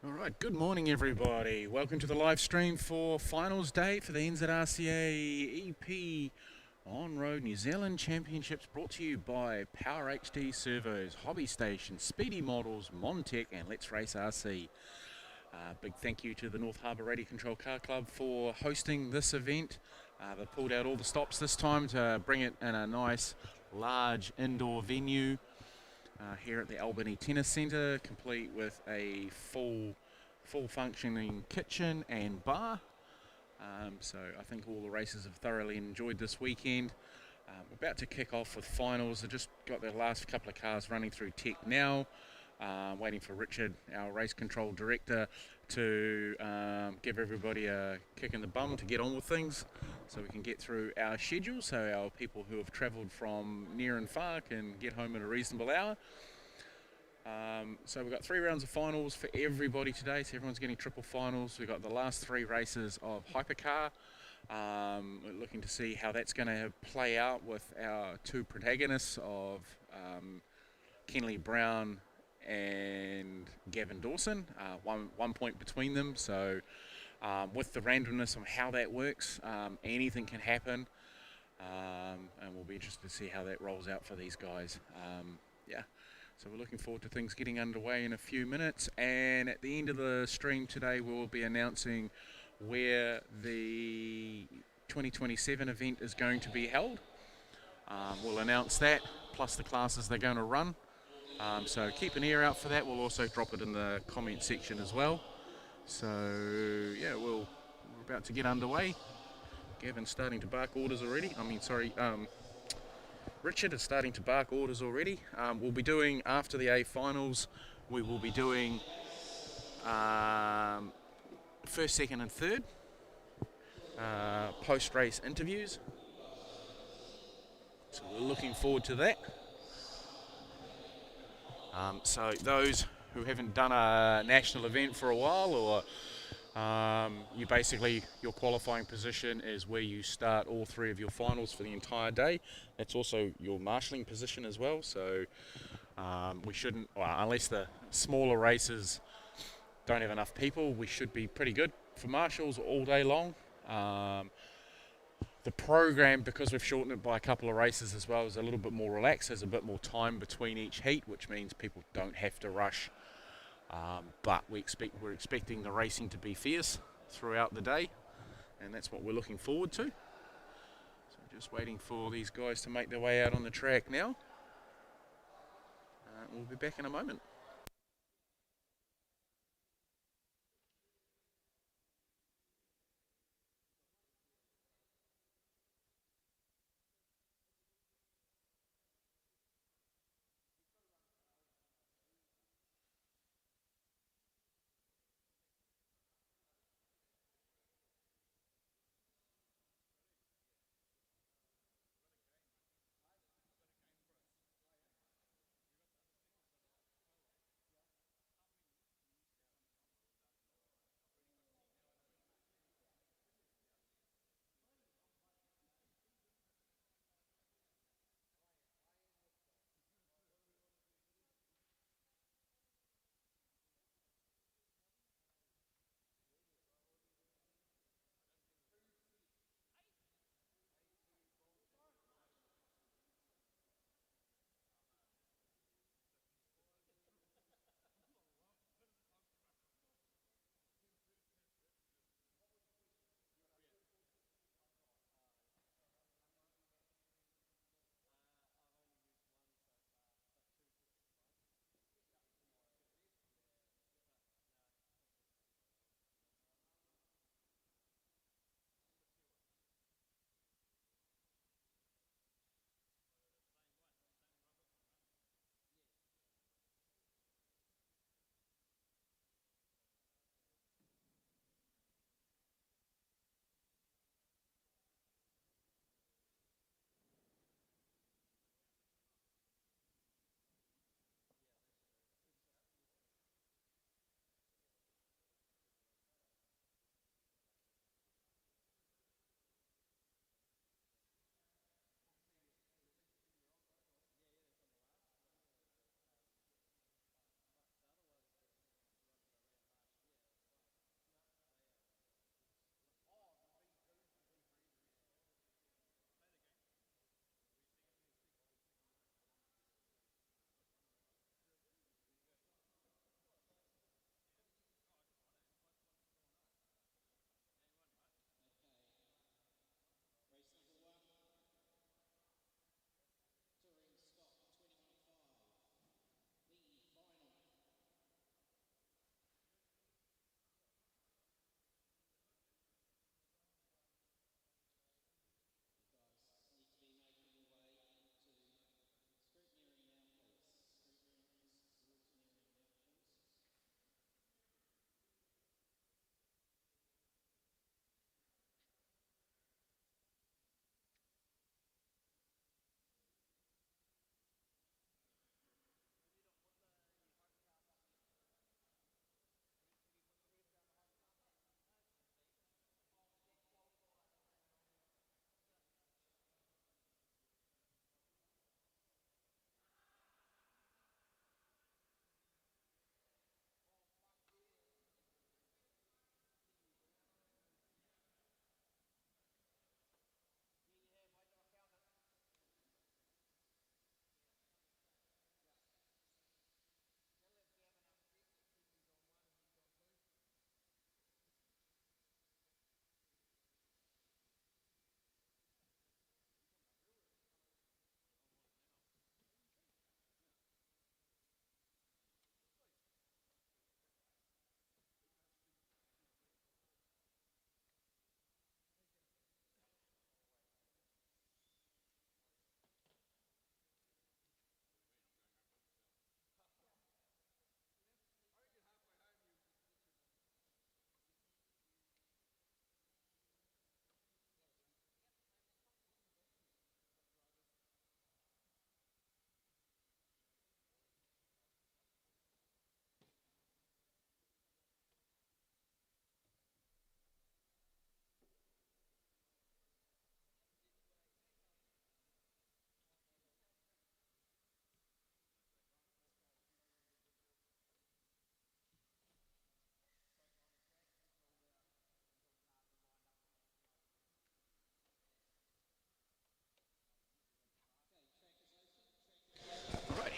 All right, good morning everybody. Welcome to the live stream for finals day for the NZRCA EP On-Road New Zealand Championships, brought to you by Power HD Servos, Hobby Station, Speedy Models, Mon-Tech and Let's Race RC. Big thank you to the North Harbour Radio Control Car Club for hosting this event. They've pulled out all the stops this time to bring it in a nice large indoor venue. Here at the Albany Tennis Centre, complete with a full functioning kitchen and bar. So I think all the races have thoroughly enjoyed this weekend. We're about to kick off with finals. I just got the last couple of cars running through tech now. Waiting for Richard, our race control director, to give everybody a kick in the bum to get on with things so we can get through our schedule, so our people who have travelled from near and far can get home at a reasonable hour. So we've got 3 rounds of finals for everybody today, so everyone's getting triple finals. We've got the last 3 races of Hypercar. We're looking to see how that's going to play out with our 2 protagonists of Kenley Brown and Gavin Dawson, one point between them. So with the randomness of how that works, anything can happen, and we'll be interested to see how that rolls out for these guys. So we're looking forward to things getting underway in a few minutes, and at the end of the stream today we'll be announcing where the 2027 event is going to be held. We'll announce that, plus the classes they're going to run. So keep an ear out for that. We'll also drop it in the comment section as well. So yeah, we're about to get underway. Gavin's starting to bark orders already. Richard is starting to bark orders already. We'll be doing, after the A finals, we will be doing first, second and third post-race interviews. So we're looking forward to that. So those who haven't done a national event for a while, or your qualifying position is where you start all 3 of your finals for the entire day. That's also your marshalling position as well. So we shouldn't, unless the smaller races don't have enough people, we should be pretty good for marshals all day long. The program, because we've shortened it by a couple of races as well, is a little bit more relaxed. There's a bit more time between each heat, which means people don't have to rush. But we're expecting the racing to be fierce throughout the day, and that's what we're looking forward to. So just waiting for these guys to make their way out on the track now. We'll be back in a moment.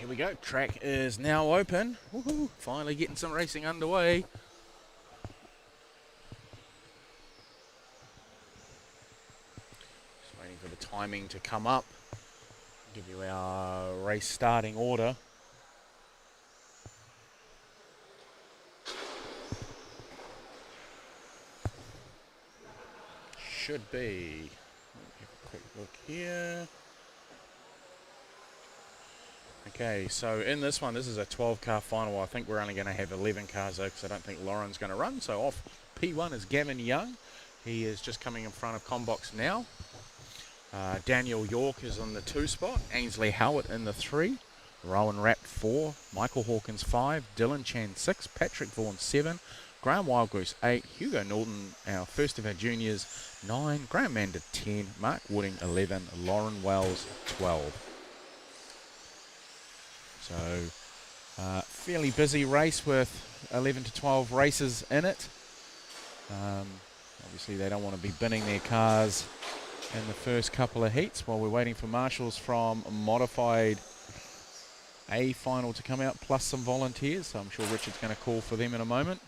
Here we go, track is now open. Woohoo, finally getting some racing underway. Just waiting for the timing to come up. Give you our race starting order. Should be. Have a quick look here. Okay, so in this one, this is a 12-car final. I think we're only going to have 11 cars though, because I don't think Lauren's going to run. So off P1 is Gavin Young. He is just coming in front of Combox now. Daniel York is on the 2 spot. Ainsley Howard in the 3. Rowan Rapp 4. Michael Hawkins 5. Dylan Chan 6. Patrick Vaughan 7. Graham Wildgoose 8. Hugo Norton, our first of our juniors, 9. Graham Mander 10. Mark Wooding 11. Lauren Wells 12. So, fairly busy race with 11 to 12 races in it. Obviously, they don't want to be binning their cars in the first couple of heats while we're waiting for marshals from Modified A final to come out, plus some volunteers. So I'm sure Richard's going to call for them in a moment.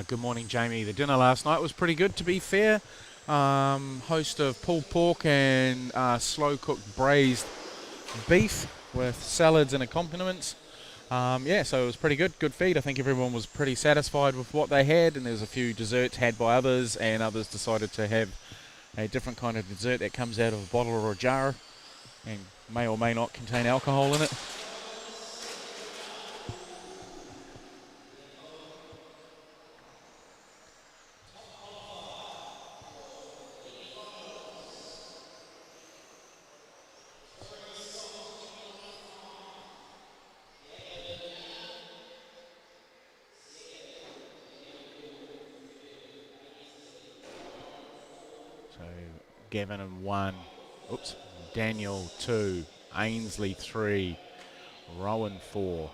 Good morning, Jamie. The dinner last night was pretty good, to be fair. Host of pulled pork and slow-cooked braised beef with salads and accompaniments. Yeah, so it was pretty good. Good feed. I think everyone was pretty satisfied with what they had, and there's a few desserts had by others, and others decided to have a different kind of dessert that comes out of a bottle or a jar and may or may not contain alcohol in it. So Gavin in 1, oops, Daniel 2, Ainsley 3, Rowan 4.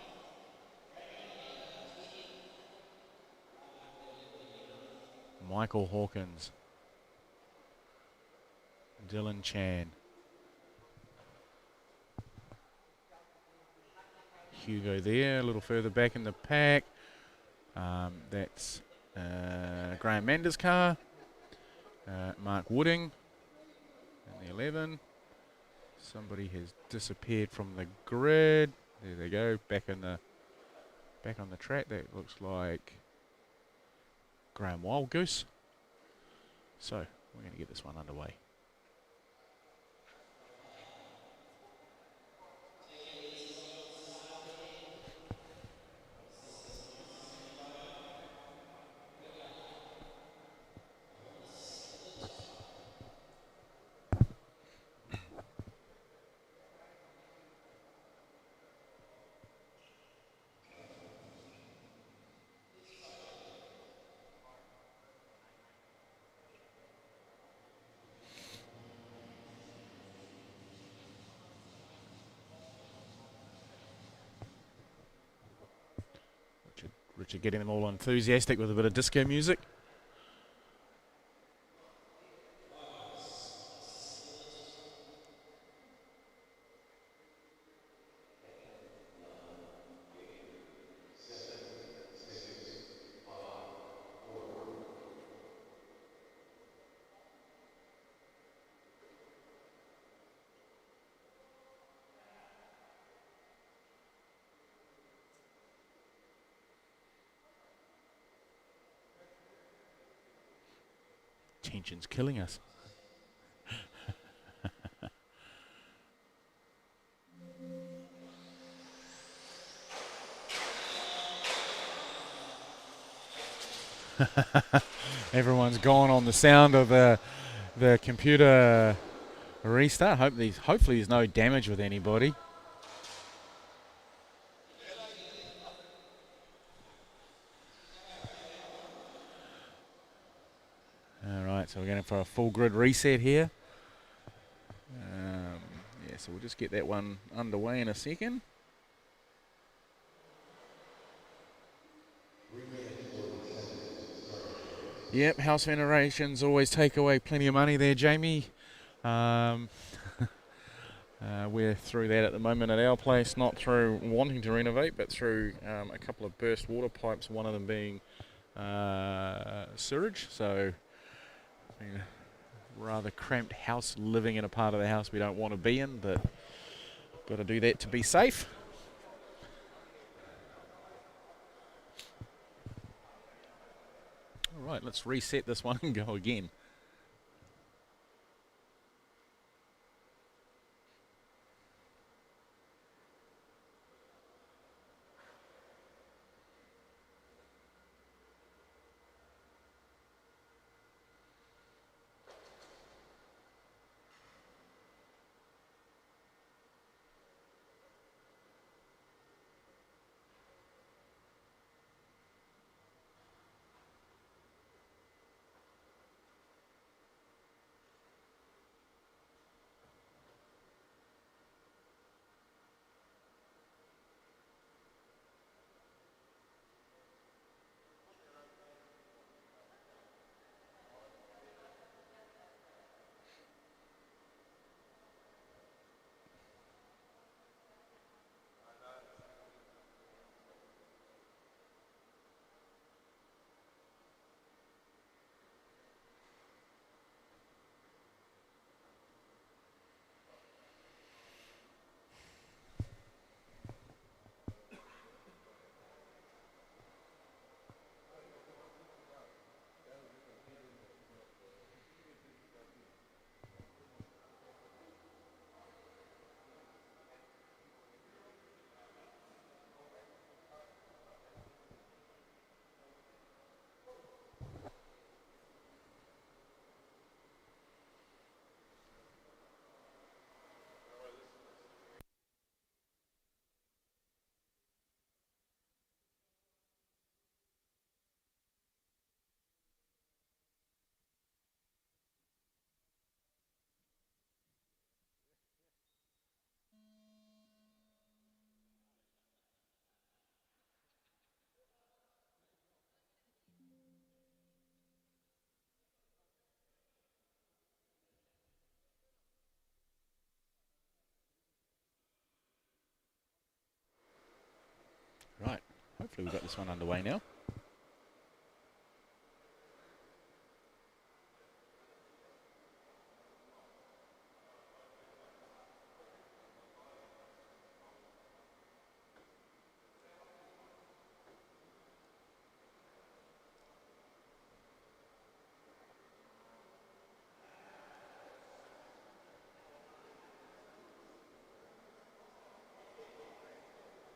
Michael Hawkins, Dylan Chan, Hugo there, a little further back in the pack. That's Graham Mander's car. Mark Wooding in the 11. Somebody has disappeared from the grid. There they go, back on the track. That looks like Graham Wildgoose. So we're going to get this one underway. Richard getting them all enthusiastic with a bit of disco music. Tension's killing us. Everyone's gone on the sound of the computer restart. Hopefully there's no damage with anybody. Alright, so we're going for a full grid reset here. Yeah, so we'll just get that one underway in a second. Yep, house renovations always take away plenty of money there, Jamie. We're through that at the moment at our place, not through wanting to renovate, but through a couple of burst water pipes, one of them being sewage. So, rather cramped house, living in a part of the house we don't want to be in, but got to do that to be safe. All right, let's reset this one and go again. Right, hopefully we've got this one underway now.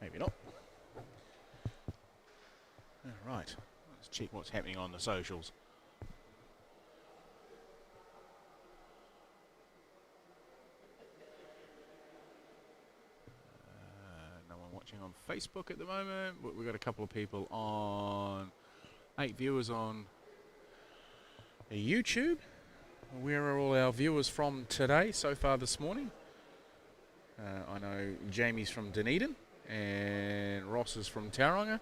Maybe not. All right, let's check what's happening on the socials. No one watching on Facebook at the moment, but we've got a couple of people on, 8 viewers on YouTube. Where are all our viewers from today, so far this morning? I know Jamie's from Dunedin and Ross is from Tauranga.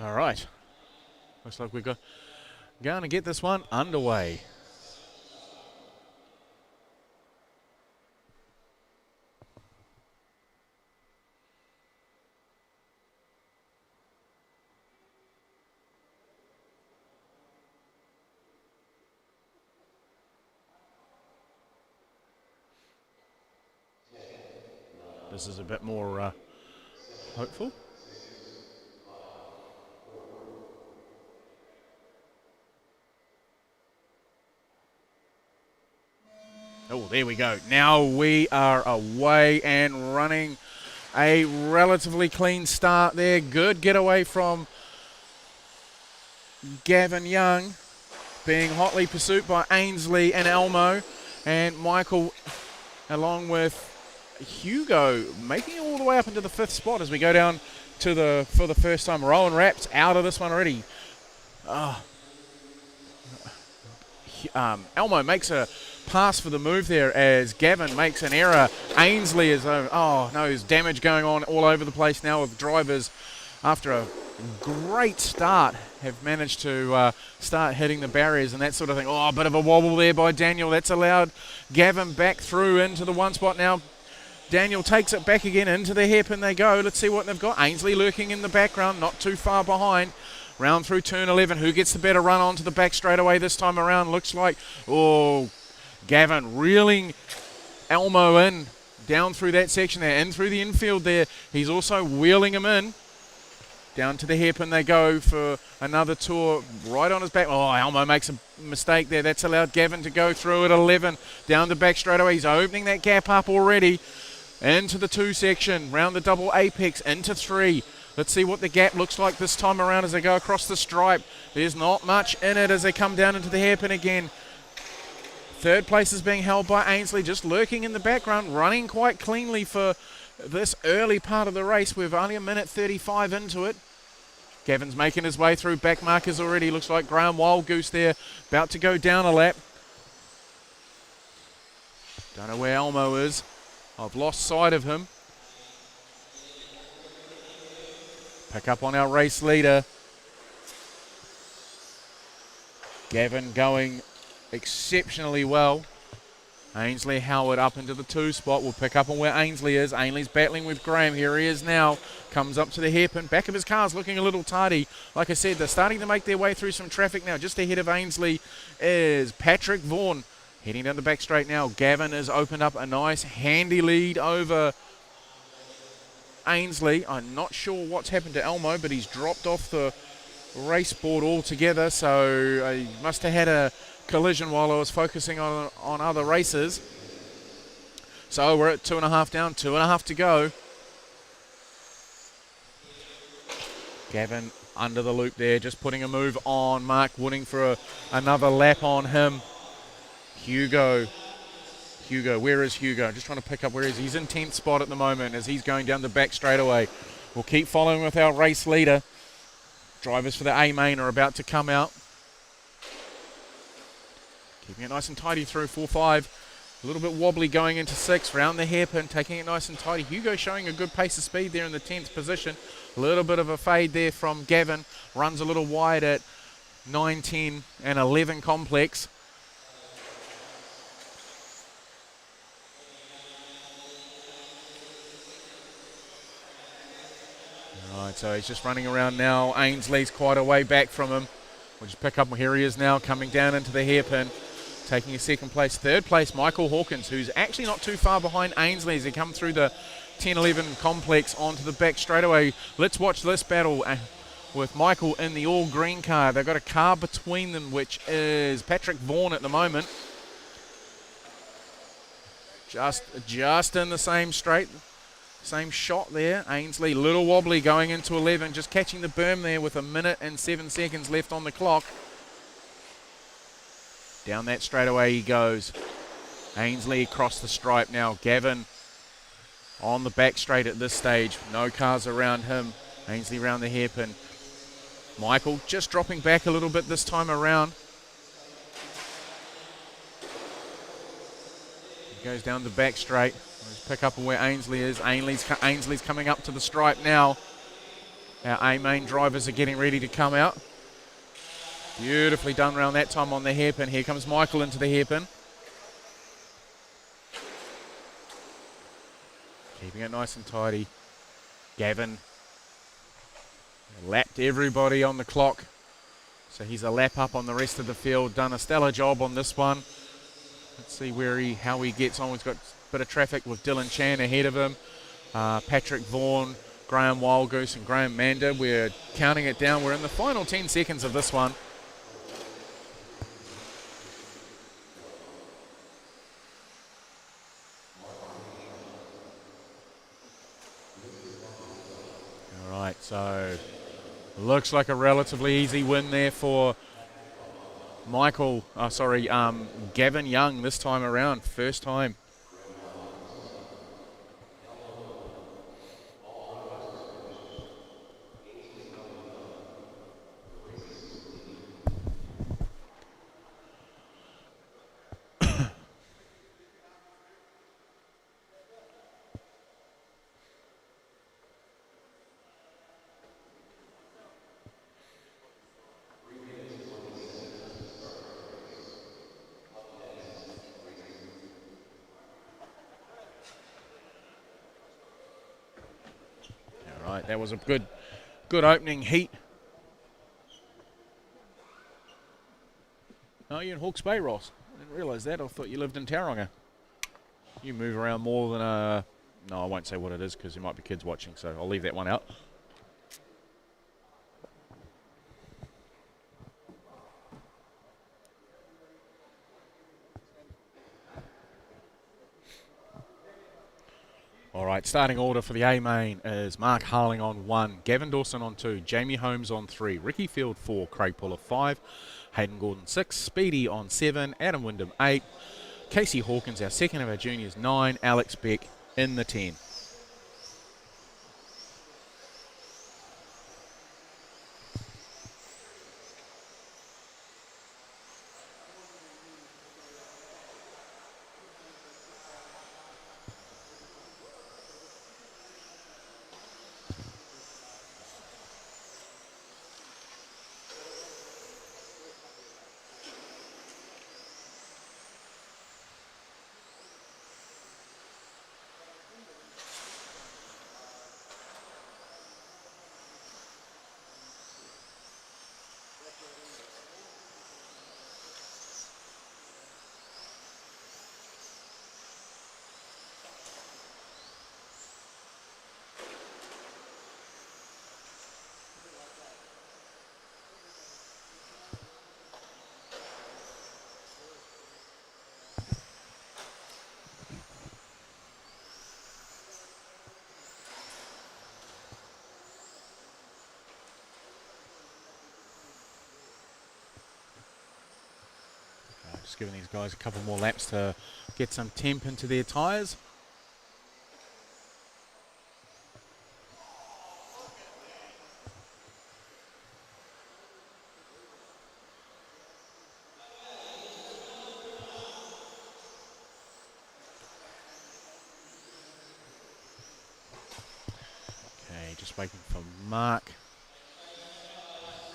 All right. Looks like we're going to get this one underway. This is a bit more hopeful. Oh, there we go. Now we are away and running. A relatively clean start there. Good getaway from Gavin Young, being hotly pursued by Ainsley and Elmo, and Michael along with Hugo making it all the way up into the 5th spot as we go down to for the first time. Rowan Rapp's out of this one already. Elmo makes a pass for the move there as Gavin makes an error. Ainsley is, there's damage going on all over the place now with drivers after a great start have managed to start hitting the barriers and that sort of thing. Oh, a bit of a wobble there by Daniel. That's allowed Gavin back through into the 1 spot now. Daniel takes it back again into the hairpin they go. Let's see what they've got. Ainsley lurking in the background, not too far behind. Round through turn 11. Who gets the better run onto the back straightaway this time around? Looks like, Gavin reeling Elmo in down through that section there, in through the infield there. He's also wheeling him in. Down to the hairpin they go for another tour right on his back. Oh, Elmo makes a mistake there. That's allowed Gavin to go through at 11. Down the back straightaway. He's opening that gap up already. Into the 2 section. Round the double apex. Into 3. Let's see what the gap looks like this time around as they go across the stripe. There's not much in it as they come down into the hairpin again. 3rd place is being held by Ainsley, just lurking in the background, running quite cleanly for this early part of the race. We're only 1:35 into it. Gavin's making his way through back markers already. Looks like Graham Wildgoose there, about to go down a lap. Don't know where Elmo is. I've lost sight of him. Pick up on our race leader. Gavin going exceptionally well. Ainsley Howard up into the 2 spot. We'll pick up on where Ainsley is. Ainsley's battling with Graham. Here he is now. Comes up to the hairpin. Back of his car's looking a little tardy. Like I said, they're starting to make their way through some traffic now. Just ahead of Ainsley is Patrick Vaughan. Heading down the back straight now. Gavin has opened up a nice handy lead over Ainsley. I'm not sure what's happened to Elmo, but he's dropped off the race board altogether, so I must have had a collision while I was focusing on other races. So we're at 2.5 down, 2.5 to go. Gavin under the loop there, just putting a move on Mark Wooding for another lap on him. Hugo, where is Hugo? Just trying to pick up where he is. He's in 10th spot at the moment as he's going down the back straightaway. We'll keep following with our race leader. Drivers for the A main are about to come out. Keeping it nice and tidy through 4-5. A little bit wobbly going into 6. Round the hairpin, taking it nice and tidy. Hugo showing a good pace of speed there in the 10th position. A little bit of a fade there from Gavin. Runs a little wide at 9, 10 and 11 complex. Right, so he's just running around now. Ainsley's quite a way back from him. We'll just pick up. Here he is now, coming down into the hairpin, taking a 2nd place. 3rd place, Michael Hawkins, who's actually not too far behind Ainsley as they come through the 10-11 complex onto the back straightaway. Let's watch this battle with Michael in the all-green car. They've got a car between them, which is Patrick Vaughan at the moment. Just in the same straight. Same shot there. Ainsley, little wobbly going into 11, just catching the berm there with 1 minute and 7 seconds left on the clock. Down that straightaway he goes. Ainsley across the stripe now. Gavin on the back straight at this stage. No cars around him. Ainsley round the hairpin. Michael just dropping back a little bit this time around. He goes down the back straight. Let's pick up on where Ainsley is. Ainsley's coming up to the stripe now. Our A-main drivers are getting ready to come out. Beautifully done around that time on the hairpin. Here comes Michael into the hairpin. Keeping it nice and tidy. Gavin lapped everybody on the clock. So he's a lap up on the rest of the field. Done a stellar job on this one. Let's see how he gets on. We've got a bit of traffic with Dylan Chan ahead of him. Patrick Vaughan, Graham Wildgoose and Graham Mander. We're counting it down. We're in the final 10 seconds of this one. All right, so looks like a relatively easy win there for Gavin Young this time around, first time. Right, that was a good opening heat. Oh, you're in Hawke's Bay, Ross. I didn't realise that. I thought you lived in Tauranga. You move around more than no, I won't say what it is because there might be kids watching, so I'll leave that one out. All right, starting order for the A-main is Mark Harling on 1, Gavin Dawson on 2, Jamie Holmes on 3, Ricky Field 4, Craig Puller 5, Hayden Gordon 6, Speedy on 7, Adam Wyndham 8, Casey Hawkins, our second of our juniors, 9, Alex Beck in the 10. Just giving these guys a couple more laps to get some temp into their tyres. Okay, just waiting for Mark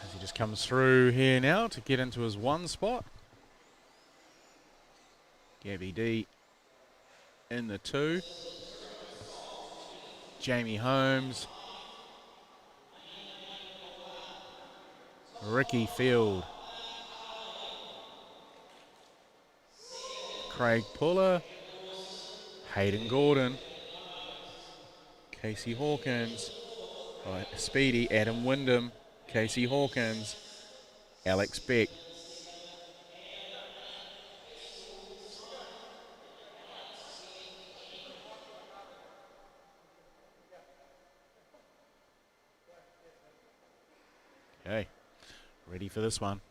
as he just comes through here now to get into his 1 spot. Gabby D in the 2. Jamie Holmes. Ricky Field. Craig Puller. Hayden Gordon. Casey Hawkins. Speedy, Adam Wyndham. Casey Hawkins. Alex Beck. Okay, ready for this one.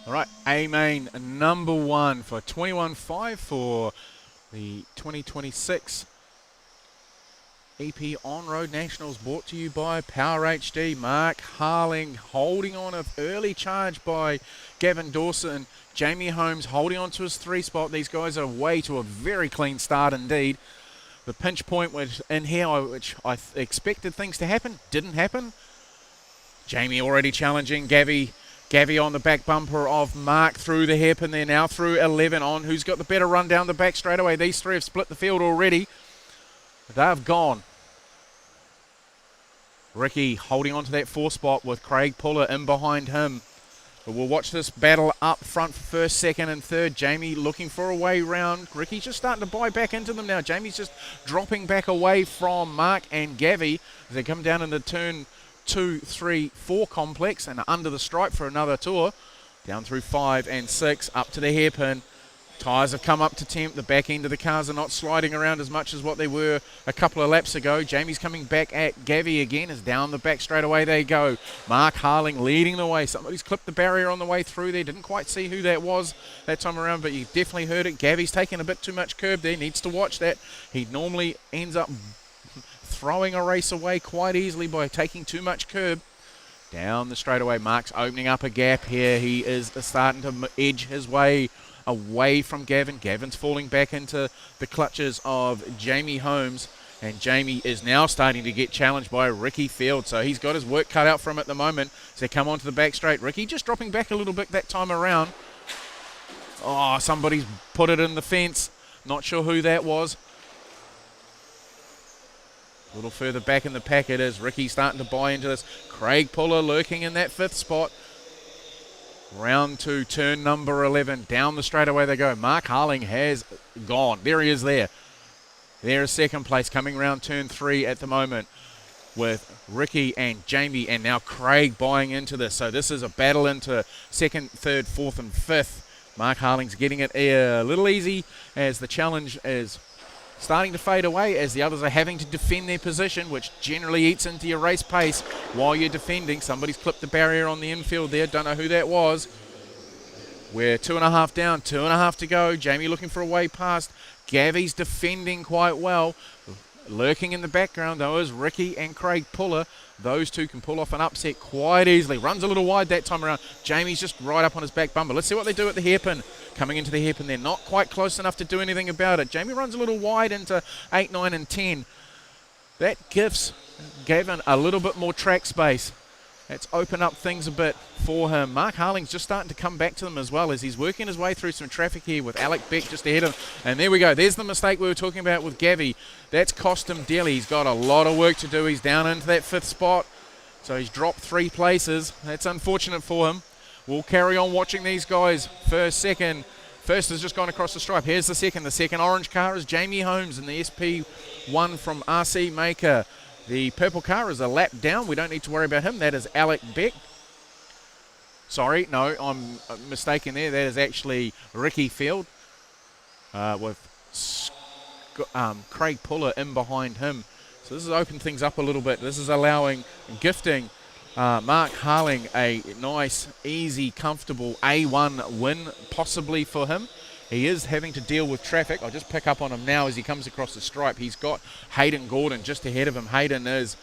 All right, A-Main number 1 for 21.5 for the 2026 EP On-Road Nationals, brought to you by Power HD. Mark Harling holding on an early charge by Gavin Dawson. Jamie Holmes holding on to his 3 spot. These guys are away to a very clean start indeed. The pinch point was in here, which I expected things to happen. Didn't happen. Jamie already challenging Gavi on the back bumper of Mark through the hairpin there now, through 11 on. Who's got the better run down the back straight away? These 3 have split the field already. They've gone. Ricky holding on to that 4 spot with Craig Puller in behind him. But we'll watch this battle up front for first, second and third. Jamie looking for a way round. Ricky's just starting to buy back into them now. Jamie's just dropping back away from Mark and Gavi as they come down into turn 2, 3, 4 complex and under the stripe for another tour. Down through 5 and 6 up to the hairpin. Tyres have come up to temp. The back end of the cars are not sliding around as much as what they were a couple of laps ago. Jamie's coming back at Gavi again as down the back straight away they go. Mark Harling leading the way. Somebody's clipped the barrier on the way through there. Didn't quite see who that was that time around, but you definitely heard it. Gavi's taking a bit too much curb there. Needs to watch that. He normally ends up throwing a race away quite easily by taking too much curb. Down the straightaway, Mark's opening up a gap here. He is starting to edge his way away from Gavin. Gavin's falling back into the clutches of Jamie Holmes, and Jamie is now starting to get challenged by Ricky Field, so he's got his work cut out for him at the moment. So they come onto the back straight. Ricky just dropping back a little bit that time around. Oh, somebody's put it in the fence. Not sure who that was. A little further back in the pack it is. Ricky starting to buy into this. Craig Puller lurking in that 5th spot. Round 2, turn number 11. Down the straightaway they go. Mark Harling has gone. There he is there. There is second place, coming round turn 3 at the moment with Ricky and Jamie, and now Craig buying into this. So this is a battle into 2nd, 3rd, 4th and 5th. Mark Harling's getting it a little easy as the challenge is starting to fade away, as the others are having to defend their position, which generally eats into your race pace while you're defending. Somebody's clipped the barrier on the infield there. Don't know who that was. We're 2.5 down, 2.5 to go. Jamie looking for a way past. Gavi's defending quite well. Lurking in the background, though, is Ricky and Craig Puller. Those 2 can pull off an upset quite easily. Runs a little wide that time around. Jamie's just right up on his back bumper. Let's see what they do at the hairpin. Coming into the hairpin, they're not quite close enough to do anything about it. Jamie runs a little wide into 8, 9 and 10. That gives Gavin a little bit more track space. That's opened up things a bit for him. Mark Harling's just starting to come back to them as well, as he's working his way through some traffic here with Alec Beck just ahead of him. And there we go. There's the mistake we were talking about with Gavi. That's cost him dearly. He's got a lot of work to do. He's down into that 5th spot. So he's dropped 3 places. That's unfortunate for him. We'll carry on watching these guys. First, second. First has just gone across the stripe. Here's the second. The second orange car is Jamie Holmes in the SP1 from RC Maker. The purple car is a lap down. We don't need to worry about him. That is Alec Beck. Sorry, no, I'm mistaken there. That is actually Ricky Field with Craig Puller in behind him. So this has opened things up a little bit. This is allowing, gifting Mark Harling a nice, easy, comfortable A1 win possibly for him. He is having to deal with traffic. I'll just pick up on him now as he comes across the stripe. He's got Hayden Gordon just ahead of him. Hayden is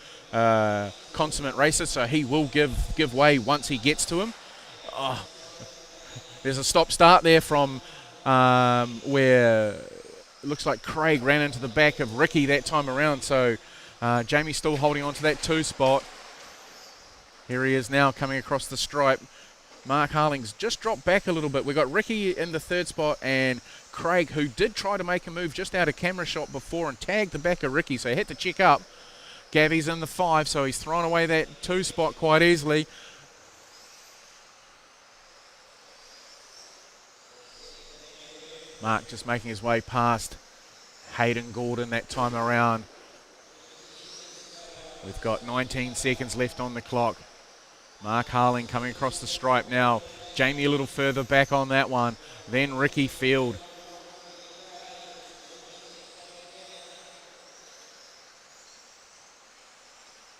consummate racer, so he will give way once he gets to him. Oh, there's a stop-start there from where it looks like Craig ran into the back of Ricky that time around. So Jamie's still holding on to that 2 spot. Here he is now coming across the stripe. Mark Harling's just dropped back a little bit. We've got Ricky in the 3rd spot and Craig, who did try to make a move just out of camera shot before and tagged the back of Ricky, so he had to check up. Gavi's in the 5, so he's thrown away that 2 spot quite easily. Mark just making his way past Hayden Gordon that time around. We've got 19 seconds left on the clock. Mark Harling coming across the stripe now. Jamie a little further back on that one. Then Ricky Field.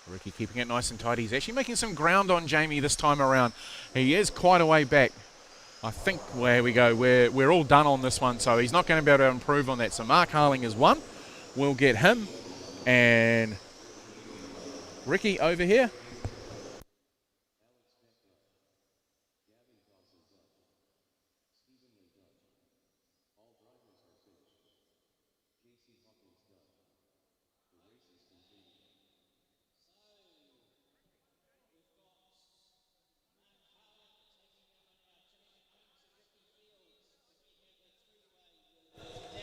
Ricky keeping it nice and tight. He's actually making some ground on Jamie this time around. He is quite a way back. I think where we go, we're all done on this one, so he's not going to be able to improve on that. So Mark Harling is one. We'll get him and Ricky over here.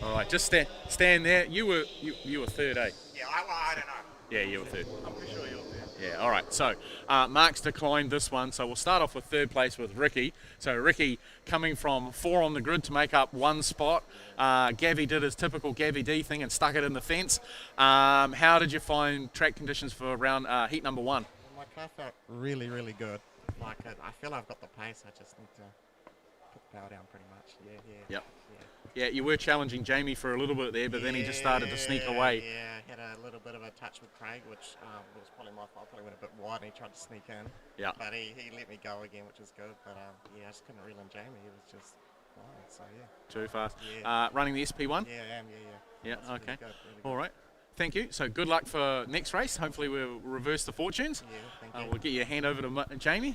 All right, just stand there. You were third, eh? Yeah, I don't know. Yeah, you were third. I'm pretty sure you're there. Yeah, all right. So Mark's declined this one, so we'll start off with third place with Ricky. So Ricky coming from 4 on the grid to make up 1 spot. Gavi did his typical Gavi D thing and stuck it in the fence. How did you find track conditions for round heat number 1? My car felt really, really good. Like I feel I've got the pace. I just need to put the power down pretty much. Yeah. Yep. Yeah, you were challenging Jamie for a little bit there, but then he just started to sneak away. Yeah, had a little bit of a touch with Craig, which was probably my fault. Probably went a bit wide and he tried to sneak in. Yeah. But he let me go again, which was good. But yeah, I just couldn't reel in Jamie. He was just flying. So yeah. Too fast. Yeah. Running the SP1? Yeah, I am. Yeah. Yeah, okay. Really good. All right. Thank you. So good luck for next race. Hopefully we'll reverse the fortunes. Yeah, thank you. We'll get your hand over to Jamie.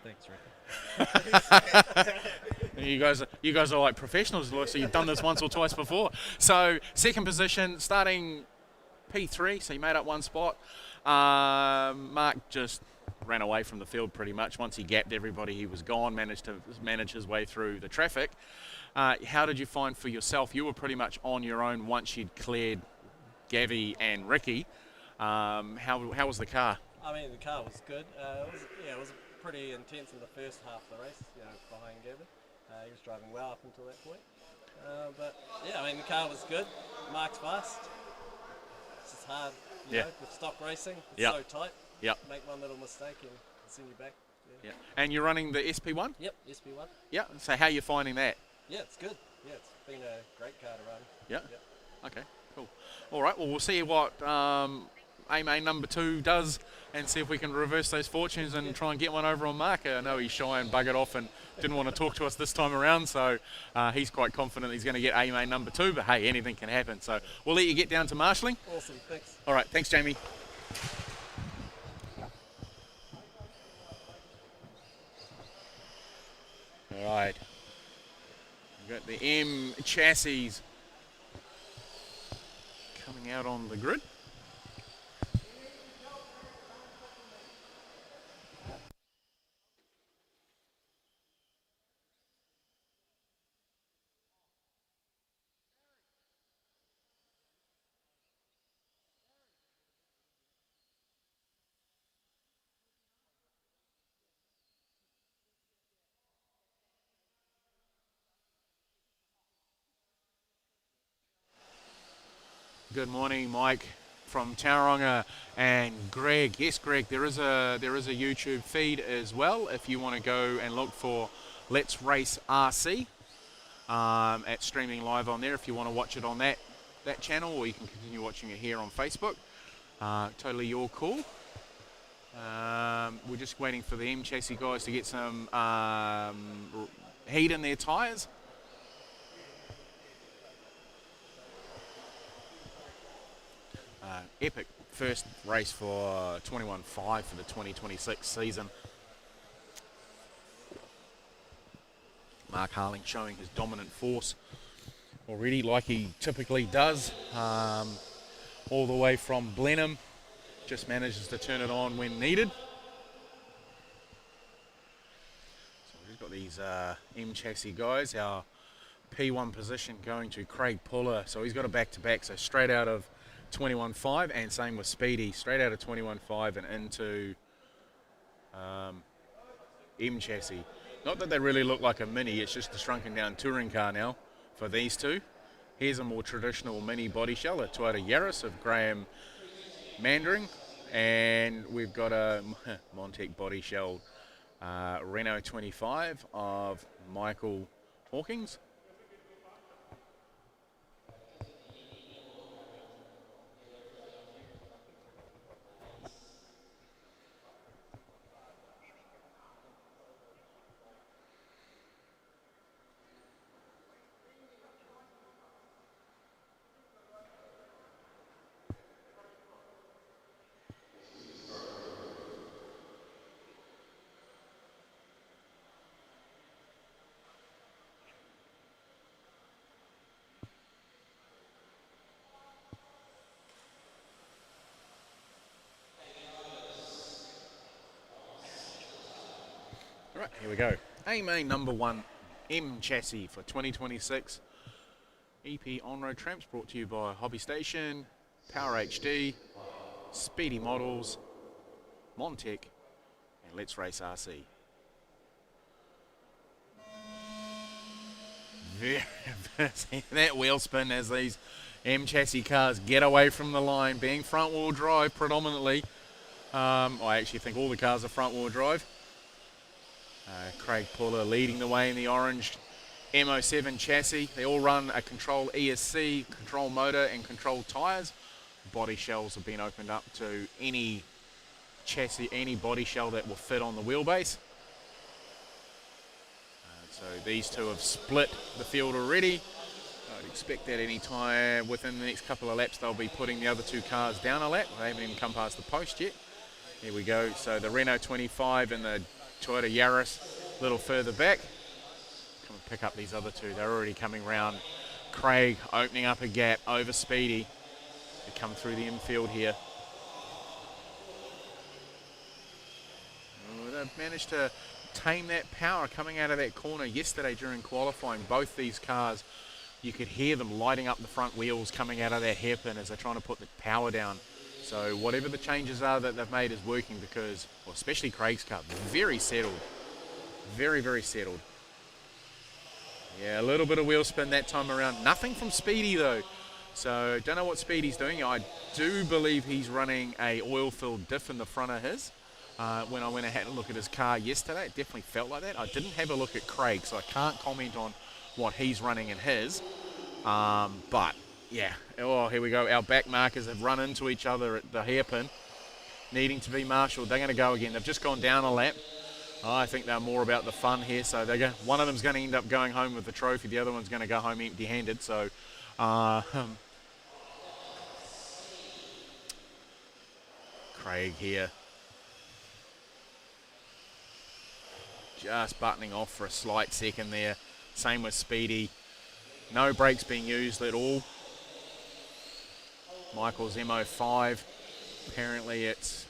Thanks, Ricky. You guys are like professionals, so you've done this once or twice before. So second position, starting P3, so you made up 1 spot. Mark just ran away from the field pretty much. Once he gapped everybody, he was gone, managed to manage his way through the traffic. How did you find for yourself? You were pretty much on your own once you'd cleared Gavi and Ricky. How was the car? I mean, the car was good. It was pretty intense in the first half of the race, behind Gavin. He was driving well up until that point. But yeah, I mean, the car was good. Mark's fast. It's just hard, with stock racing. It's so tight. Yep. Make one little mistake and send you back. Yeah. And you're running the SP1? Yep, SP1. Yeah. So how are you finding that? Yeah, it's good. Yeah, it's been a great car to run. Yeah. Okay, cool. All right, well, we'll see what A-Main number 2 does and see if we can reverse those fortunes and try and get one over on Mark. I know he's shy and buggered off and didn't want to talk to us this time around, so he's quite confident he's going to get A-Main number 2, but hey, anything can happen. So we'll let you get down to marshalling. Awesome, thanks. All right, thanks, Jamie. All right. We've got the M chassis coming out on the grid. Good morning, Mike from Tauranga and Greg. Yes, Greg, there is a YouTube feed as well if you want to go and look for Let's Race RC at streaming live on there if you want to watch it on that channel, or you can continue watching it here on Facebook. Totally your call. We're just waiting for the M chassis guys to get some heat in their tyres. Epic first race for 21.5 for the 2026 season. Mark Harling showing his dominant force already, like he typically does, all the way from Blenheim. Just manages to turn it on when needed. So we've got these M chassis guys. Our P1 position going to Craig Puller. So he's got a back-to-back, so straight out of 21.5, and same with Speedy, straight out of 21.5 and into M chassis. Not that they really look like a Mini, it's just a shrunken down touring car now for these two. Here's a more traditional Mini body shell, a Toyota Yaris of Graham Mandering, and we've got a Mon-Tech body shell Renault 25 of Michael Hawkins. Right, here we go. AMA number 1 M chassis for 2026. EP on-road tramps brought to you by Hobby Station, Power HD, Speedy Models, Mon-Tech, and Let's Race RC. Very busy. That wheel spin as these M chassis cars get away from the line, being front wheel drive predominantly. I actually think all the cars are front wheel drive. Craig Puller leading the way in the orange MO7 chassis. They all run a control ESC, control motor and control tyres. Body shells have been opened up to any chassis, any body shell that will fit on the wheelbase. So these two have split the field already. I'd expect that any time within the next couple of laps they'll be putting the other two cars down a lap. They haven't even come past the post yet. Here we go. So the Renault 25 and the Toyota Yaris a little further back. Come and pick up these other two. They're already coming round. Craig opening up a gap over Speedy. They come through the infield here. Oh, they've managed to tame that power coming out of that corner yesterday during qualifying. Both these cars, you could hear them lighting up the front wheels coming out of that hairpin as they're trying to put the power down. So whatever the changes are that they've made is working because, well, especially Craig's car, very settled. Very, very settled. Yeah, a little bit of wheel spin that time around. Nothing from Speedy though. So don't know what Speedy's doing. I do believe he's running a oil-filled diff in the front of his. When I went and had a look at his car yesterday, it definitely felt like that. I didn't have a look at Craig, so I can't comment on what he's running in his. But yeah, oh, here we go. Our back markers have run into each other at the hairpin, needing to be marshalled. They're going to go again. They've just gone down a lap. I think they're more about the fun here. So one of them's going to end up going home with the trophy. The other one's going to go home empty-handed. So Craig here. Just buttoning off for a slight second there. Same with Speedy. No brakes being used at all. Michael's MO5. Apparently it's,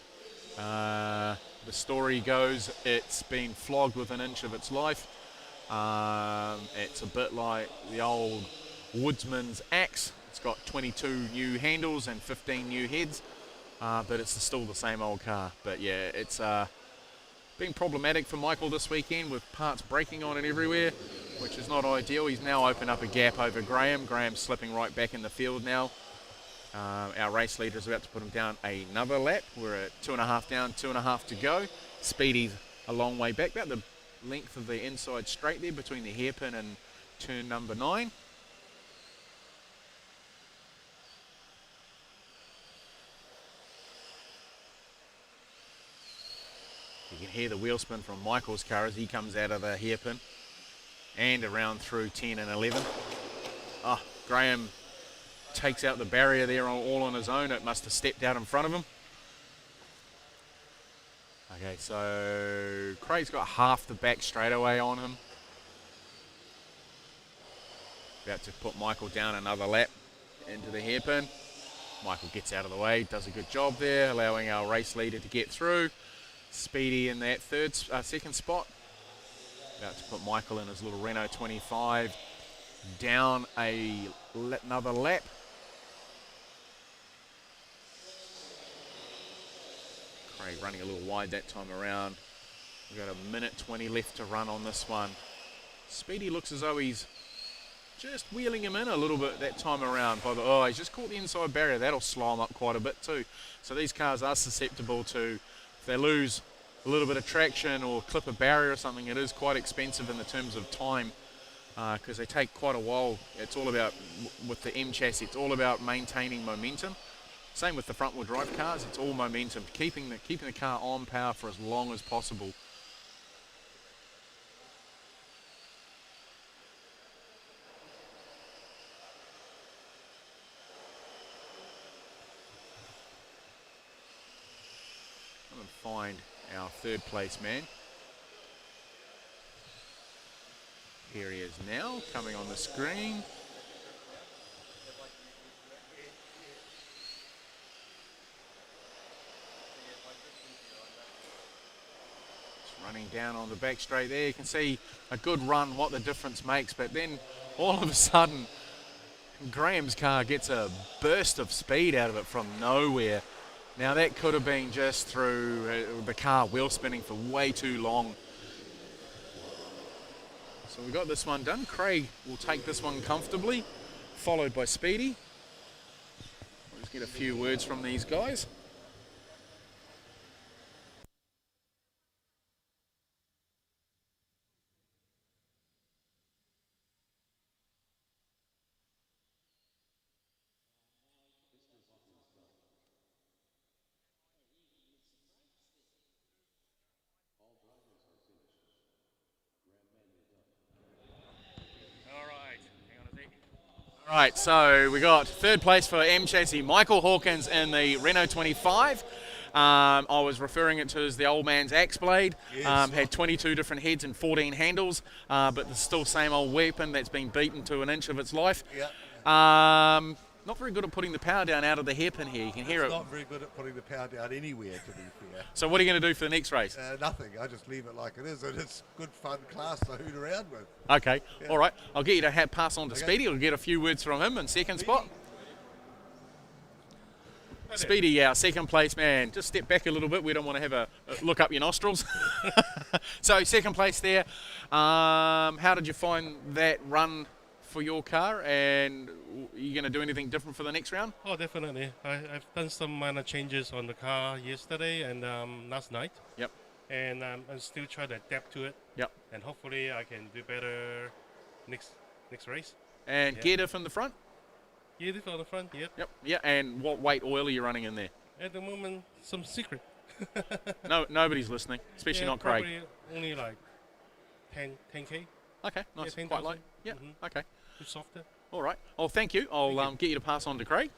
the story goes, it's been flogged with an inch of its life. It's a bit like the old woodsman's axe. It's got 22 new handles and 15 new heads. But it's still the same old car. But yeah, it's been problematic for Michael this weekend with parts breaking on it everywhere, which is not ideal. He's now opened up a gap over Graham. Graham's slipping right back in the field now. Our race leader is about to put him down another lap. We're at 2.5 down, 2.5 to go. Speedy's a long way back, about the length of the inside straight there between the hairpin and turn number 9. You can hear the wheel spin from Michael's car as he comes out of the hairpin and around through 10 and 11. Oh, Graham takes out the barrier there all on his own. It must have stepped out in front of him. Okay, so Craig's got half the back straightaway on him. About to put Michael down another lap into the hairpin. Michael gets out of the way, does a good job there, allowing our race leader to get through. Speedy in that second spot. About to put Michael in his little Renault 25 down another lap. Craig running a little wide that time around. We've got a minute 20 left to run on this one. Speedy looks as though he's just wheeling him in a little bit that time around. He's just caught the inside barrier. That'll slow him up quite a bit too. So these cars are susceptible to, if they lose a little bit of traction or clip a barrier or something, it is quite expensive in the terms of time because they take quite a while. It's all about, with the M chassis, it's all about maintaining momentum. Same with the front wheel drive cars, it's all momentum, keeping the car on power for as long as possible. Come and find our third place man. Here he is now, coming on the screen. running down on the back straight there. You can see a good run, what the difference makes, but then all of a sudden Graham's car gets a burst of speed out of it from nowhere. Now that could have been just through the car wheel spinning for way too long. So we got this one done. Craig will take this one comfortably, followed by Speedy. We'll just get a few words from these guys. All right, so we got third place for M Chassis, Michael Hawkins in the Renault 25. I was referring it to as the old man's axe blade. Yes. Had 22 different heads and 14 handles, but the still same old weapon that's been beaten to an inch of its life. Yeah. Not very good at putting the power down out of the hairpin here. You can hear It's it. not very good at putting the power down anywhere, to be fair. So what are you going to do for the next race? Nothing. I just leave it like it is, and it's good fun class to hoot around with. Okay, Yeah. all right. I'll get you to pass on to Okay. Speedy. I'll get a few words from him in second spot. Speedy, our second place man. Just step back a little bit. We don't want to have a look up your nostrils. So second place there. How did you find that run for your car? And are you going to do anything different for the next round? Oh, definitely. I've done some minor changes on the car yesterday and last night. Yep. And I'm still trying to adapt to it. Yep. And hopefully I can do better next race. And Yeah. gear diff in the front? Yeah, this on the front, yep. Yep. Yeah. And what weight oil are you running in there? At the moment, some secret. No, nobody's listening, especially Yeah, not Craig. probably only like 10K. Okay, nice. Yeah, Quite light. 10,000. Yeah. Mhm. Okay. Bit softer. All right. Oh, thank you. I'll get you to pass on to Craig.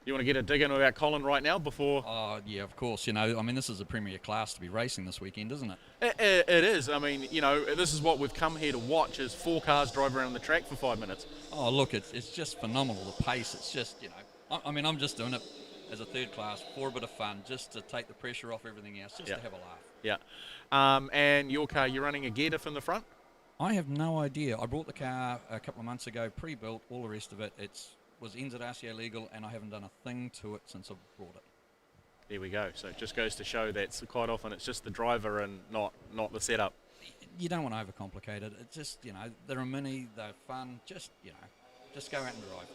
You want to get a dig in about Colin right now before? Oh, yeah, of course. You know, I mean, this is a premier class to be racing this weekend, isn't it? It is. I mean, you know, this is what we've come here to watch: is 4 cars drive around the track for 5 minutes. Oh, look, it's just phenomenal, the pace. It's just, you know, I mean, I'm just doing it as a third class for a bit of fun, just to take the pressure off everything else, just Yeah. to have a laugh. Yeah. And your car, you're running a gear diff in the front? I have no idea. I brought the car a couple of months ago, pre-built, all the rest of it. Was NZRCA legal, and I haven't done a thing to it since I brought it. There we go. So it just goes to show that quite often it's just the driver and not the setup. You don't want to overcomplicate it. It's just, you know, they're a mini, they're fun. Just, you know, just go out and drive.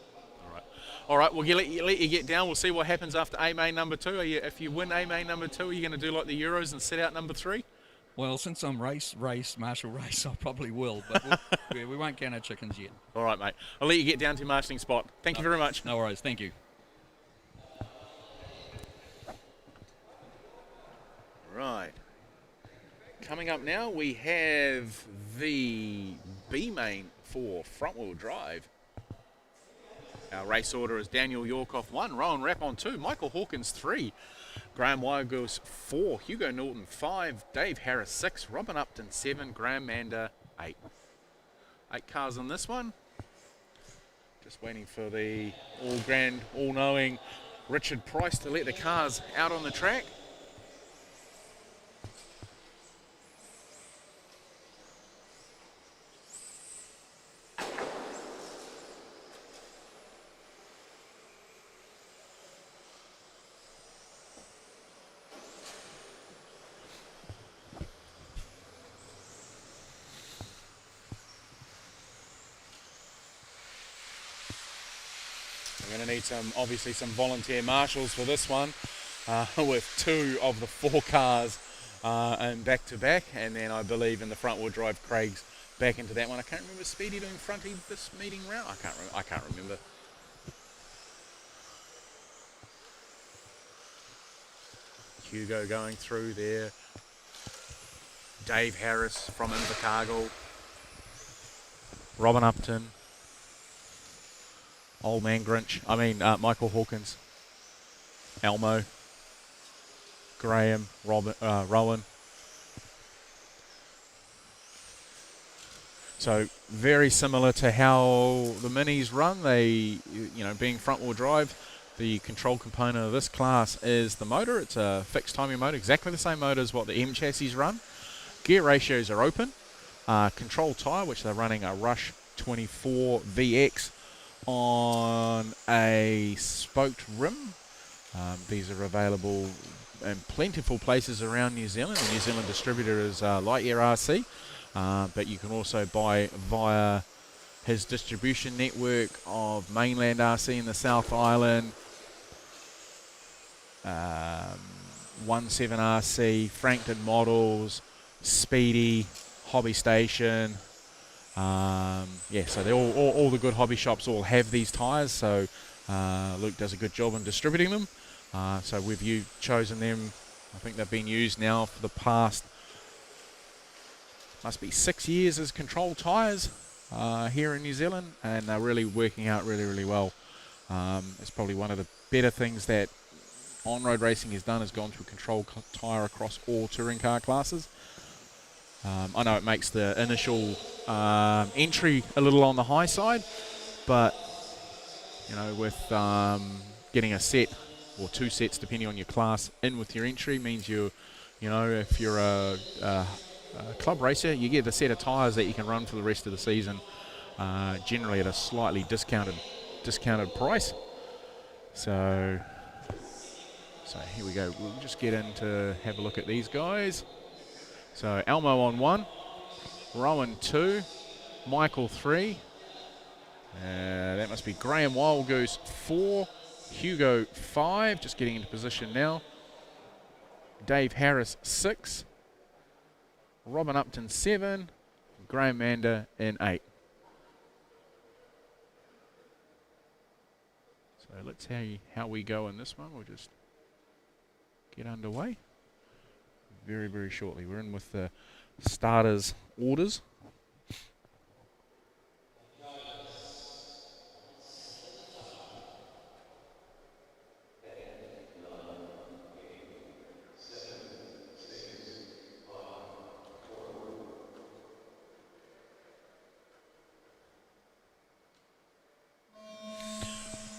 All right. We'll let you get down. We'll see what happens after A main number 2. If you win A main number 2, are you going to do like the Euros and set out number 3? Well, since I'm marshal race, I probably will, but we won't count our chickens yet. All right, mate. I'll let you get down to marshalling spot. Thank you very much. No worries. Thank you. Right. Coming up now, we have the B main for front wheel drive. Our race order is Daniel Yorkoff 1, Rowan Rappon 2, Michael Hawkins 3, Graham Wygirls 4, Hugo Norton 5, Dave Harris 6, Robin Upton 7, Graham Mander 8. 8 cars on this one. Just waiting for the all-knowing Richard Price to let the cars out on the track. We're going to need obviously some volunteer marshals for this one, with 2 of the 4 cars in back-to-back, and then I believe in the front-wheel drive, Craig's back into that one. I can't remember Speedy doing fronty this meeting round. I can't remember. Hugo going through there. Dave Harris from Invercargill. Robin Upton. Old man Grinch. Michael Hawkins. Elmo. Graham. Rowan. So very similar to how the minis run. They, being front wheel drive, The control component of this class is the motor. It's a fixed timing motor, exactly the same motor as what the M chassis run. Gear ratios are open. Control tyre, which they're running a Rush 24 VX on a spoked rim. These are available in plentiful places around New Zealand. The New Zealand distributor is NZRCA, but you can also buy via his distribution network of Mainland RC in the South Island, 17RC, Frankton Models, Speedy, Hobby Station. So they're all the good hobby shops all have these tyres, so Luke does a good job in distributing them. So we've chosen them. I think they've been used now for the past, must be 6 years as control tyres here in New Zealand, and they're really working out really well. It's probably one of the better things that on-road racing has done, has gone to a control tyre across all touring car classes. I know it makes the initial entry a little on the high side, but with getting a set or 2 sets depending on your class in with your entry means if you're a club racer, you get a set of tyres that you can run for the rest of the season, generally at a slightly discounted price. So here we go. We'll just get in to have a look at these guys. So Elmo on 1, Rowan 2, Michael 3. That must be Graham Wildgoose 4, Hugo 5, just getting into position now. Dave Harris 6, Robin Upton 7, Graham Mander in 8. So let's see how we go in this one. We'll just get underway very shortly. We're in with the starters orders.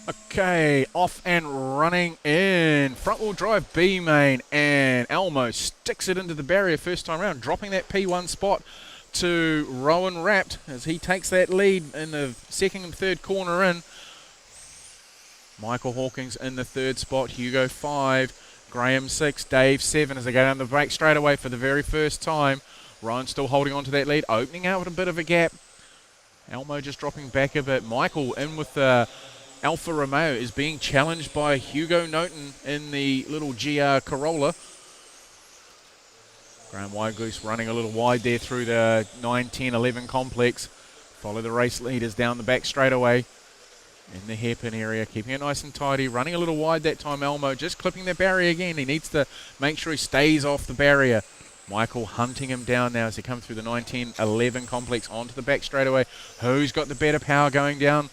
Okay, off and running in front wheel drive B main, and Elmo sticks it into the barrier first time around, dropping that P1 spot to Rowan Rapt as he takes that lead in the second and third corner in. Michael Hawkins in the third spot, Hugo 5, Graham 6, Dave 7 as they go down the brake straight away for the very first time. Rowan still holding on to that lead, opening out with a bit of a gap. Elmo just dropping back a bit. Michael in with the Alfa Romeo is being challenged by Hugo Noten in the little GR Corolla. Graham Wildgoose running a little wide there through the 9, 10, 11 complex. Follow the race leaders down the back straight away in the hairpin area, keeping it nice and tidy. Running a little wide that time, Elmo just clipping the barrier again. He needs to make sure he stays off the barrier. Michael hunting him down now as they come through the 9, 10, 11 complex onto the back straight away. Who's got the better power going down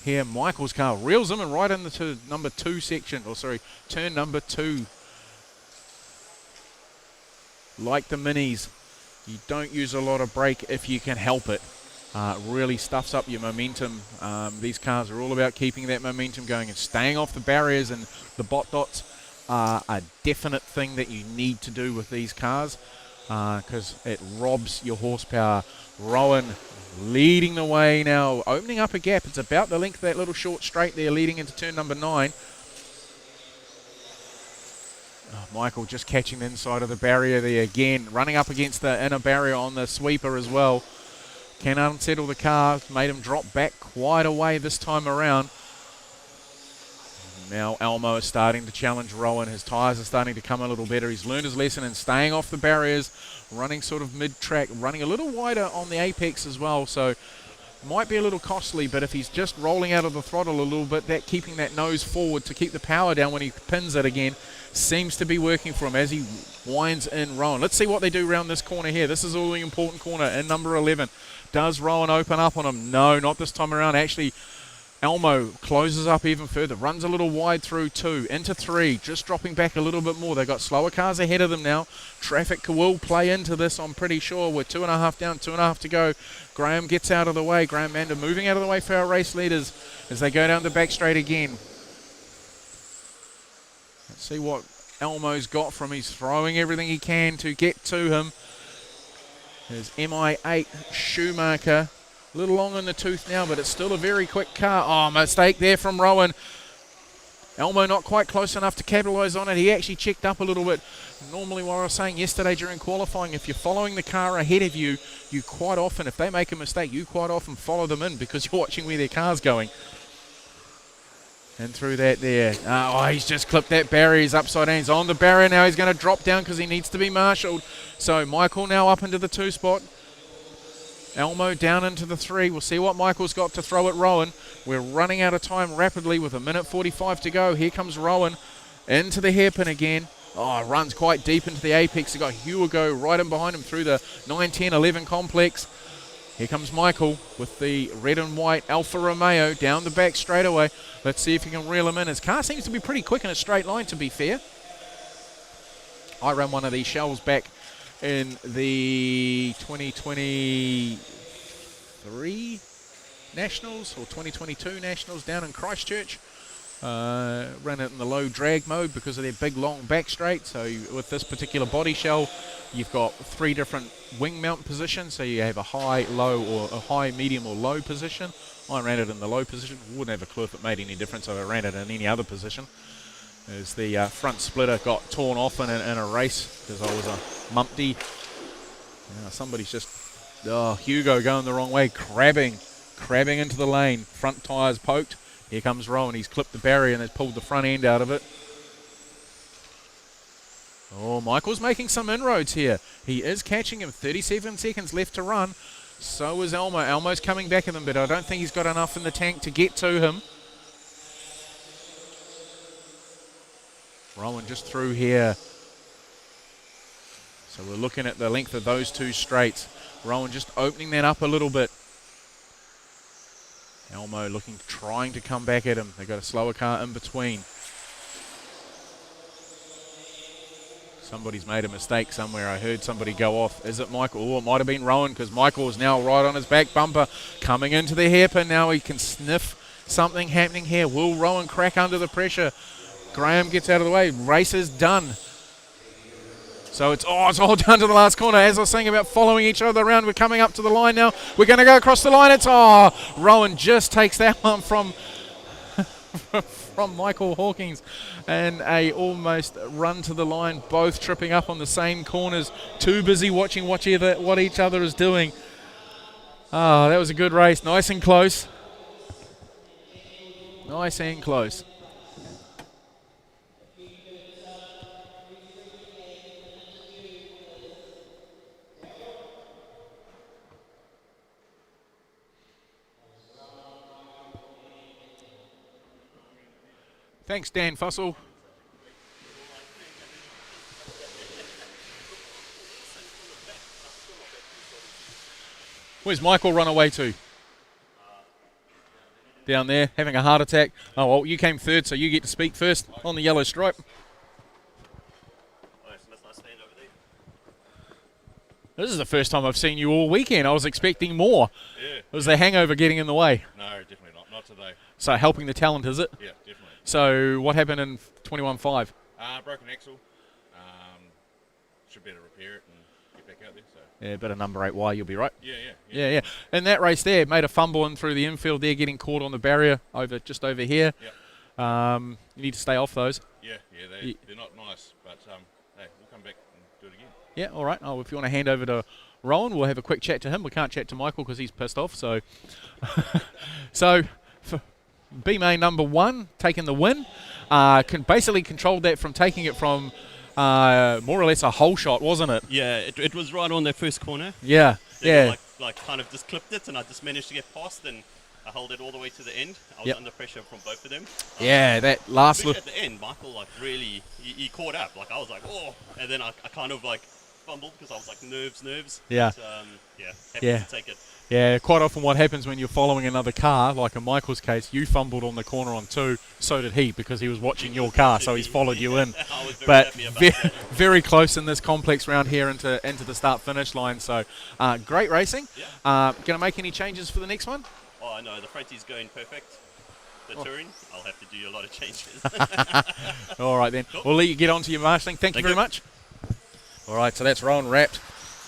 here? Michael's car reels him and right into number 2 section, turn number 2. Like the minis, you don't use a lot of brake if you can help it. Really stuffs up your momentum. These cars are all about keeping that momentum going and staying off the barriers, and the bot dots are a definite thing that you need to do with these cars because it robs your horsepower. Rowan leading the way now, opening up a gap. It's about the length of that little short straight there leading into turn number 9. Michael just catching the inside of the barrier there again, running up against the inner barrier on the sweeper as well. Can unsettle the car, made him drop back quite a way this time around. Now Elmo is starting to challenge Rowan. His tyres are starting to come a little better. He's learned his lesson and staying off the barriers, running sort of mid-track, running a little wider on the apex as well. So might be a little costly, but if he's just rolling out of the throttle a little bit, that keeping that nose forward to keep the power down when he pins it again seems to be working for him as he winds in Rowan. Let's see what they do around this corner here. This is all the important corner in number 11. Does Rowan open up on him? No, not this time around. Actually, Elmo closes up even further, runs a little wide through 2, into 3, just dropping back a little bit more. They've got slower cars ahead of them now. Traffic will play into this, I'm pretty sure. We're 2.5 down, 2.5 to go. Graham gets out of the way. Graham Mander moving out of the way for our race leaders as they go down the back straight again. See what Elmo's got from. He's throwing everything he can to get to him. There's MI8 Schumacher. A little long in the tooth now, but it's still a very quick car. Oh, mistake there from Rowan. Elmo not quite close enough to capitalise on it. He actually checked up a little bit. Normally, what I was saying yesterday during qualifying, if you're following the car ahead of you, you quite often, if they make a mistake, you quite often follow them in because you're watching where their car's going. And through that there. Oh, he's just clipped that barrier. He's upside down. He's on the barrier now. He's going to drop down because he needs to be marshalled. So Michael now up into the 2 spot. Elmo down into the 3. We'll see what Michael's got to throw at Rowan. We're running out of time rapidly with 1:45 to go. Here comes Rowan into the hairpin again. Oh, runs quite deep into the apex. They've got Hugo right in behind him through the 9, 10, 11 complex. Here comes Michael with the red and white Alfa Romeo down the back straight away. Let's see if he can reel him in. His car seems to be pretty quick in a straight line, to be fair. I ran one of these shells back in the 2023 Nationals or 2022 Nationals down in Christchurch. Ran it in the low drag mode because of their big long back straight. So with this particular body shell, you've got 3 different wing mount positions. So you have a high, low, or a high, medium, or low position. I ran it in the low position. Wouldn't have a clue if it made any difference if I ran it in any other position. As the front splitter got torn off in a race because I was a mumpty. Somebody's just, Hugo going the wrong way, crabbing into the lane. Front tyres poked. Here comes Rowan. He's clipped the barrier and has pulled the front end out of it. Oh, Michael's making some inroads here. He is catching him. 37 seconds left to run. So is Elmo. Elmo's coming back at him, but I don't think he's got enough in the tank to get to him. Rowan just through here. So we're looking at the length of those 2 straights. Rowan just opening that up a little bit. Elmo trying to come back at him. They've got a slower car in between. Somebody's made a mistake somewhere. I heard somebody go off. Is it Michael? Oh, it might have been Rowan because Michael is now right on his back bumper. Coming into the hairpin now. He can sniff something happening here. Will Rowan crack under the pressure? Graham gets out of the way. Race is done. So it's all down to the last corner. As I was saying about following each other around, we're coming up to the line now. We're going to go across the line. Rowan just takes that one from Michael Hawkins, and a almost run to the line, both tripping up on the same corners, too busy watching what each other is doing. That was a good race. Nice and close. Nice and close. Thanks, Dan Fussell. Where's Michael run away to? Down there, having a heart attack. Oh, well, you came third, so you get to speak first on the yellow stripe. This is the first time I've seen you all weekend. I was expecting more. Yeah. Was the hangover getting in the way? No, definitely not. Not today. So helping the talent, is it? Yeah, definitely. So what happened in 21.5? Broken axle. Should be able to repair it and get back out there. So. Yeah, bit of number 8Y, you'll be right. Yeah. In that race there, made a fumble in through the infield there, getting caught on the barrier just over here. Yep. You need to stay off those. Yeah, they're not nice, but hey, we'll come back and do it again. Yeah, all right. Oh, if you want to hand over to Rowan, we'll have a quick chat to him. We can't chat to Michael because he's pissed off. So, for B-Main number 1, taking the win. Basically controlled that from taking it from more or less a whole shot, wasn't it? Yeah, it was right on their first corner. Yeah, So yeah. Like kind of just clipped it, and I just managed to get past, and I held it all the way to the end. I was Yep. under pressure from both of them. Yeah, that last Especially look. at the end, Michael really he caught up. Like I was like, oh, and then I kind of like fumbled because I was like nerves. Yeah. But, happy to take it. Yeah, quite often what happens when you're following another car, like in Michael's case, you fumbled on the corner on 2, so did he, because he was watching your car, so he's followed you in. I was very But happy about that. very close in this complex round here into the start-finish line, so great racing. Yeah. Going to make any changes for the next one? Oh, I know, the fronty's going perfect. the touring, I'll have to do a lot of changes. All right then. Cool. We'll let you get on to your marshalling. Thank you very much. All right, so that's Rowan Rapt,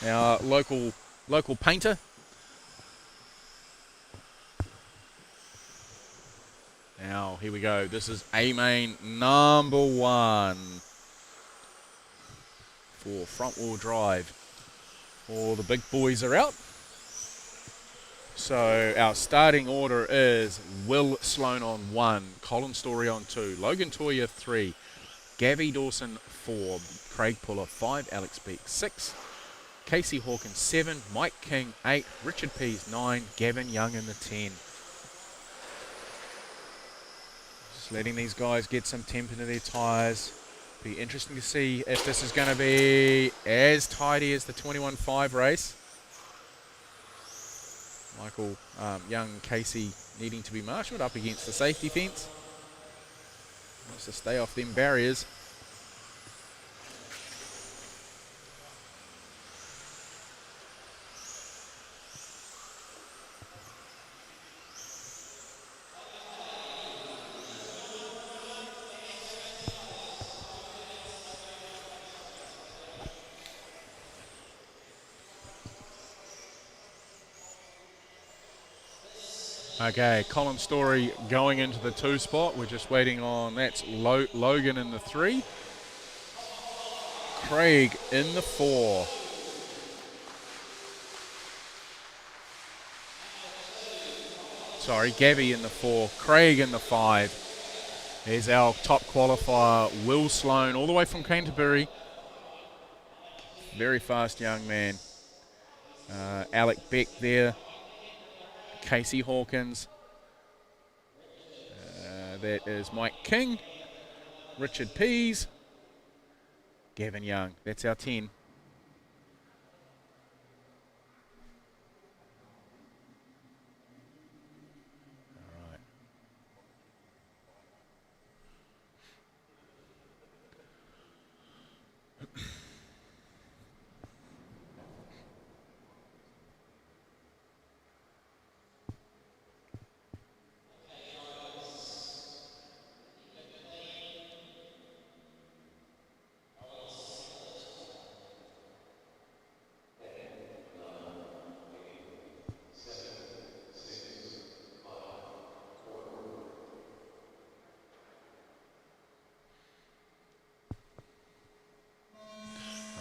our local painter. Now, here we go. This is A-Main number 1 for front-wheel drive. All the big boys are out. So our starting order is Will Sloan on 1, Colin Story on 2, Logan Toya 3, Gabby Dawson 4, Craig Puller 5, Alex Beck 6, Casey Hawkins 7, Mike King 8, Richard Pease 9, Gavin Young in the 10. Just letting these guys get some temp into their tyres. Be interesting to see if this is going to be as tidy as the 21.5 race. Michael Young, Casey needing to be marshalled up against the safety fence. Wants to stay off them barriers. Okay, Colin Story going into the 2 spot. We're just waiting on, that's Logan in the 3. Craig in the 4. Sorry, Gabby in the 4. Craig in the 5. There's our top qualifier, Will Sloan, all the way from Canterbury. Very fast young man. Alec Beck there. Casey Hawkins, that is Mike King, Richard Pease, Gavin Young. That's our 10. All right.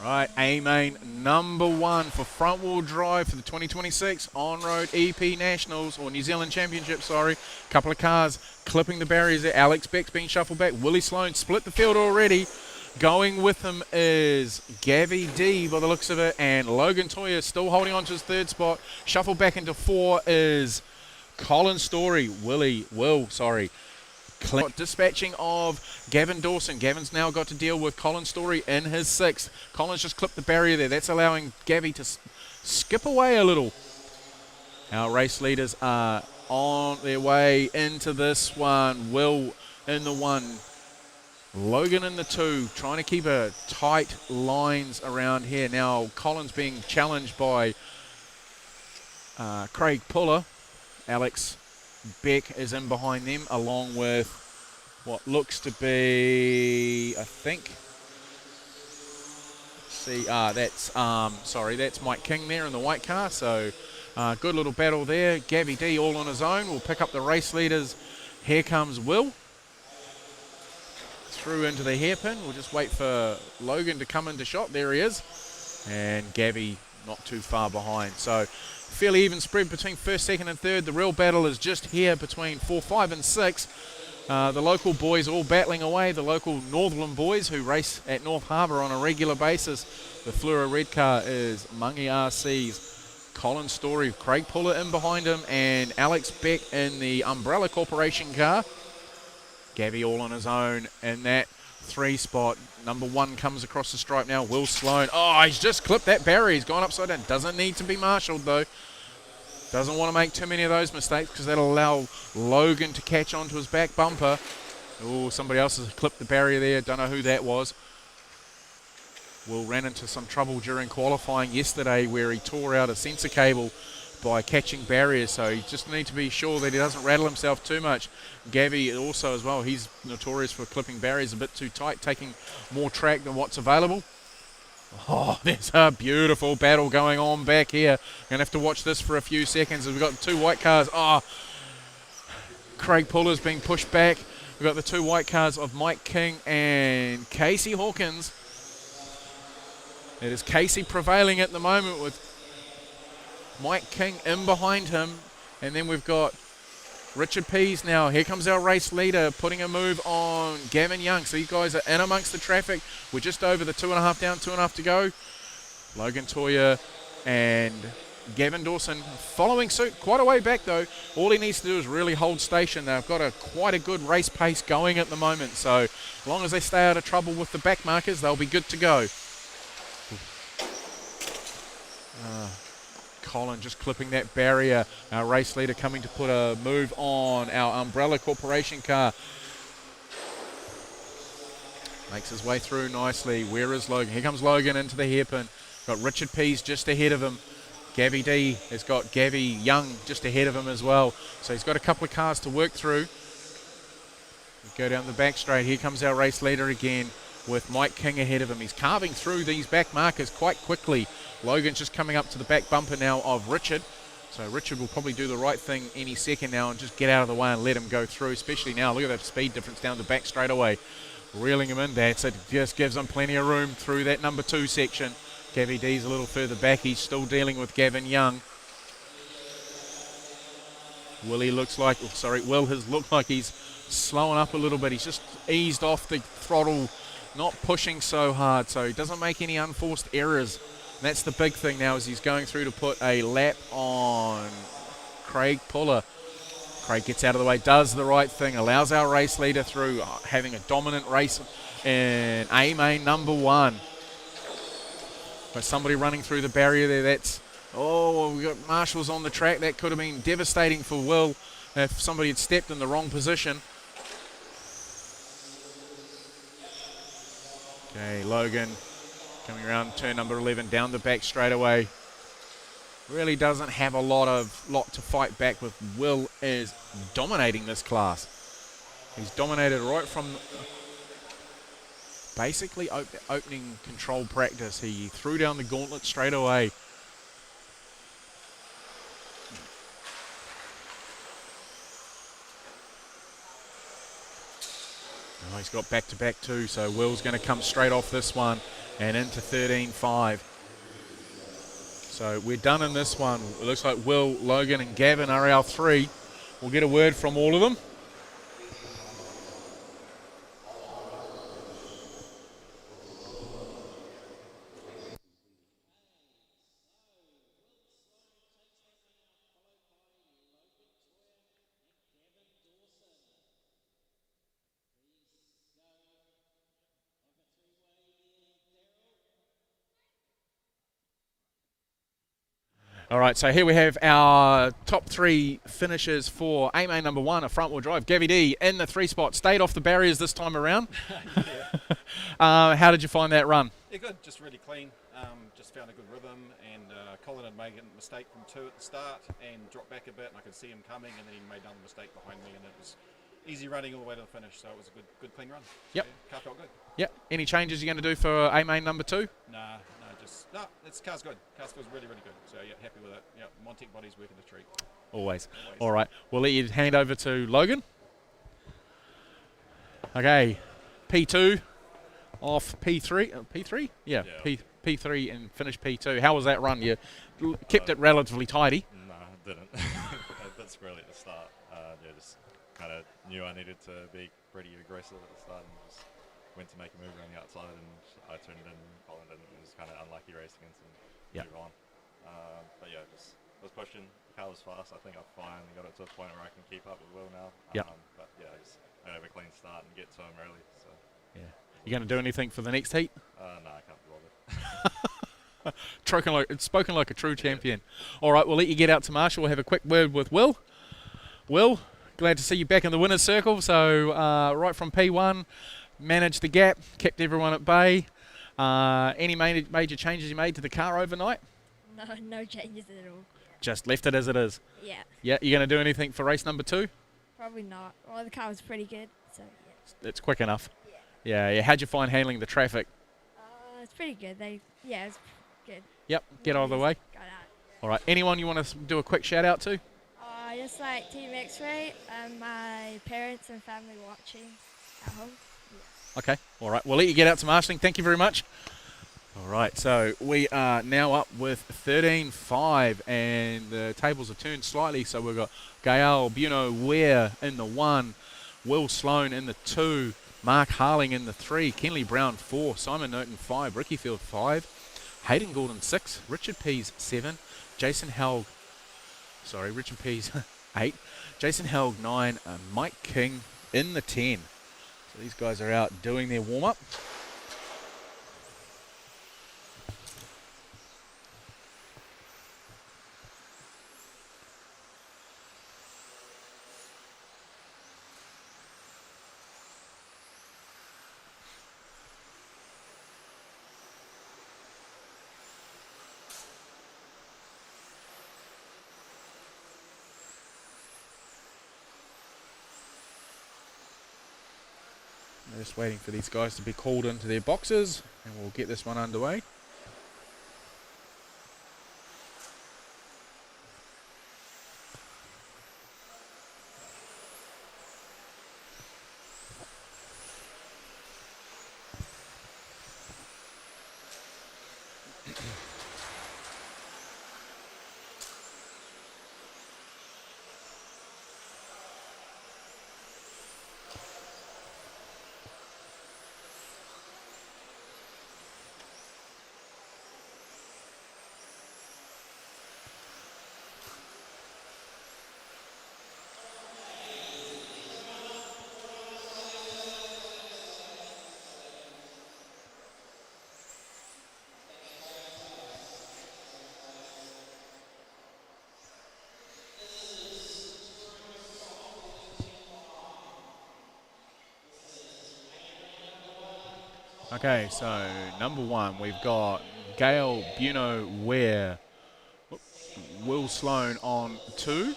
Right, A-Main number 1 for front-wheel drive for the 2026 On-Road EP Nationals, or New Zealand Championship, sorry. Couple of cars clipping the barriers there. Alex Beck's being shuffled back. Willie Sloan split the field already. Going with him is Gavi D by the looks of it, and Logan Toya still holding on to his 3rd spot. Shuffled back into 4 is Colin Story. Dispatching of Gavin Dawson. Gavin's now got to deal with Colin Story in his 6th. Colin's just clipped the barrier there. That's allowing Gabby to skip away a little. Our race leaders are on their way into this one. Will in the 1. Logan in the 2. Trying to keep a tight lines around here. Now Colin's being challenged by Craig Puller. Alex Beck is in behind them, along with what looks to be, I think, that's Mike King there in the white car. So good little battle there. Gabby D all on his own will pick up the race leaders. Here comes Will through into the hairpin. We'll just wait for Logan to come into shot. There he is, and Gabby not too far behind. So fairly even spread between 1st, 2nd and 3rd. The real battle is just here between 4, 5 and 6. The local boys all battling away. The local Northland boys who race at North Harbour on a regular basis. The Fluoro red car is Mungi RC's Colin Story. Craig Puller in behind him, and Alex Beck in the Umbrella Corporation car. Gabby all on his own in that 3 spot. Number 1 comes across the stripe now. Will Sloan. Oh, he's just clipped that barrier. He's gone upside down. Doesn't need to be marshalled, though. Doesn't want to make too many of those mistakes, because that'll allow Logan to catch onto his back bumper. Oh, somebody else has clipped the barrier there. Don't know who that was. Will ran into some trouble during qualifying yesterday, where he tore out a sensor cable by catching barriers, so you just need to be sure that he doesn't rattle himself too much. Gabby also as well, he's notorious for clipping barriers a bit too tight, taking more track than what's available. Oh, there's a beautiful battle going on back here. Going to have to watch this for a few seconds. We've got two white cars. Oh, Craig Puller's being pushed back. We've got the two white cars of Mike King and Casey Hawkins. It is Casey prevailing at the moment with Mike King in behind him. And then we've got Richard Pease now. Here comes our race leader putting a move on Gavin Young. So you guys are in amongst the traffic. We're just over the 2.5 down, 2.5 to go. Logan Toya and Gavin Dawson following suit quite a way back though. All he needs to do is really hold station. They've got quite a good race pace going at the moment. So as long as they stay out of trouble with the back markers, they'll be good to go. Colin just clipping that barrier. Our race leader coming to put a move on our Umbrella Corporation car. Makes his way through nicely. Where is Logan? Here comes Logan into the hairpin. Got Richard Pease just ahead of him. Gabby D has got Gabby Young just ahead of him as well. So he's got a couple of cars to work through. We go down the back straight. Here comes our race leader again with Mike King ahead of him. He's carving through these back markers quite quickly. Logan's just coming up to the back bumper now of Richard. So Richard will probably do the right thing any second now and just get out of the way and let him go through, especially now. Look at that speed difference down the back straight away. Reeling him in. That's it. Just gives him plenty of room through that number 2 section. Gabby D's a little further back. He's still dealing with Gavin Young. Will has looked like he's slowing up a little bit. He's just eased off the throttle, not pushing so hard, so he doesn't make any unforced errors. And that's the big thing now, is he's going through to put a lap on Craig Puller. Craig gets out of the way, does the right thing, allows our race leader through, having a dominant race in A-Main number 1. But somebody running through the barrier there, we've got marshals on the track. That could have been devastating for Will if somebody had stepped in the wrong position. Okay, Logan coming around turn number 11 down the back straight away. Really doesn't have a lot to fight back with. Will is dominating this class. He's dominated right from basically opening control practice. He threw down the gauntlet straight away. Oh, he's got back-to-back too, so Will's going to come straight off this one and into 13.5. So we're done in this one. It looks like Will, Logan and Gavin are our 3. We'll get a word from all of them. All right, so here we have our top 3 finishers for A-Main number 1, a front-wheel drive. Gabby D in the 3 spot, stayed off the barriers this time around. How did you find that run? Yeah, good, just really clean. Just found a good rhythm, and Colin had made a mistake from 2 at the start and dropped back a bit, and I could see him coming, and then he made another mistake behind me, and it was easy running all the way to the finish, so it was a good clean run. Yep. So, car felt good. Yep. Any changes you're going to do for A-Main number 2? No, this car's good. Car feels really, really good. So yeah, happy with it. Yeah, Mon-Tech body's working a treat. Always. All right, we'll let you hand over to Logan. Okay, P2 off P3. P3? Yeah, P3 and finish P2. How was that run? You kept it relatively tidy. No, I didn't. A bit squirrely at the start. Just kind of knew I needed to be pretty aggressive at the start and just went to make a move around the outside, and I turned it in. Colin didn't. It was kind of unlucky race against him. Move on. But yeah, just was pushing. The car was fast. I think I finally got it to a point where I can keep up with Will now. But yeah, I have a clean start and get to him early. So yeah, you going to do anything for the next heat? No, I can't be bothered. Spoken like a true champion. All right, we'll let you get out to Marshall. We'll have a quick word with Will. Will, glad to see you back in the winner's circle. So right from P1. Managed the gap, kept everyone at bay. Any major changes you made to the car overnight? No changes at all. Just left it as it is. Yeah, Yeah, you going to do anything for race number 2? probably not. Well, the car was pretty good, so yeah. It's quick enough. Yeah. How'd you find handling the traffic? It's pretty good. It's good. Yep, get out of the way. Got out. All right, anyone you want to do a quick shout out to? Just like Team X-Ray and my parents and family watching at home. Okay, all right. We'll let you get out to marshalling. Thank you very much. All right, so we are now up with 13.5, and the tables have turned slightly. So we've got Gael Buno-Ware in the 1, Will Sloan in the 2, Mark Harling in the 3, Kenley Brown 4, Simon Norton 5, Ricky Field 5, Hayden Gordon 6, Richard Pease 7, Richard Pease 8, Jason Helg 9, and Mike King in the 10. So these guys are out doing their warm-up. They're just waiting for these guys to be called into their boxes, and we'll get this one underway. Okay, so number 1, we've got Gail Buno-Ware, Will Sloan on 2,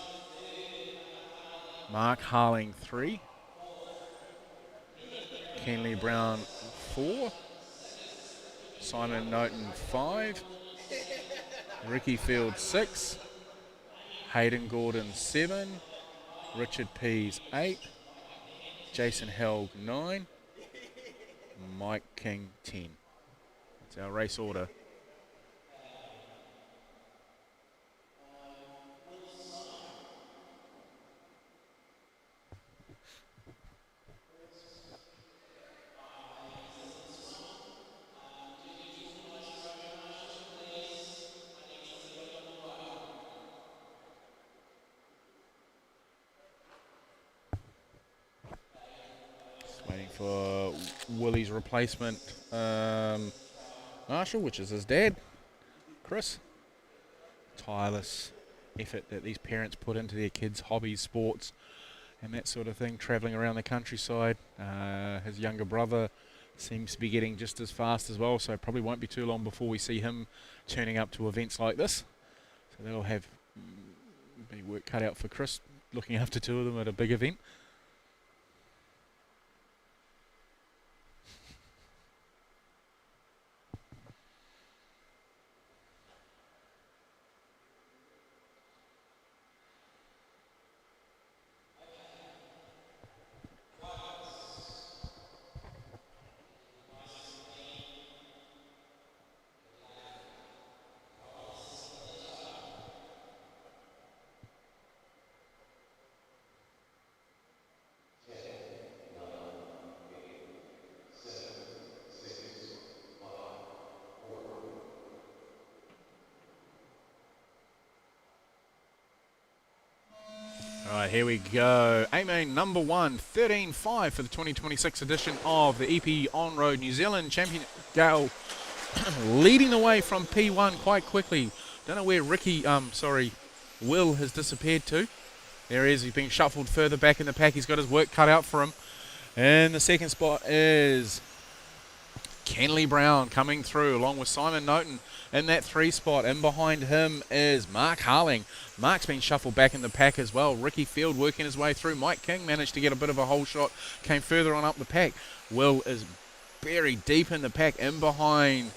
Mark Harling 3, Kenley Brown 4, Simon Norton 5, Ricky Field 6, Hayden Gordon 7, Richard Pease 8, Jason Helg 9, Mike King 10. That's our race order. Waiting for Willie's replacement, Marshall, which is his dad, Chris. Tireless effort that these parents put into their kids' hobbies, sports, and that sort of thing, travelling around the countryside. His younger brother seems to be getting just as fast as well, so it probably won't be too long before we see him turning up to events like this. So that'll have be work cut out for Chris, looking after 2 of them at a big event. All right, here we go. A-Main number 1, 13.5 for the 2026 edition of the EP On-Road New Zealand Champion. Gale leading the way from P1 quite quickly. Don't know where Will has disappeared to. There he is. He's being shuffled further back in the pack. He's got his work cut out for him. And the second spot is Kenley Brown coming through along with Simon Noten in that 3 spot. In behind him is Mark Harling. Mark's been shuffled back in the pack as well. Ricky Field working his way through. Mike King managed to get a bit of a hole shot, came further on up the pack. Will is buried deep in the pack in behind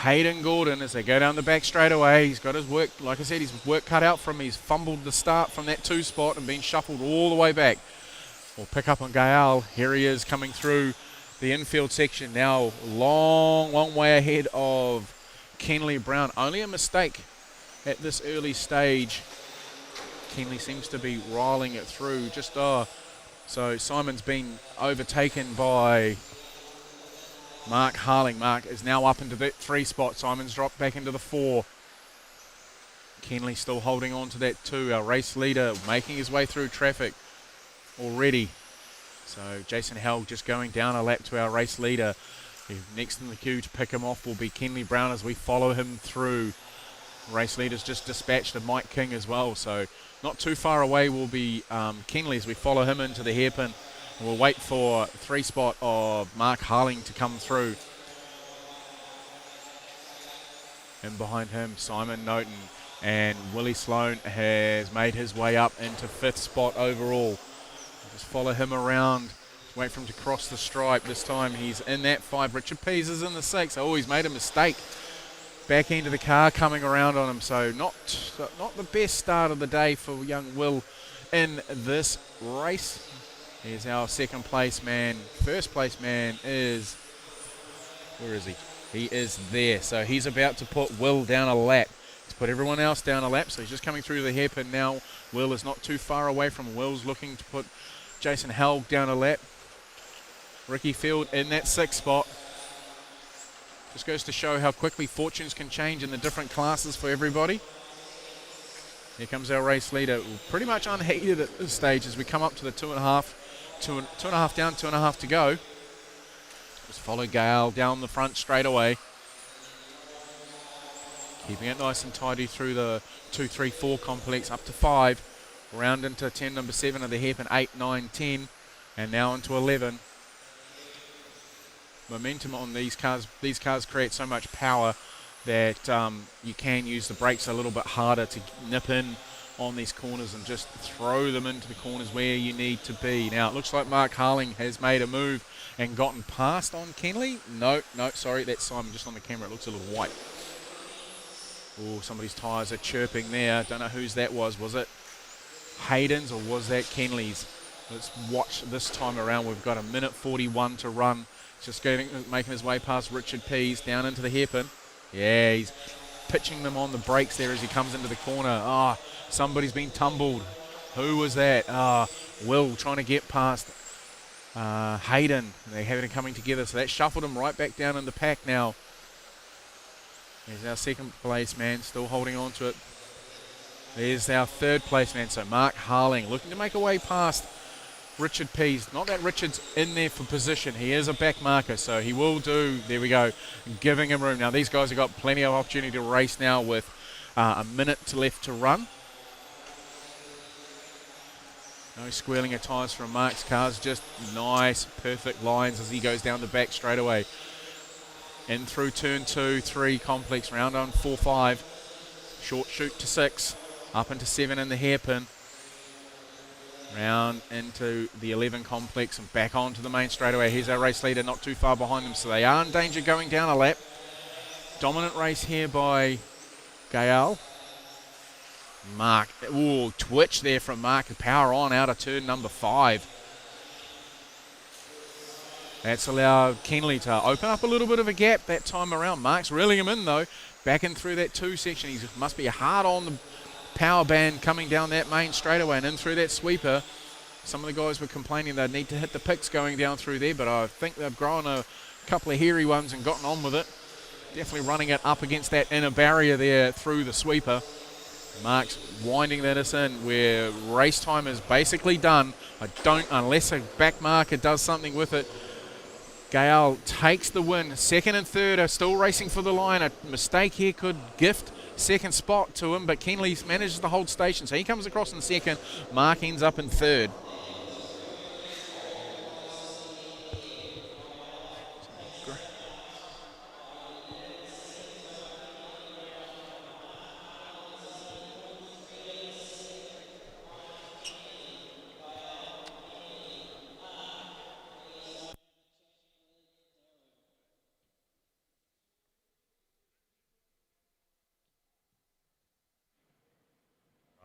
Hayden Gordon as they go down the back straight away. He's got his work, like I said, his work cut out from him. He's fumbled the start from that 2 spot and been shuffled all the way back. We'll pick up on Gael. Here he is coming through the infield section now, long way ahead of Kenley Brown. Only a mistake at this early stage. Kenley seems to be riling it through. So Simon's been overtaken by Mark Harling. Mark is now up into that 3 spot. Simon's dropped back into the 4. Kenley still holding on to that 2. Our race leader making his way through traffic already. So Jason Held just going down a lap to our race leader. Next in the queue to pick him off will be Kenley Brown as we follow him through. Race leader's just dispatched of Mike King as well, so not too far away will be Kenley as we follow him into the hairpin. And we'll wait for 3 spot of Mark Harling to come through. And behind him, Simon Noten, and Willie Sloan has made his way up into 5th spot overall. Just follow him around, wait for him to cross the stripe. This time he's in that 5. Richard Pease is in the 6. Oh, he's made a mistake. Back end of the car coming around on him, so not the best start of the day for young Will in this race. Here's our 2nd place man. 1st place man is, where is he? He is there, so he's about to put Will down a lap. He's put everyone else down a lap, so he's just coming through the hairpin now. Will is not too far away from Will's looking to put Jason Helg down a lap. Ricky Field in that 6th spot. Just goes to show how quickly fortunes can change in the different classes for everybody. Here comes our race leader, pretty much unheated at this stage as we come up to the 2.5 down, 2.5 to go. Just follow Gale down the front straight away. Keeping it nice and tidy through the 2, 3, 4 complex up to 5. Round into 10, number 7 of the hairpin, 8, 9, 10, and now into 11. Momentum on these cars. These cars create so much power that you can use the brakes a little bit harder to nip in on these corners and just throw them into the corners where you need to be. Now, it looks like Mark Harling has made a move and gotten past on Kenley. No, sorry, that's Simon just on the camera. It looks a little white. Oh, somebody's tyres are chirping there. Don't know whose that was. Was it Hayden's or was that Kenley's? Let's watch this time around. We've got 1:41 to run. Just making his way past Richard Pease down into the hairpin. Yeah, he's pitching them on the brakes there as he comes into the corner. Somebody's been tumbled. Who was that? Will trying to get past Hayden. They have it coming together, so that shuffled him right back down in the pack now. There's our 2nd place man, still holding on to it. There's our 3rd place man, so Mark Harling looking to make a way past Richard Pease. Not that Richard's in there for position. He is a back marker, so he will do. There we go. Giving him room. Now, these guys have got plenty of opportunity to race now with a minute left to run. No squealing of tyres from Mark's cars. Just nice, perfect lines as he goes down the back straight away. In through turn 2, 3 complex. Round on 4, 5. Short shoot to 6. Up into 7 in the hairpin. Round into the 11 complex and back onto the main straight away. Here's our race leader, not too far behind them, so they are in danger going down a lap. Dominant race here by Gael. Mark, twitch there from Mark. Power on out of turn number 5. That's allowed Kenley to open up a little bit of a gap that time around. Mark's reeling him in though. Back in through that 2 section. He must be hard on the power band coming down that main straightaway and in through that sweeper. Some of the guys were complaining they'd need to hit the picks going down through there, but I think they've grown a couple of hairy ones and gotten on with it. Definitely running it up against that inner barrier there through the sweeper. Mark's winding that us in where race time is basically done. Unless a back marker does something with it. Gael takes the win. 2nd and 3rd are still racing for the line. A mistake here could gift 2nd spot to him, but Kenley manages to hold station, so he comes across in 2nd. Mark ends up in 3rd.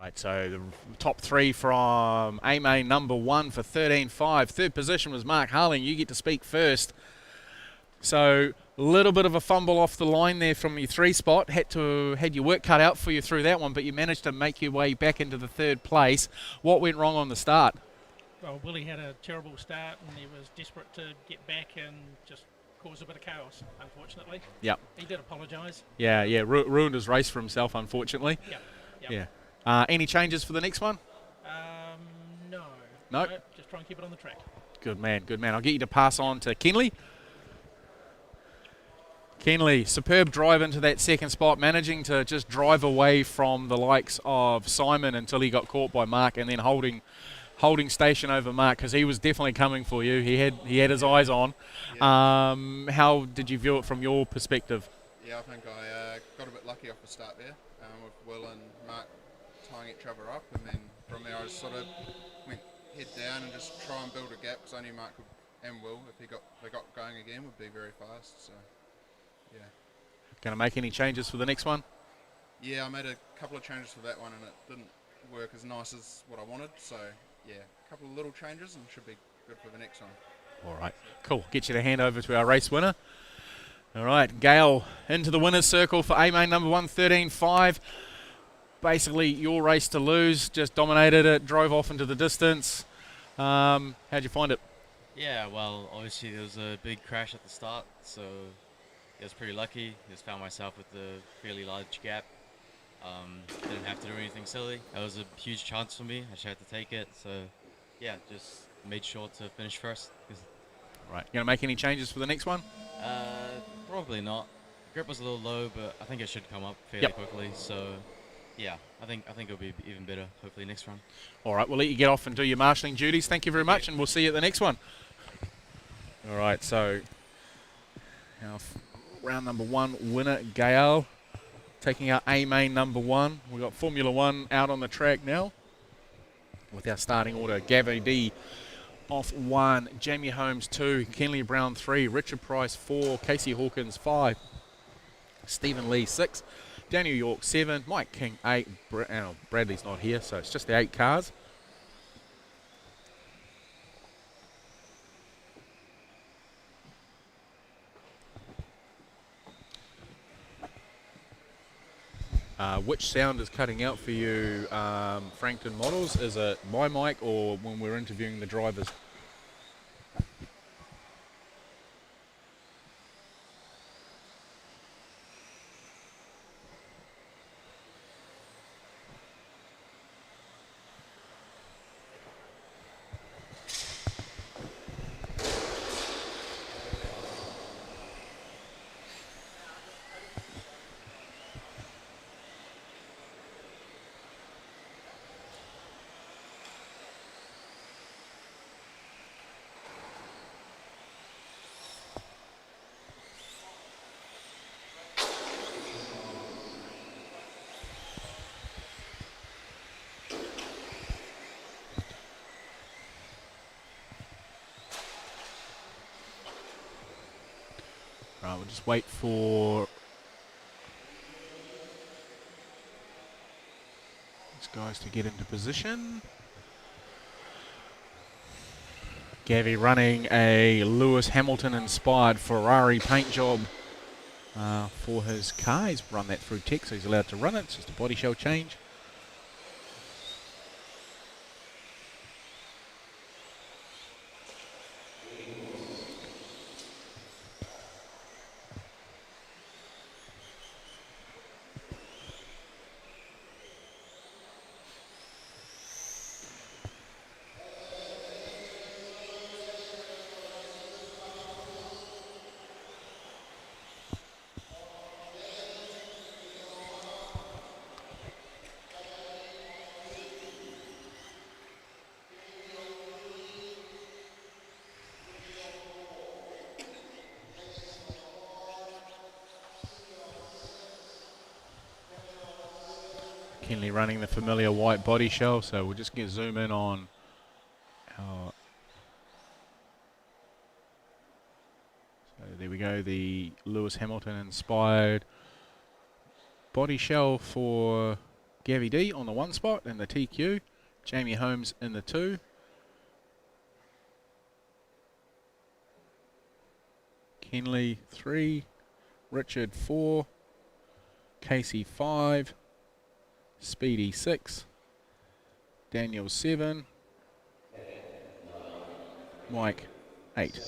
Right, so the top three from A-Main number 1 for 13.5. Third position was Mark Harling. You get to speak first. So a little bit of a fumble off the line there from your 3 spot. Had your work cut out for you through that one, but you managed to make your way back into the 3rd place. What went wrong on the start? Well, Willie had a terrible start and he was desperate to get back and just cause a bit of chaos, unfortunately. Yep. He did apologise. Yeah, ruined his race for himself, unfortunately. Yep. Yeah. Any changes for the next one? No. No? Just try and keep it on the track. Good man, good man. I'll get you to pass on to Kenley. Kenley, superb drive into that 2nd spot, managing to just drive away from the likes of Simon until he got caught by Mark, and then holding station over Mark, because he was definitely coming for you. He had his eyes on. Yeah. How did you view it from your perspective? Yeah, I think I got a bit lucky off the start there with Will and Mark tying each other up, and then from there I just sort of went head down and just try and build a gap, because I knew Mark and Will, if they got going again, would be very fast. So yeah. Going to make any changes for the next one? Yeah, I made a couple of changes for that one, and it didn't work as nice as what I wanted. So yeah, a couple of little changes and should be good for the next one. All right, cool. Get you to hand over to our race winner. All right, Gail into the winner's circle for A-Main number 1, 13.5. Basically, your race to lose, just dominated it, drove off into the distance. How'd you find it? Yeah, well, obviously there was a big crash at the start, so I was pretty lucky. Just found myself with a fairly large gap. Didn't have to do anything silly. That was a huge chance for me. I just had to take it. So, yeah, just made sure to finish first. Right, you going to make any changes for the next one? Probably not. Grip was a little low, but I think it should come up fairly quickly. So, yeah, I think it'll be even better. Hopefully next run. All right, we'll let you get off and do your marshalling duties. Thank you very much, and we'll see you at the next one. All right, so our round number 1 winner, Gail, taking out A-Main number 1. We've got Formula 1 out on the track now with our starting order. Gavin D off 1, Jamie Holmes 2, Kenley Brown 3, Richard Price 4, Casey Hawkins 5, Stephen Lee 6, Daniel York 7, Mike King 8, Bradley's not here, so it's just the 8 cars. Which sound is cutting out for you, Frankton Models? Is it my mic or when we're interviewing the drivers? Right, we'll just wait for these guys to get into position. Gavi running a Lewis Hamilton inspired Ferrari paint job for his car. He's run that through tech, so he's allowed to run it. It's just a body shell change. Kenley running the familiar white body shell, so we'll just get zoom in on our, so there we go, the Lewis Hamilton inspired body shell for Gavy D on the 1 spot in the TQ. Jamie Holmes in the 2. Kenley 3. Richard 4. Casey 5. Speedy 6. Daniel 7. Mike 8.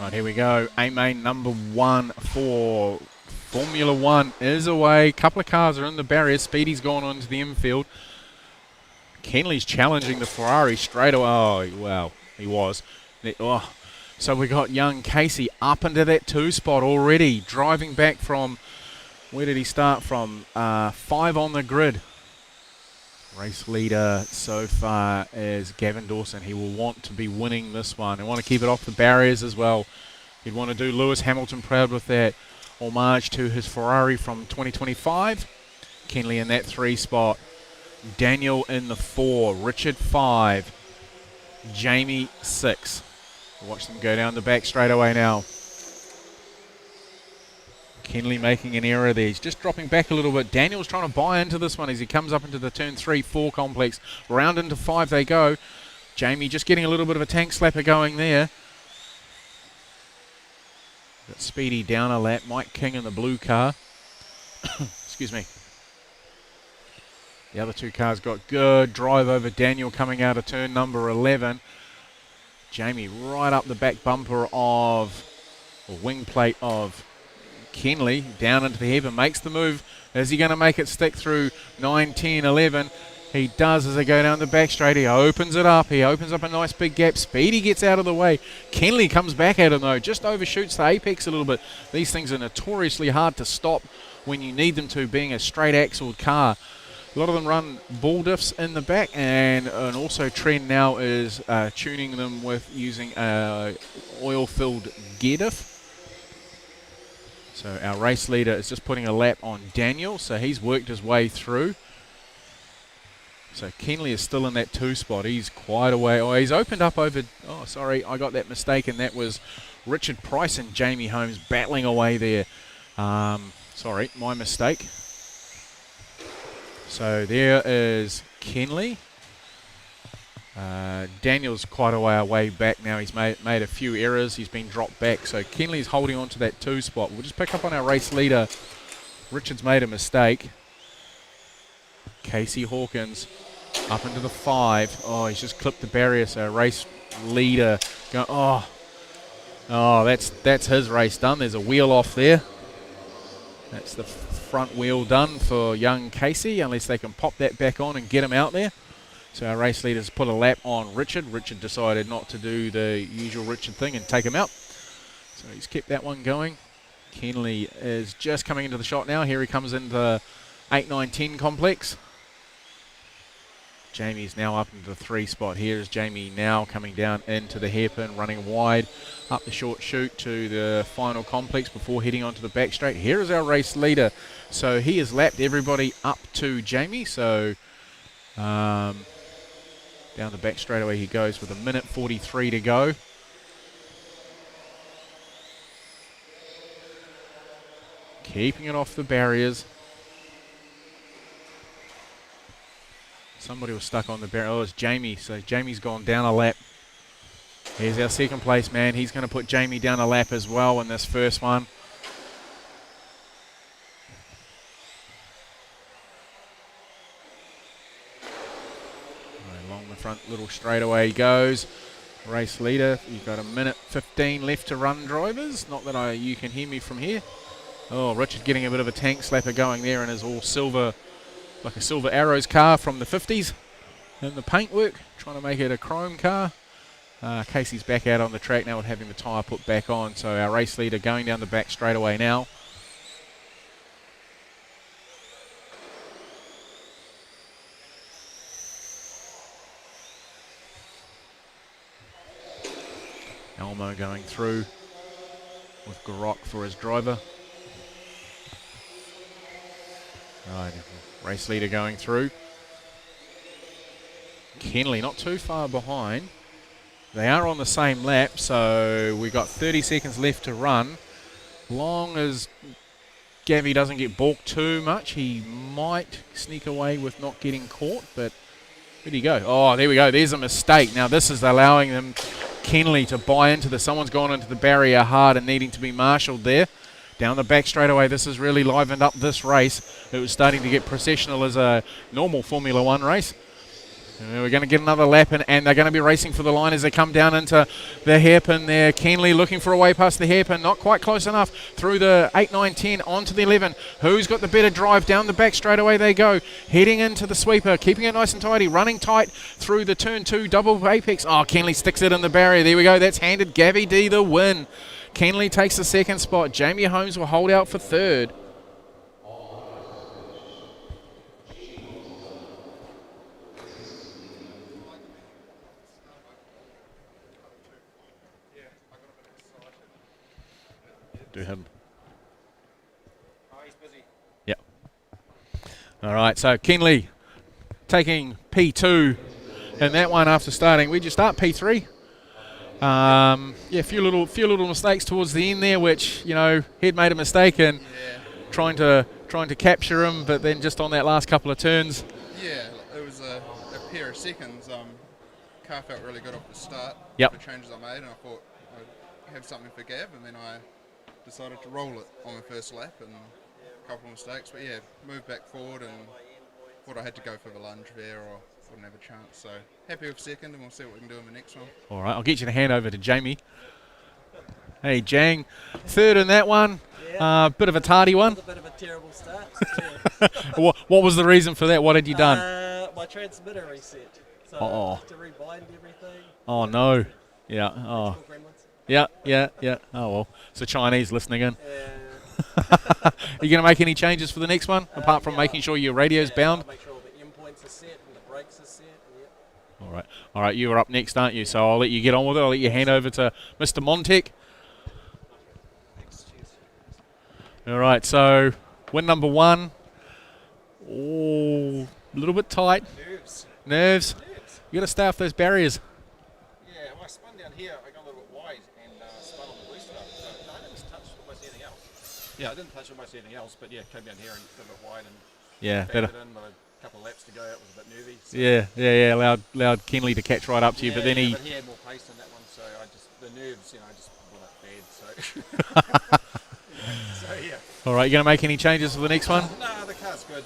Right, here we go. A-main number 1 for Formula 1 is away. Couple of cars are in the barrier. Speedy's gone onto the infield. Kenley's challenging the Ferrari straight away. Oh, well, he was. Oh. So we got young Casey up into that 2 spot already. Driving back from, where did he start from? 5 on the grid. Race leader so far is Gavin Dawson. He will want to be winning this one. He want to keep it off the barriers as well. He'd want to do Lewis Hamilton proud with that homage to his Ferrari from 2025. Kenley in that 3 spot. Daniel in the 4. Richard 5. Jamie 6. Watch them go down the back straight away now. Kenley making an error there. He's just dropping back a little bit. Daniel's trying to buy into this one as he comes up into the turn 3-4 complex. Round into 5 they go. Jamie just getting a little bit of a tank slapper going there. Got Speedy down a lap. Mike King in the blue car. Excuse me. The other 2 cars got good drive over Daniel coming out of turn number 11. Jamie right up the back bumper of, or wing plate of Kenley, down into the heaven, makes the move. Is he going to make it stick through 9, 10, 11? He does as they go down the back straight. He opens it up. He opens up a nice big gap. Speedy gets out of the way. Kenley comes back at him though, just overshoots the apex a little bit. These things are notoriously hard to stop when you need them to, being a straight axled car. A lot of them run ball diffs in the back, and also trend now is tuning them with using oil-filled gear diff. So our race leader is just putting a lap on Daniel, so he's worked his way through. So Kenley is still in that 2 spot. He's quite a way. Oh, he's opened up over. Oh, sorry, I got that mistaken. That was Richard Price and Jamie Holmes battling away there. Sorry, my mistake. So there is Kenley. Daniel's quite a way away back now. He's made a few errors. He's been dropped back. So Kenley's holding on to that 2 spot. We'll just pick up on our race leader. Richard's made a mistake. Casey Hawkins up into the 5. Oh, he's just clipped the barrier. So race leader going. Oh, that's his race done. There's a wheel off there. That's the front wheel done for young Casey, unless they can pop that back on and get him out there. So our race leaders put a lap on Richard. Richard decided not to do the usual Richard thing and take him out. So he's kept that one going. Kenley is just coming into the shot now. Here he comes into the 8, 9, 10 complex. Jamie's now up into the 3 spot. Here's Jamie now coming down into the hairpin, running wide up the short chute to the final complex before heading onto the back straight. Here is our race leader. So he has lapped everybody up to Jamie. So down the back straightaway he goes with 1:43 to go. Keeping it off the barriers. Somebody was stuck on the barrier. Oh, it's Jamie. So Jamie's gone down a lap. Here's our 2nd place man. He's going to put Jamie down a lap as well in this first one. Along the front little straightaway he goes. Race leader. You've got 1:15 left to run, drivers. Not that you can hear me from here. Oh, Richard getting a bit of a tank slapper going there in his all silver, like a Silver Arrows car from the 50s in the paintwork, trying to make it a chrome car. Casey's back out on the track now with having the tyre put back on. So our race leader going down the back straight away now. Elmo going through with Garrock for his driver. Right, race leader going through. Kenley not too far behind. They are on the same lap, so we've got 30 seconds left to run. Long as Gavi doesn't get balked too much, he might sneak away with not getting caught, but where'd he go? Oh, there we go. There's a mistake. Now this is allowing them, Kenley, to buy into this. Someone's gone into the barrier hard and needing to be marshalled there. Down the back straightaway, this has really livened up this race. It was starting to get processional as a normal Formula One race. We're going to get another lap, and they're going to be racing for the line as they come down into the hairpin there. Kenley looking for a way past the hairpin, not quite close enough. Through the 8, 9, 10, onto the 11. Who's got the better drive? Down the back straight away they go. Heading into the sweeper, keeping it nice and tidy, running tight through the turn 2 double apex. Oh, Kenley sticks it in the barrier. There we go. That's handed Gavi D the win. Kenley takes the second spot. Jamie Holmes will hold out for third. Do him. Oh, he's busy. Yep. All right, so Kenley taking P2 in that one after starting. Where'd you start? P3? Yeah, a few little mistakes towards the end there, which, you know, he'd made a mistake in trying to capture him, but then just on that last couple of turns. Yeah, it was a pair of seconds. Car felt really good off the start. Yep. The changes I made, and I thought I'd have something for Gav, and then I decided to roll it on my first lap, and a couple of mistakes. But yeah, moved back forward and thought I had to go for the lunge there, or wouldn't have a chance. So happy with second, and we'll see what we can do in the next one. All right, I'll get you to hand over to Jamie. Hey, Jang, third in that one. Bit of a tardy one. A bit of a terrible start. What was the reason for that? What had you done? My transmitter reset. So to rebind everything. Oh no. Yeah. Oh. Yeah. Oh well. So Chinese listening in. Are you going to make any changes for the next one, apart from making sure your radio's bound? Make sure the endpoints are set and the brakes are set. All right. You are up next, aren't you? So I'll let you get on with it. I'll let you hand over to Mr. Mon-Tech. All right. So win number 1. Oh, a little bit tight. Nerves. You got to stay off those barriers. Yeah, well, I spun down here. I got a little bit wide and spun on the booster. So I didn't touch almost anything else. Yeah, I didn't touch almost anything else, but yeah, came down here and got a bit wide and better. In with a couple of laps to go. It was a bit nervy. So Yeah. Allowed Kenley to catch right up to you, but then he had more pace in that one, so the nerves, just went up bad. So yeah. All right, you going to make any changes for the next one? No, the car's good.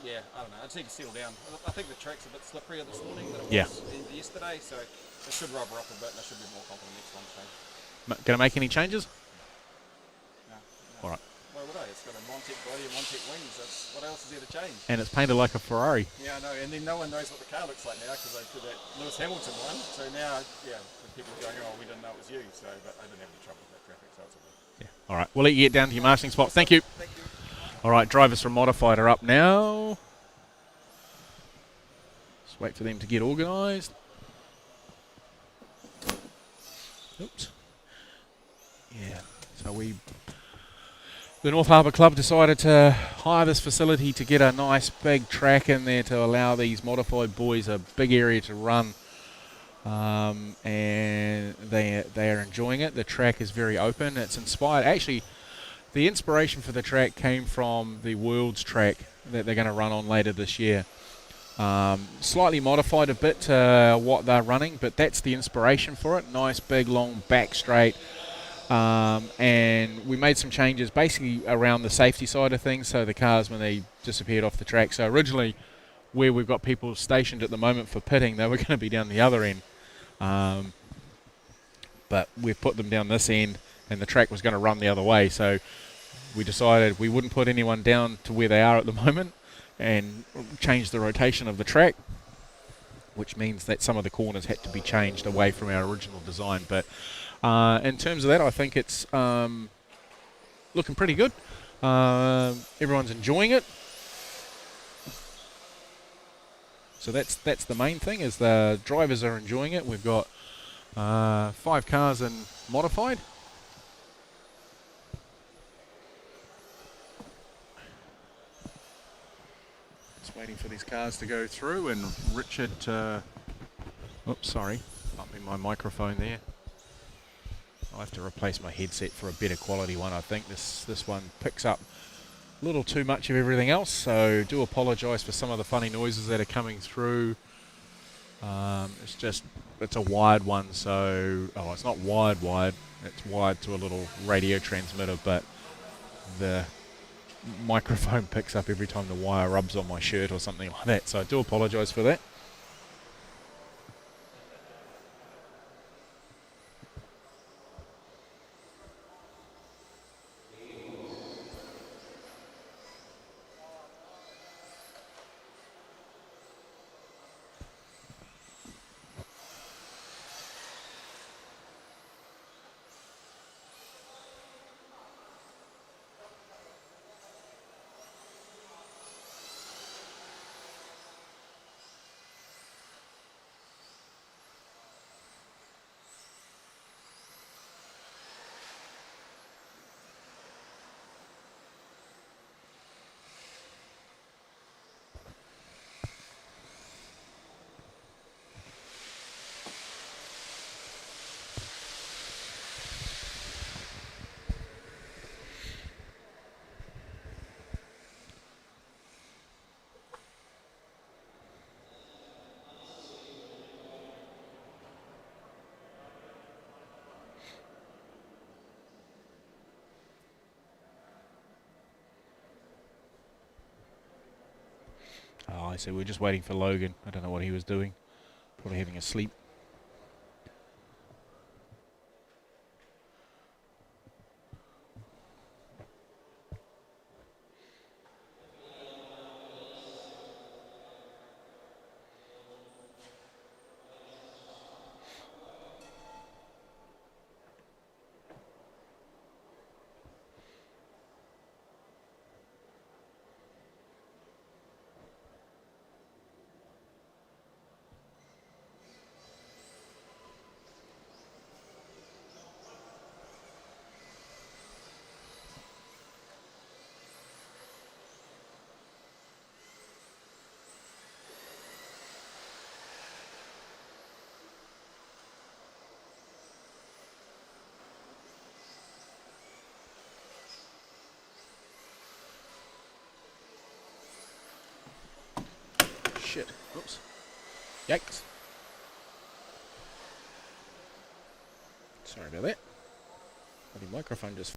Yeah, I don't know. I just need to settle down. I think the track's a bit slipperier this morning than it was yesterday, so it should rubber up a bit, and I should be more confident next one. So. Going to make any changes? No. All right. Why would I? It's got a Mon-Tech body and Mon-Tech wings. What else is there to change? And it's painted like a Ferrari. Yeah, I know. And then no one knows what the car looks like now because I did that Lewis Hamilton one. So now, the people are going, oh, we didn't know it was you. So, but I didn't have any trouble with that graphic, so it's all good. Yeah. All right. We'll let you get down to your marshalling spot. Thank you. Thank you. All right. Drivers from Modified are up now. Just wait for them to get organised. Oops. Yeah. So the North Harbour Club decided to hire this facility to get a nice big track in there to allow these modified boys a big area to run. And they are enjoying it. The track is very open. It's inspired. Actually, the inspiration for the track came from the Worlds track that they're going to run on later this year. Slightly modified a bit to what they're running, but that's the inspiration for it. Nice big long back straight. And we made some changes basically around the safety side of things, so the cars, when they disappeared off the track. So originally, where we've got people stationed at the moment for pitting, they were going to be down the other end. But we've put them down this end, and the track was going to run the other way. So we decided we wouldn't put anyone down to where they are at the moment and change the rotation of the track, which means that some of the corners had to be changed away from our original design. But in terms of that, I think it's looking pretty good. Everyone's enjoying it. So that's the main thing, is the drivers are enjoying it. We've got 5 cars in modified. Just waiting for these cars to go through, and Richard, oops, sorry. Bumping my microphone there. I'll have to replace my headset for a better quality one. I think this one picks up a little too much of everything else, so do apologise for some of the funny noises that are coming through. It's a wired one, so it's not wired, it's wired to a little radio transmitter, but the microphone picks up every time the wire rubs on my shirt or something like that, so I do apologise for that. Oh, I see. We're just waiting for Logan. I don't know what he was doing. Probably having a sleep. Shit. Oops. Yikes. Sorry about that. The microphone just...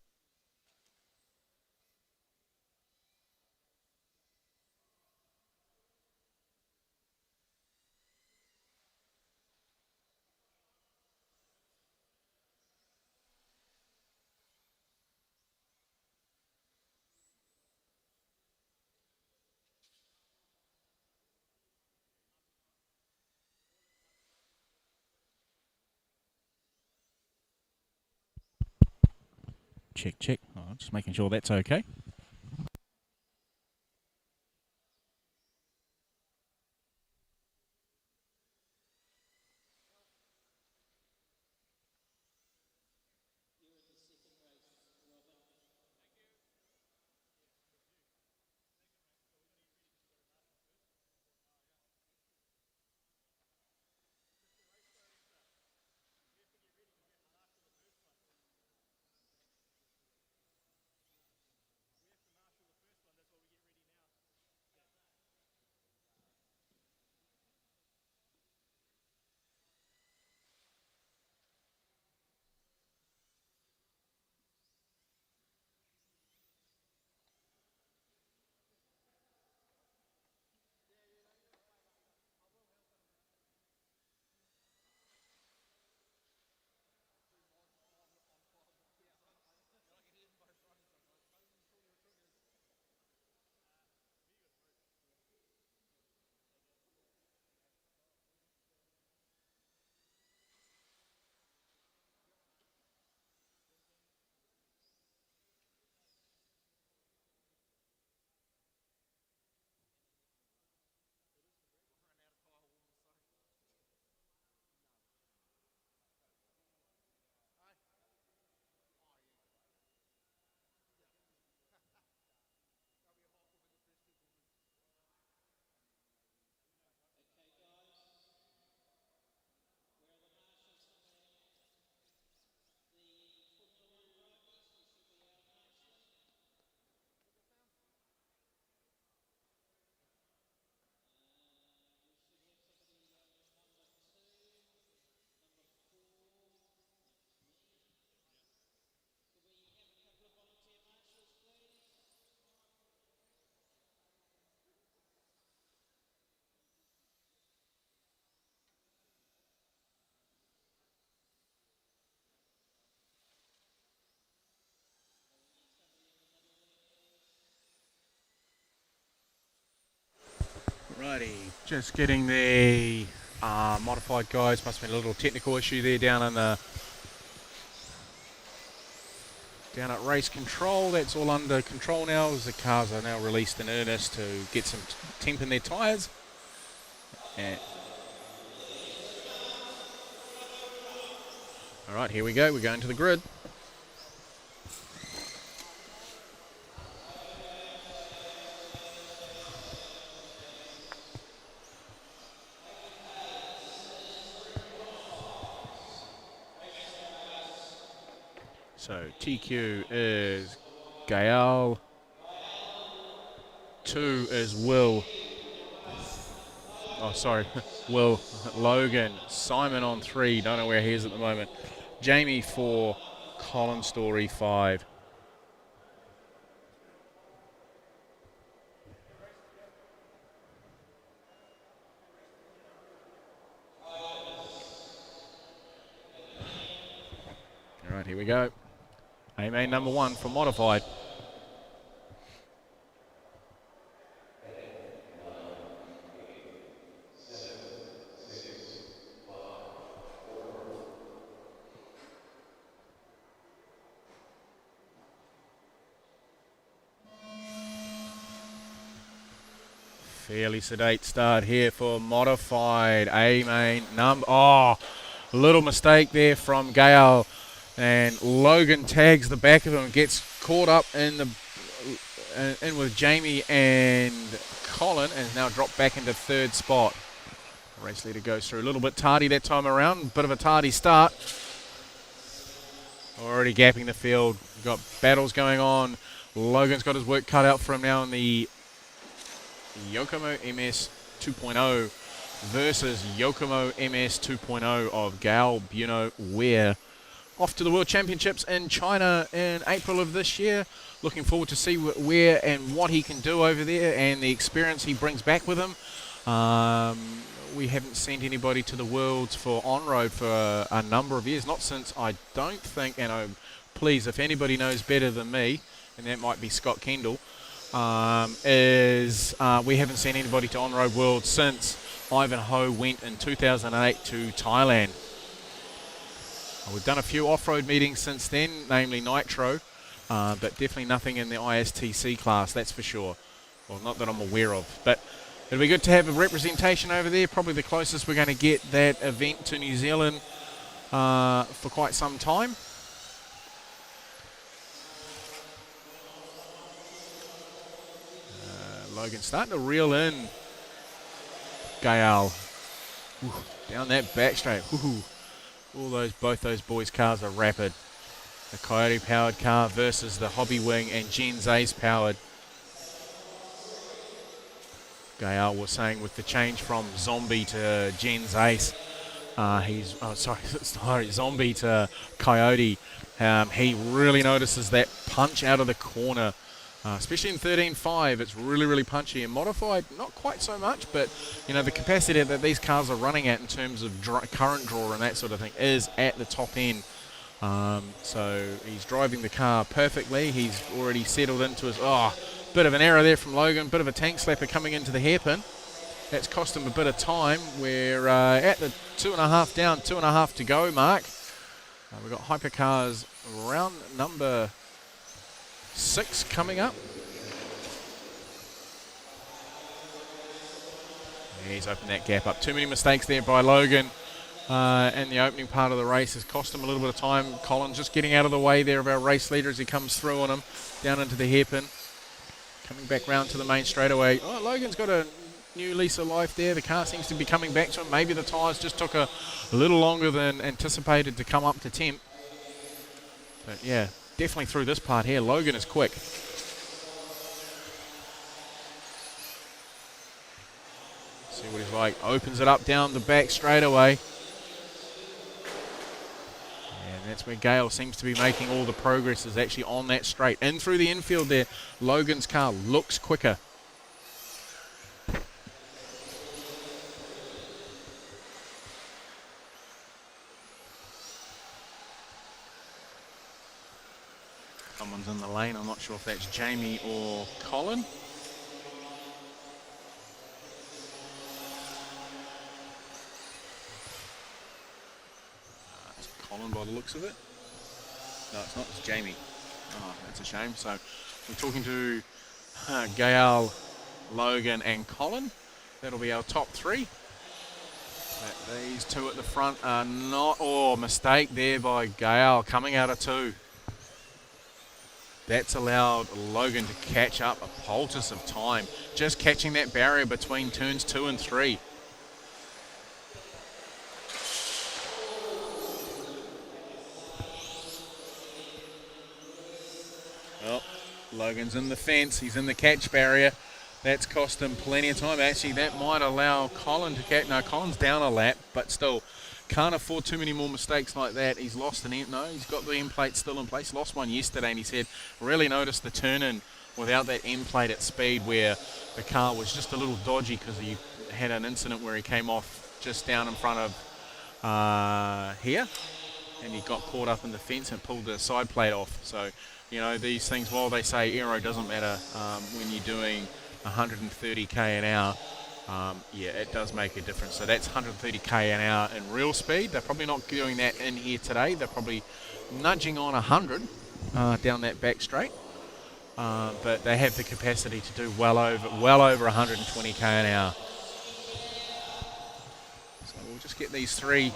Check, check. Oh, just making sure that's okay. Righty, just getting the modified guys. Must have been a little technical issue there down at race control. That's all under control now as the cars are now released in earnest to get some temp in their tyres. All right, here we go. We're going to the grid. So TQ is Gael. 2 is Will. Oh, sorry. Will. Logan. Simon on 3. Don't know where he is at the moment. Jamie 4. Colin Story 5. All right, here we go. A-main number 1 for modified. Fairly sedate start here for modified A-main number. Oh, little mistake there from Gale. And Logan tags the back of him, gets caught up in with Jamie and Colin, and now dropped back into 3rd spot. Race leader goes through a little bit tardy that time around. Bit of a tardy start. Already gapping the field. We've got battles going on. Logan's got his work cut out for him now in the Yokomo MS 2.0 versus Yokomo MS 2.0 of Gao Buno Ware. Off to the World Championships in China in April of this year. Looking forward to see where and what he can do over there and the experience he brings back with him. We haven't sent anybody to the Worlds for on-road for a number of years. Not since, I don't think, and please, if anybody knows better than me, and that might be Scott Kendall, we haven't seen anybody to on-road Worlds since Ivanhoe went in 2008 to Thailand. We've done a few off-road meetings since then, namely Nitro, but definitely nothing in the ISTC class, that's for sure. Well, not that I'm aware of. But it'll be good to have a representation over there, probably the closest we're going to get that event to New Zealand for quite some time. Logan starting to reel in Gael. Down that back straight. Both those boys' cars are rapid. The Coyote powered car versus the Hobby Wing and Jen's Ace powered. Gael was saying with the change from Zombie to Jen's Ace, Zombie to Coyote, he really notices that punch out of the corner. Especially in 13.5, it's really, really punchy. And modified, not quite so much, but you know the capacity that these cars are running at in terms of current draw and that sort of thing is at the top end. So he's driving the car perfectly. He's already settled into his. Bit of an error there from Logan. Bit of a tank slapper coming into the hairpin. That's cost him a bit of time. We're at the 2.5 down, 2.5 to go mark. We've got Hypercars round number 6 coming up. He's opened that gap up. Too many mistakes there by Logan in the opening part of the race has cost him a little bit of time. Colin just getting out of the way there of our race leader as he comes through on him down into the hairpin. Coming back round to the main straightaway. Oh, Logan's got a new lease of life there. The car seems to be coming back to him. Maybe the tyres just took a little longer than anticipated to come up to temp. But yeah, definitely through this part here, Logan is quick. See what he's like. Opens it up down the back straight away. And that's where Gale seems to be making all the progress, is actually on that straight. In through the infield there, Logan's car looks quicker. Someone's in the lane. I'm not sure if that's Jamie or Colin. Colin by the looks of it. No, it's not. It's Jamie. Oh, that's a shame. So we're talking to Gail, Logan, and Colin. That'll be our top three. But these two at the front are not. Oh, mistake there by Gail coming out of 2. That's allowed Logan to catch up a poultice of time. Just catching that barrier between turns 2 and 3. Well, Logan's in the fence. He's in the catch barrier. That's cost him plenty of time. Actually, that might allow Colin to catch. No, Colin's down a lap, but still can't afford too many more mistakes like that. He's lost an end. No, he's got the end plate still in place. Lost one yesterday, and he said really noticed the turn-in without that end plate at speed where the car was just a little dodgy because he had an incident where he came off just down in front of here, and he got caught up in the fence and pulled the side plate off. So, you know, these things, while they say aero doesn't matter when you're doing 130k an hour, yeah, it does make a difference. So that's 130k an hour in real speed. They're probably not doing that in here today. They're probably nudging on 100 down that back straight, but they have the capacity to do well over 120k an hour. So we'll just get these three.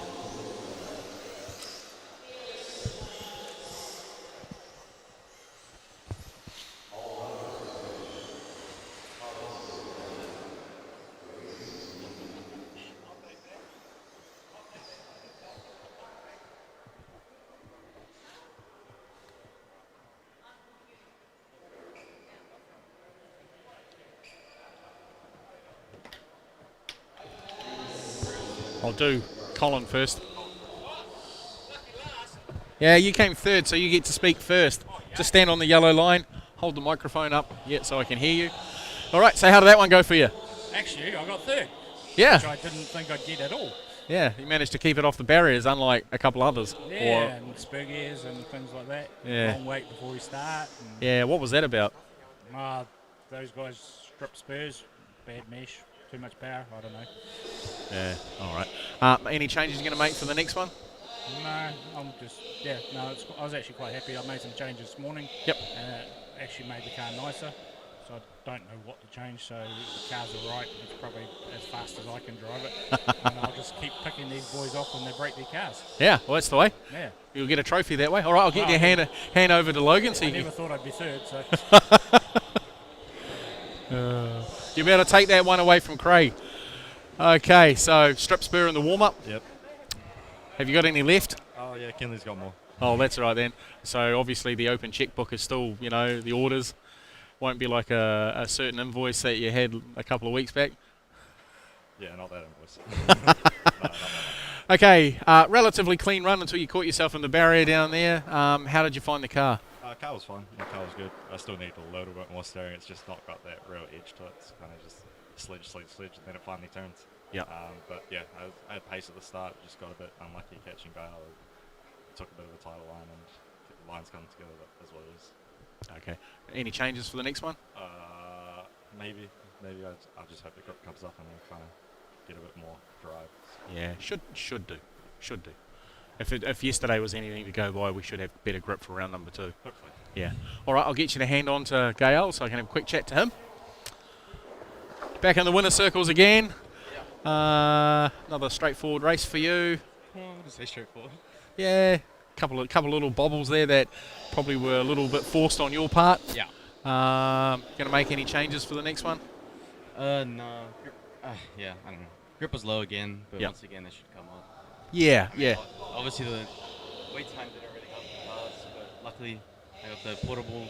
I'll do Colin first. Yeah, you came third, so you get to speak first. Just stand on the yellow line, hold the microphone up, yeah, so I can hear you. All right, so how did that one go for you? Actually, I got third. Yeah. Which I didn't think I'd get at all. Yeah, you managed to keep it off the barriers, unlike a couple others. Yeah, and spur gears and things like that. Yeah. Long wait before we start. Yeah, what was that about? Those guys strip spurs, bad mesh, too much power, I don't know. Yeah, all right. Any changes you're going to make for the next one? No, I'm just, I was actually quite happy. I made some changes this morning. Yep. And it actually made the car nicer. So I don't know what to change, so the car's all right. It's probably as fast as I can drive it. And I'll just keep picking these boys off when they break their cars. Yeah, well, that's the way. Yeah. You'll get a trophy that way. All right, I'll get your hand over to Logan. So I you never thought I'd be third, so. You better take that one away from Craig. Okay, so strip spur in the warm-up. Yep. Have you got any left? Oh, yeah, Kinley's got more. Oh, that's right then. So obviously the open checkbook is still, you know, the orders. Won't be like a certain invoice that you had a couple of weeks back. Yeah, not that invoice. No. Okay, relatively clean run until you caught yourself in the barrier down there. How did you find the car? Car was fun. The car was good. I still need a little bit more steering. It's just not got that real edge to it. It's kind of just sledge, and then it finally turns. Yeah. But yeah, I had pace at the start. Just got a bit unlucky catching Gale. Took a bit of a tighter line, and the lines come together as what it is. Okay. Any changes for the next one? Maybe I'll just hope the grip comes up and then kind of get a bit more drive. Yeah, should do. If yesterday was anything to go by, we should have better grip for round number 2. Hopefully. Yeah. All right, I'll get you to hand on to Gael so I can have a quick chat to him. Back in the winner's circles again. Another straightforward race for you. Well, just say straightforward. Yeah, couple of little bobbles there that probably were a little bit forced on your part. Yeah. Going to make any changes for the next one? No. Yeah, I don't know. Grip was low again, but Yep. once again, it should come up. Yeah, yeah. Obviously, the wait time didn't really help the cars, but luckily, I got the portable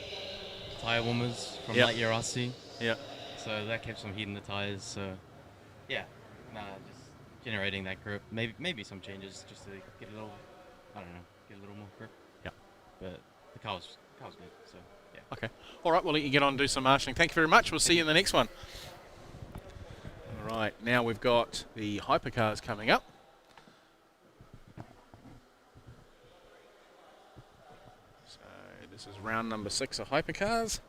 tire warmers from Yep. NZRCA. Yeah. So that kept some heat in the tires. So, yeah, just generating that grip. Maybe some changes just to get a little, get a little more grip. Yeah. But the car was good. So yeah. Okay. All right, we'll let you get on and do some marshalling. Thank you very much. We'll see you in the next one. All right, now we've got the hypercars coming up. So this is round number 6 of hypercars.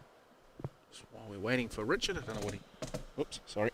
Just while we're waiting for Richard, I don't know what he... Oops, sorry.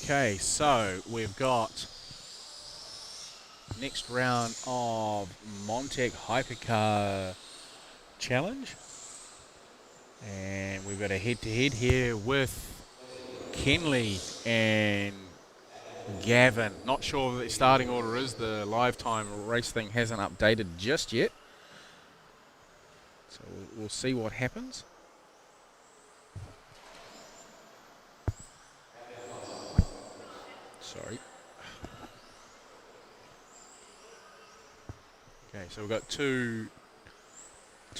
Okay, so we've got next round of Mon-Tech Hypercar Challenge. And we've got a head-to-head here with Kenley and Gavin. Not sure what the starting order is. The live time race thing hasn't updated just yet. So we'll see what happens. Sorry. Okay, so we've got two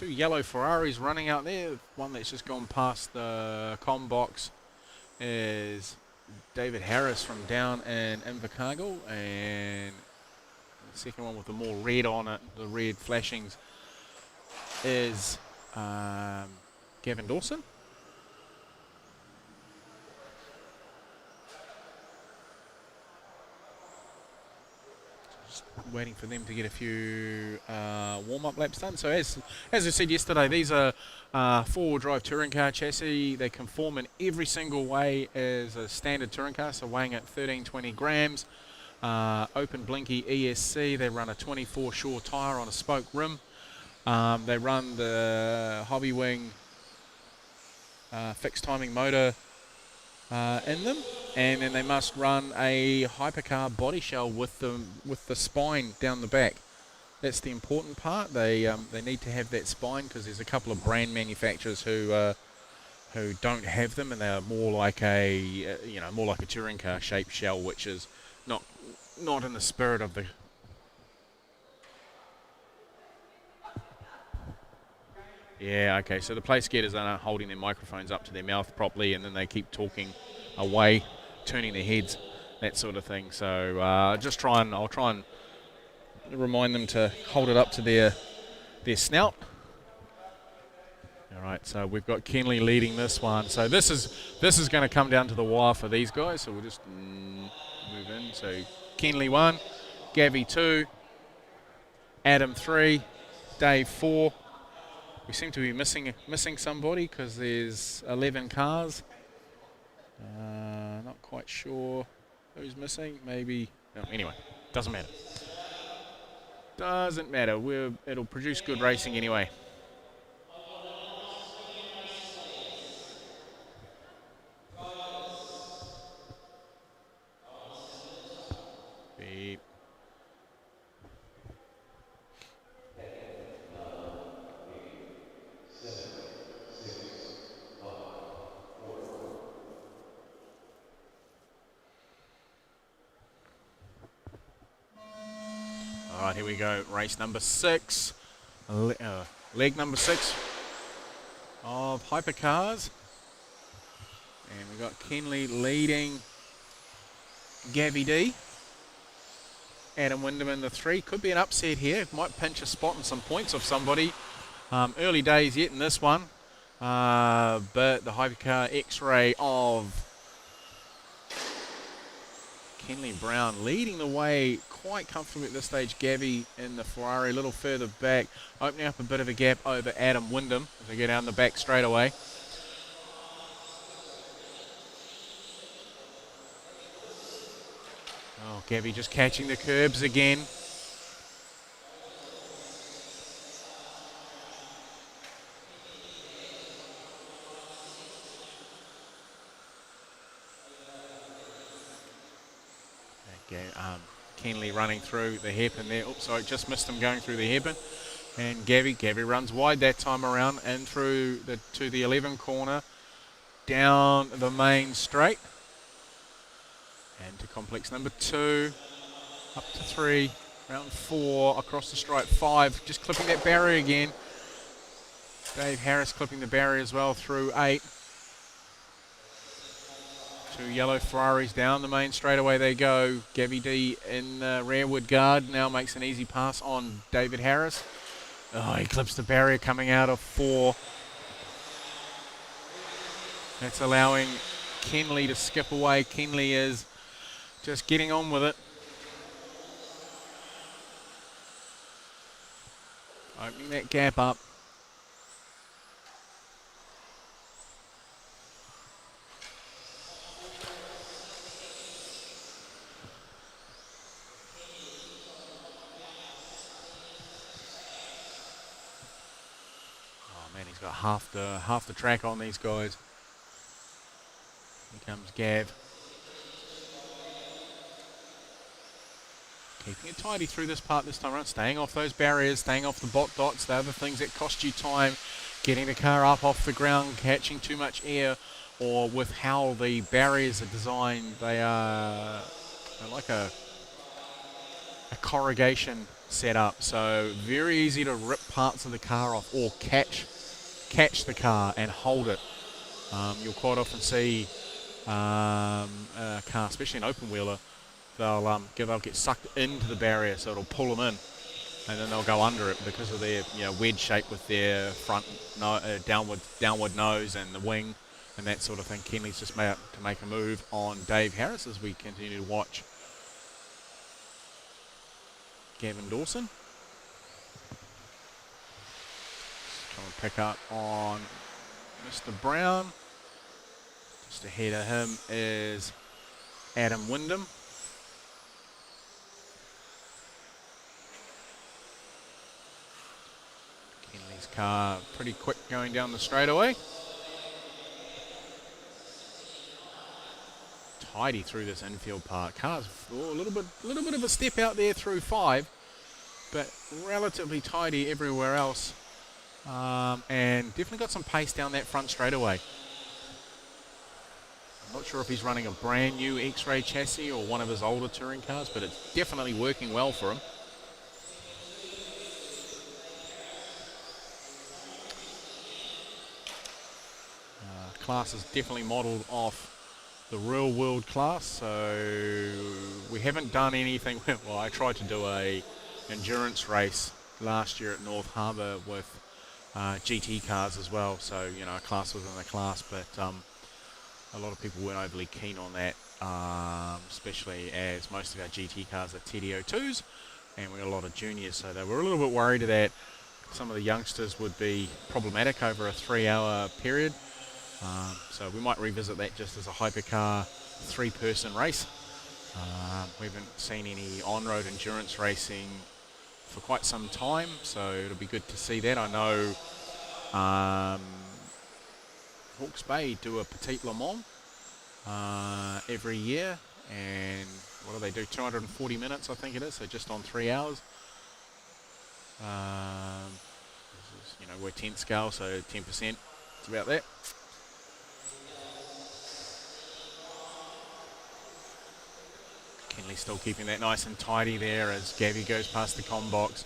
yellow Ferraris running out there. One that's just gone past the comm box is David Harris from down in Invercargill, and the second one with the more red on it, the red flashings, is Gavin Dawson. Waiting for them to get a few warm-up laps done. So as I said yesterday, these are four-wheel drive touring car chassis. They conform in every single way as a standard touring car, so weighing at 1320 grams. Open blinky ESC. They run a 24 shore tyre on a spoke rim. They run the Hobby Wing fixed timing motor in them, and then they must run a hypercar body shell with the spine down the back. That's the important part. They need to have that spine because there's a couple of brand manufacturers who don't have them, and they're more like a touring car shaped shell, which is not in the spirit of the. Yeah, okay, so the place getters aren't holding their microphones up to their mouth properly, and then they keep talking away, turning their heads, that sort of thing. So I'll try and remind them to hold it up to their snout. All right, so we've got Kenley leading this one. So this is going to come down to the wire for these guys, so we'll just move in. So Kenley 1, Gavi 2, Adam 3, Dave 4. We seem to be missing somebody because there's 11 cars. Not quite sure who's missing. Maybe. No, anyway, doesn't matter. Doesn't matter. It'll produce good racing anyway. Beep. All right, here we go. Race number 6, leg number 6 of Hypercars, and we got Kenley leading Gavi D. Adam Wyndham in the 3. Could be an upset here. Might pinch a spot and some points off somebody. Early days yet in this one, but the Hypercar X-Ray of Kenley Brown leading the way quite comfortably at this stage. Gavi in the Ferrari a little further back, opening up a bit of a gap over Adam Wyndham as they go down the back straight away. Oh, Gavi just catching the curbs again. Kenley running through the hairpin there. Oops, sorry, just missed him going through the hairpin. And Gavi runs wide that time around and through to the 11 corner, down the main straight, and to complex number 2, up to 3, round 4, across the stripe 5, just clipping that barrier again. Dave Harris clipping the barrier as well through 8. 2 yellow Ferraris down the main straight away they go. Gavi D in the rearward guard now makes an easy pass on David Harris. Oh, he clips the barrier coming out of 4. That's allowing Kenley to skip away. Kenley is just getting on with it. Opening that gap up. Man, he's got half the track on these guys. Here comes Gav. Keeping it tidy through this part this time around, staying off those barriers, staying off the bot dots, the other things that cost you time, getting the car up off the ground, catching too much air, or with how the barriers are designed, they're like a corrugation setup, so very easy to rip parts of the car off or catch the car and hold it. You'll quite often see a car, especially an open wheeler, they'll get sucked into the barrier, so it'll pull them in, and then they'll go under it because of their wedge shape with their front downward nose and the wing and that sort of thing. Kenley's just made up to make a move on Dave Harris as we continue to watch Gavin Dawson. Trying to pick up on Mr. Brown. Just ahead of him is Adam Wyndham. Kenley's car pretty quick going down the straightaway. Tidy through this infield part. Car's a little bit of a step out there through 5, but relatively tidy everywhere else. And definitely got some pace down that front straightaway. I'm not sure if he's running a brand new X-Ray chassis or one of his older touring cars, but it's definitely working well for him. Class is definitely modelled off the real world class, so we haven't done anything. Well, I tried to do a endurance race last year at North Harbour with GT cars as well, so a class within a class, but a lot of people weren't overly keen on that, especially as most of our GT cars are TD02s and we got a lot of juniors, so they were a little bit worried that some of the youngsters would be problematic over a 3-hour period. So we might revisit that just as a hypercar 3-person race. We haven't seen any on-road endurance racing for quite some time, so it'll be good to see that. I know Hawke's Bay do a Petite Le Mans every year, and what do they do? 240 minutes, I think it is, so just on 3 hours. This is, we're 10 scale, so 10%. It's about that. Kenley still keeping that nice and tidy there as Gabby goes past the comm box.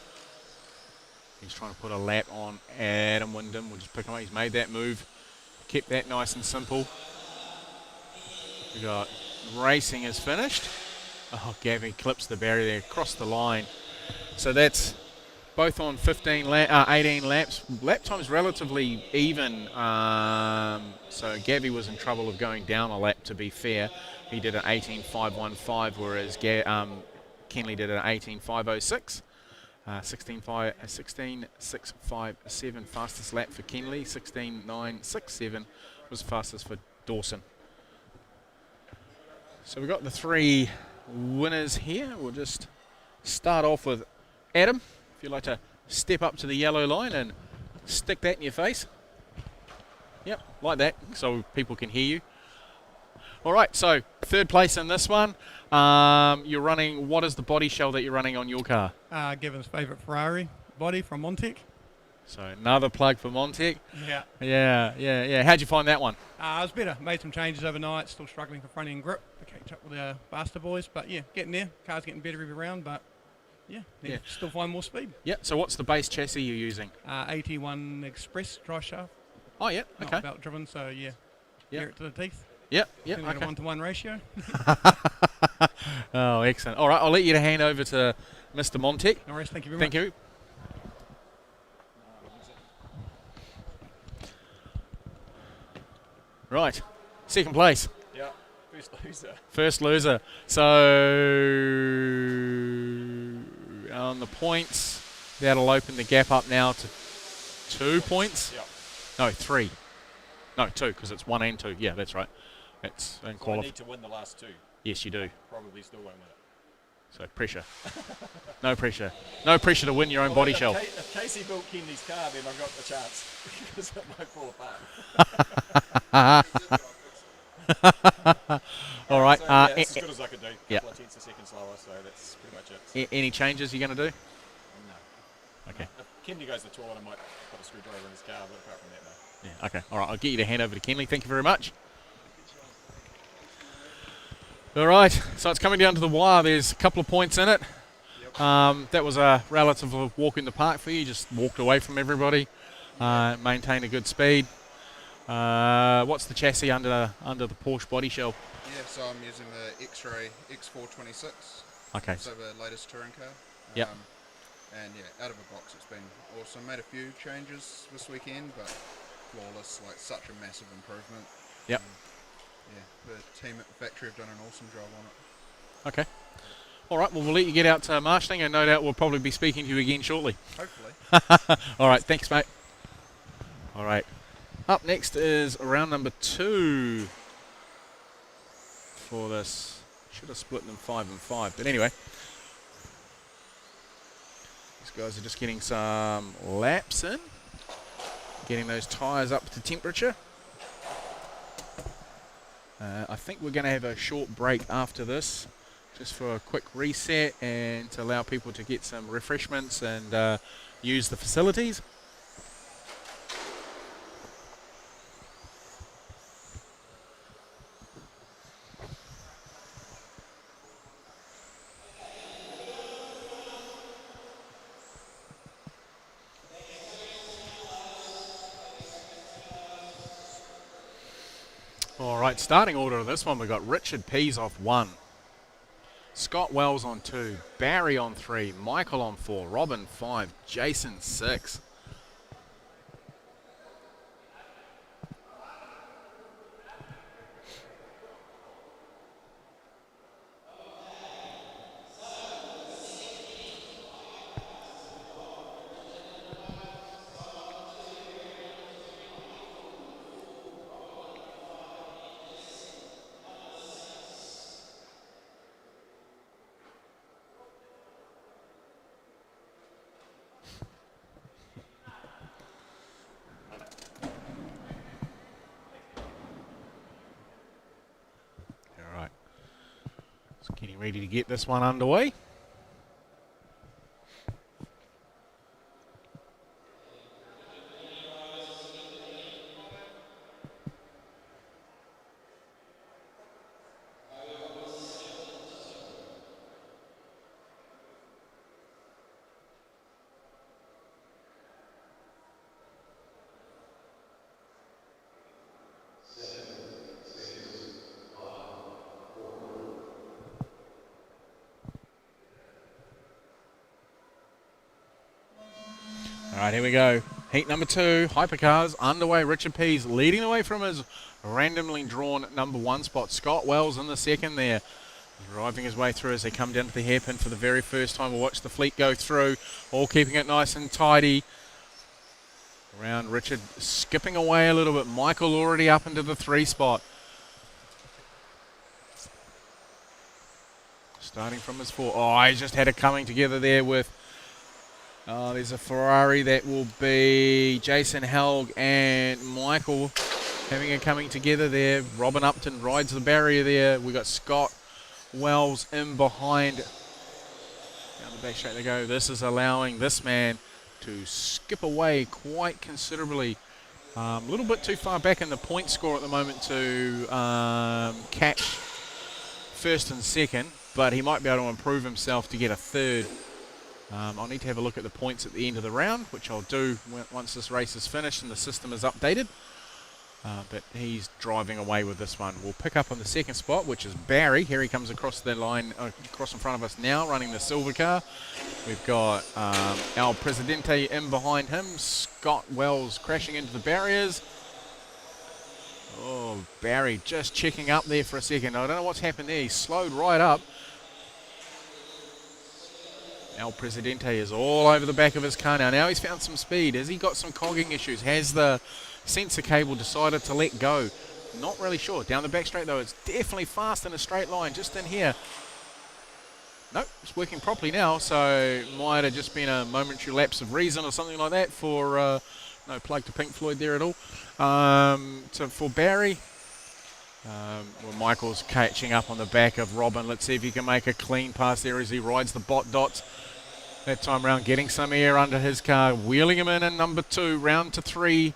He's trying to put a lap on Adam Wyndham. We'll just pick him up. He's made that move. Kept that nice and simple. We got racing is finished. Oh, Gabby clips the barrier there, across the line. So that's both on 18 laps. Lap time's relatively even. So Gabby was in trouble of going down a lap, to be fair. He did an 18.515, whereas Kenley did an 18.506. 16.657 fastest lap for Kenley. 16.967 was fastest for Dawson. So we've got the 3 winners here. We'll just start off with Adam. If you'd like to step up to the yellow line and stick that in your face. Yep, like that, so people can hear you. All right, so 3rd place in this one. You're running, what is the body shell that you're running on your car? Gavin's favourite Ferrari body from Mon-Tech. So another plug for Mon-Tech. Yeah. Yeah. How'd you find that one? It was better. Made some changes overnight. Still struggling for front end grip to catch up with our Basta boys. But yeah, getting there. Car's getting better every round, but yeah. Still find more speed. Yeah, so what's the base chassis you're using? 81 Express dry shaft. Oh, yeah, okay. Not belt driven, so yeah. Gear it to the teeth. Yep, okay. A 1-to-1 ratio. Oh, excellent. All right, I'll let you hand over to Mr. Mon-Tech. No worries, thank you very much. Thank you. Right, 2nd place. Yeah, first loser. First loser. So on the points, that'll open the gap up now to 2 points. Yeah. No, 3. No, 2, because it's 1 and 2. Yeah, that's right. It's so I need to win the last 2. Yes, you do. Probably still won't win it. So pressure. No pressure. No pressure to win your own body shell. If Casey built Kenley's car, then I've got the chance because it might fall apart. All right. So, yeah, it's as good as I could do. Yeah. Couple of tenths a second slower, so that's pretty much it. Any changes you're going to do? No. Okay. If Kenley goes to tour, I might put a screwdriver in his car, but apart from that, no. Yeah. Okay. All right. I'll get you to hand over to Kenley. Thank you very much. All right. So it's coming down to the wire. There's a couple of points in it. That was a relative walk in the park for you. Just walked away from everybody. Maintained a good speed. What's the chassis under the Porsche body shell? Yeah, so I'm using the X-Ray X426. Okay. So the latest touring car. Yep. And yeah, out of the box, it's been awesome. Made a few changes this weekend, but flawless. Like such a massive improvement. Yep. Yeah, the team at the factory have done an awesome job on it. Okay. All right. Well, we'll let you get out to marshalling, and no doubt we'll probably be speaking to you again shortly. Hopefully. All right. Thanks, mate. All right. Up next is round number 2 for this. Should have split them 5 and 5, but anyway. These guys are just getting some laps in, getting those tyres up to temperature. I think we're going to have a short break after this, just for a quick reset and to allow people to get some refreshments and use the facilities. All right, starting order of this one, we've got Richard Pease off 1. Scott Wells on 2, Barry on 3, Michael on 4, Robin 5, Jason 6. Getting ready to get this one underway. All right, here we go. Heat number 2, Hypercars underway. Richard Pease leading the way from his randomly drawn number 1 spot. Scott Wells in the second there. Driving his way through as they come down to the hairpin for the very first time. We'll watch the fleet go through, all keeping it nice and tidy. Around Richard skipping away a little bit. Michael already up into the 3 spot. Starting from his 4. Oh, he's just had it coming together there with... Oh, there's a Ferrari that will be Jason Helg and Michael having it coming together there. Robin Upton rides the barrier there. We got Scott Wells in behind. Down the back straight they go. This is allowing this man to skip away quite considerably. A little bit too far back in the point score at the moment to catch first and second, but he might be able to improve himself to get a third. I'll need to have a look at the points at the end of the round, which I'll do once this race is finished and the system is updated. But he's driving away with this one. We'll pick up on the second spot, which is Barry. Here he comes across the line, across in front of us now, running the silver car. We've got El Presidente in behind him. Scott Wells crashing into the barriers. Oh, Barry just checking up there for a second. I don't know what's happened there. He slowed right up. El Presidente is all over the back of his car now. Now he's found some speed. Has he got some cogging issues? Has the sensor cable decided to let go? Not really sure. Down the back straight though, it's definitely fast in a straight line just in here. Nope, it's working properly now, so might have just been a momentary lapse of reason or something like that for no plug to Pink Floyd there at all. So for Barry, well, Michael's catching up on the back of Robin. Let's see if he can make a clean pass there as he rides the bot dots. That time round, getting some air under his car, wheeling him in number 2, round to 3.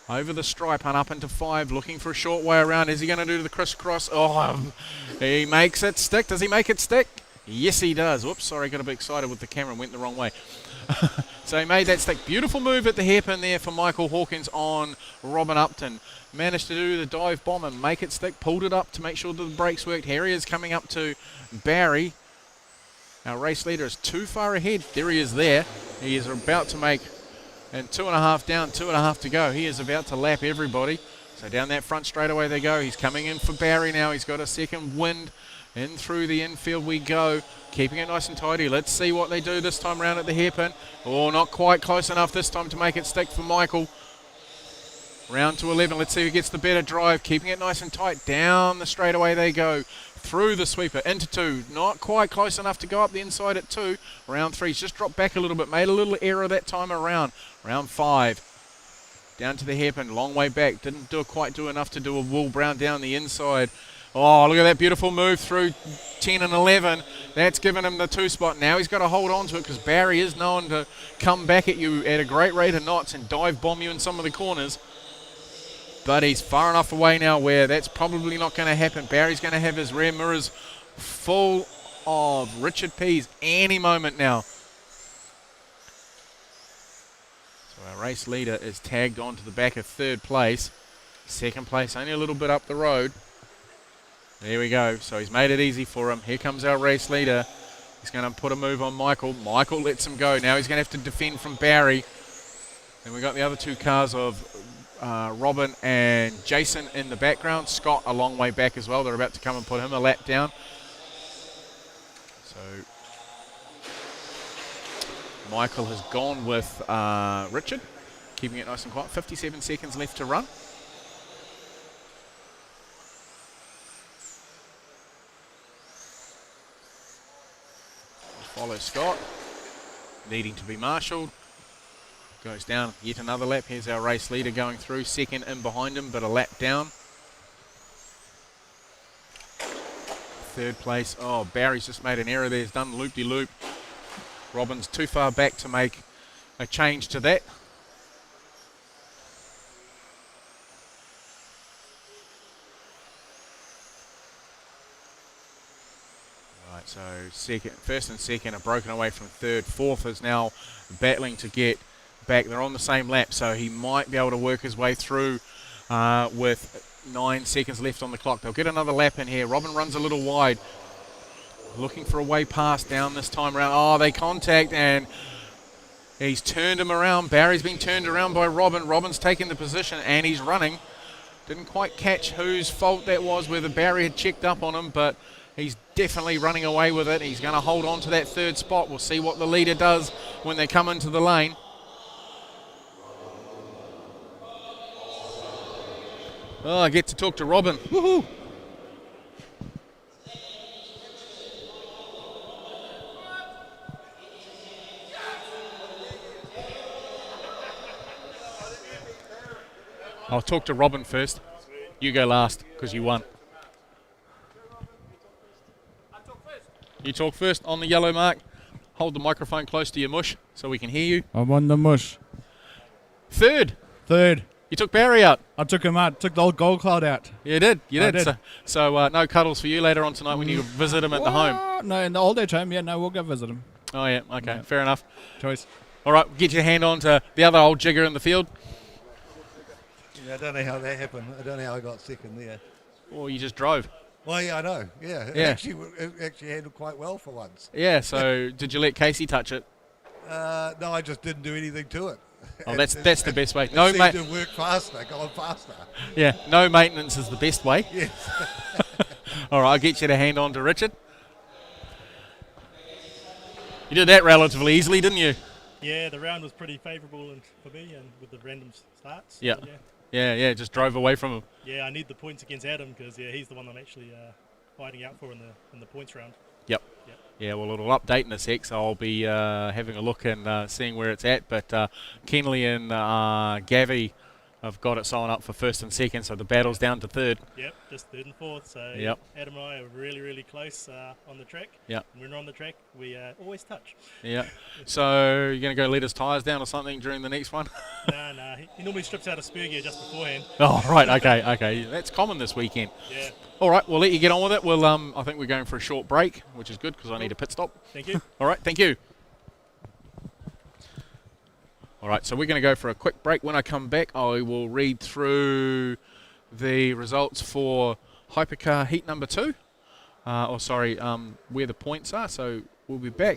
Over the stripe and up into 5, looking for a short way around. Is he going to do the crisscross? Oh, he makes it stick. Does he make it stick? Yes, he does. Whoops, sorry, got a bit excited with the camera and went the wrong way. So he made that stick. Beautiful move at the hairpin there for Michael Hawkins on Robin Upton. Managed to do the dive bomb and make it stick. Pulled it up to make sure that the brakes worked. Here he is coming up to Barry. Our race leader is too far ahead. There he is there. He is about to make, and 2.5 down, 2.5 to go. He is about to lap everybody. So down that front straightaway they go. He's coming in for Barry now. He's got a second wind. In through the infield we go. Keeping it nice and tidy. Let's see what they do this time round at the hairpin. Oh, not quite close enough this time to make it stick for Michael. Round to 11. Let's see who gets the better drive. Keeping it nice and tight. Down the straightaway they go. Through the sweeper, into 2, not quite close enough to go up the inside at 2. Round 3, just dropped back a little bit, made a little error that time around. Round 5, down to the hairpin, long way back, didn't quite do enough to do a Will Brown down the inside. Oh, look at that beautiful move through 10 and 11. That's given him the 2 spot. Now he's got to hold on to it because Barry is known to come back at you at a great rate of knots and dive bomb you in some of the corners. But he's far enough away now where that's probably not going to happen. Barry's going to have his rear mirrors full of Richard Pease any moment now. So our race leader is tagged on to the back of 3rd place. 2nd place only a little bit up the road. There we go. So he's made it easy for him. Here comes our race leader. He's going to put a move on Michael. Michael lets him go. Now he's going to have to defend from Barry. And we've got the other 2 cars of Robin and Jason in the background. Scott a long way back as well. They're about to come and put him a lap down. So Michael has gone with Richard, keeping it nice and quiet. 57 seconds left to run. Follow Scott, needing to be marshalled. Goes down yet another lap. Here's our race leader going through. 2nd in behind him, but a lap down. 3rd place. Oh, Barry's just made an error there. He's done loop-de-loop. Robin's too far back to make a change to that. Right, so 1st and 2nd are broken away from 3rd. 4th is now battling to get back. They're on the same lap, so he might be able to work his way through with 9 seconds left on the clock. They'll get another lap in here. Robin runs a little wide, looking for a way past down this time around. Oh, they contact and he's turned him around. Barry's been turned around by Robin. Robin's taken the position and he's running. Didn't quite catch whose fault that was, whether Barry had checked up on him, but he's definitely running away with it. He's going to hold on to that 3rd spot. We'll see what the leader does when they come into the lane. Oh, I get to talk to Robin. Woohoo! I'll talk to Robin first. You go last, because you won. You talk first on the yellow mark. Hold the microphone close to your mush so we can hear you. I'm on the mush. 3rd. 3rd. You took Barry out. I took him out. Took the old gold cloud out. You did. You I did. did. So no cuddles for you later on tonight when you visit him at the home. No, in the old age home, yeah, no, we'll go visit him. Oh, yeah. Okay, Yeah. fair enough. Choice. All right, get your hand on to the other old jigger in the field. Yeah, I don't know how that happened. I don't know how I got 2nd there. Or you just drove. Well, yeah, I know. Yeah, Yeah. It actually handled quite well for once. Yeah, so did you let Casey touch it? No, I just didn't do anything to it. Oh, that's the best way. It No, seemed mate. to work faster, go on faster. Yeah, no maintenance is the best way. Yes. All right, I'll get you to hand on to Richard. You did that relatively easily, didn't you? Yeah, the round was pretty favourable for me and with the random starts. Yeah. So, Yeah, just drove away from him. yeah, I need the points against Adam because he's the one I'm actually fighting out for in the points round. Yep. Yeah, well, it'll update in a sec, so I'll be having a look and seeing where it's at. But Kenley and Gavi have got it sewn up for first and second, so the battle's down to third. Yep, just third and fourth. So Yep. Adam and I are really, really close on the track. Yep. When we're on the track, we always touch. Yeah. So you're going to go let his tyres down or something during the next one? No. He normally strips out a spur gear just beforehand. Oh, right. Okay. That's common this weekend. Yeah. All right, we'll let you get on with it. We'll, I think we're going for a short break, which is good because I need a pit stop. Thank you. All right, thank you. All right, so we're going to go for a quick break. When I come back, I will read through the results for Hypercar Heat number 2. Where the points are. So we'll be back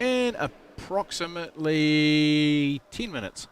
in approximately 10 minutes.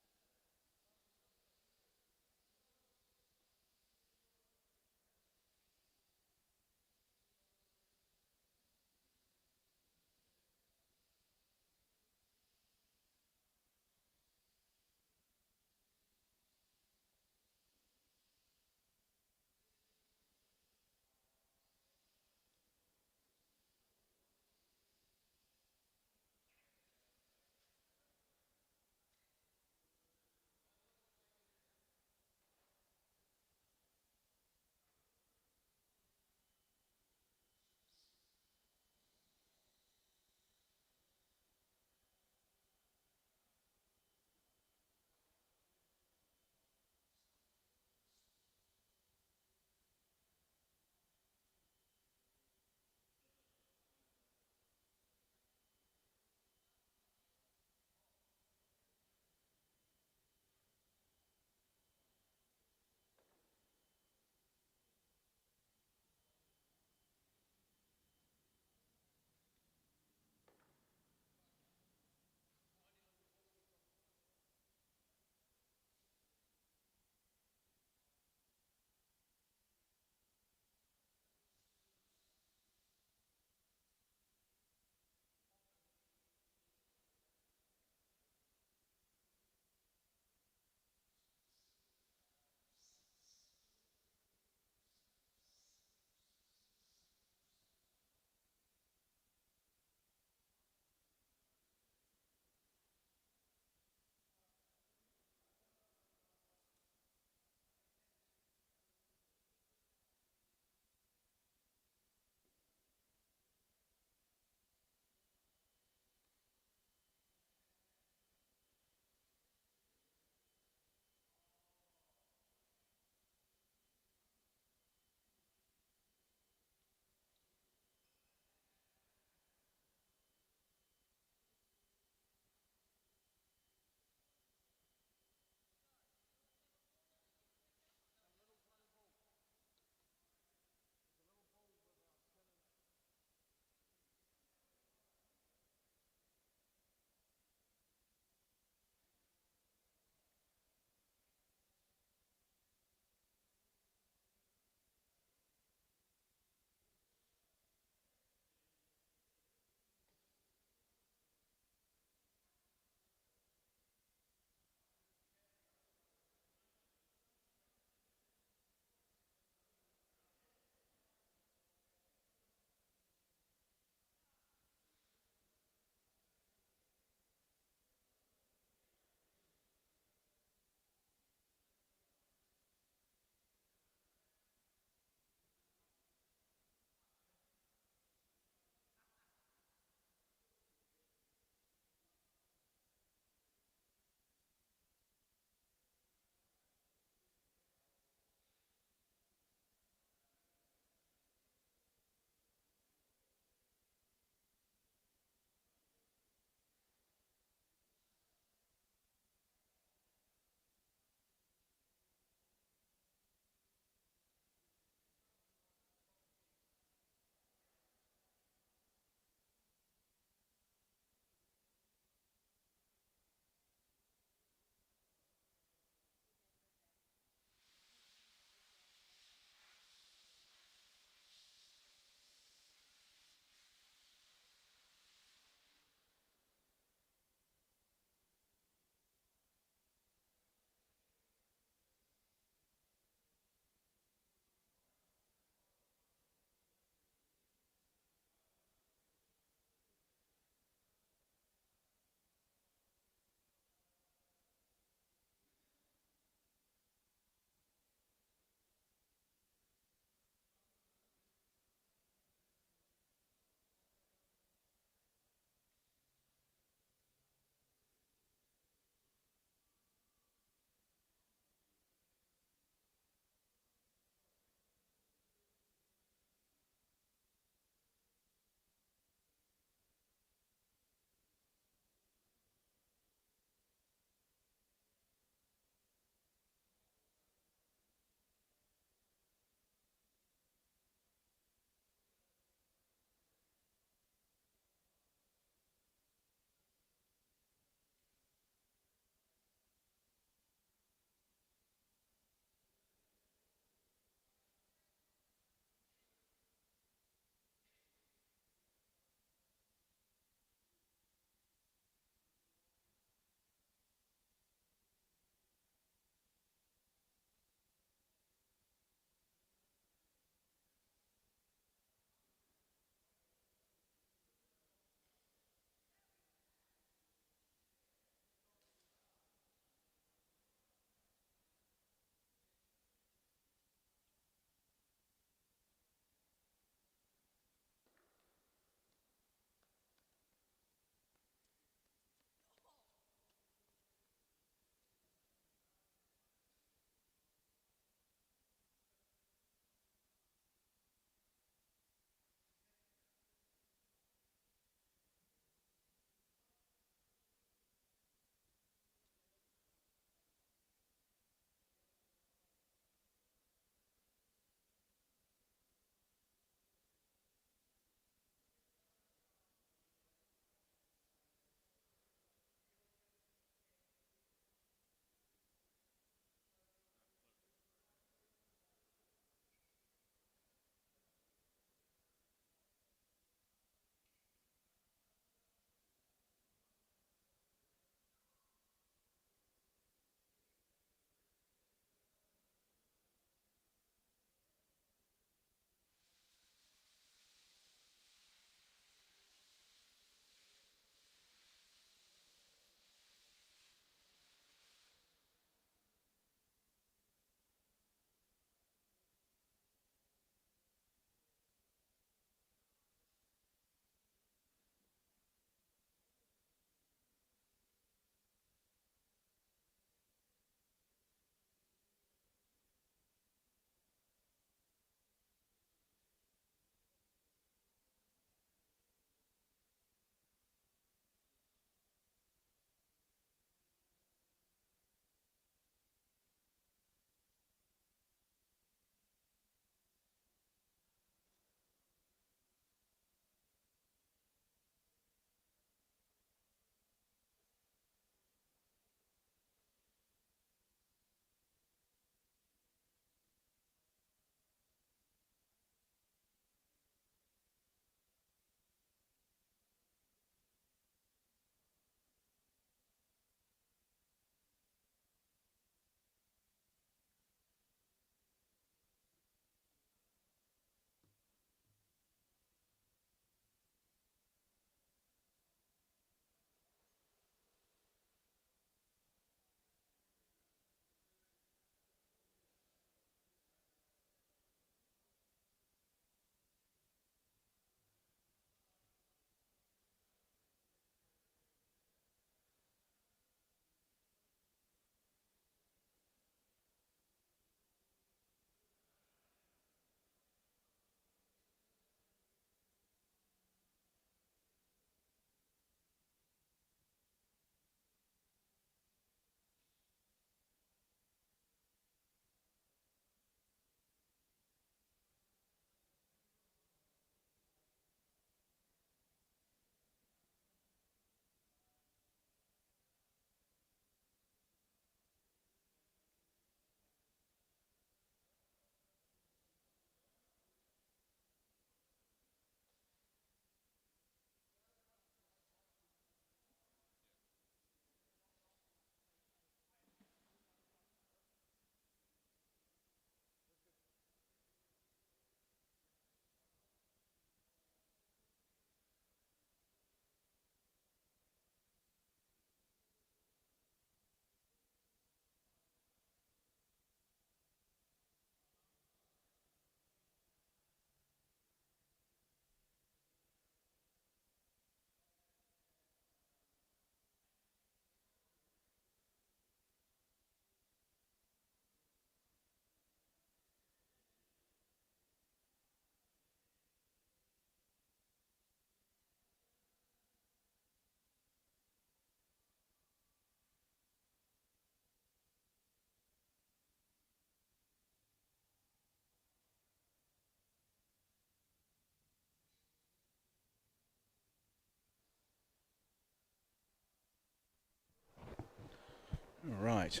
All right.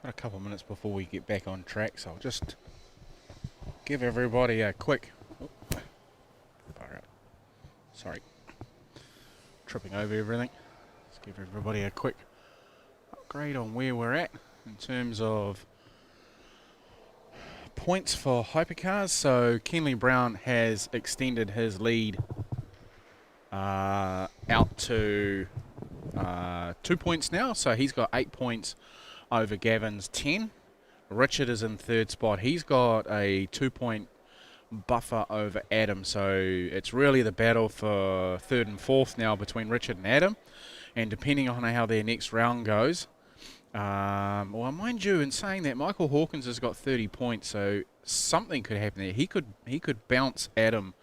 Got a couple of minutes before we get back on track, so I'll just give everybody a quick... Sorry. Tripping over everything. Let's give everybody a quick upgrade on where we're at in terms of points for hypercars. So Kenley Brown has extended his lead out to 2 points now. So he's got 8 points over Gavin's 10. Richard is in third spot. He's got a 2-point buffer over Adam. So it's really the battle for third and fourth now between Richard and Adam. And depending on how their next round goes, well, mind you, in saying that, Michael Hawkins has got 30 points, so something could happen there. He could bounce Adam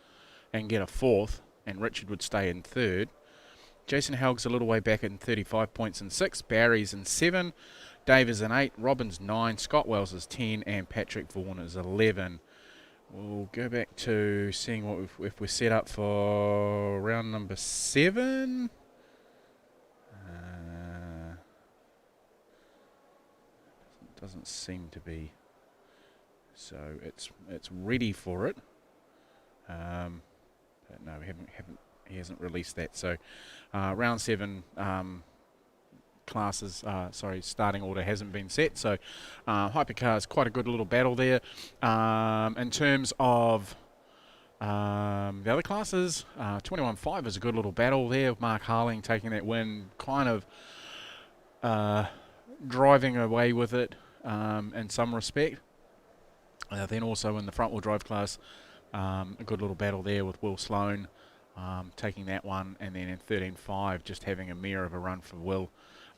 and get a fourth, and Richard would stay in third. Jason Helg's a little way back in 35 points in 6. Barry's in 7. Dave is in 8. Robin's 9. Scott Wells is 10. And Patrick Vaughan is 11. We'll go back to seeing what if we're set up for round number 7. Doesn't seem to be. So it's ready for it. But no, he hasn't released that. So round 7 classes, starting order hasn't been set. So Hypercars, quite a good little battle there. In terms of the other classes, 21.5 is a good little battle there. Mark Harling taking that win, kind of driving away with it in some respect. Then also in the front wheel drive class, a good little battle there with Will Sloan taking that one, and then in 13.5 just having a mere of a run for Will,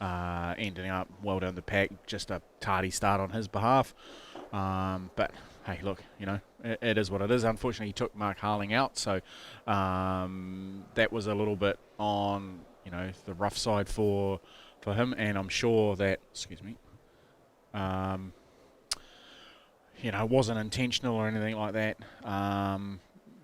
ending up well down the pack, just a tardy start on his behalf. But hey, look, you know, it is what it is. Unfortunately, he took Mark Harling out, so that was a little bit on, you know, the rough side for him, and I'm sure that, you know, it wasn't intentional or anything like that.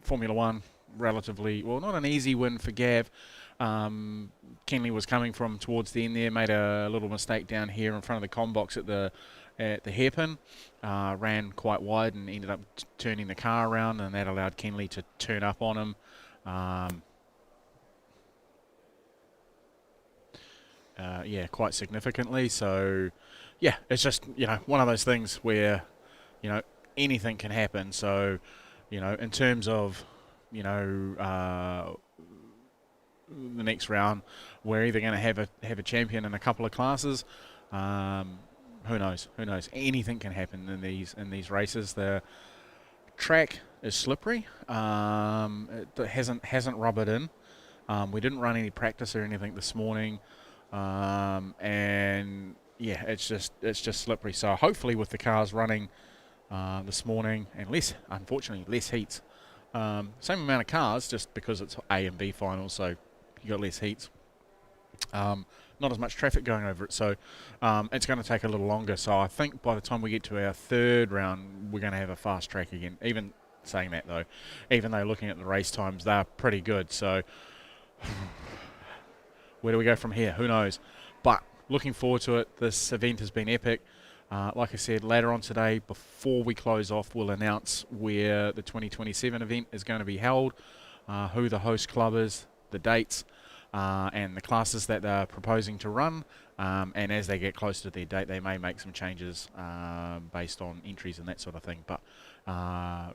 Formula One, relatively, well, not an easy win for Gav. Kenley was coming from towards the end there, made a little mistake down here in front of the com box at the hairpin, ran quite wide and ended up turning the car around, and that allowed Kenley to turn up on him. Yeah, quite significantly. So, yeah, it's just, you know, one of those things where, you know, anything can happen. So, you know, in terms of, you know, the next round, we're either going to have a champion in a couple of classes. Who knows? Who knows? Anything can happen in these races. The track is slippery. It hasn't rubbered in. We didn't run any practice or anything this morning. And yeah, it's just slippery. So hopefully with the cars running this morning, and unfortunately less heats, same amount of cars, just because it's A and B finals, so you got less heats, not as much traffic going over it, so it's going to take a little longer. So I think by the time we get to our third round, we're going to have a fast track again. Even saying that though, even though looking at the race times, they're pretty good. So where do we go from here? Who knows? But looking forward to it. This event has been epic. Like I said, later on today, before we close off, we'll announce where the 2027 event is going to be held, who the host club is, the dates, and the classes that they're proposing to run. And as they get closer to their date, they may make some changes based on entries and that sort of thing. But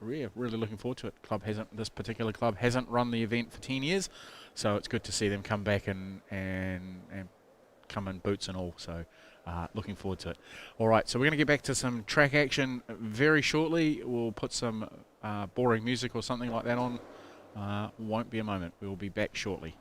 really looking forward to it. This particular club hasn't run the event for 10 years, so it's good to see them come back and come in boots and all. So looking forward to it. All right, so we're going to get back to some track action very shortly. We'll put some boring music or something like that on. Won't be a moment. We will be back shortly.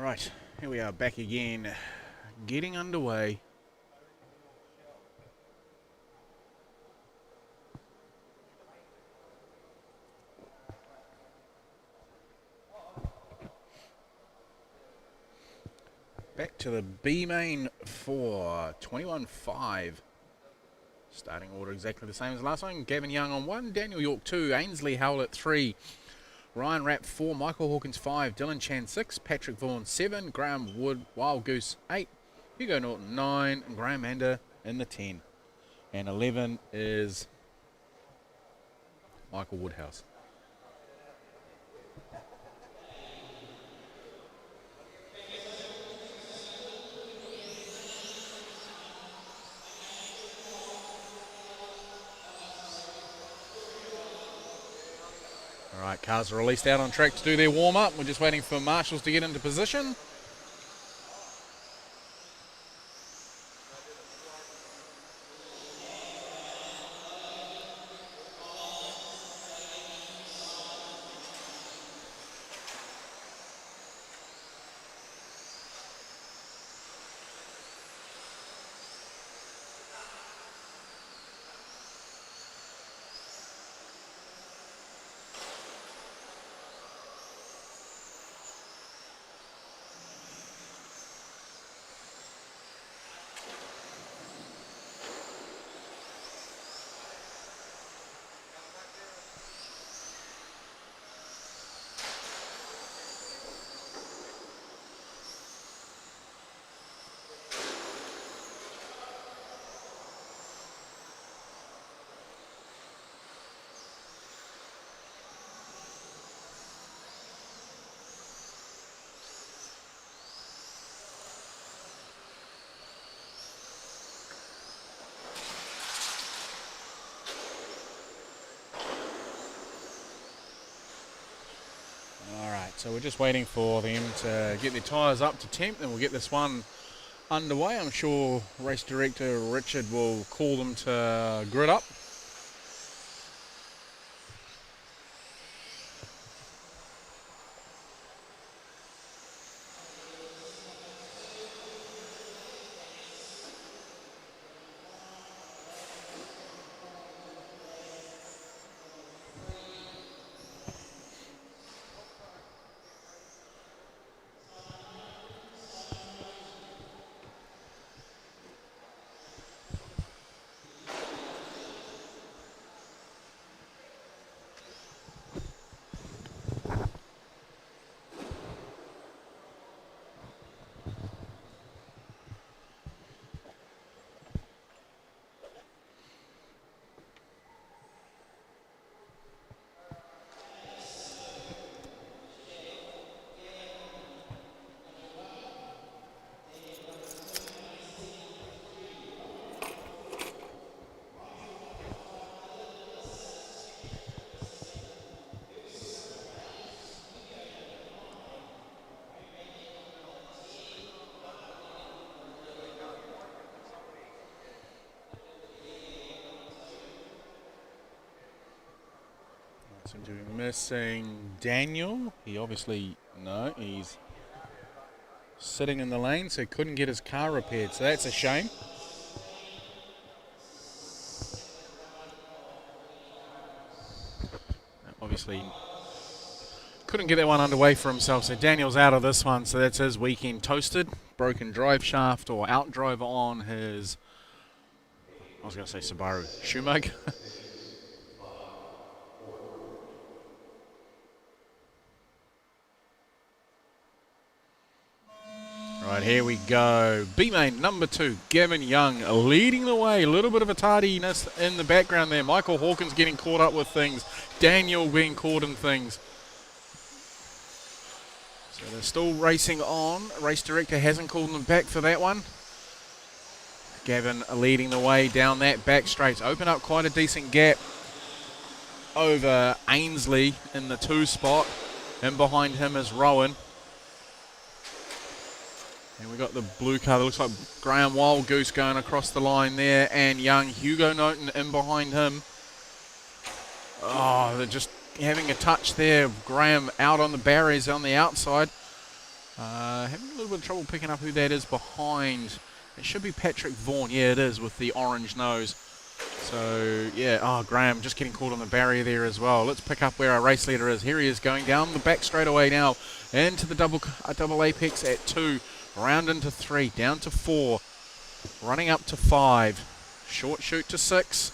Right, here we are back again, getting underway. Back to the B main for 21.5. Starting order exactly the same as last one. Gavin Young on 1, Daniel York 2, Ainsley Howlett 3, Ryan Rapp 4, Michael Hawkins 5, Dylan Chan 6, Patrick Vaughan 7, Graham Wood, Wild Goose 8, Hugo Norton 9, and Graham Ander in the 10. And 11 is Michael Woodhouse. All right, cars are released out on track to do their warm-up. We're just waiting for marshals to get into position. So we're just waiting for them to get their tyres up to temp, and we'll get this one underway. I'm sure race director Richard will call them to grid up. Seem to be missing Daniel. He obviously, no, he's sitting in the lane, so he couldn't get his car repaired. So that's a shame. Obviously couldn't get that one underway for himself, so Daniel's out of this one, so that's his weekend toasted. Broken drive shaft or outdrive on his, I was going to say Subaru Shoemug. Right, here we go. B-main number 2, Gavin Young leading the way. A little bit of a tardiness in the background there. Michael Hawkins getting caught up with things. Daniel being caught in things. So they're still racing on. Race director hasn't called them back for that one. Gavin leading the way down that back straight. Open up quite a decent gap over Ainsley in the 2 spot. And behind him is Rowan. And we got the blue car that looks like Graham Wild Goose going across the line there, and young Hugo Norton in behind him. Oh, they're just having a touch there. Graham out on the barriers on the outside. having a little bit of trouble picking up who that is behind. It should be Patrick Vaughan. Yeah, it is, with the orange nose. So, yeah, Graham just getting caught on the barrier there as well. Let's pick up where our race leader is. Here he is, going down the back straight away now, into the double apex at 2, round into 3, down to 4, running up to 5, short shoot to 6,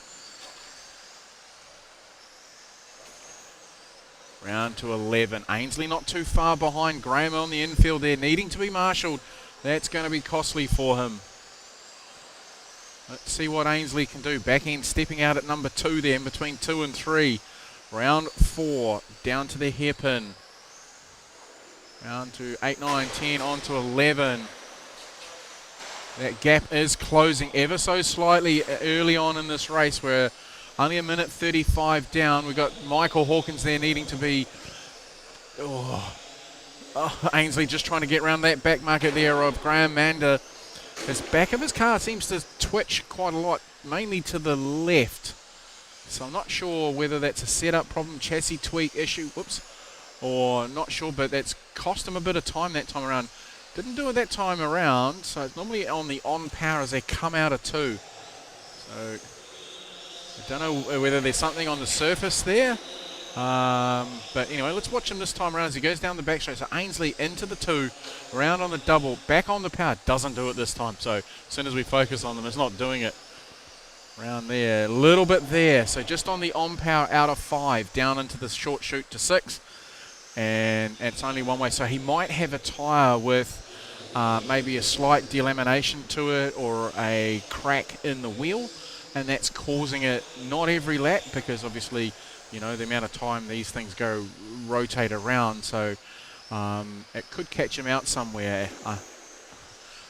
round to 11. Ainsley not too far behind. Graham on the infield there, needing to be marshalled. That's going to be costly for him. Let's see what Ainsley can do. Back end stepping out at number 2 there, in between 2 and 3. Round 4, down to the hairpin. Round to 8, 9, 10, on to 11. That gap is closing ever so slightly early on in this race. We're only a minute 35 down. We've got Michael Hawkins there needing to be... Ainsley just trying to get around that back market there of Graham Mander. His back of his car seems to twitch quite a lot, mainly to the left. So I'm not sure whether that's a setup problem, chassis tweak issue, or not sure, but that's cost him a bit of time that time around. Didn't do it that time around, so it's normally on the on power as they come out of 2. So I don't know whether there's something on the surface there. But anyway, let's watch him this time around as he goes down the back straight. So Ainsley into the 2, round on the double, back on the power. Doesn't do it this time. So as soon as we focus on them, it's not doing it. Round there, a little bit there. So just on the on power out of 5, down into the short shoot to 6. And it's only one way. So he might have a tyre with maybe a slight delamination to it or a crack in the wheel. And that's causing it not every lap, because obviously, you know, the amount of time these things rotate around, so it could catch him out somewhere.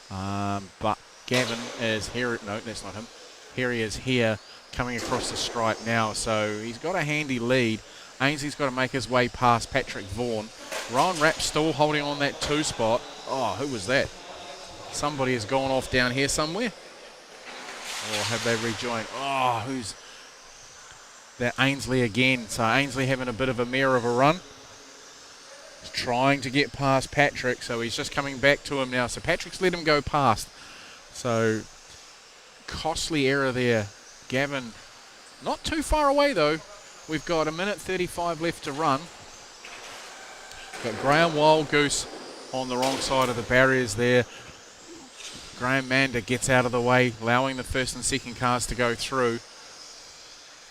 But Gavin is here. No, that's not him. Here he is here, coming across the stripe now, so he's got a handy lead. Ainsley's got to make his way past Patrick Vaughan. Rowan Rapp still holding on that 2 spot. Oh, who was that? Somebody has gone off down here somewhere. Or have they rejoined? Oh, who's... that Ainsley again. So Ainsley having a bit of a mare of a run. He's trying to get past Patrick, so he's just coming back to him now. So Patrick's let him go past. So costly error there. Gavin not too far away though. We've got a minute 35 left to run. Got Graham Wild Goose on the wrong side of the barriers there. Graham Mander gets out of the way, allowing the first and second cars to go through.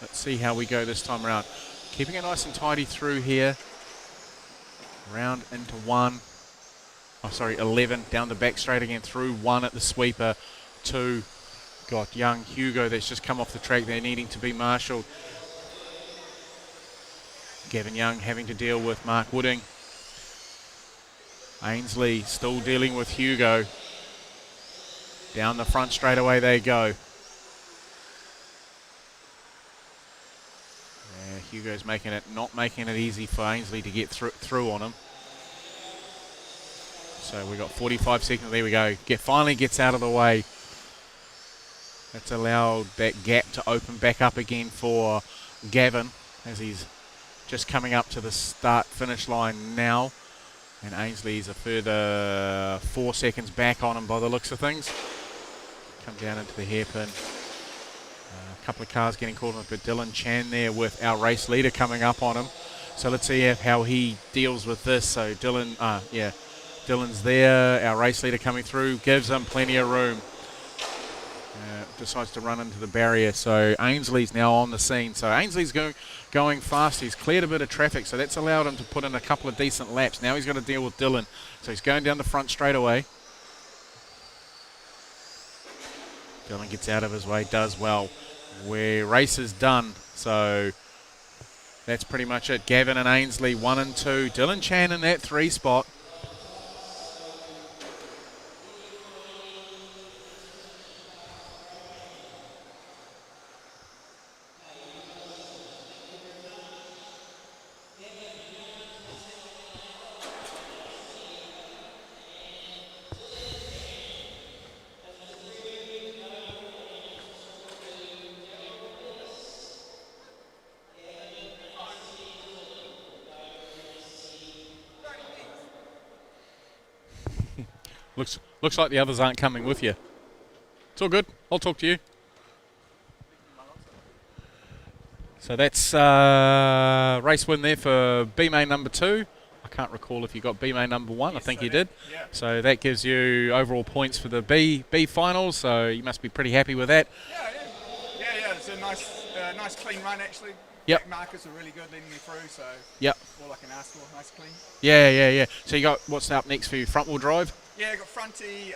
Let's see how we go this time around. Keeping it nice and tidy through here. Round into 1. Oh, sorry, 11. Down the back straight again through 1 at the sweeper. 2. Got young Hugo that's just come off the track there, needing to be marshalled. Gavin Young having to deal with Mark Wooding. Ainsley still dealing with Hugo. Down the front straight away they go. Hugo's not making it easy for Ainsley to get through on him. So we've got 45 seconds. There we go. Finally gets out of the way. That's allowed that gap to open back up again for Gavin as he's just coming up to the start-finish line now. And Ainsley's a further 4 seconds back on him by the looks of things. Come down into the hairpin. A couple of cars getting caught on, but Dylan Chan there with our race leader coming up on him. So let's see how he deals with this. So Dylan's there, our race leader coming through, gives him plenty of room. Decides to run into the barrier. So Ainsley's now on the scene. So Ainsley's going fast. He's cleared a bit of traffic, so that's allowed him to put in a couple of decent laps. Now he's got to deal with Dylan. So he's going down the front straight away. Dylan gets out of his way, does well. Race is done. So that's pretty much it. Gavin and Ainsley 1 and 2. Dylan Chan in that 3 spot. Looks like the others aren't coming with you. It's all good. I'll talk to you. So that's race win there for B-Main number 2. I can't recall if you got B-Main number 1. Yes, I think you did. Yeah. So that gives you overall points for the B finals. So you must be pretty happy with that. Yeah. It's a nice clean run actually. Yep. Back markers are really good leading me through, so yep. All I can ask for, nice clean. Yeah. So you got what's up next for you? Front wheel drive? Yeah, I got fronty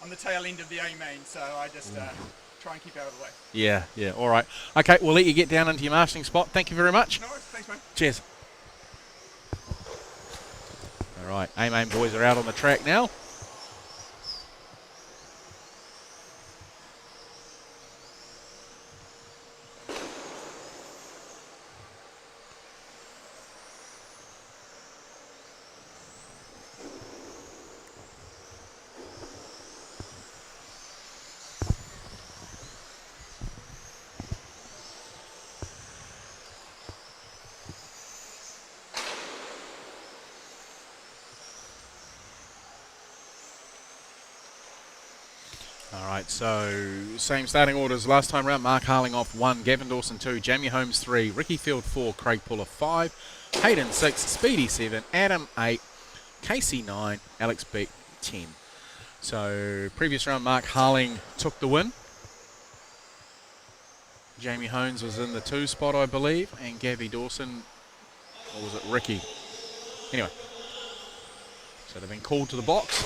on the tail end of the A-main, so I just try and keep out of the way. Yeah. All right. Okay, we'll let you get down into your marshalling spot. Thank you very much. No worries. Thanks, mate. Cheers. All right, A-Main boys are out on the track now. All right, so same starting orders last time round. Mark Harling off 1, Gavin Dawson 2, Jamie Holmes 3, Ricky Field 4, Craig Puller 5, Hayden 6, Speedy 7, Adam 8, Casey 9, Alex Beck 10. So previous round, Mark Harling took the win. Jamie Holmes was in the 2 spot, I believe, and Gabby Dawson, or was it Ricky? Anyway, so they've been called to the box.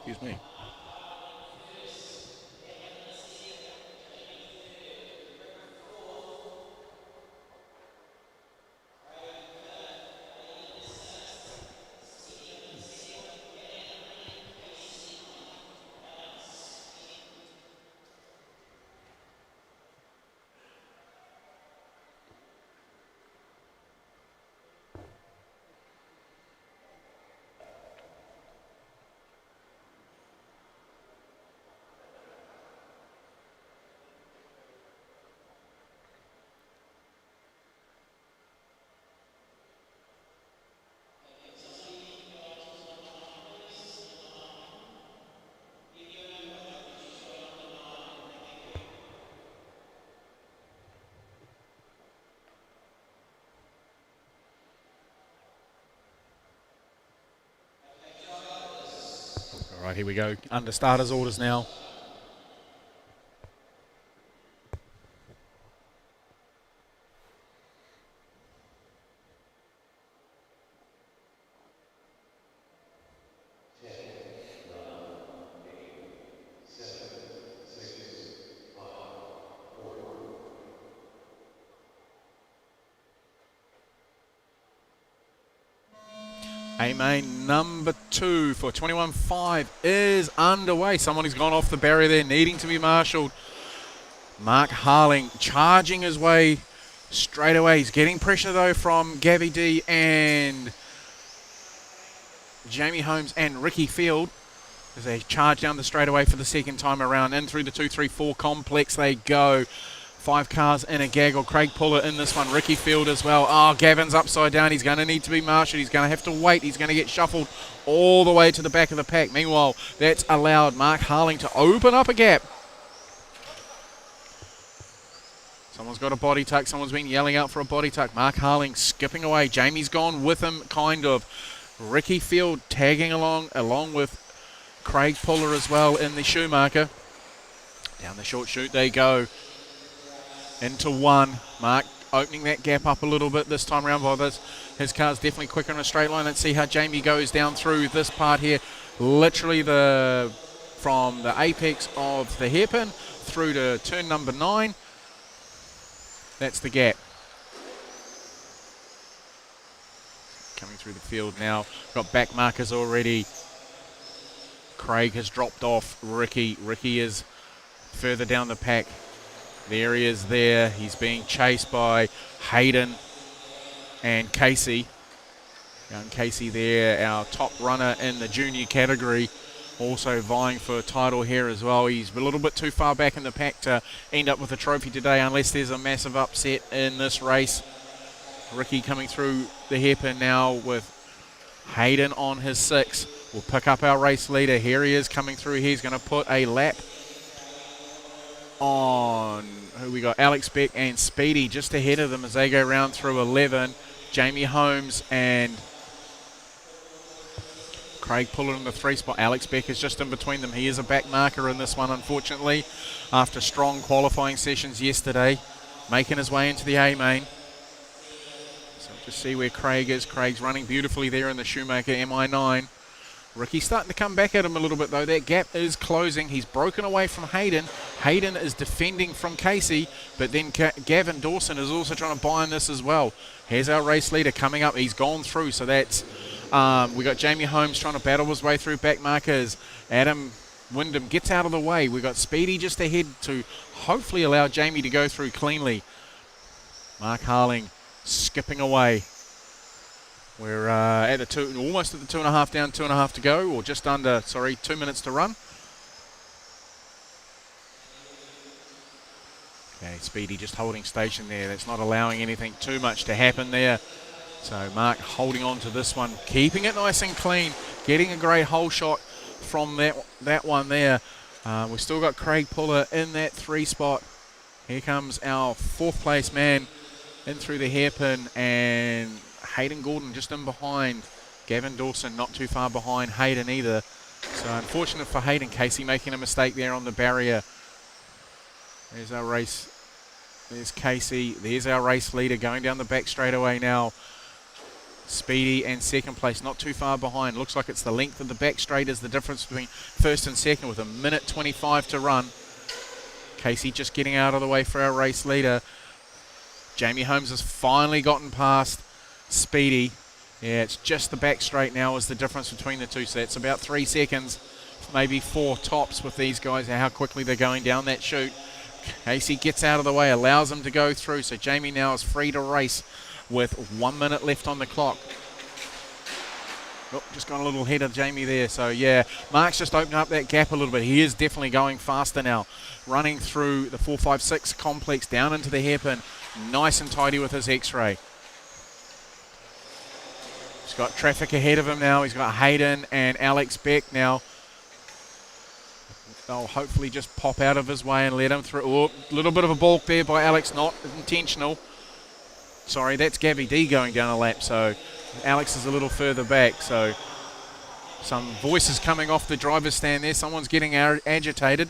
Excuse me. All right, here we go. Under starters orders now. A-Main number 2 for 21.5 is underway. Someone who's gone off the barrier there, needing to be marshalled. Mark Harling charging his way straight away. He's getting pressure, though, from Gabby D and Jamie Holmes and Ricky Field as they charge down the straightaway for the second time around. In through the 2-3-4 complex they go. 5 cars in a gaggle. Craig Puller in this one. Ricky Field as well. Oh, Gavin's upside down. He's going to need to be marshalled. He's going to have to wait. He's going to get shuffled all the way to the back of the pack. Meanwhile, that's allowed Mark Harling to open up a gap. Someone's got a body tuck. Someone's been yelling out for a body tuck. Mark Harling skipping away. Jamie's gone with him, kind of. Ricky Field tagging along with Craig Puller as well in the Schumacher. Down the short chute they go. Into 1. Mark opening that gap up a little bit this time around. While his car's definitely quicker in a straight line. Let's see how Jamie goes down through this part here. Literally from the apex of the hairpin through to turn number 9. That's the gap. Coming through the field now. Got back markers already. Craig has dropped off Ricky. Ricky is further down the pack. There he is there. He's being chased by Hayden. and Casey. Young Casey there, our top runner in the junior category, also vying for a title here as well. He's a little bit too far back in the pack to end up with a trophy today unless there's a massive upset in this race. Ricky coming through the hairpin now with Hayden on his 6. We'll pick up our race leader. Here he is coming through. He's going to put a lap on, who we got, Alex Beck and Speedy just ahead of them as they go round through 11. Jamie Holmes and Craig Puller in the 3 spot. Alex Beck is just in between them. He is a back marker in this one, unfortunately, after strong qualifying sessions yesterday, making his way into the A main. So just see where Craig is. Craig's running beautifully there in the Shoemaker MI9. Ricky's starting to come back at him a little bit though. That gap is closing. He's broken away from Hayden. Hayden is defending from Casey, but then Gavin Dawson is also trying to buy on this as well. Here's our race leader coming up. He's gone through, so that's we got Jamie Holmes trying to battle his way through back markers. Adam Wyndham gets out of the way. We've got Speedy just ahead to hopefully allow Jamie to go through cleanly. Mark Harling skipping away. We're at the almost at the 2.5 down, 2.5 to go, or just under, 2 minutes to run. Okay, Speedy just holding station there. That's not allowing anything too much to happen there. So Mark holding on to this one, keeping it nice and clean, getting a great hole shot from that one there. We've still got Craig Puller in that 3 spot. Here comes our 4th place man in through the hairpin, and Hayden Gordon just in behind. Gavin Dawson not too far behind Hayden either. So unfortunate for Hayden. Casey making a mistake there on the barrier. There's our race. There's Casey. There's our race leader going down the back straightaway now. Speedy and 2nd place, not too far behind. Looks like it's the length of the back straight is the difference between 1st and 2nd with 1:25 to run. Casey just getting out of the way for our race leader. Jamie Holmes has finally gotten past Speedy. Yeah, it's just the back straight now is the difference between the two. So that's about 3 seconds, maybe 4 tops with these guys and how quickly they're going down that chute. Casey gets out of the way, allows them to go through. So Jamie now is free to race with 1 minute left on the clock. Oh, just got a little ahead of Jamie there. So yeah, Mark's just opened up that gap a little bit. He is definitely going faster now. Running through the 4-5-6 complex down into the hairpin. Nice and tidy with his X-ray. He's got traffic ahead of him now. He's got Hayden and Alex Beck now. They'll hopefully just pop out of his way and let him through. Oh, a little bit of a balk there by Alex, not intentional. Sorry, that's Gabby D going down a lap, so Alex is a little further back. So some voices coming off the driver's stand there. Someone's getting agitated.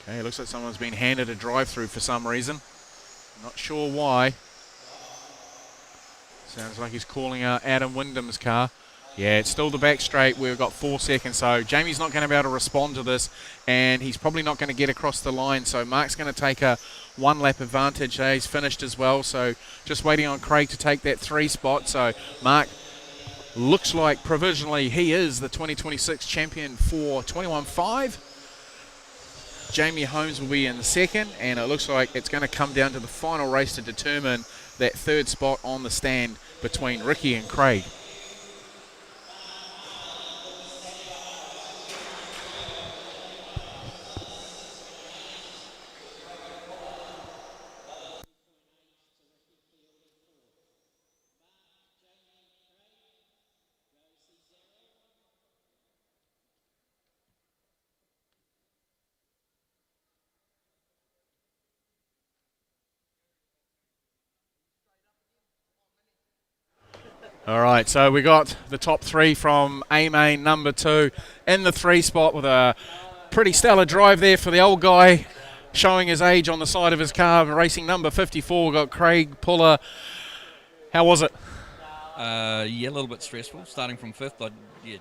Okay, it looks like someone's been handed a drive-through for some reason. Not sure why. Sounds like he's calling out Adam Wyndham's car. Yeah, it's still the back straight. We've got 4 seconds, so Jamie's not going to be able to respond to this, and he's probably not going to get across the line, so Mark's going to take a 1-lap advantage. He's finished as well, so just waiting on Craig to take that 3 spot. So Mark looks like provisionally he is the 2026 champion for 21.5. Jamie Holmes will be in the 2nd, and it looks like it's going to come down to the final race to determine that 3rd spot on the stand between Ricky and Craig. All right, so we got the top 3 from A-Main number 2 in the 3 spot with a pretty stellar drive there for the old guy showing his age on the side of his car. Racing number 54, we got Craig Puller. How was it? Yeah, a little bit stressful. Starting from 5th, I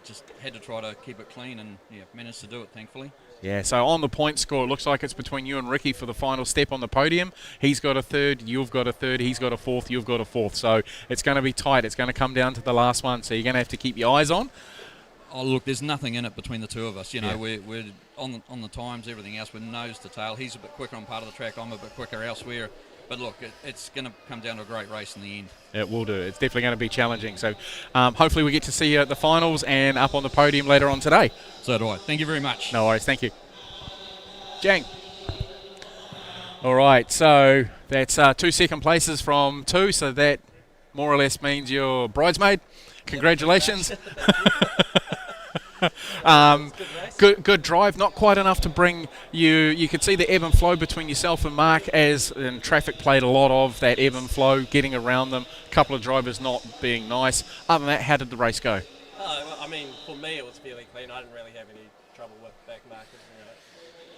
just had to try to keep it clean and managed to do it, thankfully. Yeah, so on the point score, it looks like it's between you and Ricky for the final step on the podium. He's got a 3rd, you've got a 3rd, he's got a 4th, you've got a 4th. So it's going to be tight. It's going to come down to the last one, so you're going to have to keep your eyes on. Oh look, there's nothing in it between the two of us. You know, Yeah. we're on the times, everything else. We're nose to tail. He's a bit quicker on part of the track. I'm a bit quicker elsewhere. But look, it's going to come down to a great race in the end. It will do. It's definitely going to be challenging. So hopefully we get to see you at the finals and up on the podium later on today. So do I. Thank you very much. No worries. Thank you. Jang. All right. So that's 2 second places from 2. So that more or less means you're bridesmaid. Congratulations. Good drive, not quite enough to bring you. You could see the ebb and flow between yourself and Mark, and traffic played a lot of that ebb and flow, getting around them. A couple of drivers not being nice. Other than that, how did the race go? Well, I mean, for me it was fairly clean. I didn't really have any trouble with back markers. You know,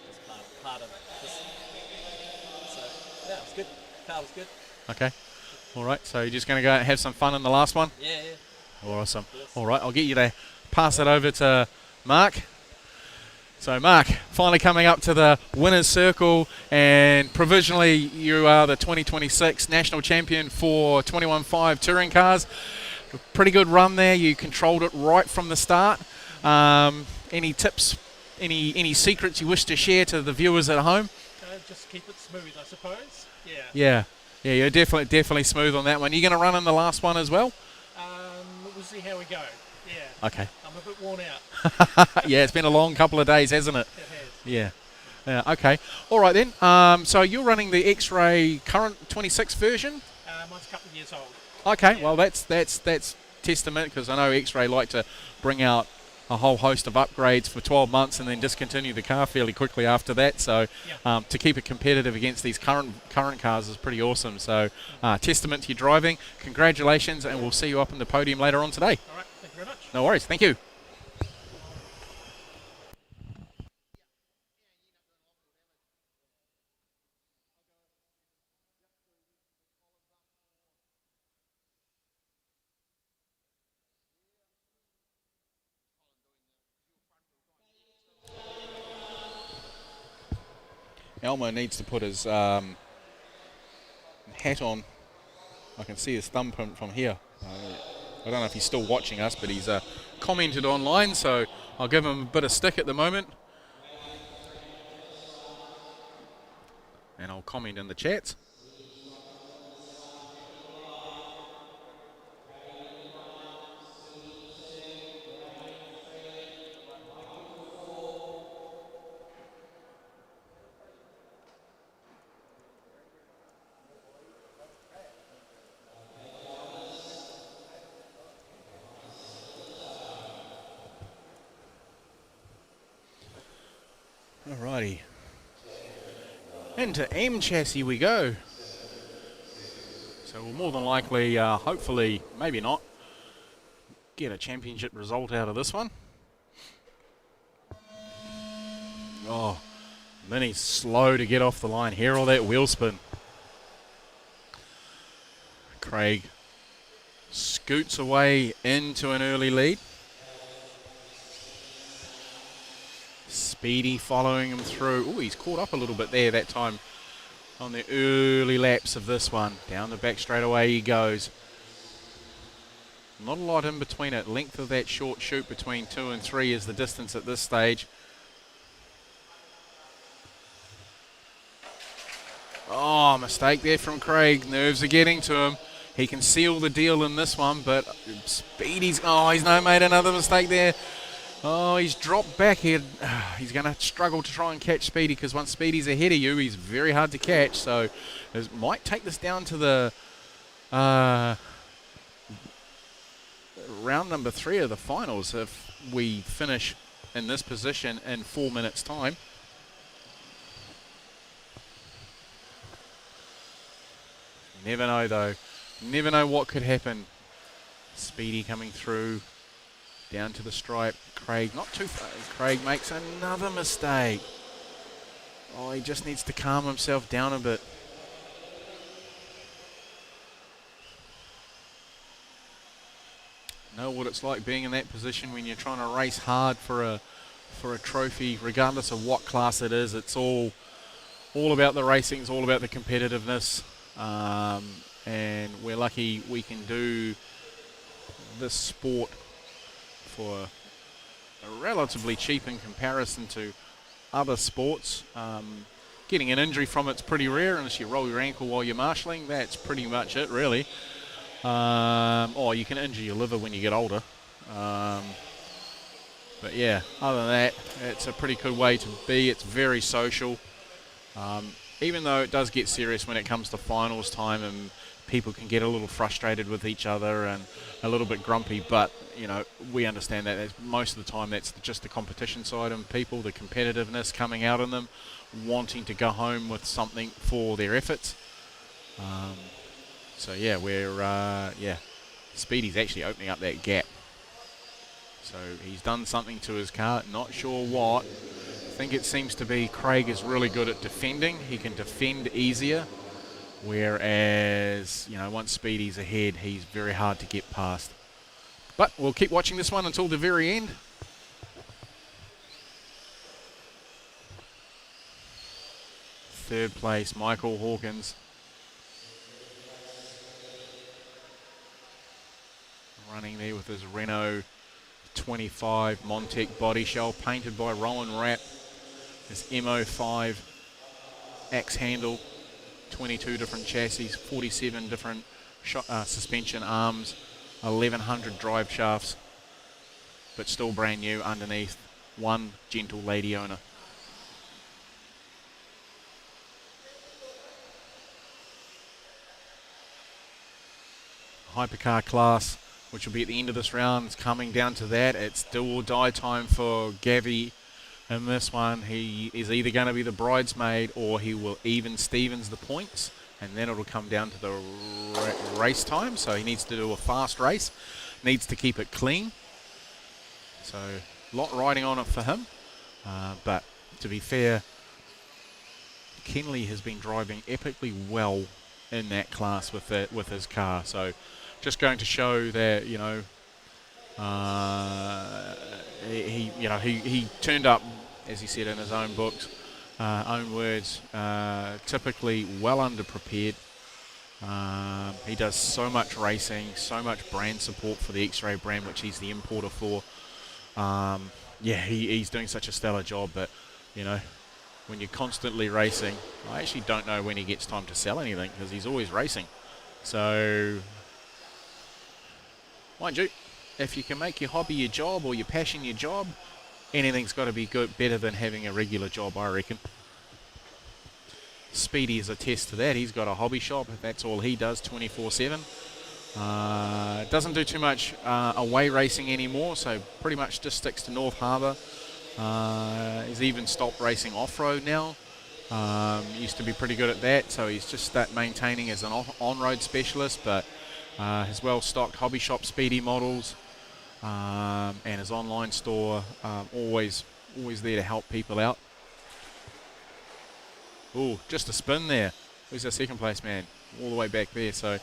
just part of this. So yeah, it was good. Car was good. Okay. All right. So you're just going to go and have some fun in the last one? Yeah. Awesome. All right. I'll get you to pass it over to Mark. So Mark, finally coming up to the winner's circle, and provisionally you are the 2026 national champion for 21.5 touring cars. Pretty good run there. You controlled it right from the start. Any tips, any secrets you wish to share to the viewers at home? Just keep it smooth, I suppose. Yeah, you're definitely smooth on that one. You going to run in the last one as well? We'll see how we go. Yeah. Okay. I'm a bit worn out. Yeah, it's been a long couple of days, hasn't it? It has. Yeah. Okay. All right then. So you're running the X-Ray current 26 version? Mine's a couple of years old. Okay. Yeah. Well, that's testament, because I know X-Ray like to bring out a whole host of upgrades for 12 months and then discontinue the car fairly quickly after that. So to keep it competitive against these current cars is pretty awesome. So testament to your driving. Congratulations, and we'll see you up on the podium later on today. All right. Thank you very much. No worries. Thank you. Elmo needs to put his hat on. I can see his thumbprint from here. I don't know if he's still watching us, but he's commented online, so I'll give him a bit of stick at the moment. And I'll comment in the chats. Alrighty. Into M chassis we go. So we'll more than likely, hopefully, maybe not, get a championship result out of this one. Oh, Minnie's slow to get off the line. Hear all that wheel spin. Craig scoots away into an early lead. Speedy following him through. Oh, he's caught up a little bit there that time on the early laps of this one. Down the back straight away he goes. Not a lot in between it. Length of that short chute between 2 and 3 is the distance at this stage. Oh, mistake there from Craig. Nerves are getting to him. He can seal the deal in this one, but Speedy's... Oh, he's made another mistake there. Oh, he's dropped back here. He's going to struggle to try and catch Speedy, because once Speedy's ahead of you, he's very hard to catch. So it might take this down to the round number 3 of the finals if we finish in this position in 4 minutes' time. Never know, though. Never know what could happen. Speedy coming through. Down to the stripe. Craig, not too far. Craig makes another mistake. Oh, he just needs to calm himself down a bit. Know what it's like being in that position when you're trying to race hard for a trophy, regardless of what class it is. It's all about the racing. It's all about the competitiveness. And we're lucky we can do this sport for relatively cheap in comparison to other sports. Getting an injury from it's pretty rare, unless you roll your ankle while you're marshalling. That's pretty much it, really. Or you can injure your liver when you get older. But yeah, other than that, it's a pretty good way to be. It's very social. Even though it does get serious when it comes to finals time and people can get a little frustrated with each other and a little bit grumpy, but you know, we understand that most of the time that's just the competition side of people, the competitiveness coming out in them, wanting to go home with something for their efforts. So yeah, Speedy's actually opening up that gap. So he's done something to his car, not sure what. I think it seems to be Craig is really good at defending. He can defend easier, whereas, you know, once Speedy's ahead, he's very hard to get past. But we'll keep watching this one until the very end. Third place, Michael Hawkins. Running there with his Renault 25 Mon-Tech body shell, painted by Rowan Rapp. His MO5 axe handle, 22 different chassis, 47 different suspension arms, 1100 drive shafts, but still brand new underneath. One gentle lady owner. Hypercar class, which will be at the end of this round, is coming down to that. It's do or die time for Gavi in this one. He is either going to be the bridesmaid or he will even Stevens the points, and then it'll come down to the race time. So he needs to do a fast race, needs to keep it clean. So a lot riding on it for him. But to be fair, Kenley has been driving epically well in that class with his car. So just going to show that, you know, he turned up, as he said in his own books, own words, typically well underprepared. He does so much racing, so much brand support for the X-Ray brand, which he's the importer for. He's doing such a stellar job, but, you know, when you're constantly racing, I actually don't know when he gets time to sell anything, because he's always racing. So, mind you, if you can make your hobby your job or your passion your job, anything's got to be better than having a regular job, I reckon. Speedy is a test to that. He's got a hobby shop. That's all he does 24/7. Doesn't do too much away racing anymore, so pretty much just sticks to North Harbour. He's even stopped racing off-road now. Used to be pretty good at that, so he's just maintaining as an on-road specialist, but his well-stocked hobby shop Speedy models and his online store, always there to help people out. Oh, just a spin there. Who's our second place man? All the way back there, so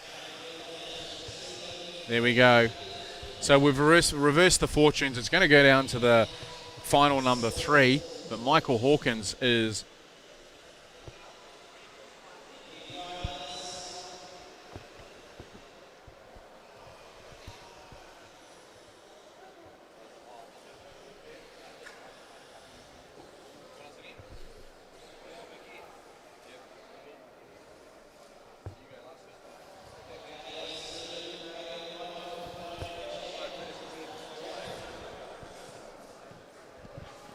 there we go. So we've reversed the fortunes. It's going to go down to the final number 3, but Michael Hawkins is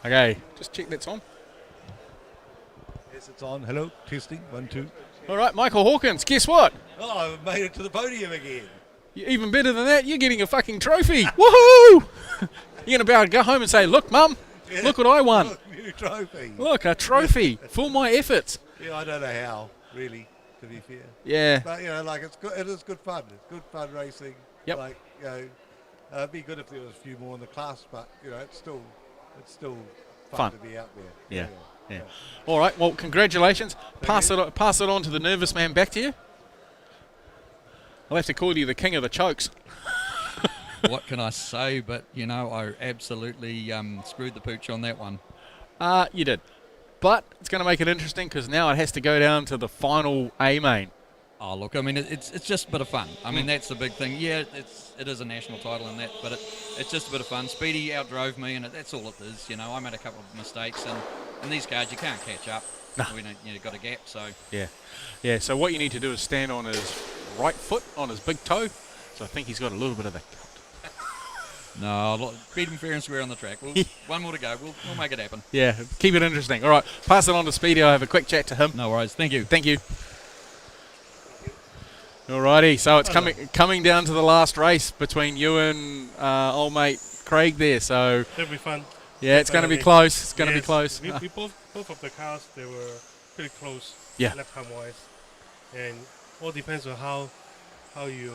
okay, just check that's on. Yes, it's on. Hello, testing, 1, 2. All right, Michael Hawkins, guess what? Oh, I've made it to the podium again. Even better than that, you're getting a fucking trophy. Woohoo! You're going to be able to go home and say, look, Mum, look what I won. Look, new trophy. Look, a trophy for my efforts. Yeah, I don't know how, really, to be fair. Yeah. But, you know, like, it's good. It is good fun. It's good fun racing. Yep. Like, you know, it'd be good if there was a few more in the class, but, you know, it's still fun to be out there. Yeah. All right. Well, congratulations. Pass it on to the nervous man back to you. I'll have to call you the king of the chokes. What can I say? But, you know, I absolutely screwed the pooch on that one. You did. But it's going to make it interesting because now it has to go down to the final A main. Oh, look, I mean, it's just a bit of fun. I mean, that's the big thing. Yeah, it is a national title and that, but it's just a bit of fun. Speedy outdrove me, and that's all it is. You know, I made a couple of mistakes, and in these cars you can't catch up. No. You've got a gap, so. Yeah. So what you need to do is stand on his right foot, on his big toe. So I think he's got a little bit of that. No, look, beat him fair and square on the track. One more to go. We'll make it happen. Yeah, keep it interesting. All right, pass it on to Speedy. I'll have a quick chat to him. No worries. Thank you. Thank you. Alrighty, so it's coming down to the last race between you and old mate Craig there. So it'll be fun. Yeah, it's going to be close. It's going to be close. We both of the cars, they were pretty close. Yeah. Lap time wise, and all depends on how you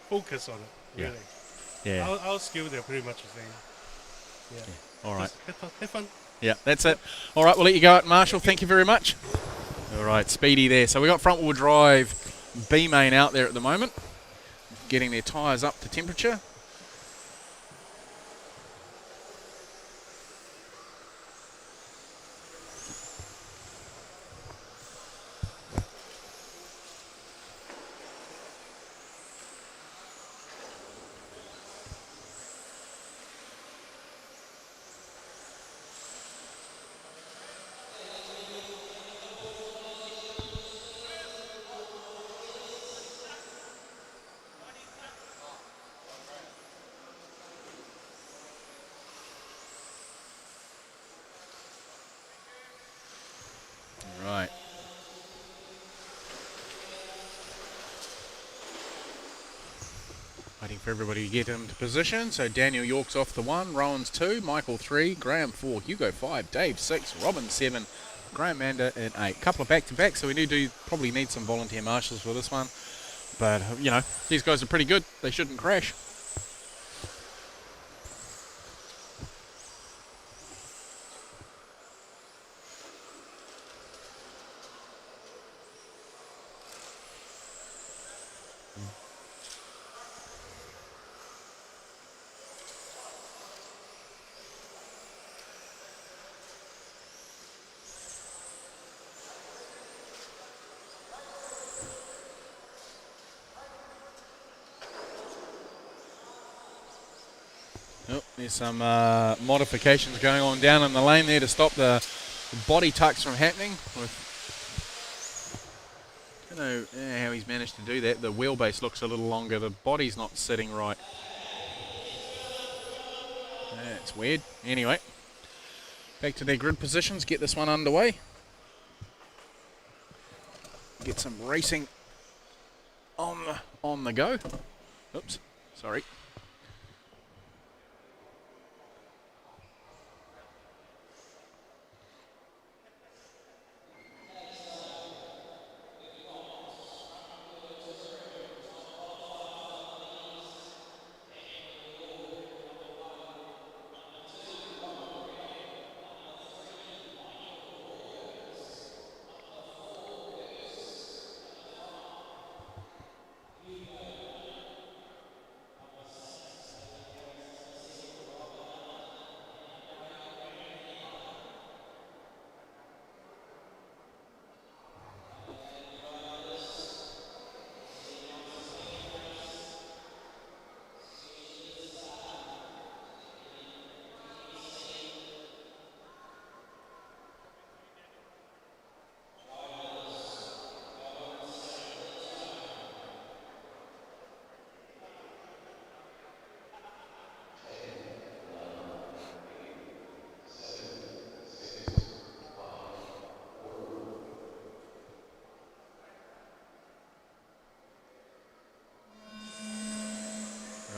focus on it. Really. Yeah. Our skill, they're pretty much the same. Yeah. All right. Just have fun. Yeah, that's it. All right, we'll let you go out, Marshall. Thank you very much. All right, Speedy there. So we got front wheel drive B main out there at the moment, getting their tyres up to temperature. Right. Waiting for everybody to get into position. So Daniel York's off the 1, Rowan's 2, Michael 3, Graham 4, Hugo 5, Dave 6, Robin 7, Graham Mander in 8. Couple of back-to-back, so we probably need some volunteer marshals for this one. But, you know, these guys are pretty good. They shouldn't crash. Oh, there's some modifications going on down in the lane there to stop the body tucks from happening. I don't know how he's managed to do that. The wheelbase looks a little longer. The body's not sitting right. That's weird. Anyway, back to their grid positions. Get this one underway. Get some racing on the go. Oops, sorry.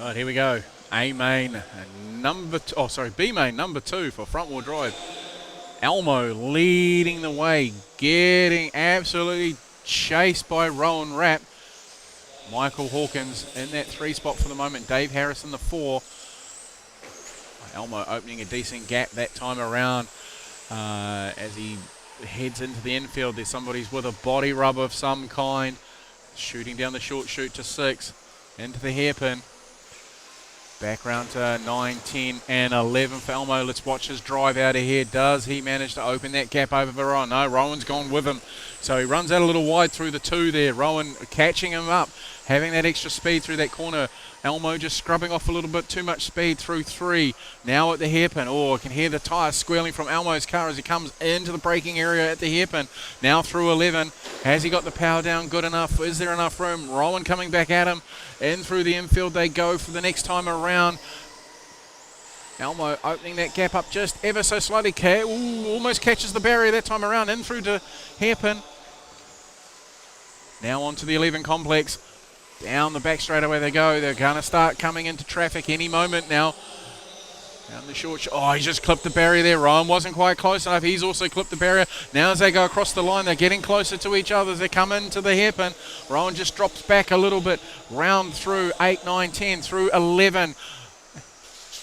Right, here we go. B main number 2 for front wheel drive. Elmo leading the way, getting absolutely chased by Rowan Rapp. Michael Hawkins in that 3 spot for the moment. Dave Harris in the 4. Elmo opening a decent gap that time around as he heads into the infield. There's somebody's with a body rub of some kind, shooting down the short chute to 6, into the hairpin. Back round to 9, 10 and 11 for Elmo. Let's watch his drive out of here. Does he manage to open that gap over for Rowan? No, Rowan's gone with him. So he runs out a little wide through the 2 there. Rowan catching him up, having that extra speed through that corner. Elmo just scrubbing off a little bit too much speed through 3. Now at the hairpin. Oh, I can hear the tyre squealing from Elmo's car as he comes into the braking area at the hairpin. Now through 11. Has he got the power down good enough? Is there enough room? Rowan coming back at him. In through the infield they go for the next time around. Elmo opening that gap up just ever so slightly. Ooh, almost catches the barrier that time around. In through to hairpin. Now onto the 11 complex. Down the back straightaway they go. They're going to start coming into traffic any moment now. Down the short. Oh, he just clipped the barrier there. Ryan wasn't quite close enough. He's also clipped the barrier. Now as they go across the line, they're getting closer to each other as they come into the hairpin. Rowan just drops back a little bit. Round through 8, 9, 10, through 11.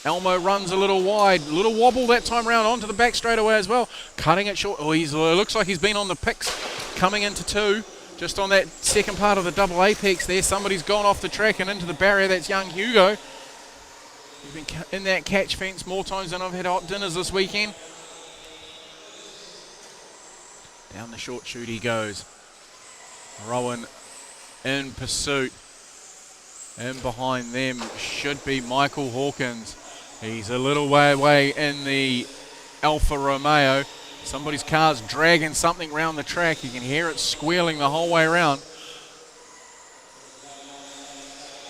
Elmo runs a little wide. A little wobble that time around onto the back straightaway as well. Cutting it short. Oh, it looks like he's been on the picks coming into 2. Just on that second part of the double apex there, somebody's gone off the track and into the barrier. That's young Hugo. He's been in that catch fence more times than I've had hot dinners this weekend. Down the short chute he goes. Rowan in pursuit. In behind them should be Michael Hawkins. He's a little way away in the Alfa Romeo. Somebody's car's dragging something around the track. You can hear it squealing the whole way around.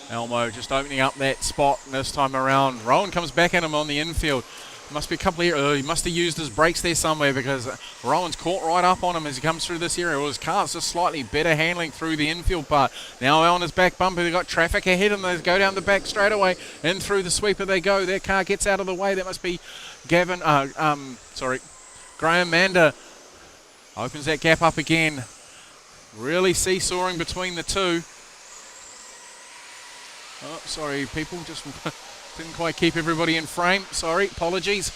Elmo just opening up that spot this time around. Rowan comes back at him on the infield. Must be a couple of he must have used his brakes there somewhere because Rowan's caught right up on him as he comes through this area. Well, his car's just slightly better handling through the infield part. Now on his back bumper, they've got traffic ahead and they go down the back straight away. In through the sweeper they go. Their car gets out of the way. That must be Graham Mander opens that gap up again. Really seesawing between the 2. Oh, sorry, people. Just didn't quite keep everybody in frame. Sorry, apologies.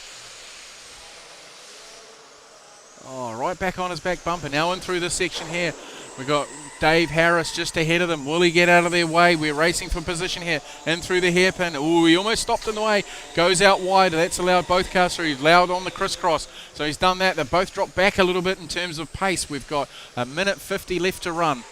Oh, right back on his back bumper. Now in through this section here. We've got Dave Harris just ahead of them. Will he get out of their way? We're racing for position here. In through the hairpin. Ooh, he almost stopped in the way. Goes out wide. That's allowed both cars through. He's allowed on the crisscross. So he's done that. They've both dropped back a little bit in terms of pace. We've got 1:50 left to run.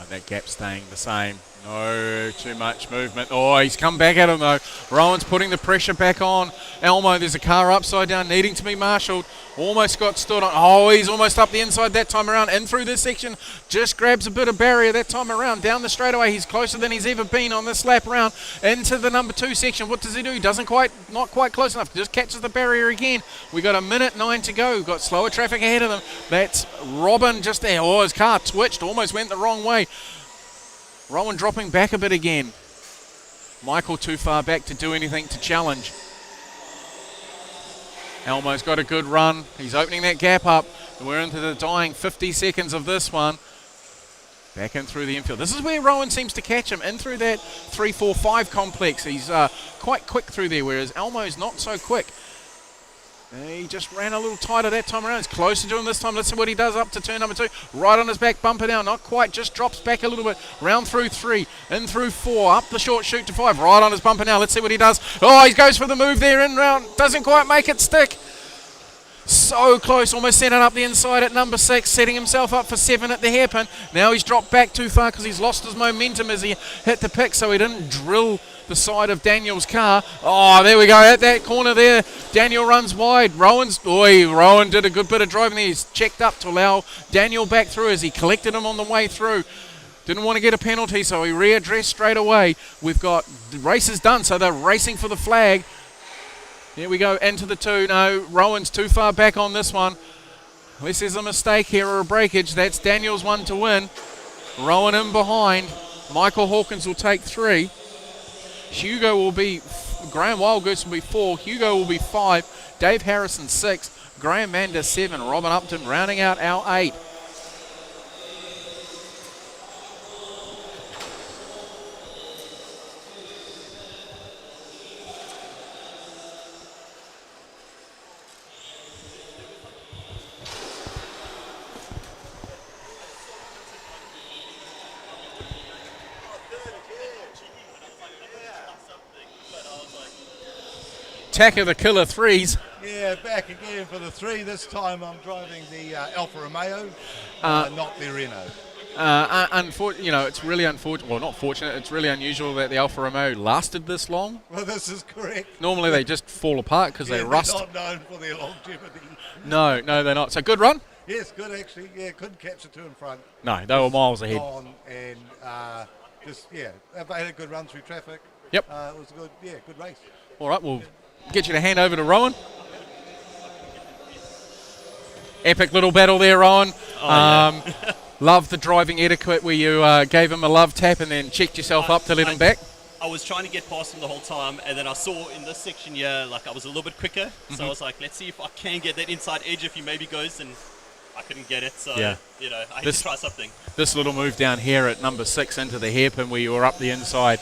That gap staying the same. No, too much movement. Oh, he's come back at him though. Rowan's putting the pressure back on Elmo. There's a car upside down needing to be marshalled. Almost got stood on. Oh, he's almost up the inside that time around. In through this section. Just grabs a bit of barrier that time around. Down the straightaway. He's closer than he's ever been on this lap round. Into the number 2 section. What does he do? He not quite close enough. Just catches the barrier again. We got 1:09 to go. We've got slower traffic ahead of them. That's Robin just there. Oh, his car twitched. Almost went the wrong way. Rowan dropping back a bit again. Michael too far back to do anything to challenge. Elmo's got a good run. He's opening that gap up. We're into the dying 50 seconds of this one. Back in through the infield. This is where Rowan seems to catch him. In through that 3, 4, 5 complex. He's quite quick through there, whereas Elmo's not so quick. He just ran a little tighter that time around. He's closer to him this time. Let's see what he does up to turn number 2. Right on his back bumper now. Not quite. Just drops back a little bit. Round through 3. In through 4. Up the short chute to 5. Right on his bumper now. Let's see what he does. Oh, he goes for the move there in round. Doesn't quite make it stick. So close. Almost sent it up the inside at number 6. Setting himself up for 7 at the hairpin. Now he's dropped back too far because he's lost his momentum as he hit the pick. So he didn't drill the side of Daniel's car. Oh, there we go. At that corner there, Daniel runs wide. Rowan did a good bit of driving there. He's checked up to allow Daniel back through as he collected him on the way through. Didn't want to get a penalty, so he readdressed straight away. We've got the race is done, so they're racing for the flag. Here we go into the 2. No, Rowan's too far back on this one. Unless there's a mistake here or a breakage. That's Daniel's one to win. Rowan in behind. Michael Hawkins will take 3. Hugo will be, Graham Wildgoose will be 4, Hugo will be 5, Dave Harrison 6, Graham Mander 7, Robin Upton rounding out our 8. attacker, the killer threes. Yeah, back again for the 3. This time I'm driving the Alfa Romeo, not the Renault. It's really unfortunate. Well, not fortunate. It's really unusual that the Alfa Romeo lasted this long. Well, this is correct. Normally they just fall apart because they rust. They're not known for their longevity. No, they're not. So good run. Yes, good actually. Yeah, couldn't catch the 2 in front. No, they were miles ahead. On and they had a good run through traffic. Yep. It was a good race. All right, we'll get you to hand over to Rowan. Epic little battle there, Rowan. Love the driving etiquette where you gave him a love tap and then checked yourself up to let him back. I was trying to get past him the whole time, and then I saw in this section here, like I was a little bit quicker, so I was like, let's see if I can get that inside edge if he maybe goes, and I couldn't get it, so, I had to try something. This little move down here at number 6 into the hairpin where you were up the inside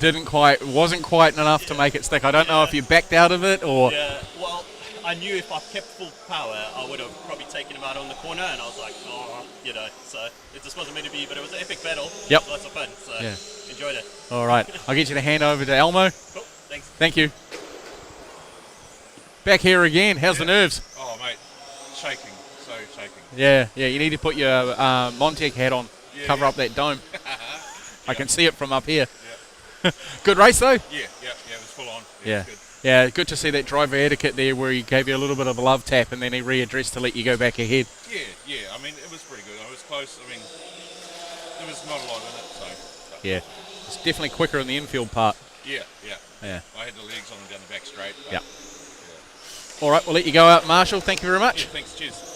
wasn't quite enough to make it stick. I don't know if you backed out of it or... Yeah, well, I knew if I kept full power, I would have probably taken him out on the corner, and I was like, so it just wasn't meant to be, but it was an epic battle. Yep. Lots of fun, so enjoyed it. All right, I'll get you to hand over to Elmo. Cool, thanks. Thank you. Back here again, how's the nerves? Oh, mate, shaking, so shaking. Yeah, you need to put your Mon-Tech hat on, cover up that dome. I can see it from up here. Yeah. Good race though? Yeah, it was full on. Yeah. Good. Yeah, good to see that driver etiquette there where he gave you a little bit of a love tap and then he readdressed to let you go back ahead. Yeah, I mean, it was pretty good. I was close. I mean, there was not a lot in it, so. Yeah, it's definitely quicker in the infield part. Yeah. Yeah. I had the legs on them down the back straight. Yeah. All right, we'll let you go out, Marshall. Thank you very much. Yeah, thanks. Cheers.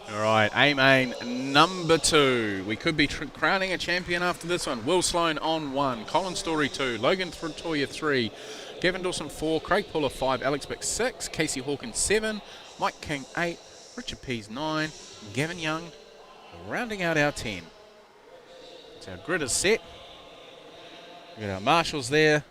All right, A-Main number 2. We could be crowning a champion after this one. Will Sloan on 1, Colin Story 2, Logan Toya 3, Gavin Dawson 4, Craig Puller 5, Alex Bick 6, Casey Hawkins 7, Mike King 8, Richard Pease 9, Gavin Young rounding out our 10. So our grid is set. We've got our marshals there.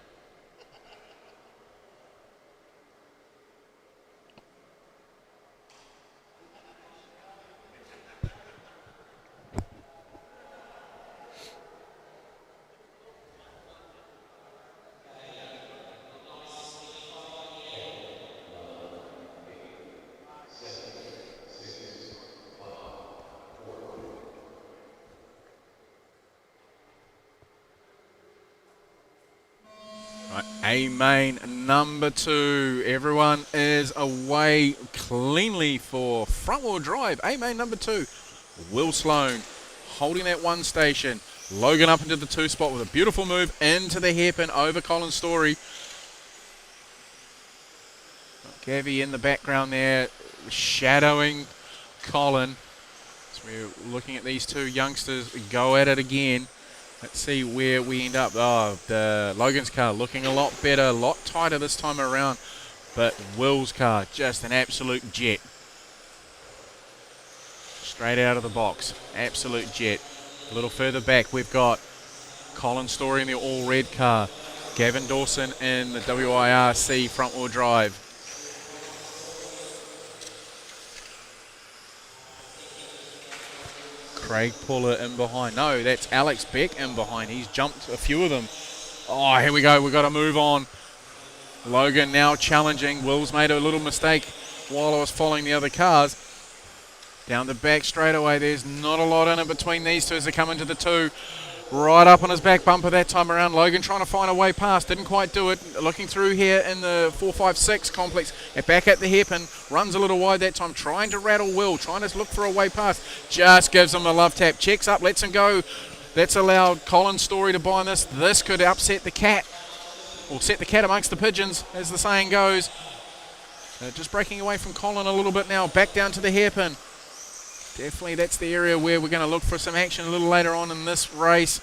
A-Main number 2. Everyone is away cleanly for front-wheel drive. A-Main number 2. Will Sloan holding that 1 station. Logan up into the 2 spot with a beautiful move into the hairpin over Colin Story. Gavi in the background there, shadowing Colin. So we're looking at these 2 youngsters go at it again. Let's see where we end up. Oh, the Logan's car looking a lot better, a lot tighter this time around. But Will's car, just an absolute jet. Straight out of the box, absolute jet. A little further back, we've got Colin Story in the all-red car. Gavin Dawson in the WIRC front-wheel drive. Craig Puller in behind. No, that's Alex Beck in behind. He's jumped a few of them. Oh, here we go. We've got to move on. Logan now challenging. Will's made a little mistake while I was following the other cars. Down the back straight away. There's not a lot in it between these two as they come into the 2. right up on his back bumper that time around. Logan trying to find a way past, didn't quite do it. Looking through here in the 4-5-6 complex, and back at the hairpin, runs a little wide that time, trying to rattle Will, trying to look for a way past. Just gives him a love tap, checks up, lets him go. That's allowed Colin's Story to buy this. This could upset the cat, or set the cat amongst the pigeons, as the saying goes. Just breaking away from Colin a little bit now, back down to the hairpin. Definitely that's the area where we're going to look for some action a little later on in this race.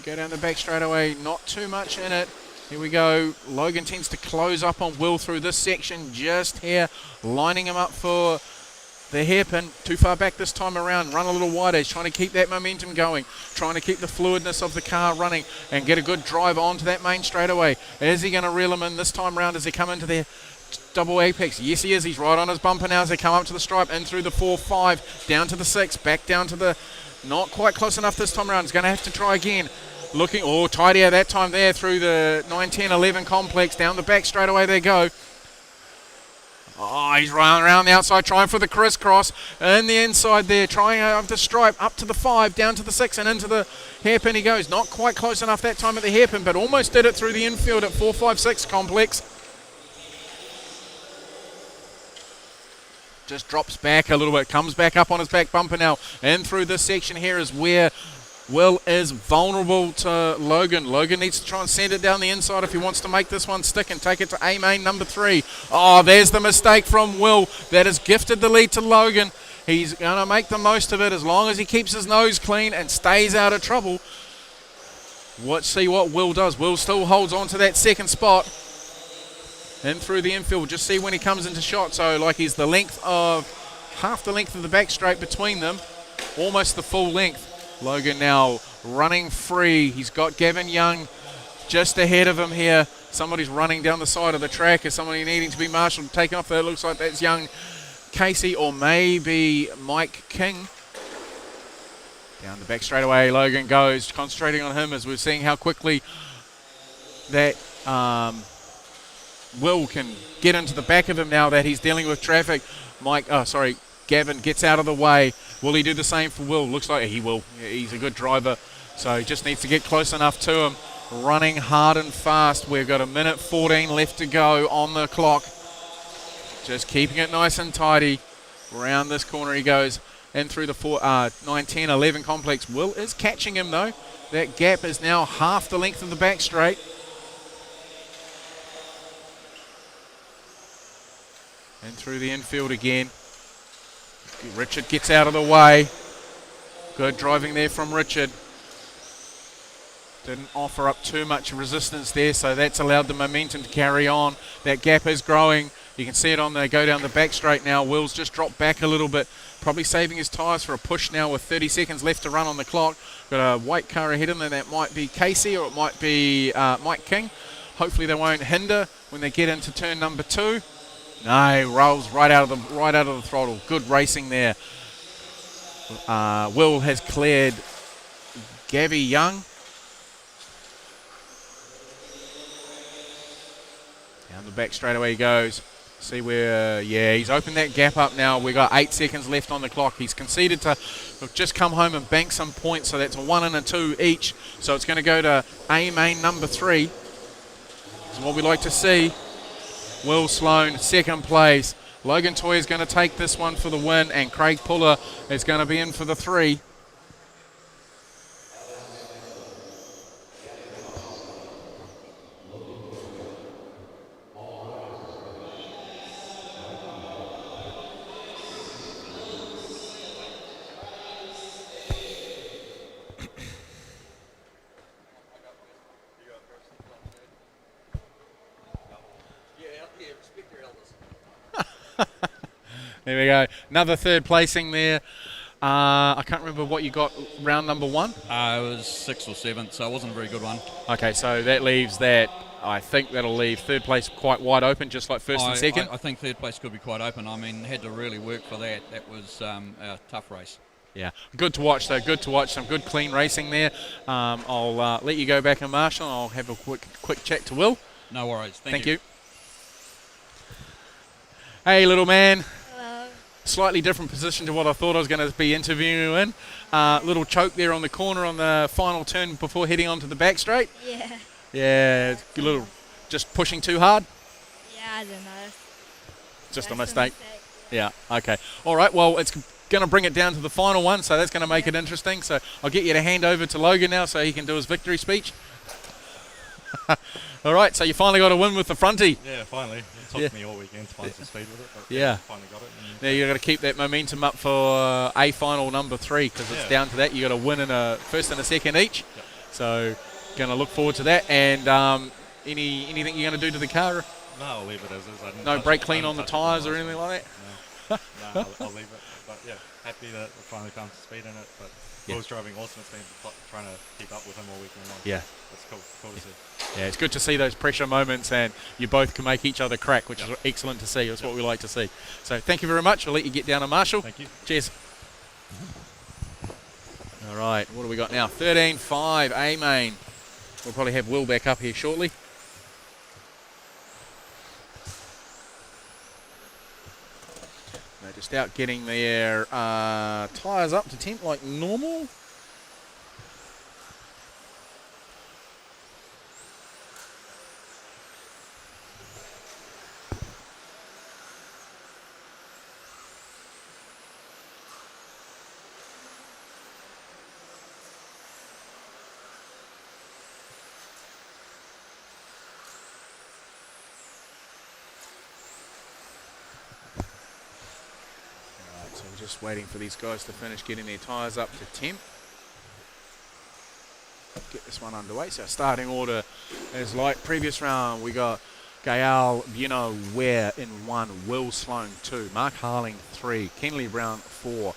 Go down the back straight away, not too much in it. Here we go. Logan tends to close up on Will through this section just here, lining him up for the hairpin. Too far back this time around, run a little wider. He's trying to keep that momentum going, trying to keep the fluidness of the car running and get a good drive onto that main straightaway. Is he going to reel him in this time around as they come into the double apex? Yes, he is. He's right on his bumper now as they come up to the stripe, in through the 4-5, down to the 6, back down to the, not quite close enough this time around. He's going to have to try again. Looking, tidier that time there through the 9-10-11 complex, down the back straight away they go. He's running around the outside, trying for the crisscross. In the inside there, trying over the stripe, up to the 5, down to the 6, and into the hairpin he goes. Not quite close enough that time at the hairpin, but almost did it through the infield at 4-5-6 complex. Just drops back a little bit, comes back up on his back bumper now. And through this section here is where Will is vulnerable to Logan. Logan needs to try and send it down the inside if he wants to make this one stick and take it to A-main number 3. There's the mistake from Will. That has gifted the lead to Logan. He's going to make the most of it as long as he keeps his nose clean and stays out of trouble. Let's see what Will does. Will still holds on to that second spot. In through the infield, just see when he comes into shot. So like he's half the length of the back straight between them, almost the full length. Logan now running free. He's got Gavin Young just ahead of him here. Somebody's running down the side of the track. Is somebody needing to be marshalled, taken off there? It looks like that's young Casey or maybe Mike King. Down the back straight away, Logan goes, concentrating on him as we're seeing how quickly that Will can get into the back of him now that he's dealing with traffic. Gavin gets out of the way. Will he do the same for Will? Looks like he will. He's a good driver, so he just needs to get close enough to him. Running hard and fast. We've got 1:14 left to go on the clock. Just keeping it nice and tidy. Around this corner he goes. In through the 9-10-11 complex. Will is catching him though. That gap is now half the length of the back straight. And through the infield again. Richard gets out of the way. Good driving there from Richard. Didn't offer up too much resistance there, so that's allowed the momentum to carry on. That gap is growing. You can see it on the go down the back straight now. Will's just dropped back a little bit, probably saving his tyres for a push now with 30 seconds left to run on the clock. Got a white car ahead of them. That might be Casey or it might be Mike King. Hopefully they won't hinder when they get into turn number 2. No, rolls right out of the throttle. Good racing there. Will has cleared Gabby Young. Down the back straight away he goes. See where, he's opened that gap up now. We've got 8 seconds left on the clock. He's conceded to just come home and bank some points, so that's a 1 and a 2 each. So it's going to go to A-main number 3. That's what we like to see. Will Sloan, second place. Logan Toy is going to take this one for the win, and Craig Puller is going to be in for the 3. There we go. Another third placing there. I can't remember what you got round number 1. It was 6th or 7th, so it wasn't a very good one. Okay, so that leaves that. I think that'll leave third place quite wide open, just like first and second. I think third place could be quite open. I mean, had to really work for that. That was a tough race. Yeah, good to watch though. Good to watch. Some good clean racing there. I'll let you go back and marshal. I'll have a quick chat to Will. No worries. Thank you. Hey, little man. Hello. slightly different position to what I thought I was going to be interviewing you in. Little choke there on the corner on the final turn before heading onto the back straight. Yeah. Yeah, a little, just pushing too hard. Yeah, I don't know. Just a That's mistake. Yeah. Okay. All right. Well, it's going to bring it down to the final one, so that's going to make it interesting. So I'll get you to hand over to Logan now, so he can do his victory speech. All right. So you finally got a win with the fronty. Yeah, finally. It took me all weekend to find some speed with it, but yeah, finally got it. Now you've got to keep that momentum up for a final number 3, because it's down to that. You got to win in a first and a second each. Yep. So going to look forward to that. And anything you're going to do to the car? No, I'll leave it as is. No brake clean on the tyres or anything like that? No, I'll leave it. But yeah, happy that we finally found some speed in it. But Will's driving awesome. It's been trying to keep up with him all weekend long. Yeah. It's cool to see. Yeah, it's good to see those pressure moments, and you both can make each other crack, which is excellent to see. That's what we like to see. So thank you very much. I'll let you get down to Marshall. Thank you. Cheers. All right, what do we got now? 13.5 A main. We'll probably have Will back up here shortly. They're just out getting their tyres up to temp like normal. Just waiting for these guys to finish getting their tyres up to temp. Get this one underway. So starting order is like previous round. We got Gael Buno Ware in 1, Will Sloan 2, Mark Harling 3, Kenley Brown 4,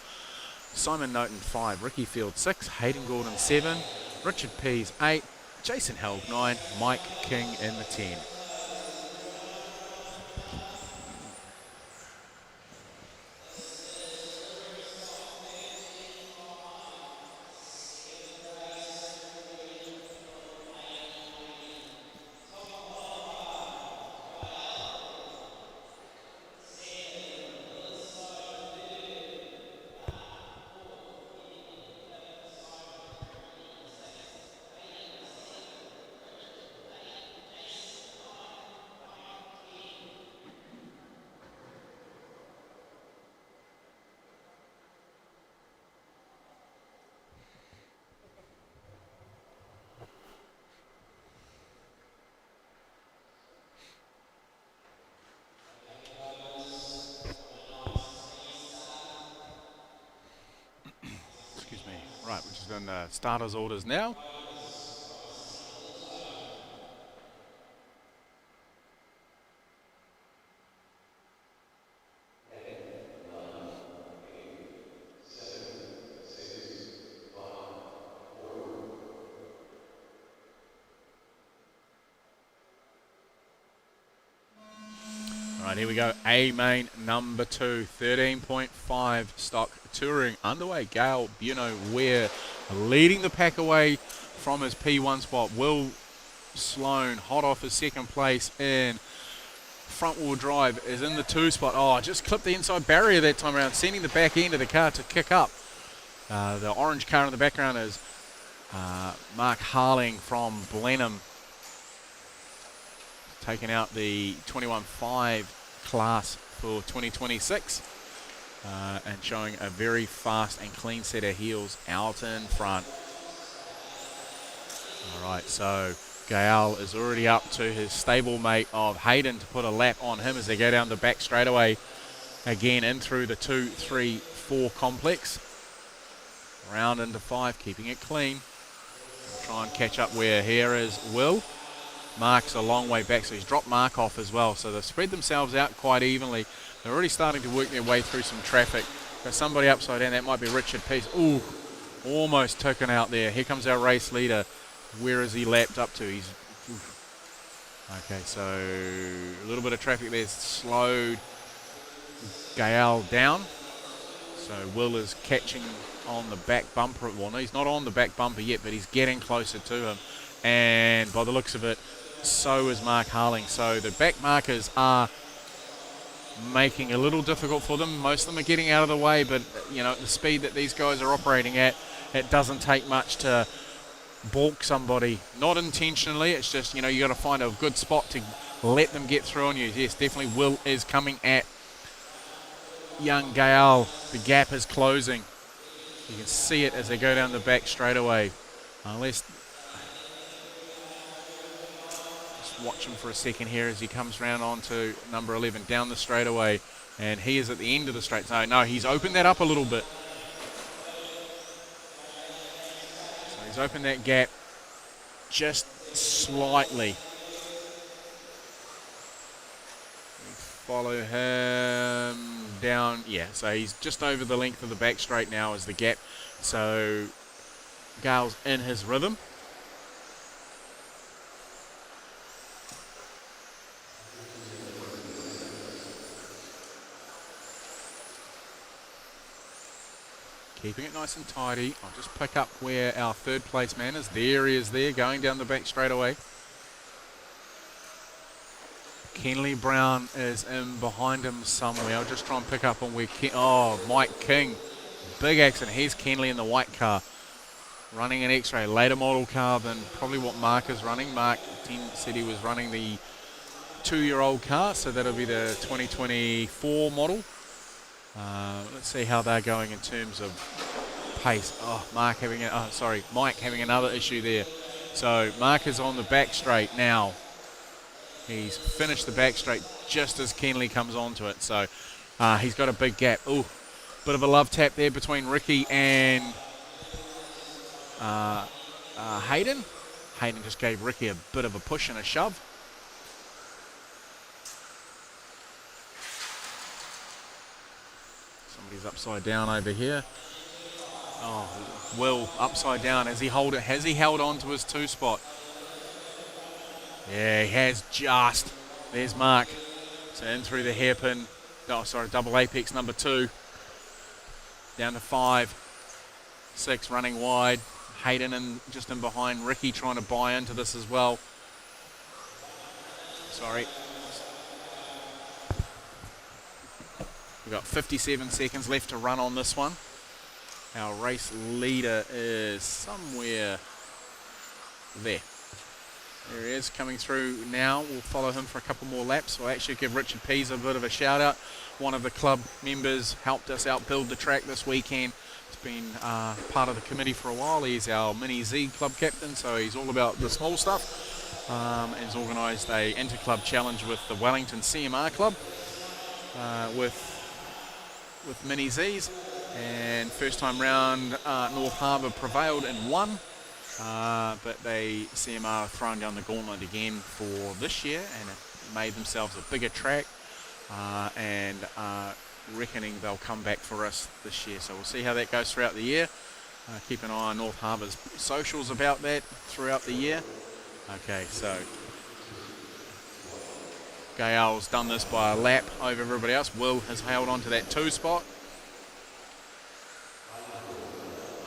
Simon Norton 5, Ricky Field 6, Hayden Gordon 7, Richard Pease 8, Jason Helg 9, Mike King in the 10. Right, we're just in starters orders now. All right, here we go. A main number 2, 13.5 stock touring underway. Gael Buno Ware leading the pack away from his P1 spot. Will Sloan hot off his second place in front wheel drive is in the 2 spot. Oh, just clipped the inside barrier that time around, sending the back end of the car to kick up. The orange car in the background is Mark Harling from Blenheim, taking out the 21.5 class for 2026 and showing a very fast and clean set of heels out in front. All right, so Gael is already up to his stablemate of Hayden to put a lap on him as they go down the back straightaway again in through the 2, 3, 4 complex. Round into 5, keeping it clean. Try and catch up where here is Will. Mark's a long way back, so he's dropped Mark off as well. So they've spread themselves out quite evenly. They're already starting to work their way through some traffic. Got somebody upside down. That might be Richard Pease. Ooh, almost taken out there. Here comes our race leader. Where is he lapped up to? He's okay, so a little bit of traffic there slowed Gael down. So Will is catching on the back bumper. Well, no, he's not on the back bumper yet, but he's getting closer to him. And by the looks of it, so is Mark Harling. So the back markers are making it a little difficult for them. Most of them are getting out of the way, but you know, the speed that these guys are operating at, it doesn't take much to balk somebody. Not intentionally, it's just, you know, you got to find a good spot to let them get through on you. Yes, definitely Will is coming at young Gael. The gap is closing. You can see it as they go down the back straight away. Let's just watch him for a second here as he comes round onto number 11 down the straightaway, and he is at the end of the straight. No, he's opened that up a little bit. So he's opened that gap just slightly. Follow him down. Yeah, so he's just over the length of the back straight now is the gap. So Gail's in his rhythm. Keeping it nice and tidy. I'll just pick up where our third place man is. There he is there, going down the back straight away. Kenley Brown is in behind him somewhere. I'll just try and pick up on where Mike King. Big accident. Here's Kenley in the white car. Running an X-Ray. Later model car than probably what Mark is running. Mark said he was running the 2-year-old car, so that'll be the 2024 model. Let's see how they're going in terms of pace. Mike having another issue there. So Mark is on the back straight now. He's finished the back straight just as Kenley comes onto it. So he's got a big gap. Ooh, bit of a love tap there between Ricky and Hayden. Hayden just gave Ricky a bit of a push and a shove. Somebody's upside down over here. Oh, Will upside down. Has he held on to his 2 spot? Yeah, he has just. There's Mark. So in through the hairpin. Double apex number 2. Down to 5. 6 running wide. Hayden just in behind. Ricky trying to buy into this as well. Sorry. We've got 57 seconds left to run on this one. Our race leader is somewhere there. There he is coming through now. We'll follow him for a couple more laps. We'll actually give Richard Pease a bit of a shout out. One of the club members helped us out build the track this weekend. He's been part of the committee for a while. He's our Mini Z club captain, so he's all about the small stuff. And he's organised a inter-club challenge with the Wellington CMR club with Mini Zs. And first time round, North Harbour prevailed and won. But CMR are throwing down the gauntlet again for this year and made themselves a bigger track and reckoning they'll come back for us this year. So we'll see how that goes throughout the year. Keep an eye on North Harbour's socials about that throughout the year. Okay, so Gael's done this by a lap over everybody else. Will has held on to that 2 spot.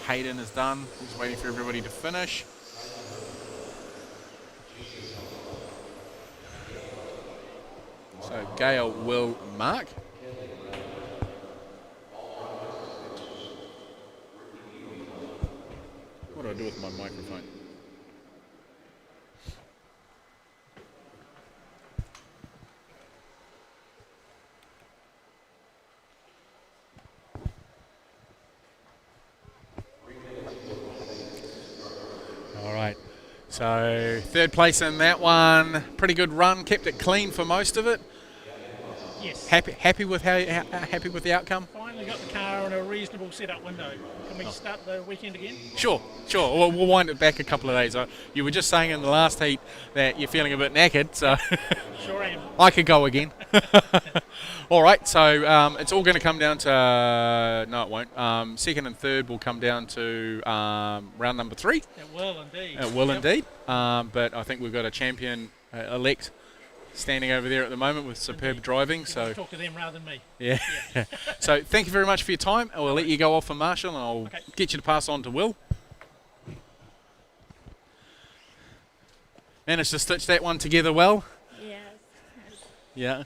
Hayden is done. He's waiting for everybody to finish. So Gael, Will, Mark. What do I do with my microphone? All right, so 3rd place in that one. Pretty good run, kept it clean for most of it. Yes. Happy with happy with the outcome. Finally got the car in a reasonable setup window. Can we start the weekend again? Sure. We'll wind it back a couple of days. You were just saying in the last heat that you're feeling a bit knackered, so Sure am. I could go again. All right, so it's all going to come down to no, it won't. 2nd and 3rd will come down to round number 3. It will indeed. It will indeed. But I think we've got a champion elect standing over there at the moment with superb driving. So talk to them rather than me. Yeah. So thank you very much for your time. I will let you go off for Marshall, and I'll get you to pass on to Will. Managed to stitch that one together well. Yeah. Yeah.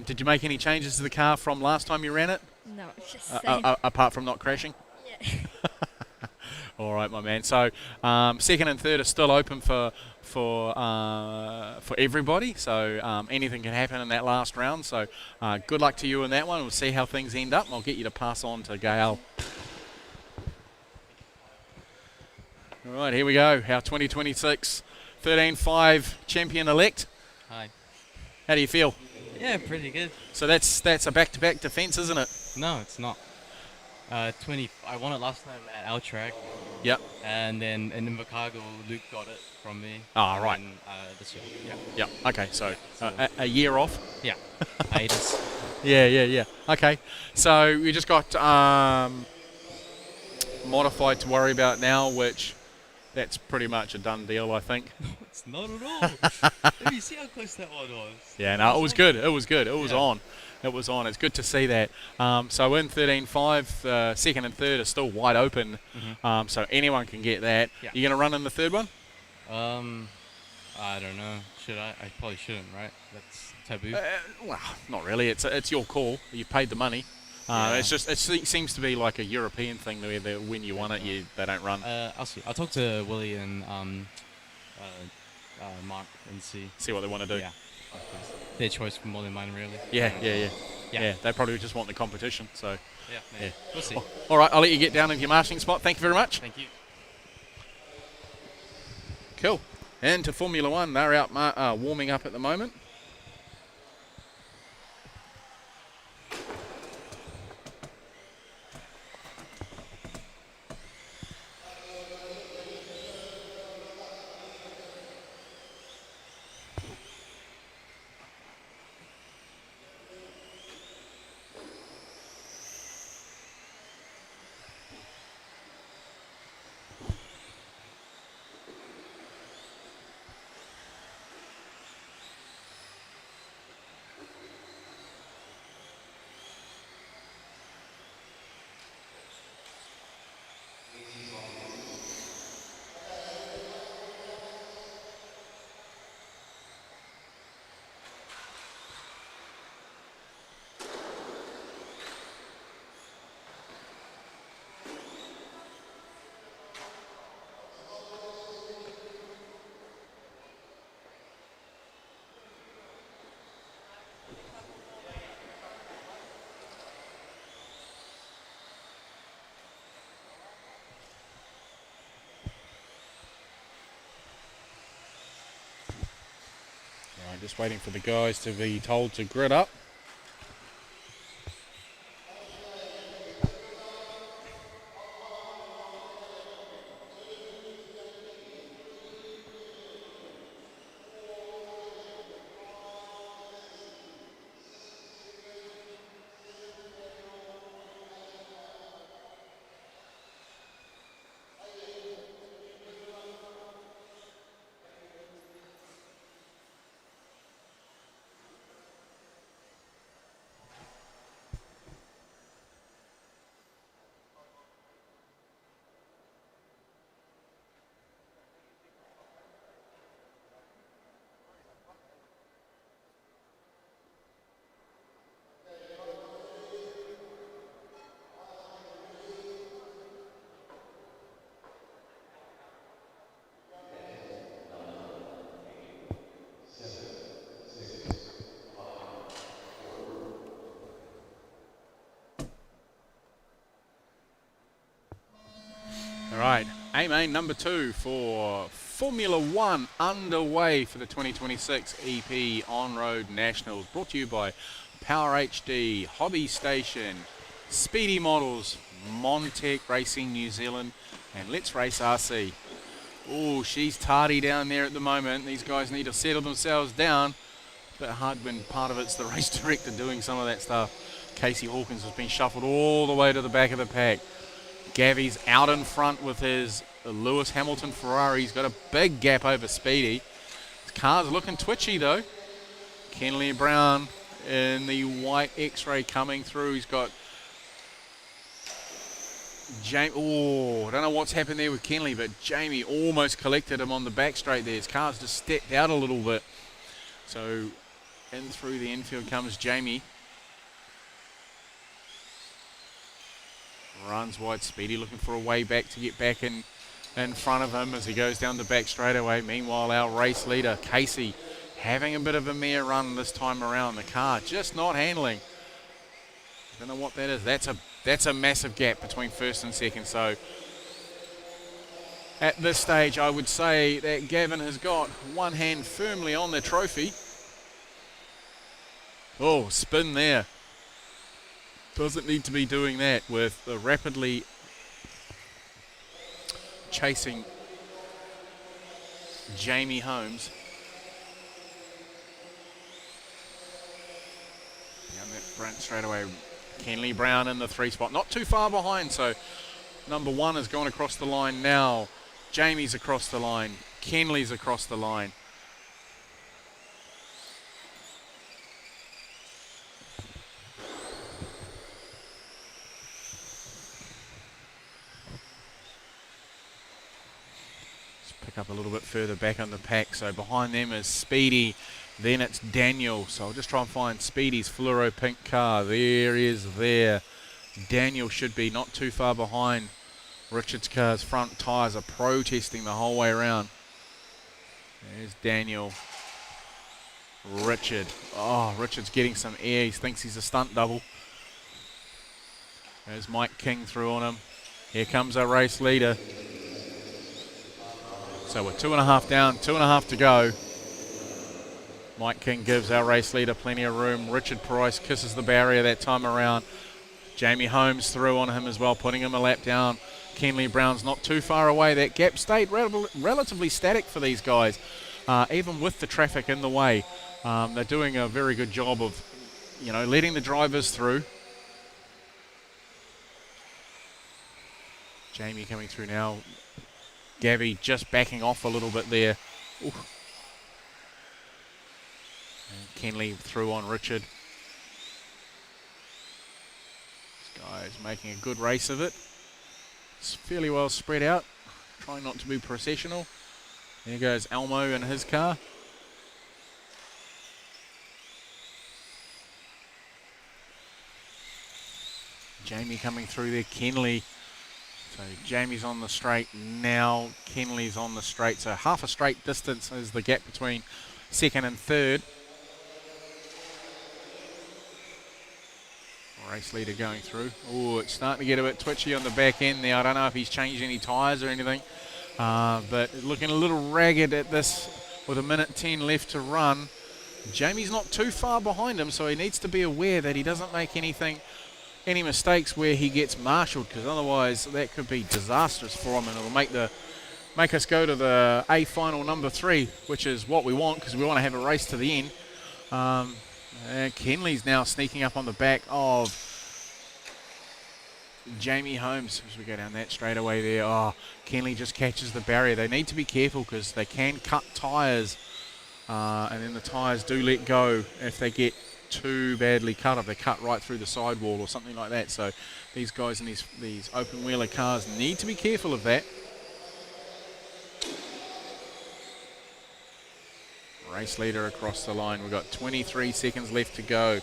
Did you make any changes to the car from last time you ran it? No, it's just same. Apart from not crashing? Yeah. All right, my man. So second and third are still open for everybody. So anything can happen in that last round. So good luck to you in that one. We'll see how things end up. I'll get you to pass on to Gail. All right, here we go. Our 2026 13.5 champion-elect. Hi. How do you feel? Yeah, pretty good. So that's a back-to-back defence, isn't it? No, it's not. I won it last time at our track. Yep. And then in Invercargill, Luke got it from me. Ah, right. And, this year. Yeah. Yep. Okay, so a year off? Yeah. Hiatus. Yeah. Okay. So we just got modified to worry about now, which that's pretty much a done deal, I think. No, it's not at all. Have you see how close that one was? Yeah, no, it was good. It was good. It was on. It was on. It's good to see that. So in 13.5, second and third are still wide open. So anyone can get that. Yeah. You going to run in the third one? I don't know. Should I? I probably shouldn't, right? That's taboo. Well, not really. It's your call. You paid the money. It's just it seems to be like a European thing where when you want it, they don't run. I'll see. I'll talk to Willie and Mark and see what they want to do. Yeah, their choice more than mine, really. Yeah. They probably just want the competition. So yeah. We'll see. All right, I'll let you get down into your marshalling spot. Thank you very much. Thank you. Cool. And to Formula One, they're out warming up at the moment. Just waiting for the guys to be told to grid up. All right, A-Main number 2 for Formula One underway for the 2026 EP On-Road Nationals. Brought to you by Power HD, Hobby Station, Speedy Models, Mon-Tech Racing New Zealand, and Let's Race RC. Oh, she's tardy down there at the moment. These guys need to settle themselves down. Bit hard when part of it's the race director doing some of that stuff. Casey Hawkins has been shuffled all the way to the back of the pack. Gavy's out in front with his Lewis Hamilton Ferrari. He's got a big gap over Speedy. His car's looking twitchy though. Kenley Brown in the white X-ray coming through. He's got Jamie. Oh, I don't know what's happened there with Kenley, but Jamie almost collected him on the back straight there. His car's just stepped out a little bit. So In through the infield comes Jamie. Runs wide. Speedy looking for a way back to get back in front of him as he goes down the back straightaway. Meanwhile, our race leader, Casey, having a bit of a mare run this time around. The car just not handling. Don't know what that is. That's a massive gap between first and second. So at this stage, I would say that Gavin has got one hand firmly on the trophy. Oh, spin there. Doesn't need to be doing that with the rapidly chasing Jamie Holmes. Down that front straight away. Kenley Brown in the 3 spot. Not too far behind, so number 1 has gone across the line now. Jamie's across the line. Kenley's across the line. Pick up a little bit further back on the pack. So behind them is Speedy, then it's Daniel. So I'll just try and find Speedy's fluoro pink car. There is there. Daniel should be not too far behind. Richard's car's front tyres are protesting the whole way around. There's Daniel. Richard. Oh, Richard's getting some air. He thinks he's a stunt double. There's Mike King through on him. Here comes our race leader. So we're 2.5 down, 2.5 to go. Mike King gives our race leader plenty of room. Richard Price kisses the barrier that time around. Jamie Holmes through on him as well, putting him a lap down. Kenley Brown's not too far away. That gap stayed relatively static for these guys, even with the traffic in the way. They're doing a very good job of, letting the drivers through. Jamie coming through now. Gabby just backing off a little bit there. Ooh. And Kenley through on Richard. This guy is making a good race of it. It's fairly well spread out. Trying not to be processional. There goes Elmo in his car. Jamie coming through there. Kenley. So Jamie's on the straight now, Kenley's on the straight. So half a straight distance is the gap between second and third. Race leader going through. Oh, it's starting to get a bit twitchy on the back end there. I don't know if he's changed any tyres or anything, but looking a little ragged at this with 1:10 left to run. Jamie's not too far behind him, so he needs to be aware that he doesn't make any mistakes where he gets marshalled, because otherwise that could be disastrous for him, and it'll make us go to the A final number 3, which is what we want, because we want to have a race to the end. Kenley's now sneaking up on the back of Jamie Holmes as we go down that straightaway there. Oh, Kenley just catches the barrier. They need to be careful because they can cut tyres, and then the tyres do let go if they get too badly cut, if they cut right through the sidewall or something like that. So these guys in these open wheeler cars need to be careful of that. Race leader across the line. We've got 23 seconds left to go.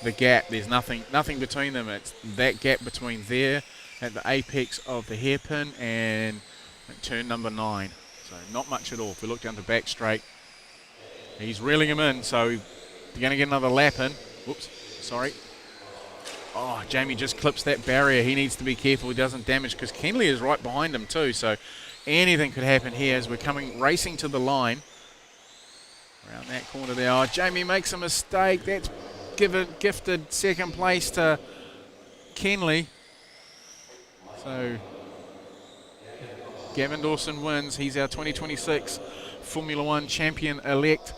The gap, there's nothing between them. It's that gap between there at the apex of the hairpin and turn number 9. So not much at all. If we look down the back straight, he's reeling him in, so you're going to get another lap in. Whoops, sorry. Oh, Jamie just clips that barrier. He needs to be careful he doesn't damage, because Kenley is right behind him too, so anything could happen here as we're racing to the line. Around that corner there. Oh, Jamie makes a mistake. That's gifted second place to Kenley. So Gavin Dawson wins. He's our 2026 Formula One champion-elect.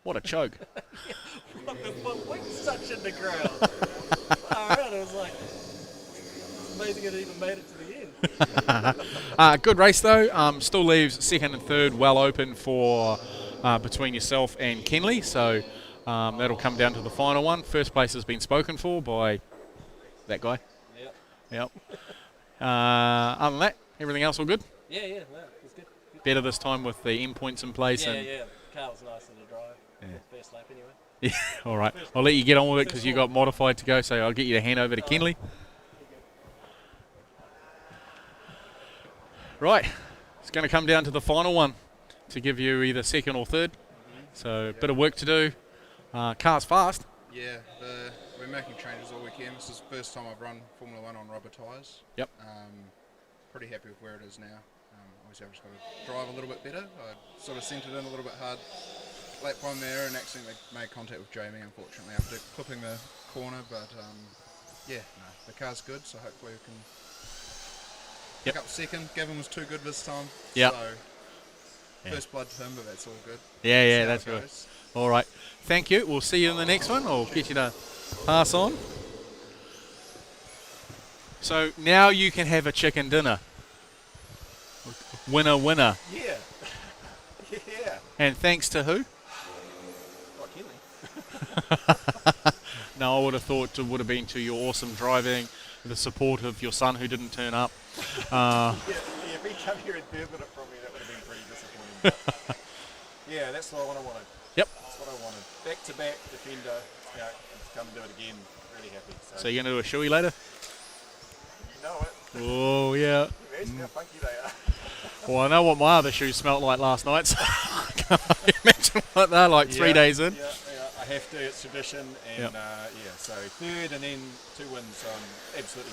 What a choke. What the fuck? Went such in the ground. Alright, I was like, it's amazing it even made it to the end. Good race though. Still leaves second and third well open for between yourself and Kenley. So that'll come down to the final one. First place has been spoken for by that guy. Yep. Other than that, everything else all good? Yeah, no, it's good. Better this time with the endpoints in place. Yeah, and the car was nicer to drive. Yeah. First lap anyway. Yeah, all right. I'll let you get on with it because you got modified to go, so I'll get you to hand over to Kenley. Right. It's going to come down to the final one to give you either second or third. So a bit of work to do. Car's fast. Yeah, we're making changes all weekend. This is the first time I've run Formula 1 on rubber tyres. Yep. Pretty happy with where it is now. Obviously I've just got to drive a little bit better. I sort of sent it in a little bit hard lap one there and accidentally made contact with Jamie, unfortunately, after clipping the corner. But yeah, no, the car's good, so hopefully we can pick up second. Gavin was too good this time. Yeah. So first blood to him, but that's all good. Yeah, that's good. All right. Thank you. We'll see you in the next one. I'll get you to pass on. So now you can have a chicken dinner. Winner, winner. Yeah. Yeah. And thanks to who? No, I would have thought it would have been to your awesome driving, the support of your son who didn't turn up. If he come here and delivered it from me, that would have been pretty disappointing. Yeah, that's what I wanted. Yep. That's what I wanted. Back-to-back defender, to come and do it again. Really happy. So you're going to do a shoey later? You know it. Oh, yeah. Imagine how funky they are. Well, I know what my other shoes smelt like last night, so I can't imagine what they're like 3 days in. Yeah, I have to. It's tradition, and so third and then 2 wins. Absolutely,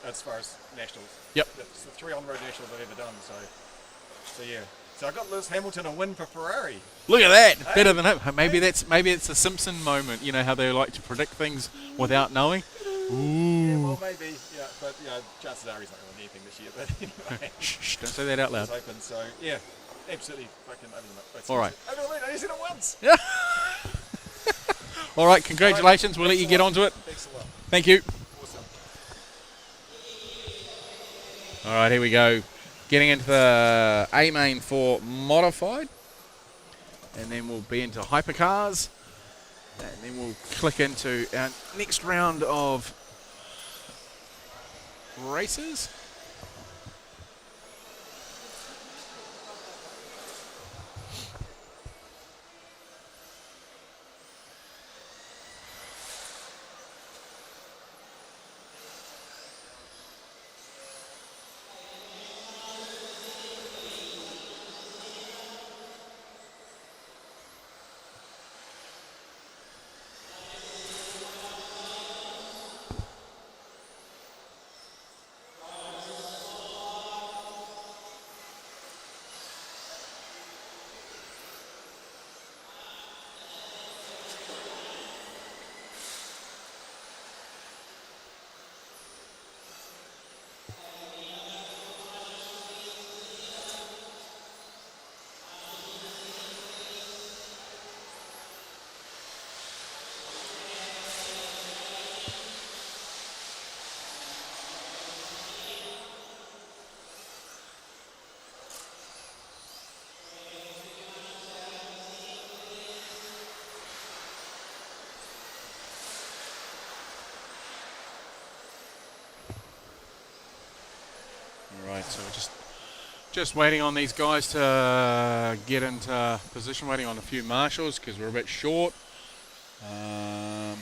as far as nationals. Yep. It's the 3 on-road nationals I've ever done. So yeah. So I got Lewis Hamilton a win for Ferrari. Look at that! Hey. Better than him. Maybe it's a Simpson moment. You know how they like to predict things without knowing. Ooh. Yeah, well, maybe. Yeah, but chances are he's not going to win anything this year. But anyway. Shh! Don't say that out loud. It's open, so yeah, absolutely fucking over the moon. All right. Over the moon. I only said it once. Yeah. All right. Congratulations. We'll let you get onto it. Thanks a lot. Thank you. Awesome. All right. Here we go. Getting into the A main for modified, and then we'll be into hypercars, and then we'll click into our next round of races. Right, so we're just waiting on these guys to get into position, waiting on a few marshals because we're a bit short. Yeah.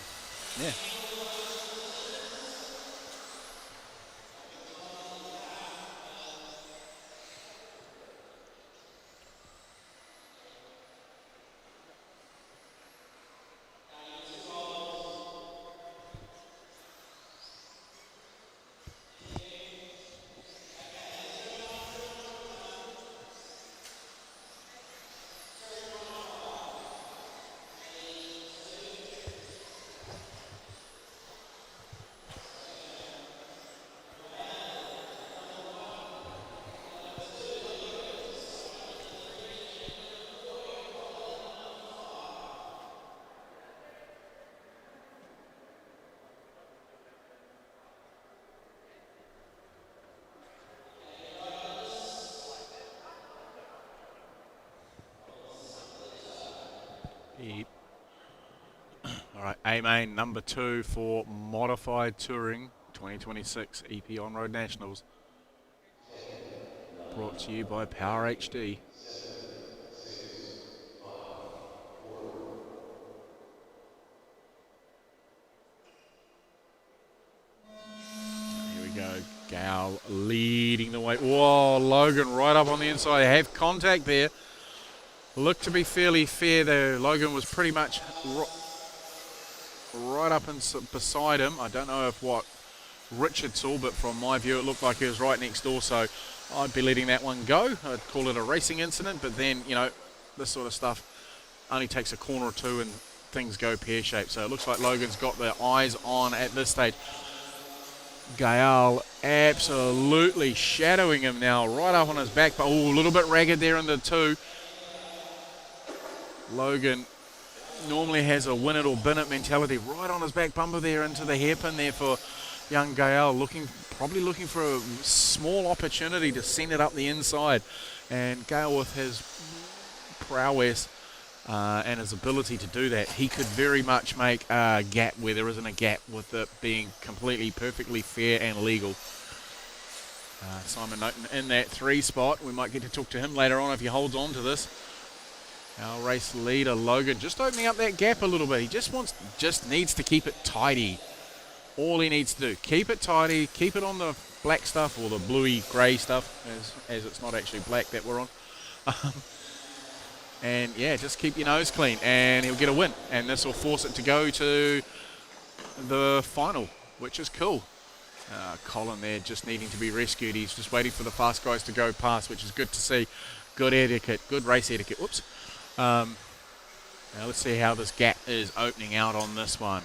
All right, A-Main number 2 for Modified Touring 2026 EP On-Road Nationals. Brought to you by Power HD. Here we go. Gal leading the way. Whoa, Logan right up on the inside. They have contact there. Looked to be fairly fair though. Logan was pretty much right up beside him. I don't know if what Richard saw, but from my view it looked like he was right next door, so I'd be letting that one go. I'd call it a racing incident, but then, you know, this sort of stuff only takes a corner or two and things go pear-shaped. So it looks like Logan's got their eyes on at this stage. Gael absolutely shadowing him now, right up on his back, but a little bit ragged there in the 2. Logan normally has a win it or bin it mentality, right on his back bumper there into the hairpin there for young Gael, probably looking for a small opportunity to send it up the inside. And Gael, with his prowess and his ability to do that, he could very much make a gap where there isn't a gap, with it being completely, perfectly fair and legal. Simon Norton in that 3 spot. We might get to talk to him later on if he holds on to this. Our race leader Logan just opening up that gap a little bit. He just needs to keep it tidy. All he needs to do, keep it tidy, keep it on the black stuff or the bluey grey stuff, as it's not actually black that we're on. And yeah, just keep your nose clean and he'll get a win. And this will force it to go to the final, which is cool. Colin there just needing to be rescued. He's just waiting for the fast guys to go past, which is good to see. Good etiquette, good race etiquette. Whoops. Now let's see how this gap is opening out on this one.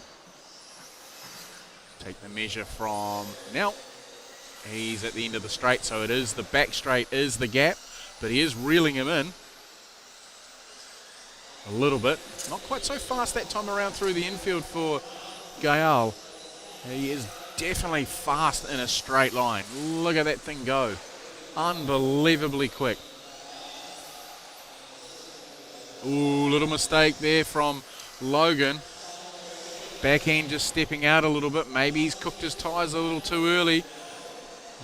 Take the measure from now. He's at the end of the straight, so it is the back straight is the gap, but he is reeling him in a little bit. Not quite so fast that time around through the infield for Gael. He is definitely fast in a straight line. Look at that thing go. Unbelievably quick. Ooh, little mistake there from Logan. Back end just stepping out a little bit. Maybe he's cooked his tyres a little too early.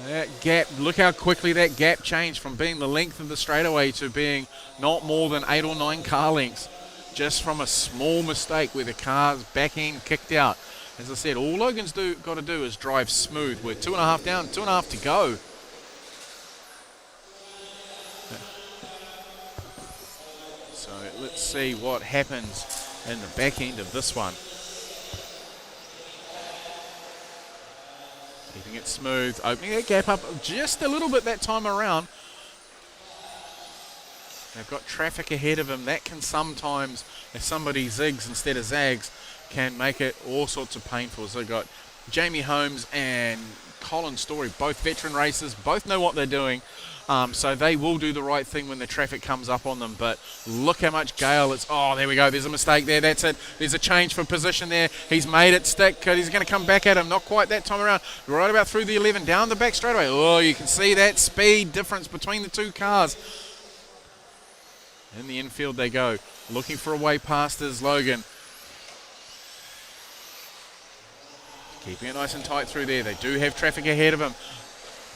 That gap, look how quickly that gap changed from being the length of the straightaway to being not more than 8 or 9 car lengths. Just from a small mistake where the car's back end kicked out. As I said, all Logan's got to do is drive smooth. We're 2.5 down, 2.5 to go. So let's see what happens in the back end of this one. Keeping it smooth, opening that gap up just a little bit that time around. They've got traffic ahead of him. That can sometimes, if somebody zigs instead of zags, can make it all sorts of painful. So they've got Jamie Holmes and Colin Story, both veteran racers, both know what they're doing. So they will do the right thing when the traffic comes up on them. But look how much Gael is. Oh, there we go. There's a mistake there. That's it. There's a change for position there. He's made it stick. He's going to come back at him. Not quite that time around. Right about through the 11. Down the back straightaway. Oh, you can see that speed difference between the 2 cars. In the infield they go. Looking for a way past is Logan. Keeping it nice and tight through there. They do have traffic ahead of him.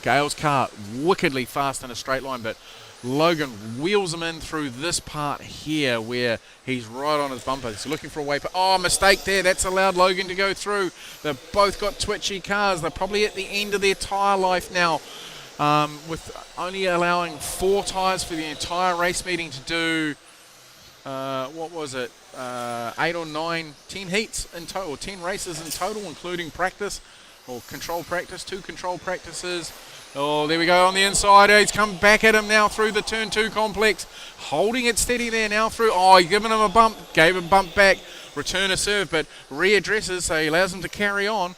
Gael's car wickedly fast in a straight line, but Logan wheels him in through this part here where he's right on his bumper. He's looking for a way. Oh, mistake there. That's allowed Logan to go through. They've both got twitchy cars. They're probably at the end of their tyre life now, with only allowing 4 tyres for the entire race meeting to do, what was it, 8 or 9, 10 heats in total, 10 races in total, including practice, or control practice, 2 control practices. Oh, there we go on the inside. He's come back at him now through the turn 2 complex. Holding it steady there now through. Oh, he's given him a bump. Gave him a bump back. Return a serve, but readdresses, so he allows him to carry on.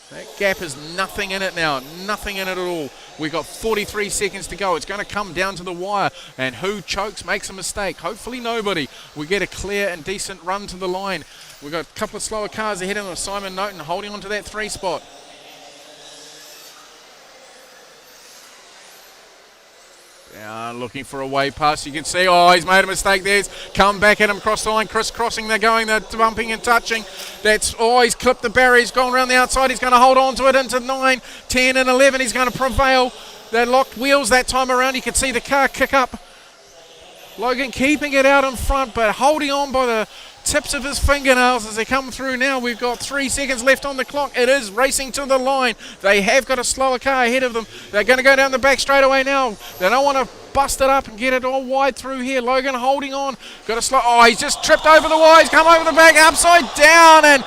That gap is nothing in it now. Nothing in it at all. We've got 43 seconds to go. It's going to come down to the wire. And who chokes, makes a mistake? Hopefully nobody. We get a clear and decent run to the line. We've got a couple of slower cars ahead of them. Simon Norton holding on to that 3 spot. Looking for a way past. You can see, oh, he's made a mistake there. He's come back at him across the line, crisscrossing. They're going, they're bumping and touching. He's clipped the barrier. He's gone around the outside. He's going to hold on to it into 9, 10 and 11. He's going to prevail. They locked wheels that time around. You can see the car kick up. Logan keeping it out in front, but holding on by the tips of his fingernails as they come through now. We've got 3 seconds left on the clock. It is racing to the line. They have got a slower car ahead of them. They're going to go down the back straight away now. They don't want to bust it up and get it all wide through here. Logan holding on. Got a slow. Oh, he's just tripped over the wire. He's come over the back, upside down, and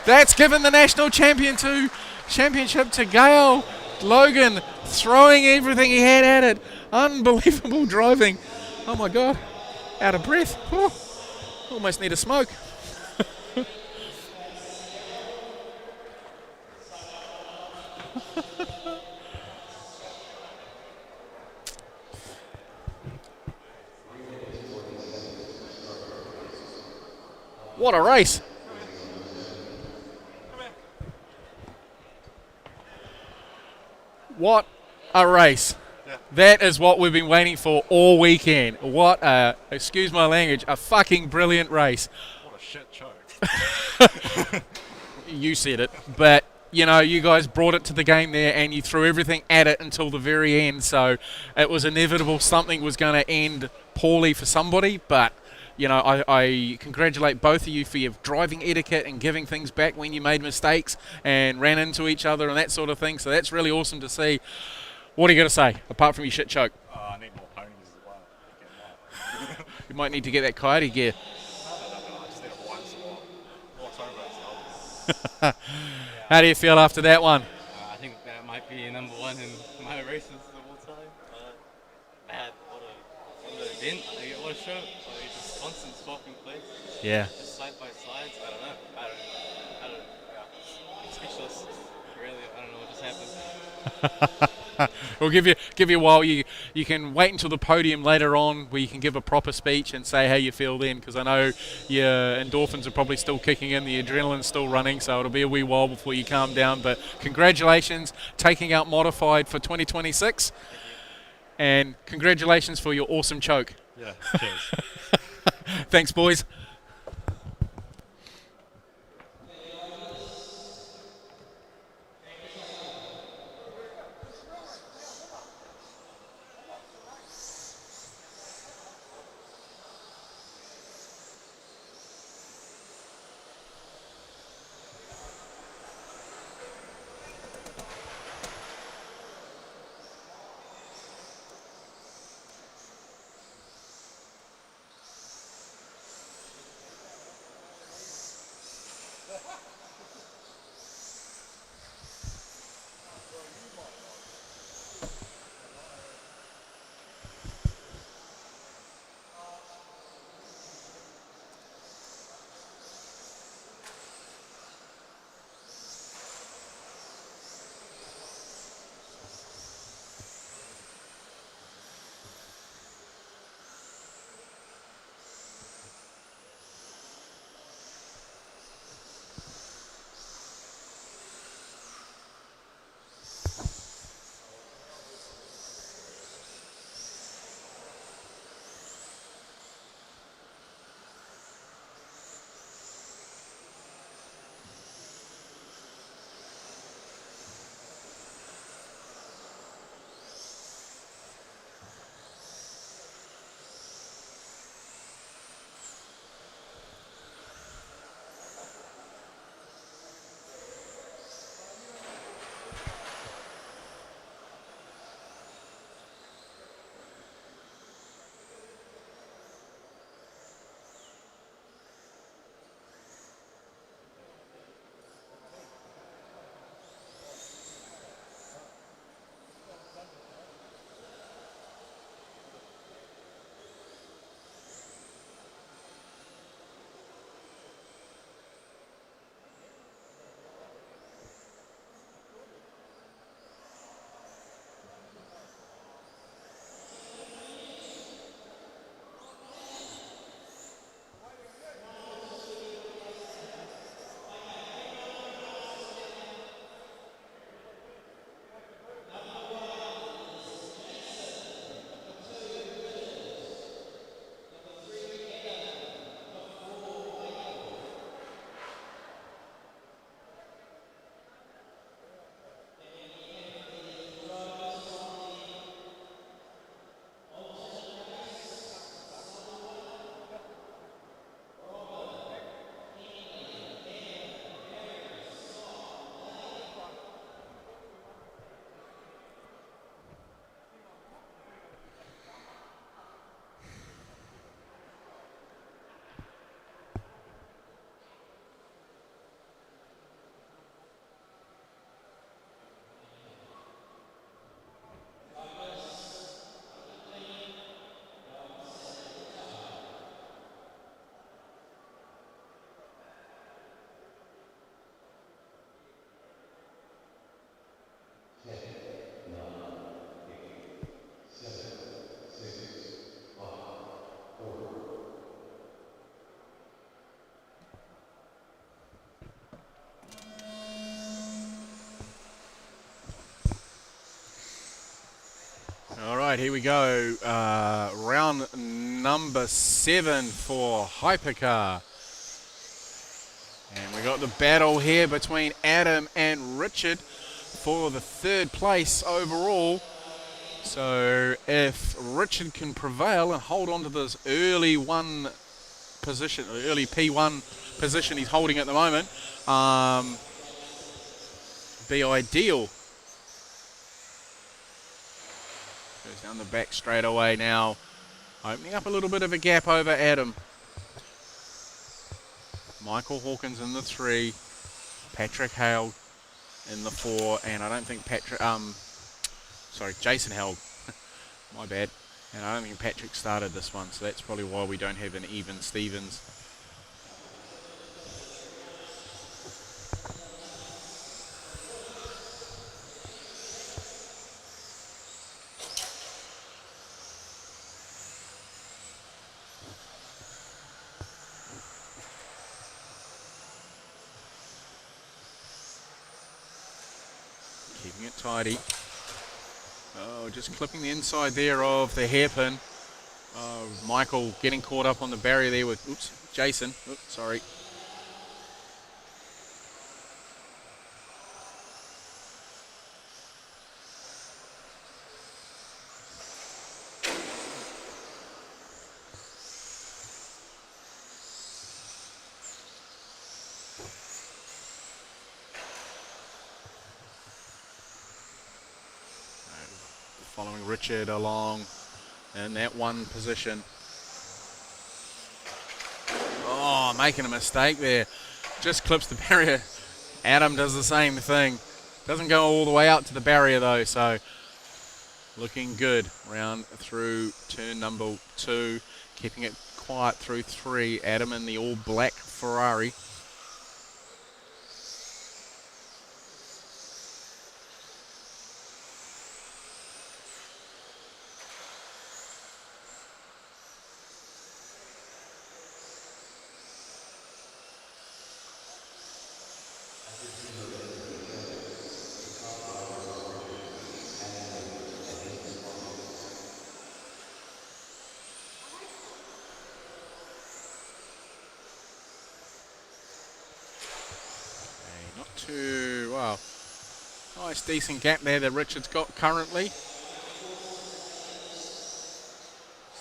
that's given the national championship to Gale. Logan throwing everything he had at it. Unbelievable driving. Oh my God. Out of breath. Oh. Almost need a smoke. What a race. What a race. That is what we've been waiting for all weekend. What a, excuse my language, a fucking brilliant race. What a shit choke. You said it, but you know, you guys brought it to the game there and you threw everything at it until the very end, so it was inevitable something was going to end poorly for somebody, but you know, I congratulate both of you for your driving etiquette and giving things back when you made mistakes and ran into each other and that sort of thing, so that's really awesome to see. What are you going to say, apart from your shit choke? I need more ponies as well. You might need to get that coyote gear. I just need a one more How do you feel after that one? I think that might be number 1 in my races of all time. Man, what an event. What a show. Like, just constant swapping place. Yeah. Just side by sides. I don't know. Yeah. Speechless. Really, I don't know what just happened. We'll give you a while. You can wait until the podium later on where you can give a proper speech and say how you feel then, because I know your endorphins are probably still kicking in, the adrenaline's still running, so it'll be a wee while before you calm down. But congratulations taking out modified for 2026, and congratulations for your awesome choke. Yeah, cheers. Thanks, boys. here we go. Round number 7 for Hypercar. And we got the battle here between Adam and Richard for the 3rd place overall. So if Richard can prevail and hold on to this early P1 position he's holding at the moment, be ideal. Goes down the back straight away now, opening up a little bit of a gap over Adam. Michael Hawkins in the 3, Patrick Hale in the 4, and I don't think Jason Hale, my bad, and I don't think Patrick started this one, so that's probably why we don't have an even Stevens. Keeping it tidy. Oh, just clipping the inside there of the hairpin. Michael getting caught up on the barrier there with, Jason. Sorry. Following Richard along in that 1 position. Oh, making a mistake there. Just clips the barrier. Adam does the same thing. Doesn't go all the way out to the barrier though, so looking good. Round through turn number 2. Keeping it quiet through 3. Adam in the all black Ferrari. Wow, nice decent gap there that Richard's got currently. This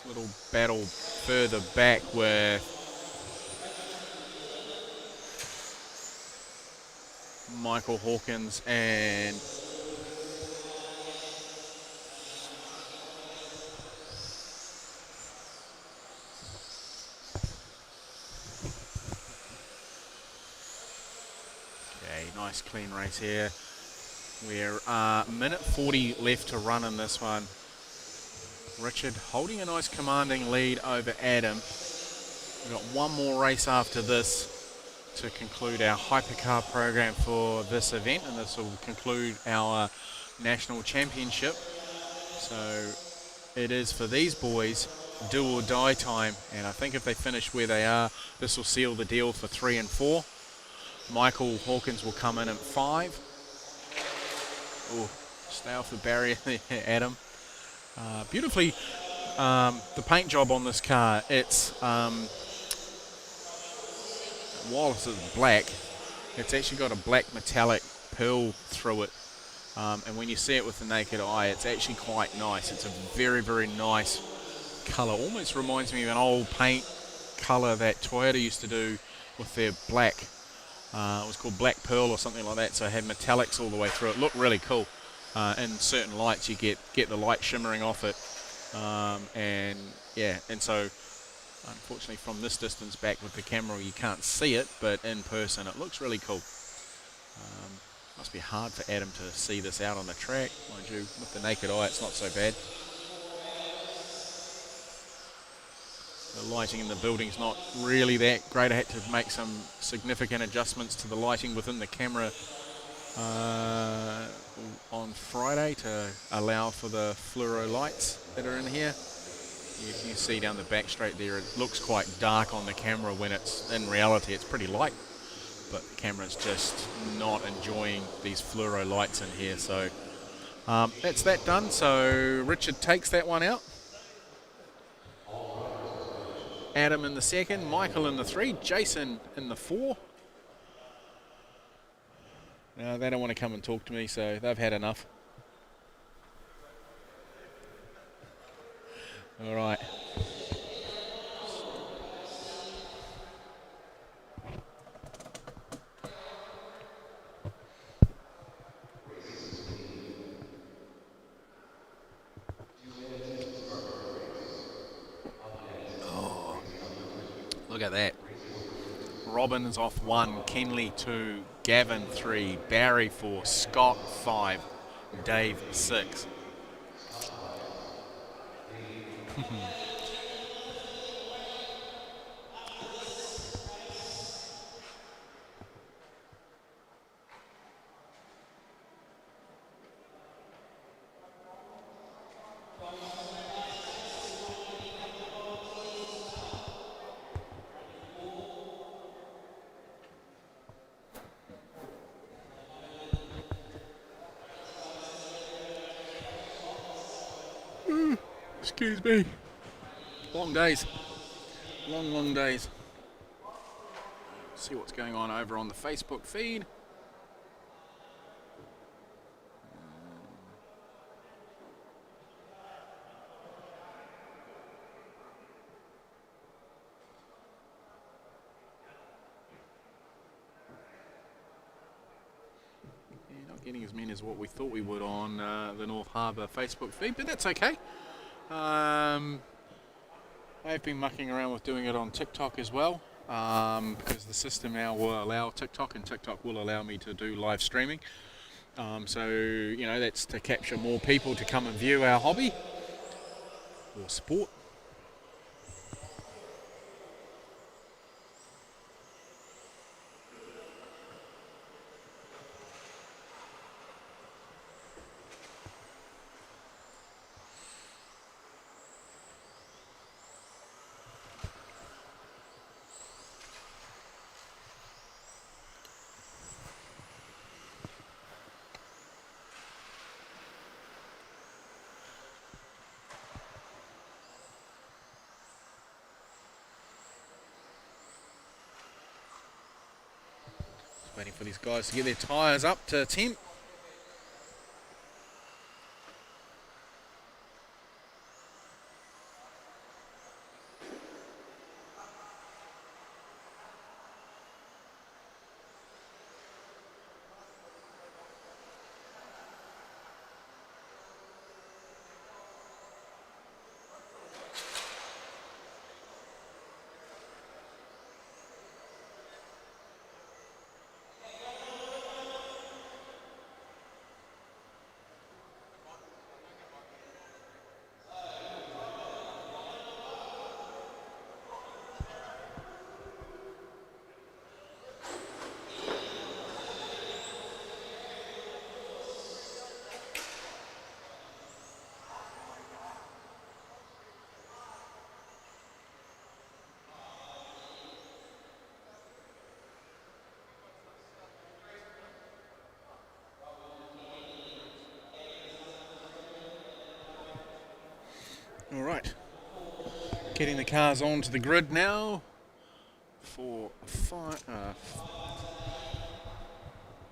little battle further back with Michael Hawkins and nice clean race here. We're minute 40 left to run in this one. Richard holding a nice commanding lead over Adam. We've got one more race after this to conclude our hypercar program for this event, and this will conclude our national championship. So it is for these boys do or die time, and I think if they finish where they are, this will seal the deal for 3 and 4. Michael Hawkins will come in at 5. Oh, stay off the barrier there, Adam. Beautifully, the paint job on this car, it's, while it's black, it's actually got a black metallic pearl through it. And when you see it with the naked eye, it's actually quite nice. It's a very, very nice colour. Almost reminds me of an old paint colour that Toyota used to do with their black. It was called Black Pearl or something like that, so it had metallics all the way through. It looked really cool. In certain lights, you get the light shimmering off it. And so unfortunately from this distance back with the camera, you can't see it, but in person, it looks really cool. Must be hard for Adam to see this out on the track. Mind you, with the naked eye, it's not so bad. The lighting in the building's not really that great. I had to make some significant adjustments to the lighting within the camera on Friday to allow for the fluoro lights that are in here. You can see down the back straight there, it looks quite dark on the camera when it's in reality it's pretty light, but the camera's just not enjoying these fluoro lights in here, so That's that done. So Richard takes that one out. Adam in the second, Michael in the 3, Jason in the 4. No, they don't want to come and talk to me, so they've had enough. All right. Oh, look at that. Robin is off 1, Kenley 2, Gavin 3, Barry 4, Scott 5, Dave 6. Excuse me. Long days. Long days. See what's going on over on the Facebook feed. Not getting as many as what we thought we would on the North Harbour Facebook feed, but that's okay. I've been mucking around with doing it on TikTok as well, because the system now will allow TikTok, and TikTok will allow me to do live streaming. So, you know, that's to capture more people to come and view our hobby or sport. Waiting for these guys to get their tyres up to temp. All right, getting the cars onto the grid now for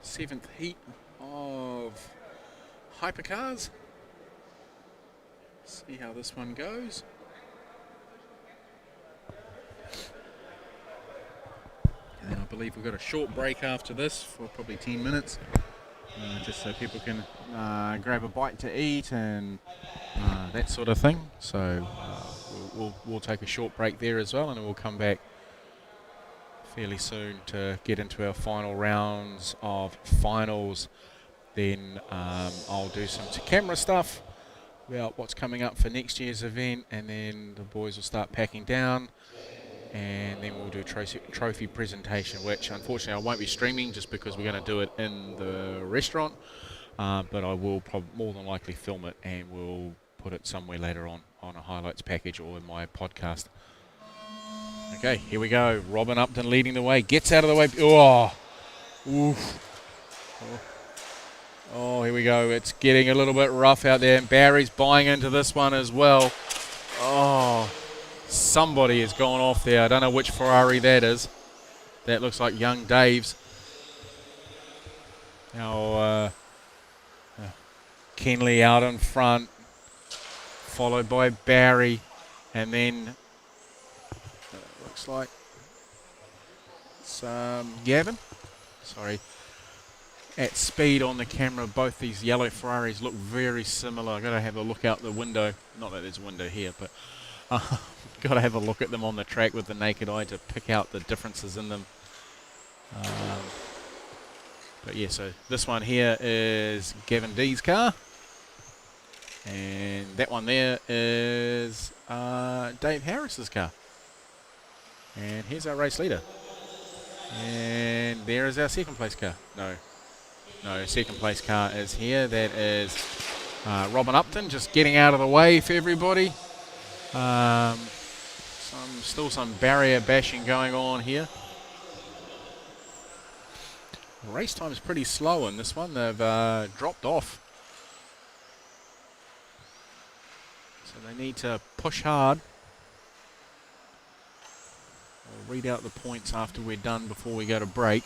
7th heat of Hypercars. See how this one goes. And then I believe we've got a short break after this for probably 10 minutes, just so people can grab a bite to eat and that sort of thing. So we'll take a short break there as well, and then we'll come back fairly soon to get into our final rounds of finals. Then I'll do some camera stuff about what's coming up for next year's event, and then the boys will start packing down, and then we'll do a trophy presentation, which unfortunately I won't be streaming just because we're going to do it in the restaurant, but I will more than likely film it, and we'll put it somewhere later on a highlights package or in my podcast. Okay, here we go. Robin Upton leading the way, gets out of the way. Oh, oof. Oh. Oh, here we go. It's getting a little bit rough out there, and Barry's buying into this one as well. Oh, somebody has gone off there. I don't know which Ferrari that is. That looks like young Dave's. Now, Kenley out in front, followed by Barry, and then looks like it's Gavin. Sorry. At speed on the camera, both these yellow Ferraris look very similar. I've got to have a look out the window. Not that there's a window here, but got to have a look at them on the track with the naked eye to pick out the differences in them. But yeah, so this one here is Gavin D's car. And that one there is Dave Harris's car. And here's our race leader. And there is our second place car. No, second place car is here. That is Robin Upton, just getting out of the way for everybody. Still some barrier bashing going on here. Race time is pretty slow in this one. They've dropped off. So they need to push hard. I'll read out the points after we're done before we go to break.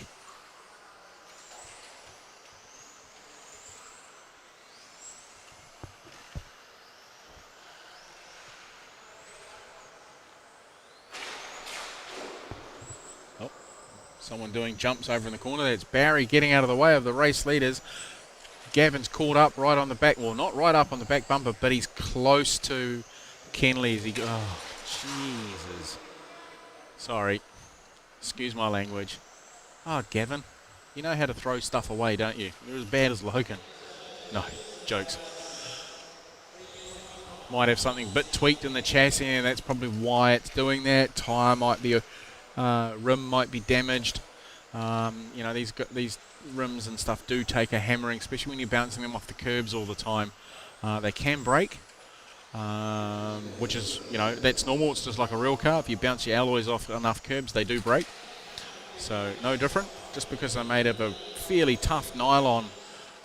Someone doing jumps over in the corner. That's Barry getting out of the way of the race leaders. Gavin's caught up right on the back. Well, not right up on the back bumper, but he's close to Kenley as he goes. Oh, Jesus. Sorry. Excuse my language. Oh, Gavin. You know how to throw stuff away, don't you? You're as bad as Logan. No, jokes. Might have something a bit tweaked in the chassis, and that's probably why it's doing that. Tyre might be... rim might be damaged. You know, these rims and stuff do take a hammering, especially when you're bouncing them off the curbs all the time. They can break, which is, you know, that's normal. It's just like a real car. If you bounce your alloys off enough curbs, they do break. So no different. Just because they're made of a fairly tough nylon.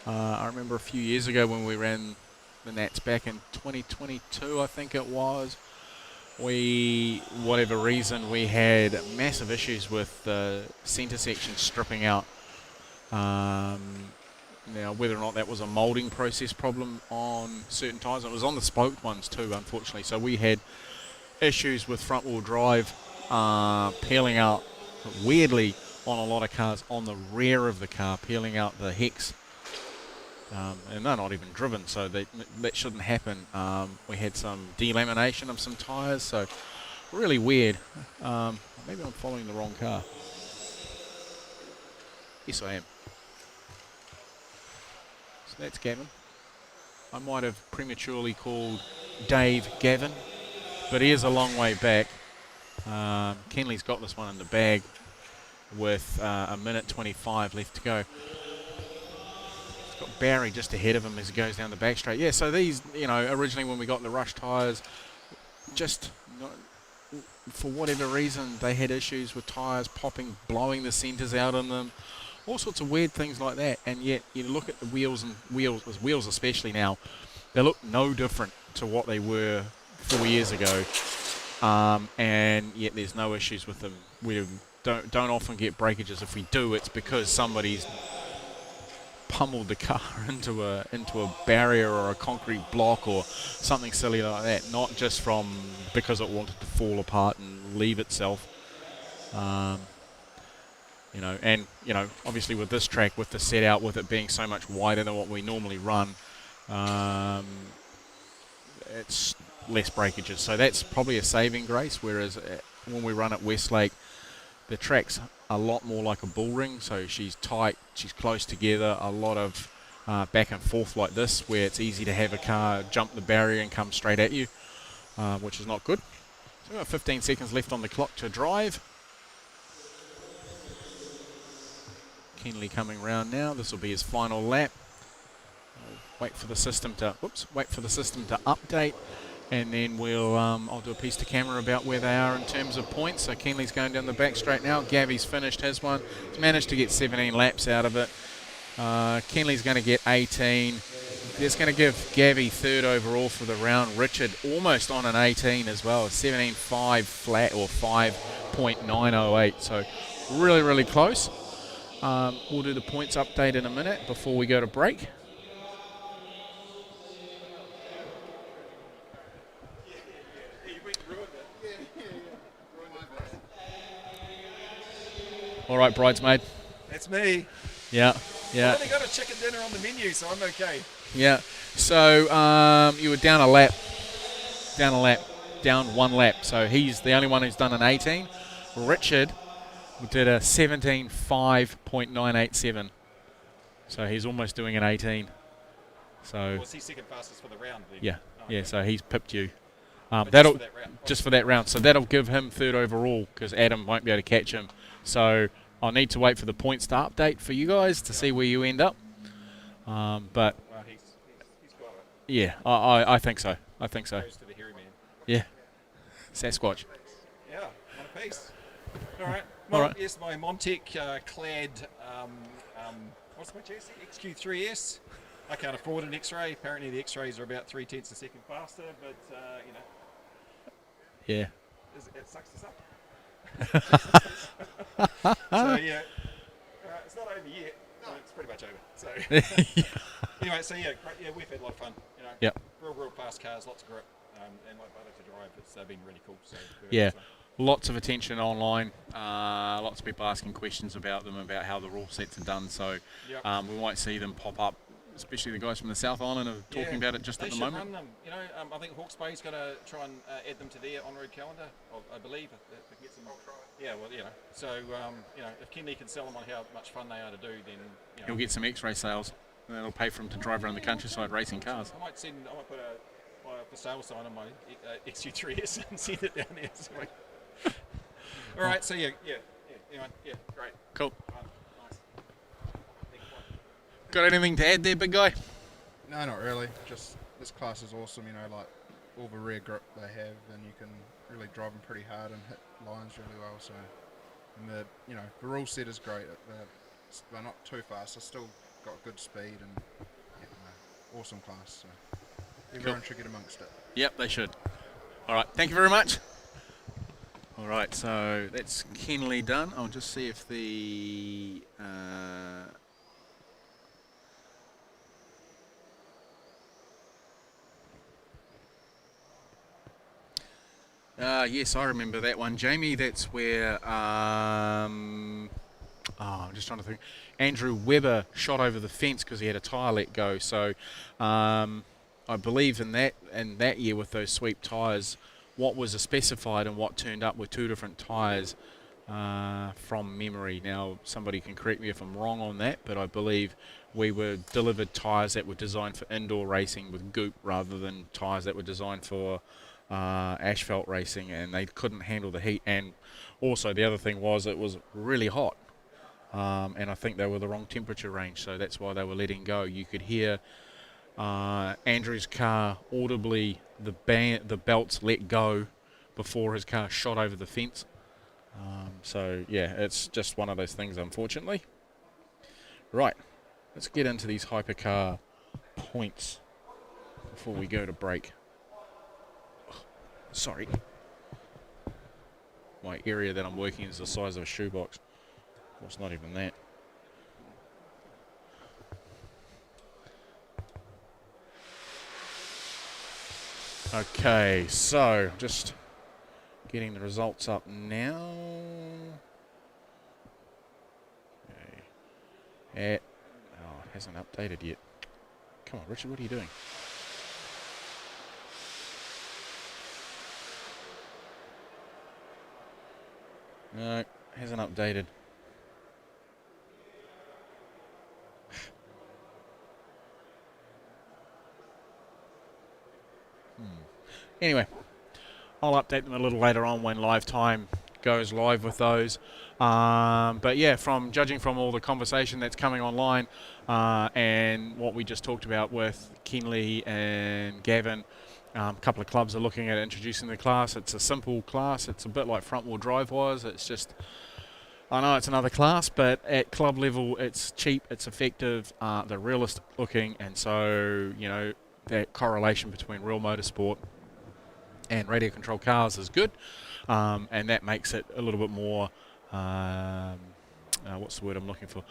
I remember a few years ago when we ran the Nats back in 2022, I think it was. Whatever reason, we had massive issues with the centre section stripping out. Now, whether or not that was a moulding process problem on certain tyres, it was on the spoked ones too, unfortunately. So we had issues with front wheel drive peeling out, weirdly, on a lot of cars on the rear of the car, peeling out the hex. And they're not even driven, so that shouldn't happen. We had some delamination of some tyres, so really weird. Maybe I'm following the wrong car. Yes, I am. So that's Gavin. I might have prematurely called Dave Gavin, but he is a long way back. Kenley's got this one in the bag with a minute 25 left to go. Got Barry just ahead of him as he goes down the back straight. Yeah, so these, you know, originally when we got the Rush tyres, just for whatever reason, they had issues with tyres popping, blowing the centres out on them, all sorts of weird things like that. And yet, you look at the wheels especially now, they look no different to what they were 4 years ago. And yet there's no issues with them. We don't often get breakages. If we do, it's because somebody's pummeled the car into a barrier or a concrete block or something silly like that, not just because it wanted to fall apart and leave itself. You know, and you know, obviously with this track, with the set out, with it being so much wider than what we normally run, it's less breakages. So that's probably a saving grace. Whereas when we run at Westlake, the track's a lot more like a bull ring, so she's tight, she's close together, a lot of back and forth like this, where it's easy to have a car jump the barrier and come straight at you, which is not good. So we've got 15 seconds left on the clock to drive. Kenley coming round now. This will be his final lap. Wait for the system to update. And then I'll do a piece to camera about where they are in terms of points. So Kenley's going down the back straight now. Gavy's finished his one. He's managed to get 17 laps out of it. Kenley's going to get 18. That's going to give Gabby third overall for the round. Richard almost on an 18 as well, 17.5 flat or 5.908. So really, really close. We'll do the points update in a minute before we go to break. All right, bridesmaid. That's me. Yeah, yeah. I've only got a chicken dinner on the menu, so I'm okay. Yeah. So you were down a lap, down one lap. So he's the only one who's done an 18. Richard did a 17.5.987. So he's almost doing an 18. So Was he second fastest for the round then? yeah, Oh, yeah. okay. So he's pipped you. Just for that round. Just for that round. So that'll give him third overall because Adam won't be able to catch him. So I'll need to wait for the points to update for you guys to see where you end up. But Well, he's got it. yeah, I think so. I think so. Goes to the hairy man. Yeah. Sasquatch. Yeah, one apiece. All right. All Well, right. yes, my Mon-Tech clad, what's my chassis? XQ3S. I can't afford an X-ray. Apparently the X-rays are about 0.3 a second faster, but, you know. Yeah. It sucks us up. So, yeah. It's not over yet. No, it's pretty much over. So, anyway, so yeah, great. Yeah, we've had a lot of fun. You know, Yep. real fast cars, lots of grip, and like butter to drive. It's been really cool. So we've had Yeah. fun. Lots of attention online. Lots of people asking questions about them, about how the rule sets are done. So Yep. we might see them pop up, especially the guys from the South Island are talking about it just they at the should moment. Run them. You know, I think Hawke's Bay's going to try and add them to their on-road calendar. I believe if it gets them. Yeah, well, you know. So you know, if Kenley can sell them on how much fun they are to do, then you know, He'll get some X-ray sales. And that'll pay for him to drive around the countryside racing cars. I might put a for sale sign on my XU3S and send it down there. So all right. So yeah. Anyway, yeah, great. Cool. Nice. Got anything to add there, big guy? No, not really. Just this class is awesome. You know, like all the rear grip they have, and you can really drive them pretty hard and hit lines really well. So, and the rule set is great. They're not too fast. They've still got good speed and awesome class. So everyone should get amongst it. Yep, they should. All right, thank you very much. All right, so that's Kenley done. I'll just see if the yes, I remember that one, Jamie. That's where I'm just trying to think. Andrew Webber shot over the fence because he had a tyre let go. So I believe in that year with those sweep tyres, what was specified and what turned up were two different tyres from memory. Now somebody can correct me if I'm wrong on that, but I believe we were delivered tyres that were designed for indoor racing with goop rather than tyres that were designed for asphalt racing, and they couldn't handle the heat. And also the other thing was it was really hot, and I think they were the wrong temperature range, so that's why they were letting go. You could hear Andrew's car audibly, the belts let go before his car shot over the fence. So yeah, it's just one of those things, unfortunately. Right, let's get into these hypercar points before we go to break. Sorry, my area that I'm working is the size of a shoebox. Well, it's not even that. Okay, so just getting the results up now. Okay. It hasn't updated yet. Come on, Richard, what are you doing? No, hasn't updated. Anyway, I'll update them a little later on when live time goes live with those. But yeah, from judging from all the conversation that's coming online and what we just talked about with Kenley and Gavin, a couple of clubs are looking at introducing the class. It's a simple class. It's a bit like front wheel drive was. It's just I know it's another class, but at club level, it's cheap, it's effective, they're realistic looking, and so, you know, that correlation between real motorsport and radio control cars is good, and that makes it a little bit more, what's the word I'm looking for?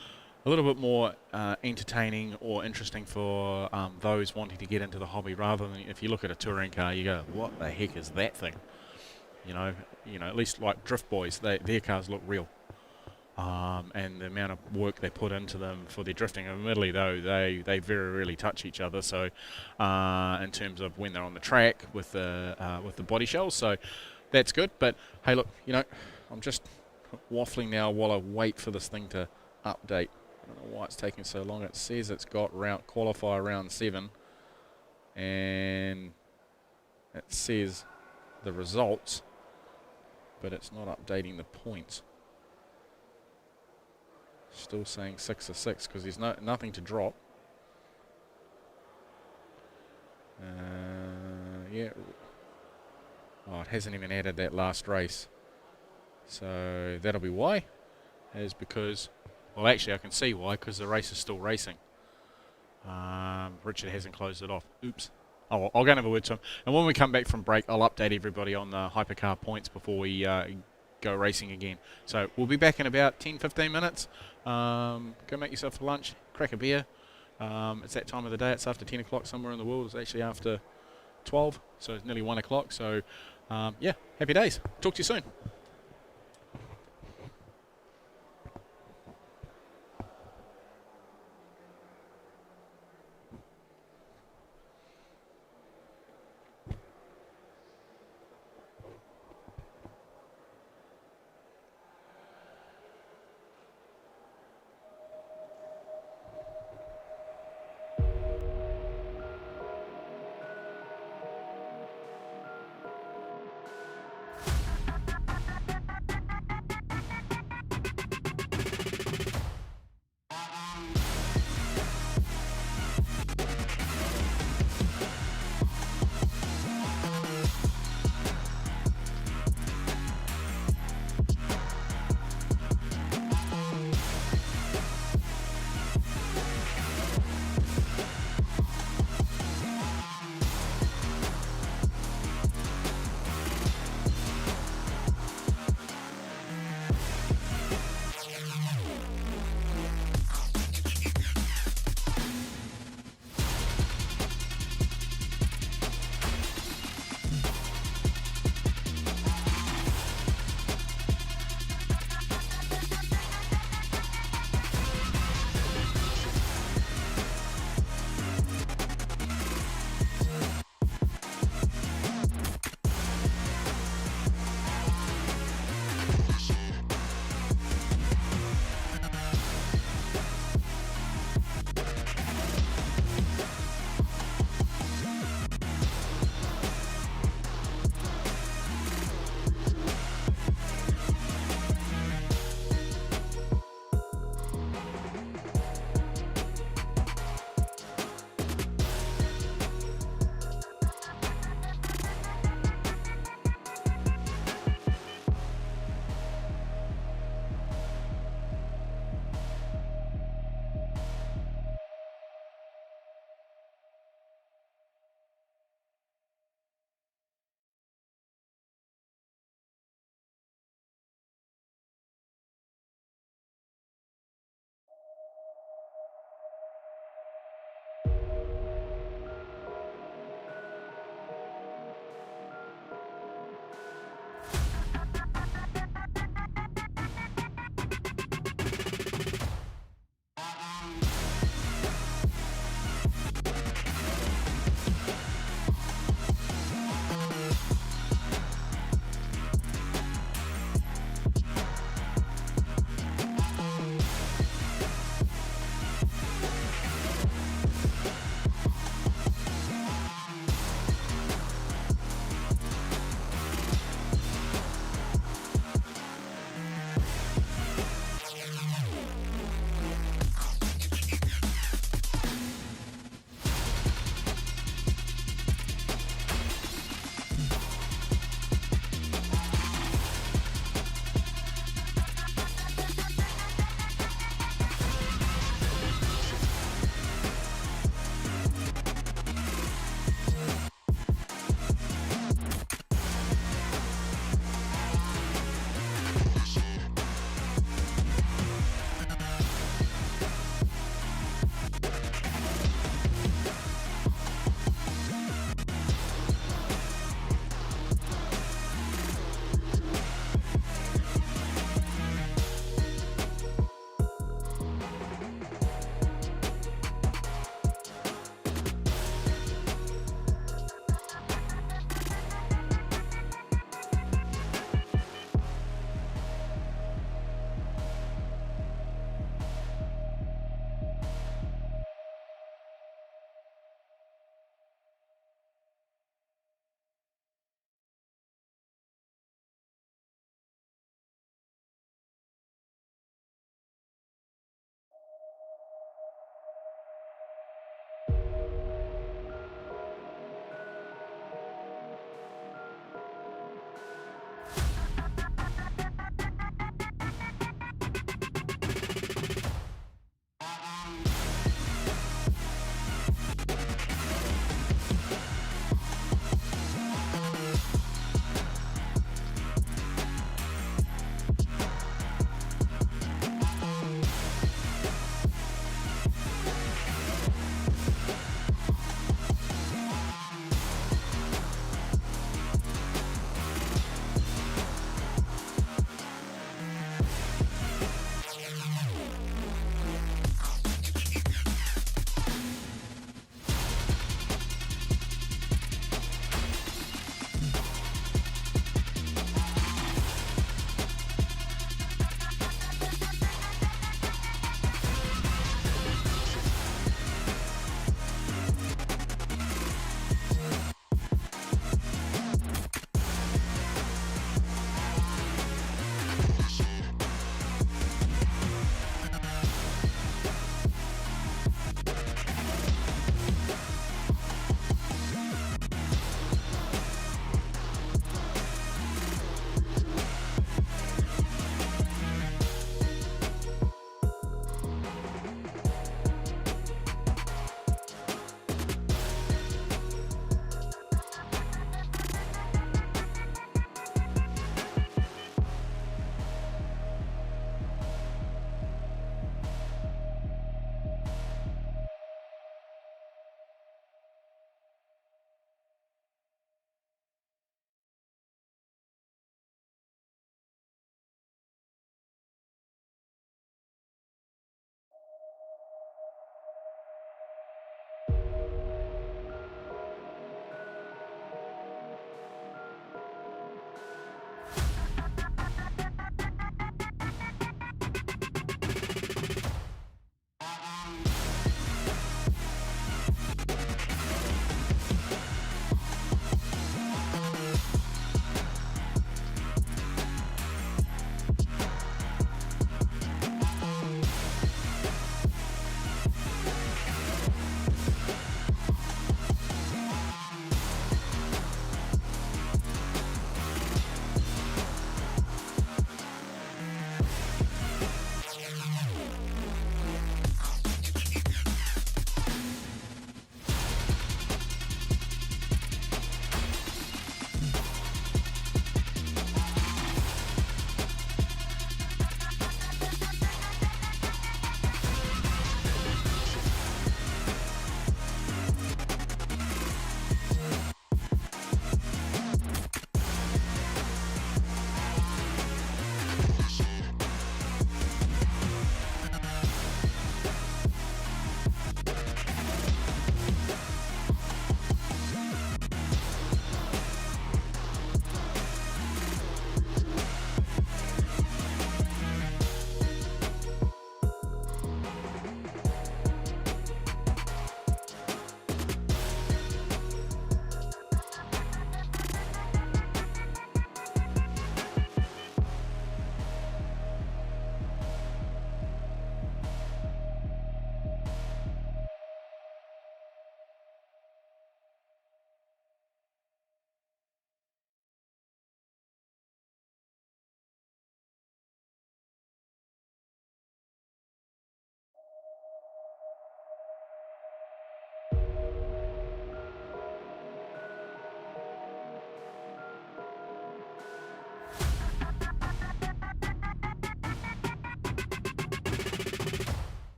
A little bit more entertaining or interesting for those wanting to get into the hobby, rather than if you look at a touring car, you go, what the heck is that thing? You know, at least like Drift Boys, their cars look real. And the amount of work they put into them for their drifting. Admittedly, though, they very rarely touch each other. So, in terms of when they're on the track with the body shells, so that's good. But hey, look, you know, I'm just waffling now while I wait for this thing to update. I don't know why it's taking so long. It says it's got qualifier round 7, and it says the results, but it's not updating the points. Still saying 6 of 6 because there's nothing to drop. Yeah. Oh, it hasn't even added that last race. So that'll be why. Is because, well, actually I can see why, because the race is still racing. Richard hasn't closed it off. Oops. Oh, I'll go and have a word to him. And when we come back from break, I'll update everybody on the hypercar points before we go racing again. So we'll be back in about 10-15 minutes. Go make yourself a lunch, crack a beer. It's that time of the day. It's after 10 o'clock somewhere in the world. It's actually after 12, so it's nearly 1 o'clock. So yeah, happy days. Talk to you soon.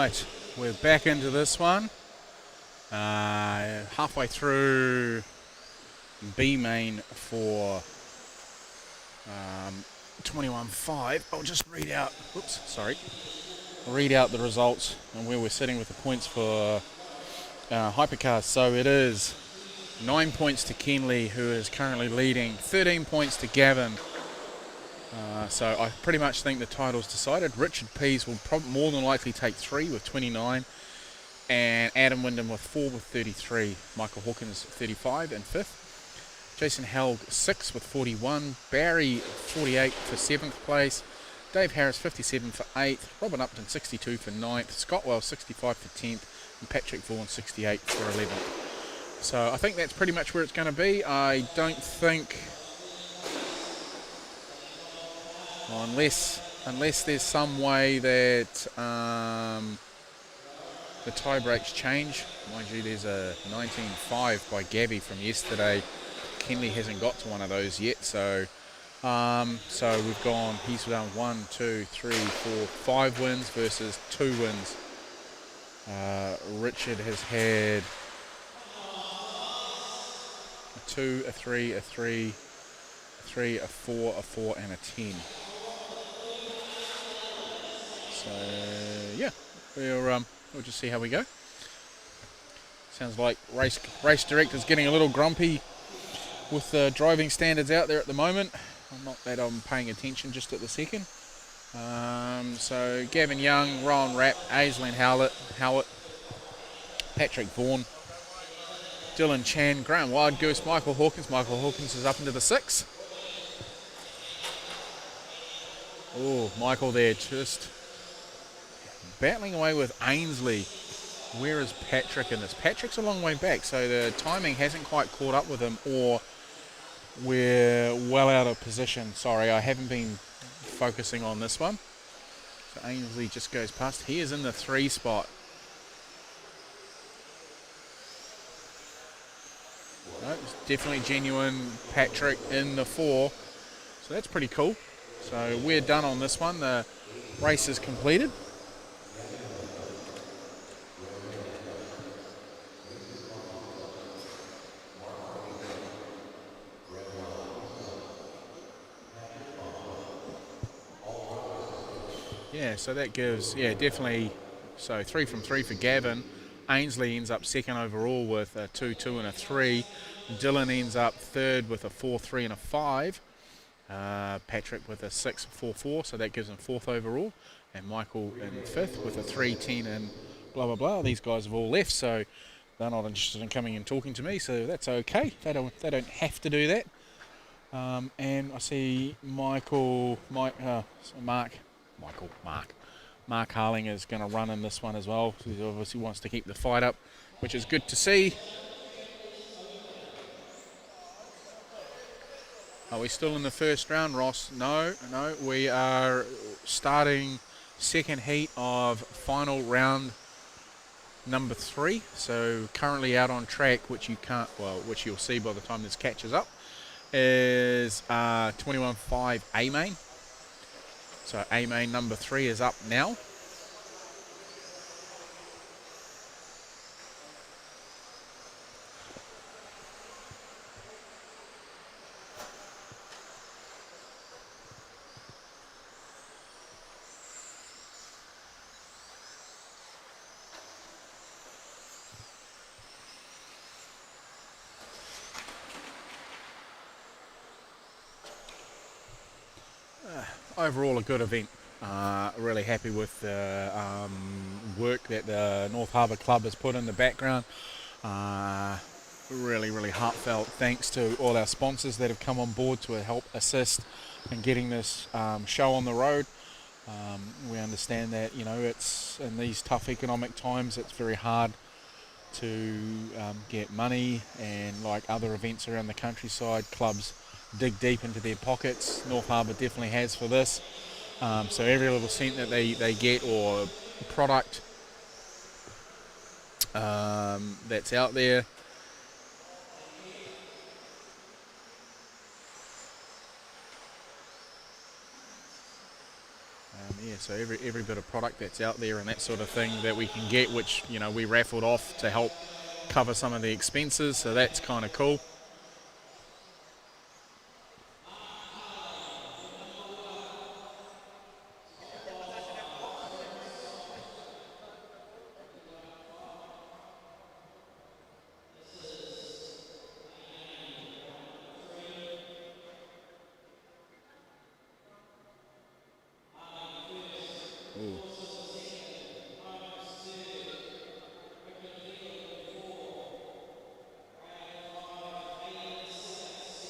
Right, we're back into this one. Halfway through B main for 21.5. I'll just read out, read out the results and where we're sitting with the points for Hypercars. So it is 9 points to Kenley, who is currently leading, 13 points to Gavin. So I pretty much think the title's decided. Richard Pease will more than likely take 3 with 29, and Adam Wyndham with 4 with 33. Michael Hawkins 35 in 5th. Jason Helg 6 with 41. Barry 48 for 7th place. Dave Harris 57 for 8th. Robin Upton 62 for 9th. Scottwell 65 for 10th. And Patrick Vaughan 68 for 11th. So I think that's pretty much where it's going to be. I don't think... Unless there's some way that the tie breaks change. Mind you, there's a 19.5 by Gabby from yesterday. Kenley hasn't got to one of those yet, so we've gone, he's done 1, 2, 3, 4, 5 wins versus 2 wins. Richard has had a 2, a 3, a 3, a 3, a 4, a 4, and a 10. So yeah, we'll just see how we go. Sounds like race director's getting a little grumpy with the driving standards out there at the moment. Not that I'm paying attention just at the second. So Gavin Young, Rowan Rapp, Aislinn Howlett, Patrick Vaughan, Dylan Chan, Graham Wild Goose, Michael Hawkins. Michael Hawkins is up into the 6. Oh, Michael there just battling away with Ainsley. Where is Patrick in this? Patrick's a long way back, so the timing hasn't quite caught up with him, or we're well out of position. Sorry, I haven't been focusing on this one. So Ainsley just goes past. He is in the 3 spot. No, it's definitely genuine Patrick in the 4. So that's pretty cool. So we're done on this one. The race is completed. Yeah, so that gives, definitely, so 3 from 3 for Gavin. Ainsley ends up 2nd overall with a 2, 2 and a 3. Dylan ends up 3rd with a 4, 3 and a 5. Patrick with a 6, 4, 4, so that gives him 4th overall. And Michael in 5th with a 3, 10 and blah, blah, blah. These guys have all left, so they're not interested in coming and talking to me, so that's okay. They don't have to do that. And I see Mark Harling is going to run in this one as well. So he obviously wants to keep the fight up, which is good to see. Are we still in the first round, Ross? No, we are starting second heat of final round number 3. So currently out on track, which you'll see by the time this catches up, is 21.5 A main. So A main number 3 is up now. Overall, a good event. Really happy with the work that the North Harbour Club has put in the background. Really heartfelt thanks to all our sponsors that have come on board to help assist in getting this show on the road. We understand that, it's in these tough economic times, it's very hard to get money, and like other events around the countryside, clubs dig deep into their pockets. North Harbour definitely has for this. So every little cent that they get, or product that's out there, Yeah, so every bit of product that's out there and that sort of thing that we can get, which, you know, we raffled off to help cover some of the expenses, so that's kind of cool. Ooh.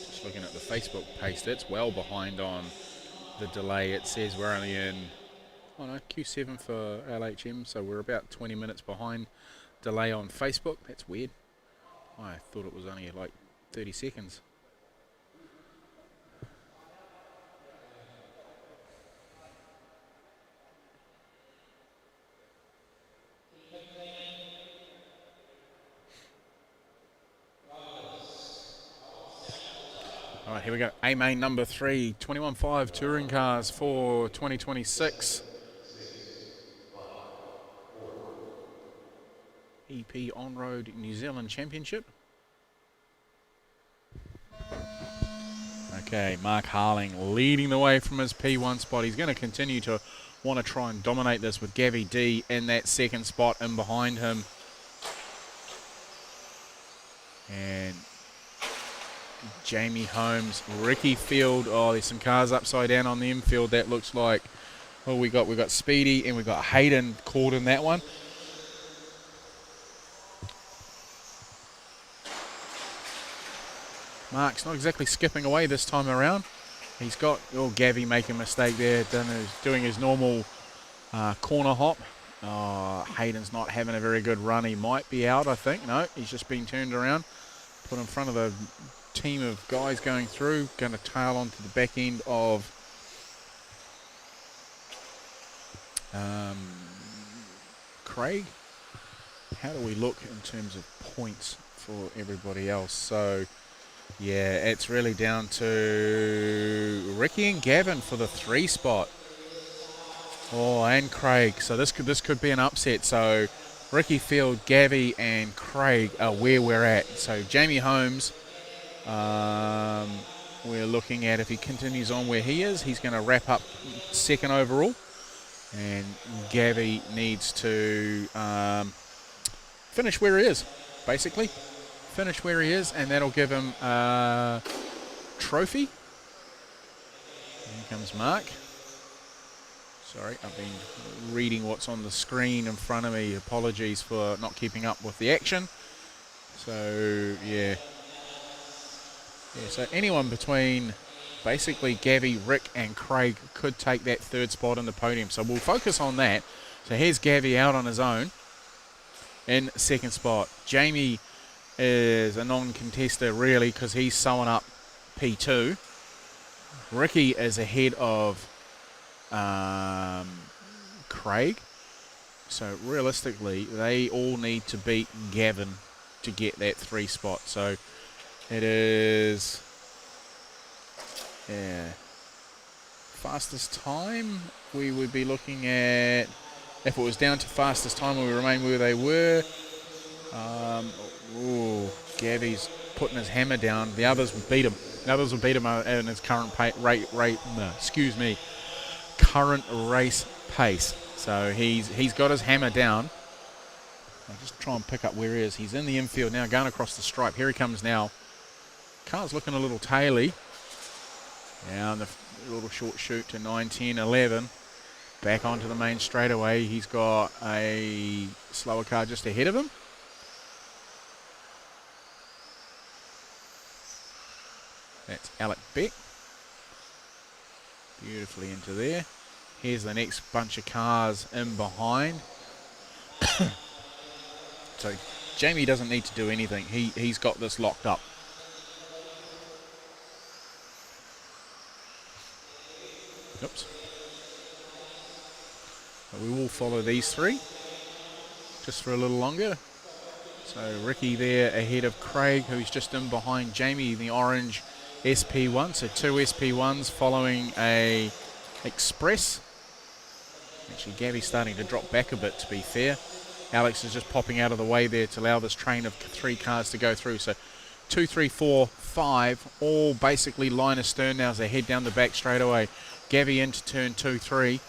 Just looking at the Facebook pace, that's well behind on the delay. It says we're only in, oh no, Q7 for LHM, so we're about 20 minutes behind delay on Facebook. That's weird. I thought it was only like 30 seconds. All right, here we go. A main number 3, 21.5 touring cars for 2026. EP On-Road New Zealand Championship. Okay, Mark Harling leading the way from his P1 spot. He's going to continue to want to try and dominate this with Gavi D in that second spot in behind him. And Jamie Holmes, Ricky Field. Oh, there's some cars upside down on the infield. That looks like, oh, we got Speedy and we got Hayden caught in that one. Mark's not exactly skipping away this time around. He's got, oh, Gavi making a mistake there, doing his normal corner hop. Oh, Hayden's not having a very good run. He might be out, I think. No, he's just been turned around, put in front of the team of guys going through, going to tail onto the back end of Craig. How do we look in terms of points for everybody else? So yeah, it's really down to Ricky and Gavin for the 3 spot. Oh, and Craig. So this could be an upset. So Ricky Field, Gavi, and Craig are where we're at. So Jamie Holmes, we're looking at, if he continues on where he is, he's going to wrap up 2nd overall. And Gavi needs to finish where he is, basically. Finish where he is, and that'll give him a trophy. Here comes Mark. Sorry, I've been reading what's on the screen in front of me. Apologies for not keeping up with the action. So, yeah. Yeah, so anyone between basically Gavi, Rick, and Craig could take that 3rd spot in the podium. So we'll focus on that. So here's Gavi out on his own in 2nd spot. Jamie is a non-contester really because he's sewing up P2. Ricky is ahead of Craig. So realistically, they all need to beat Gavin to get that 3 spot. So it is, yeah, fastest time we would be looking at, if it was down to fastest time, we would remain where they were. Ooh, Gavi's putting his hammer down. The others would beat him. The others would beat him in his current current race pace. So he's got his hammer down. I'll just try and pick up where he is. He's in the infield now, going across the stripe. Here he comes now. Car's looking a little taily. Now the little short shoot to 9, 10, 11. Back onto the main straightaway. He's got a slower car just ahead of him. That's Alec Beck. Beautifully into there. Here's the next bunch of cars in behind. So Jamie doesn't need to do anything. He's got this locked up. Oops. But we will follow these 3 just for a little longer. So Ricky there ahead of Craig, who's just in behind Jamie in the orange SP1. So 2 SP1s following a Express. Actually, Gabby's starting to drop back a bit, to be fair. Alex is just popping out of the way there to allow this train of 3 cars to go through. So 2, 3, 4, 5, all basically line astern now as they head down the back straightaway. Gabby into turn 2, 3.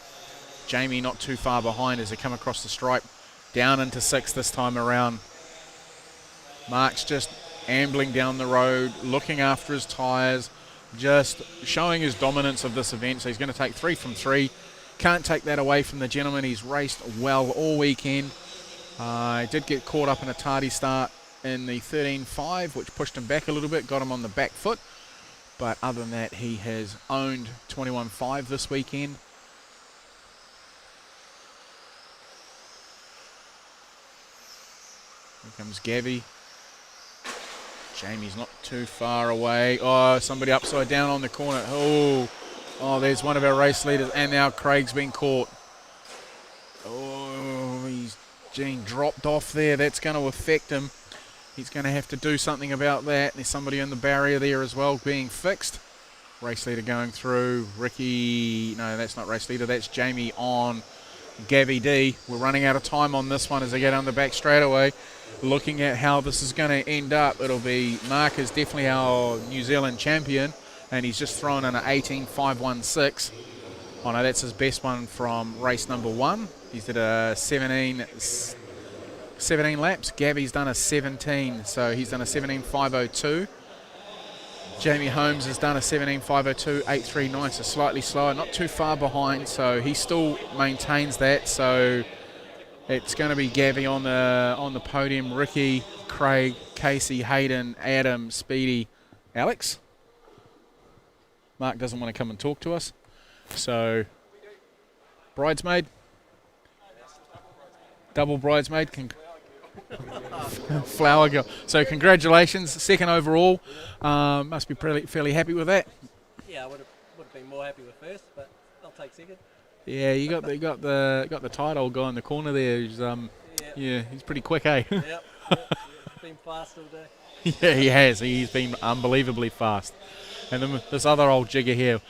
Jamie not too far behind as they come across the stripe. Down into 6 this time around. Mark's just ambling down the road, looking after his tyres, just showing his dominance of this event. So he's going to take 3 from 3. Can't take that away from the gentleman. He's raced well all weekend. He did get caught up in a tardy start in the 13.5, which pushed him back a little bit, got him on the back foot. But other than that, he has owned 21.5 this weekend. Here comes Gabby. Jamie's not too far away. Oh, somebody upside down on the corner. Oh, there's one of our race leaders, and now Craig's been caught. Oh, he's getting dropped off there. That's going to affect him. He's going to have to do something about that. There's somebody in the barrier there as well being fixed. Race leader going through. Ricky, no, that's not race leader. That's Jamie on Gabby D. We're running out of time on this one as they get on the back straightaway. Looking at how this is going to end up, it'll be Mark is definitely our New Zealand champion, and he's just thrown in an 18.516. Oh no, that's his best one from race number 1. He's did a 17 laps. Gabby's done a 17, so he's done a 17.502. Jamie Holmes has done a 17.502, 8.39, so slightly slower, not too far behind, so he still maintains that. So it's going to be Gabby on the podium. Ricky, Craig, Casey, Hayden, Adam, Speedy, Alex. Mark doesn't want to come and talk to us. So, bridesmaid. Double bridesmaid. Flower girl. So congratulations, second overall. Must be fairly happy with that. Yeah, I would have been more happy with first, but I'll take second. Yeah, you got the tight old guy in the corner there. Who's, yeah, he's pretty quick, eh? Yep, been fast all day. Yeah, he has. He's been unbelievably fast. And then this other old jigger here,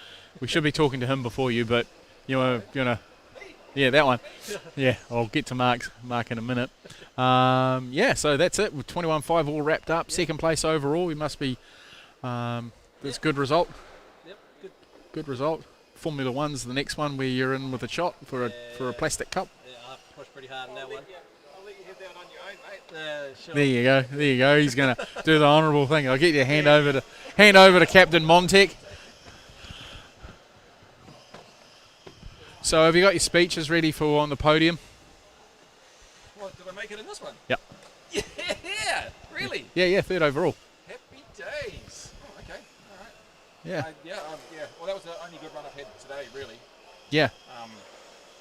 we should be talking to him before you, but you know, yeah, that one. Yeah, I'll get to Mark in a minute. Yeah, so that's it. With 21.5 all wrapped up. Second place overall. We must be. That's a good result. Yep, good result. Formula One's the next one where you're in with a shot for a plastic cup. Yeah, I pushed pretty hard in that one. I'll let you head down on your own, mate. Sure. There you go. He's going to do the honourable thing. I'll get you hand over to Captain Mon-Tech. So have you got your speeches ready for on the podium? What, did I make it in this one? Yep. Yeah, really? Yeah, third overall. Happy days. Oh, okay, all right. Yeah. Yeah. Well, that was the only good run I've had today, really. Yeah.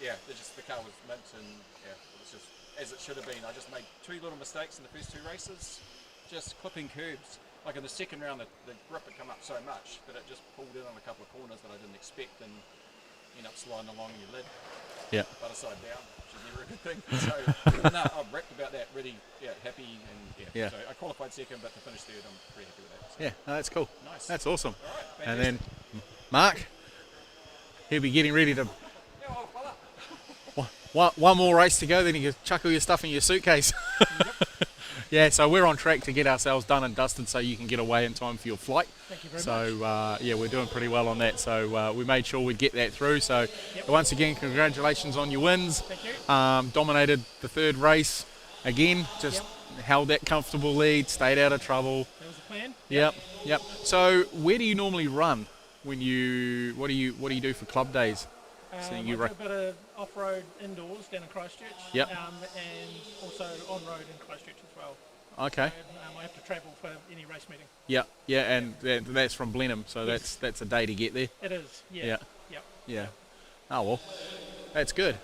Yeah, the car was mint, and yeah, it was just as it should have been. I just made 2 little mistakes in the first 2 races, just clipping curbs. Like in the second round, the grip had come up so much that it just pulled in on a couple of corners that I didn't expect, and end up sliding along your lid. Yeah. Butter side down, which is never a good thing. So no, I'm wrecked about that. Really, happy, and yeah. So I qualified second, but to finish third, I'm pretty happy with that. So. Yeah, no, that's cool. Nice. That's awesome. All right, and then Mark, he'll be getting ready to. One more race to go, then you can chuck all your stuff in your suitcase. Yeah, so we're on track to get ourselves done and dusted so you can get away in time for your flight. Thank you very much. So, yeah, we're doing pretty well on that. So we made sure we'd get that through. So once again, congratulations on your wins. Thank you. Dominated the third race again. Just held that comfortable lead, stayed out of trouble. That was the plan. Yep. So where do you normally run when you? What do you do for club days? So I do a bit of off-road indoors down in Christchurch. Yep. And also on-road in Christchurch as well. Okay. So, I have to travel for any race meeting. Yeah, and that's from Blenheim, so Yes. that's a day to get there. It is, yeah. Yeah. Oh, well, that's good.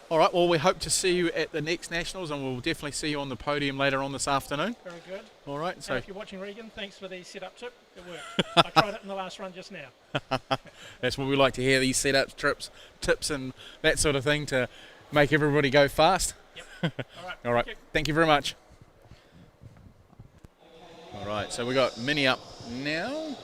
All right, well, we hope to see you at the next Nationals, and we'll definitely see you on the podium later on this afternoon. Very good. All right, so and if you're watching, Regan, thanks for the setup tip. It worked. I tried it in the last run just now. That's what we like to hear, these setup tips and that sort of thing to make everybody go fast. Yep. All right. Thank you very much. All right, so we got Minnie up now.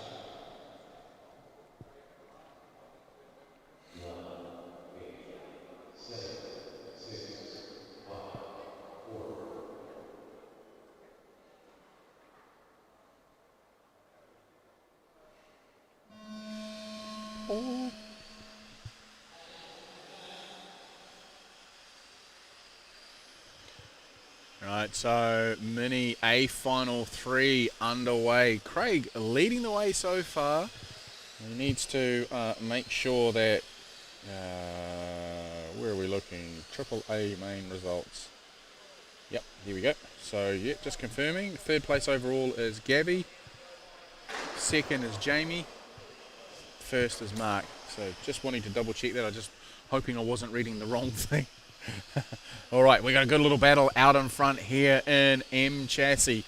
Right, so mini A final 3 underway. Craig leading the way so far. He needs to make sure that, where are we looking? Triple A main results. Yep, here we go. So, yeah, just confirming. Third place overall is Gabby. Second is Jamie. First is Mark. So, just wanting to double check that. I just hoping I wasn't reading the wrong thing. All right, we got a good little battle out in front here in M chassis.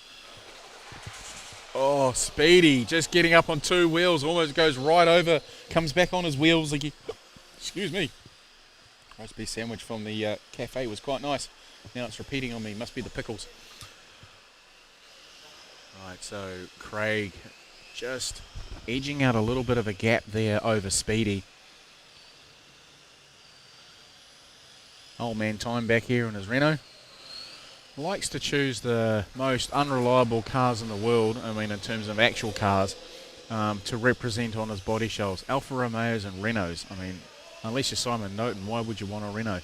Oh, Speedy just getting up on 2 wheels, almost goes right over, comes back on his wheels again. Excuse me. Roast beef sandwich from the cafe was quite nice. Now it's repeating on me, must be the pickles. Right, so Craig just edging out a little bit of a gap there over Speedy. Old man time back here in his Renault. Likes to choose the most unreliable cars in the world, I mean in terms of actual cars, to represent on his body shells. Alfa Romeos and Renaults. I mean, unless you're Simon Norton, why would you want a Renault?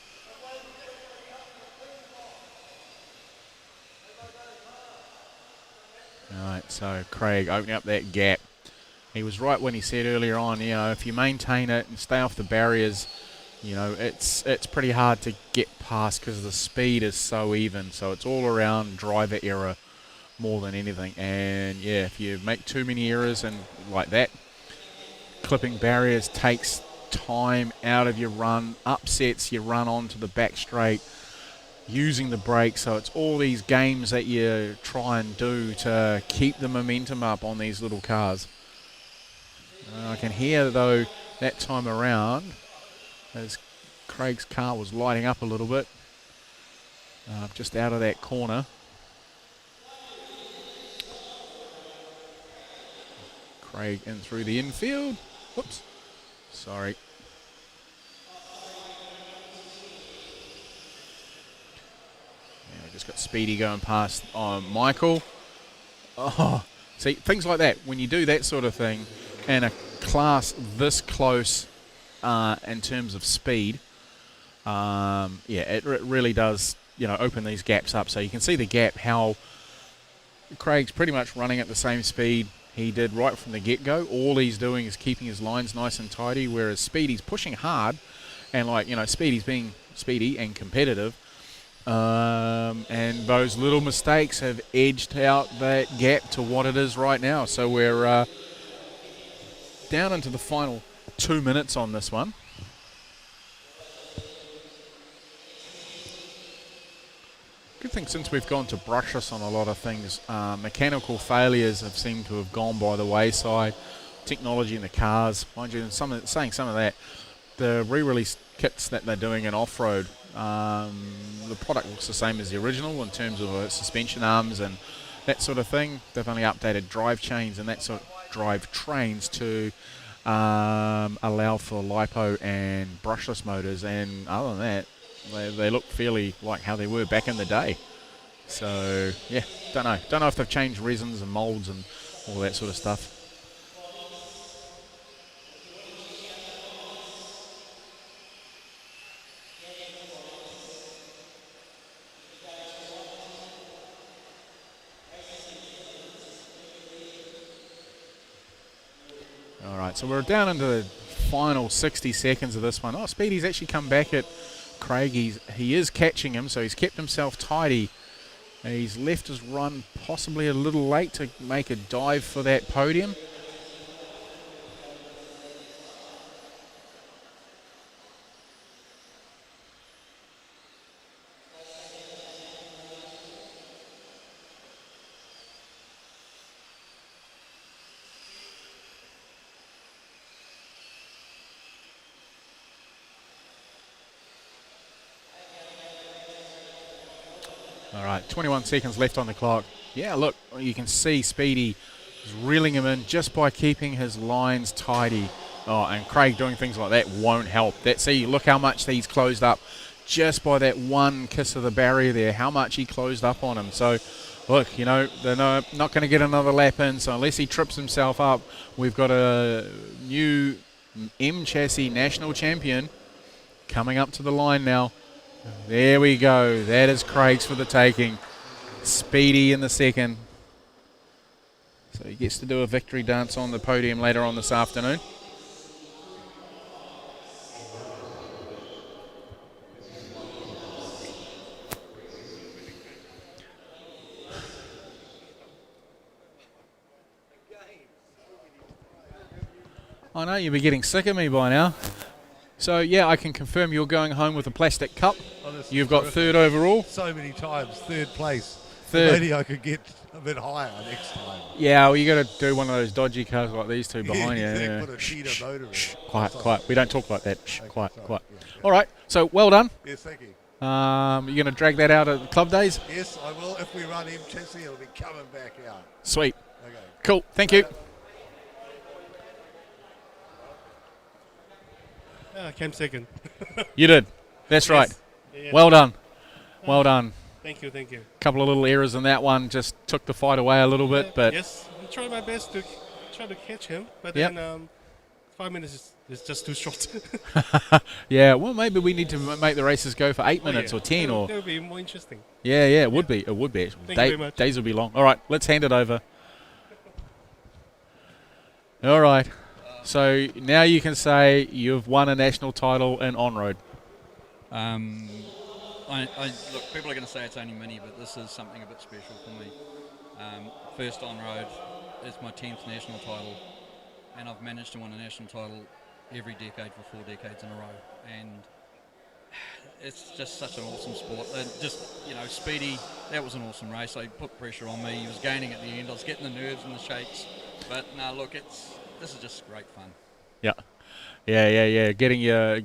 Alright, so Craig opening up that gap. He was right when he said earlier on, you know, if you maintain it and stay off the barriers, you know, it's pretty hard to get past because the speed is so even. So it's all around driver error more than anything. And yeah, if you make too many errors and like that, clipping barriers takes time out of your run, upsets your run onto the back straight, using the brakes. So it's all these games that you try and do to keep the momentum up on these little cars. I can hear though that time around, as Craig's car was lighting up a little bit, just out of that corner. Craig in through the infield. Whoops, sorry. Yeah, we just got Speedy going past Michael. Oh, see, things like that, when you do that sort of thing in a class this close in terms of speed, yeah, it really does, you know, open these gaps up. So you can see the gap, how Craig's pretty much running at the same speed he did right from the get-go. All he's doing is keeping his lines nice and tidy, whereas Speedy's pushing hard, and like, you know, Speedy's being speedy and competitive, and those little mistakes have edged out that gap to what it is right now. So we're down into the final 2 minutes on this one. Good thing since we've gone to brushless on a lot of things, mechanical failures have seemed to have gone by the wayside. Technology in the cars, mind you, saying some of that, the re-release kits that they're doing in off-road, the product looks the same as the original in terms of suspension arms and that sort of thing. They've only updated drive chains and that sort of drive trains to allow for lipo and brushless motors, and other than that, they look fairly like how they were back in the day. So yeah, don't know if they've changed resins and molds and all that sort of stuff. All right, so we're down into the final 60 seconds of this one. Oh, Speedy's actually come back at Craig. He is catching him, so he's kept himself tidy. He's left his run possibly a little late to make a dive for that podium. All right, 21 seconds left on the clock. Yeah, look, you can see Speedy is reeling him in just by keeping his lines tidy. Oh, and Craig doing things like that won't help. See, look how much he's closed up just by that one kiss of the barrier there, how much he closed up on him. So, look, you know, they're not going to get another lap in, so unless he trips himself up, we've got a new M chassis national champion coming up to the line now. There we go. That is Craig's for the taking. Speedy in the second. So he gets to do a victory dance on the podium later on this afternoon. I know you'll be getting sick of me by now. So yeah, I can confirm you're going home with a plastic cup. Oh, You've got third overall. So many times, third place. Third. Maybe I could get a bit higher next time. Yeah, well, you got to do one of those dodgy cars like these two behind you. Exactly. Yeah. Put a cheetah motor in. Quiet, Sorry. quiet. We don't talk like that. Shh, Okay, quiet, sorry. quiet. Yeah, All right. So well done. Yes, thank you. You're going to drag that out at the club days? Yes, I will. If we run chassis, it'll be coming back out. Sweet. Okay. Cool. Thank you. I came second. You did. That's right. Yeah. Well done. Well done. Thank you, thank you. Couple of little errors in that one. Just took the fight away a little bit, but Yes, I tried my best to try to catch him, but Yep. then 5 minutes is just too short. yeah. Well, maybe we need to make the races go for 8 minutes yeah. or 10 or. That would be more interesting. Yeah, it would be. It would be. Actually. Thank you very much. Days will be long. All right, let's hand it over. All right. So now you can say you've won a national title in on-road. Look, people are going to say it's only mini, but this is something a bit special for me. First on-road is my 10th national title, and I've managed to win a national title every decade for 4 decades in a row. And it's just such an awesome sport. Speedy, that was an awesome race. They put pressure on me. He was gaining at the end. I was getting the nerves and the shakes. But no, look, this is just great fun. Yeah. Getting you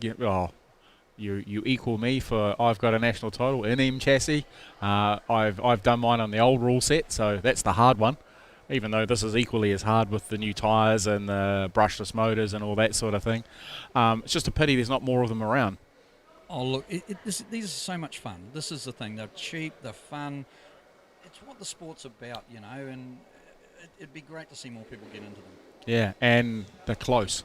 equal me for I've got a national title in M chassis. I've done mine on the old rule set, so that's the hard one. Even though this is equally as hard with the new tyres and the brushless motors and all that sort of thing. It's just a pity there's not more of them around. Oh, look, these are so much fun. This is the thing. They're cheap, they're fun. It's what the sport's about, and it'd be great to see more people get into them. Yeah, and they're close.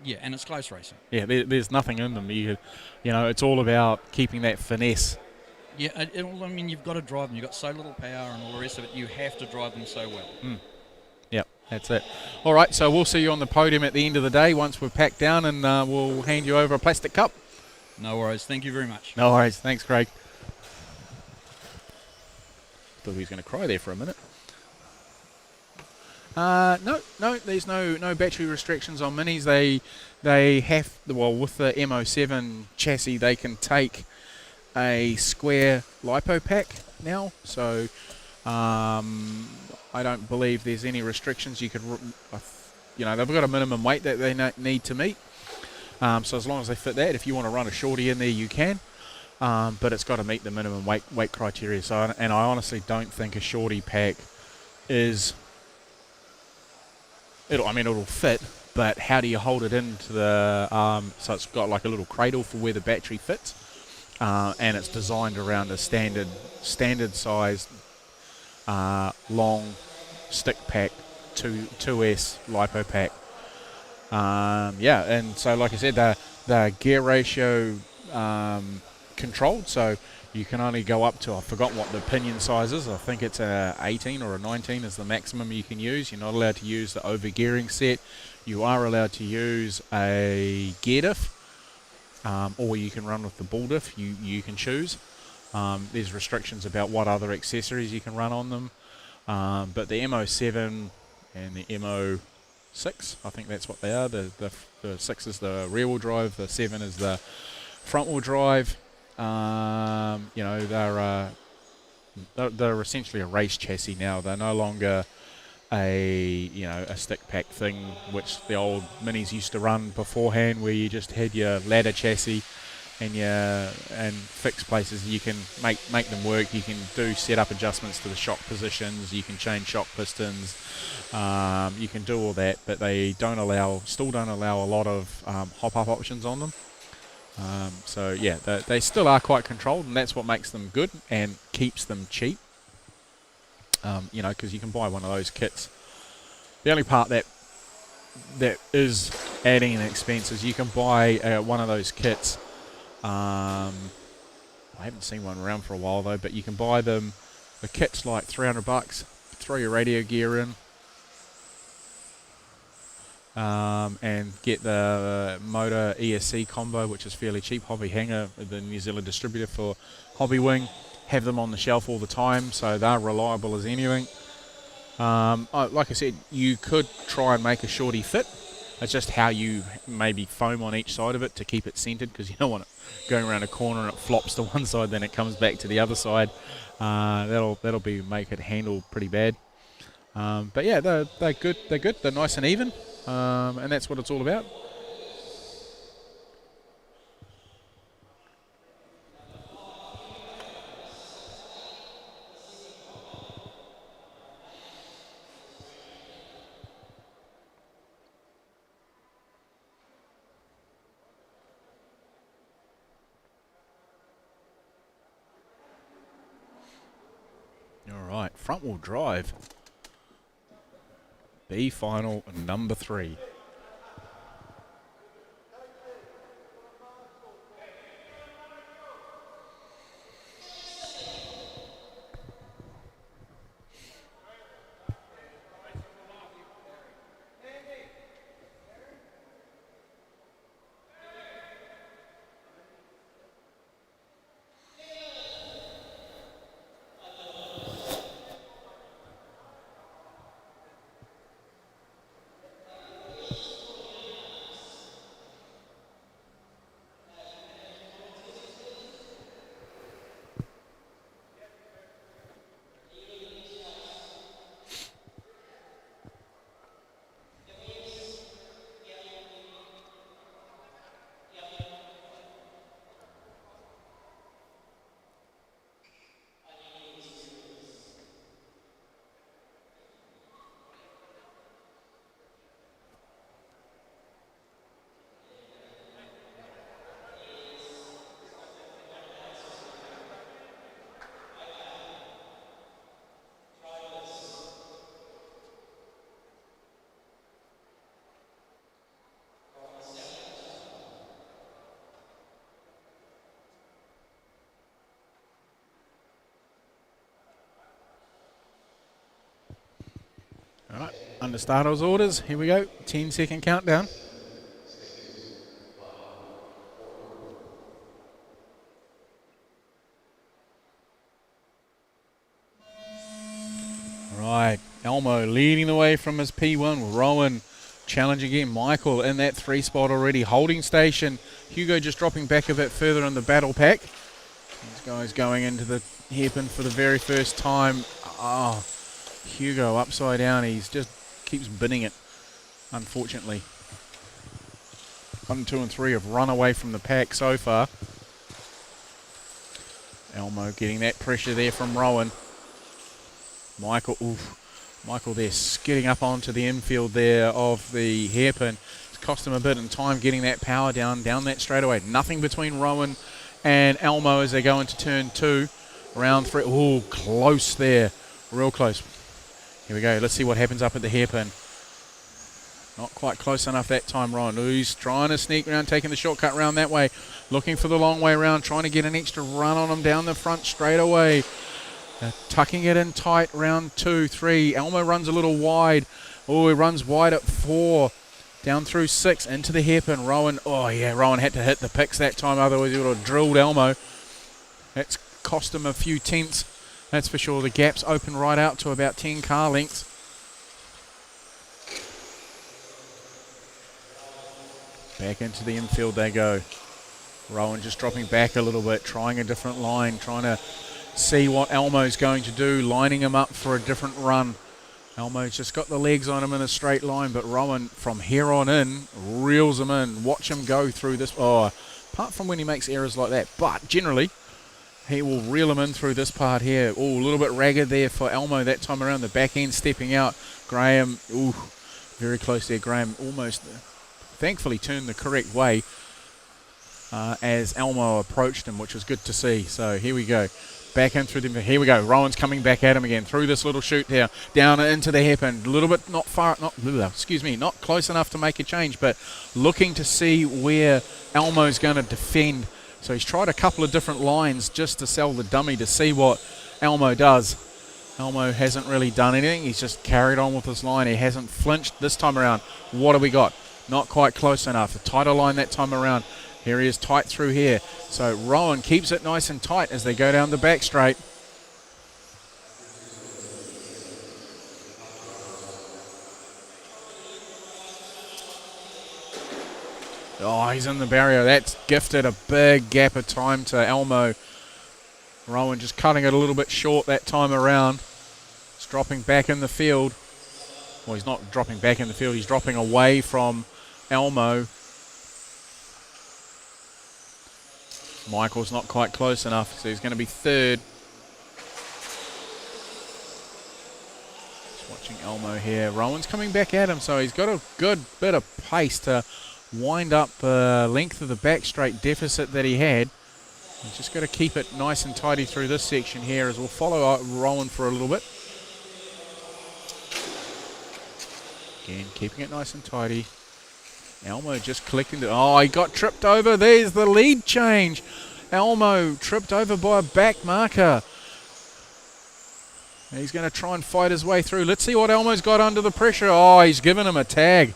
Yeah, and it's close racing. Yeah, there's nothing in them. It's all about keeping that finesse. Yeah, you've got to drive them. You've got so little power and all the rest of it. You have to drive them so well. Yep, that's it. All right, so we'll see you on the podium at the end of the day once we're packed down, and we'll hand you over a plastic cup. No worries. Thank you very much. No worries. Thanks, Craig. Thought he was going to cry there for a minute. No, there's no battery restrictions on minis. They have, with the MO7 chassis, they can take a square lipo pack now. So I don't believe there's any restrictions. You could, they've got a minimum weight that they need to meet. So as long as they fit that, if you want to run a shorty in there, you can. But it's got to meet the minimum weight criteria. So, and I honestly don't think a shorty pack is. It'll fit, but how do you hold it into the? So it's got like a little cradle for where the battery fits, and it's designed around a standard size long stick pack 2S lipo pack. And so like I said, the gear ratio controlled, so you can only go up to, I've forgotten what the pinion size is. I think it's a 18 or a 19 is the maximum you can use. You're not allowed to use the over-gearing set. You are allowed to use a gear diff, or you can run with the ball diff. You can choose. There's restrictions about what other accessories you can run on them. But the MO7 and the MO6, I think that's what they are. The 6 is the rear-wheel drive. The 7 is the front-wheel drive. They're essentially a race chassis now. They're no longer a stick pack thing, which the old minis used to run beforehand, where you just had your ladder chassis and fixed places. You can make them work. You can do setup adjustments to the shock positions. You can change shock pistons. You can do all that, but they still don't allow a lot of hop-up options on them. So yeah, they still are quite controlled, and that's what makes them good and keeps them cheap. Because you can buy one of those kits. The only part that is adding an expense is you can buy one of those kits. I haven't seen one around for a while though, but you can buy them The kit's like $300. Throw your radio gear in. And get the motor ESC combo, which is fairly cheap. Hobby Hanger, the New Zealand distributor for Hobby Wing, have them on the shelf all the time, so they're reliable as anything. Like I said, you could try and make a shorty fit. It's just how you maybe foam on each side of it to keep it centered, because you don't want it going around a corner and it flops to one side, then it comes back to the other side. That'll make it handle pretty bad. But yeah, they're good. They're nice and even. And that's what it's all about. All right, front wheel drive. B final number 3. All right, under starter's orders, here we go, 10-second countdown. Right, Elmo leading the way from his P1, Rowan challenging again, Michael in that 3 spot already, holding station, Hugo just dropping back a bit further in the battle pack. These guys going into the hairpin for the very first time. Oh, Hugo upside down, he's just keeps binning it, unfortunately. 1, 2 and 3 have run away from the pack so far. Elmo getting that pressure there from Rowan. Michael there skidding up onto the infield there of the hairpin. It's cost him a bit in time getting that power down that straightaway. Nothing between Rowan and Elmo as they go into turn 2. Round 3, oh, close there, real close. Here we go, let's see what happens up at the hairpin. Not quite close enough that time, Rowan. He's trying to sneak around, taking the shortcut round that way. Looking for the long way around, trying to get an extra run on him down the front straight away. Tucking it in tight, round 2, 3. Elmo runs a little wide. Oh, he runs wide at 4. Down through 6, into the hairpin. Rowan, oh yeah, Rowan had to hit the picks that time, otherwise he would have drilled Elmo. That's cost him a few tenths. That's for sure. The gap's open right out to about 10 car lengths. Back into the infield they go. Rowan just dropping back a little bit, trying a different line, trying to see what Elmo's going to do, lining him up for a different run. Elmo's just got the legs on him in a straight line, but Rowan from here on in reels him in. Watch him go through this. Oh, apart from when he makes errors like that, but generally he will reel him in through this part here. Oh, a little bit ragged there for Elmo that time around. The back end stepping out. Graham, ooh, very close there. Graham almost, thankfully, turned the correct way as Elmo approached him, which was good to see. So here we go. Back in through them. Here we go. Rowan's coming back at him again through this little chute here, down into the hairpin. A little bit not close enough to make a change, but looking to see where Elmo's going to defend. So he's tried a couple of different lines just to sell the dummy to see what Elmo does. Elmo hasn't really done anything. He's just carried on with his line. He hasn't flinched this time around. What have we got? Not quite close enough. A tighter line that time around. Here he is tight through here. So Rowan keeps it nice and tight as they go down the back straight. Oh, he's in the barrier. That's gifted a big gap of time to Elmo. Rowan just cutting it a little bit short that time around. He's dropping back in the field. Well, he's not dropping back in the field. He's dropping away from Elmo. Michael's not quite close enough, so he's going to be third. Just watching Elmo here. Rowan's coming back at him, so he's got a good bit of pace to wind up the length of the back straight deficit that he had. He's just got to keep it nice and tidy through this section here as we'll follow Rowan for a little bit. Again, keeping it nice and tidy. Elmo just collecting the... Oh, he got tripped over. There's the lead change. Elmo tripped over by a back marker. He's going to try and fight his way through. Let's see what Elmo's got under the pressure. Oh, he's given him a tag.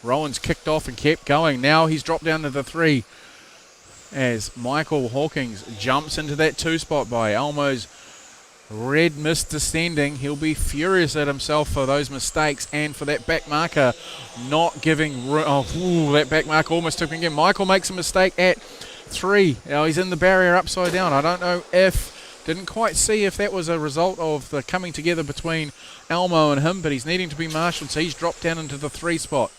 Rowan's kicked off and kept going. Now he's dropped down to the 3 as Michael Hawkins jumps into that 2 spot by Elmo's red mist descending. He'll be furious at himself for those mistakes and for that back marker not giving room. Oh, that back marker almost took him again. Michael makes a mistake at 3. Now he's in the barrier upside down. I don't know if, didn't quite see if that was a result of the coming together between Elmo and him, but he's needing to be marshalled, so he's dropped down into the 3 spot.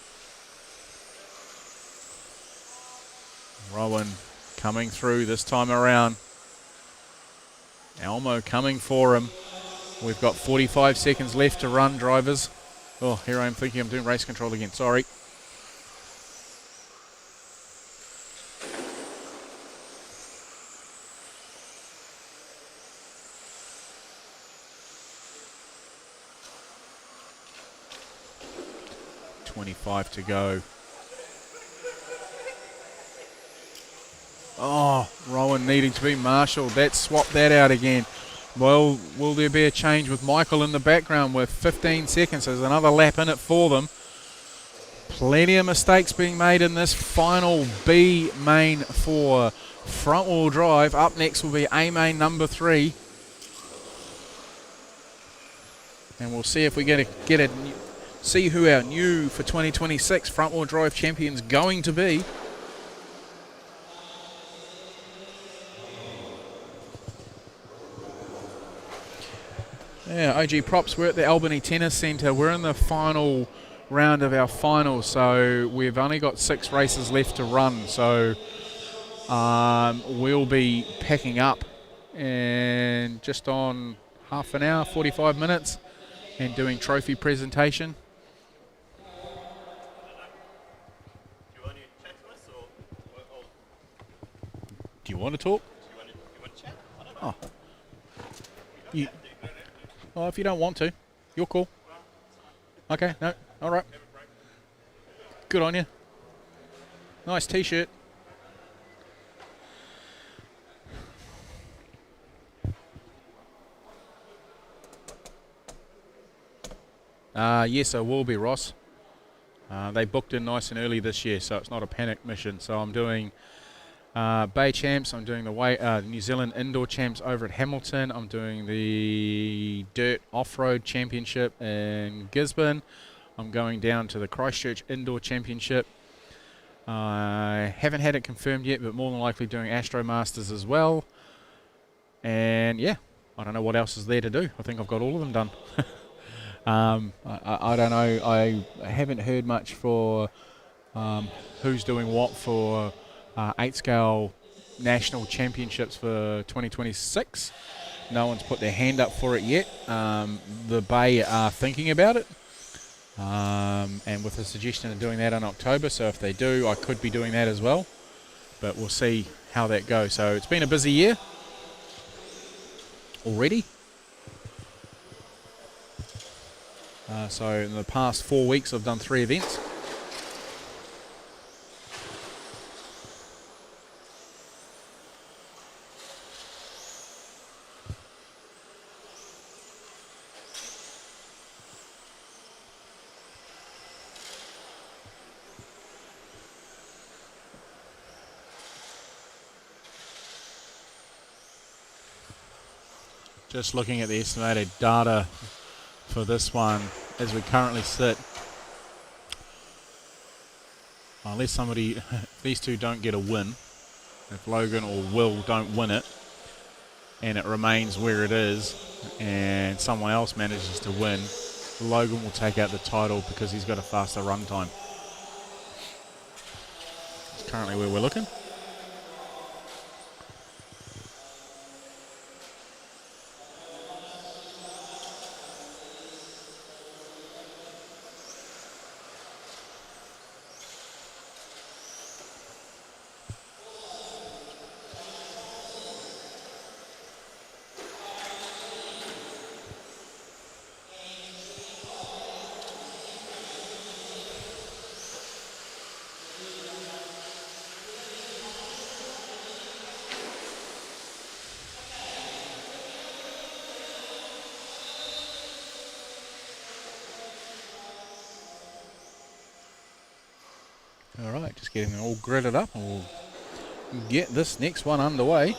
Rowan coming through this time around. Elmo coming for him. We've got 45 seconds left to run, drivers. Oh, here I am thinking I'm doing race control again. Sorry. .25 to go. Oh, Rowan needing to be marshalled. Let's swap that out again. Well, will there be a change with Michael in the background with 15 seconds? There's another lap in it for them. Plenty of mistakes being made in this final B main for front wheel drive. Up next will be A main number 3. And we'll see if we see who our new for 2026 front wheel drive champion's going to be. Yeah, OG Props, we're at the Albany Tennis Centre. We're in the final round of our finals, so we've only got 6 races left to run. So we'll be packing up in just on half an hour, 45 minutes, and doing trophy presentation. Do you want to talk? Oh. Oh, if you don't want to, you're cool. Okay, no, all right. Good on you. Nice T-shirt. Yes, I will be, Ross. They booked in nice and early this year, so it's not a panic mission. So I'm doing Bay Champs, I'm doing the New Zealand Indoor Champs over at Hamilton, I'm doing the Dirt Off-Road Championship in Gisborne, I'm going down to the Christchurch Indoor Championship. I haven't had it confirmed yet, but more than likely doing Astro Masters as well. And yeah, I don't know what else is there to do. I think I've got all of them done. I don't know, I haven't heard much for who's doing what for 8-scale national championships for 2026. No one's put their hand up for it yet. The Bay are thinking about it, and with the suggestion of doing that in October, so if they do, I could be doing that as well, but we'll see how that goes. So it's been a busy year already. So in the past 4 weeks I've done 3 events. Just looking at the estimated data for this one as we currently sit. Unless somebody, these two don't get a win, if Logan or Will don't win it, and it remains where it is, and someone else manages to win, Logan will take out the title because he's got a faster run time. That's currently where we're looking. Alright, just getting it all gridded up and we'll get this next one underway.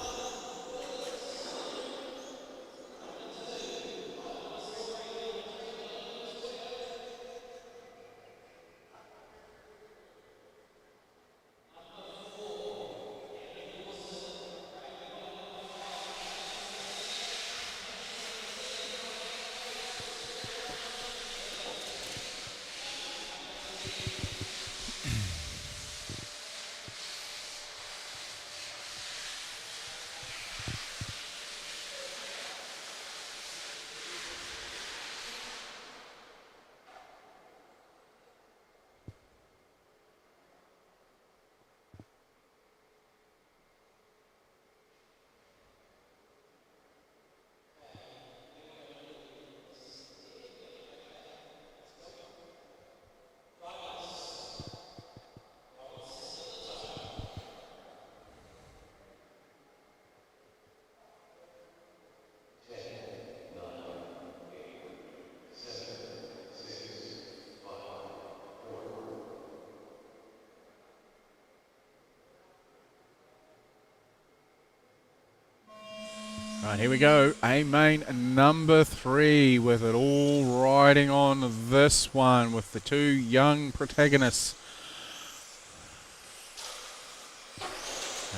Right, here we go. A main number 3 with it all riding on this one with the two young protagonists.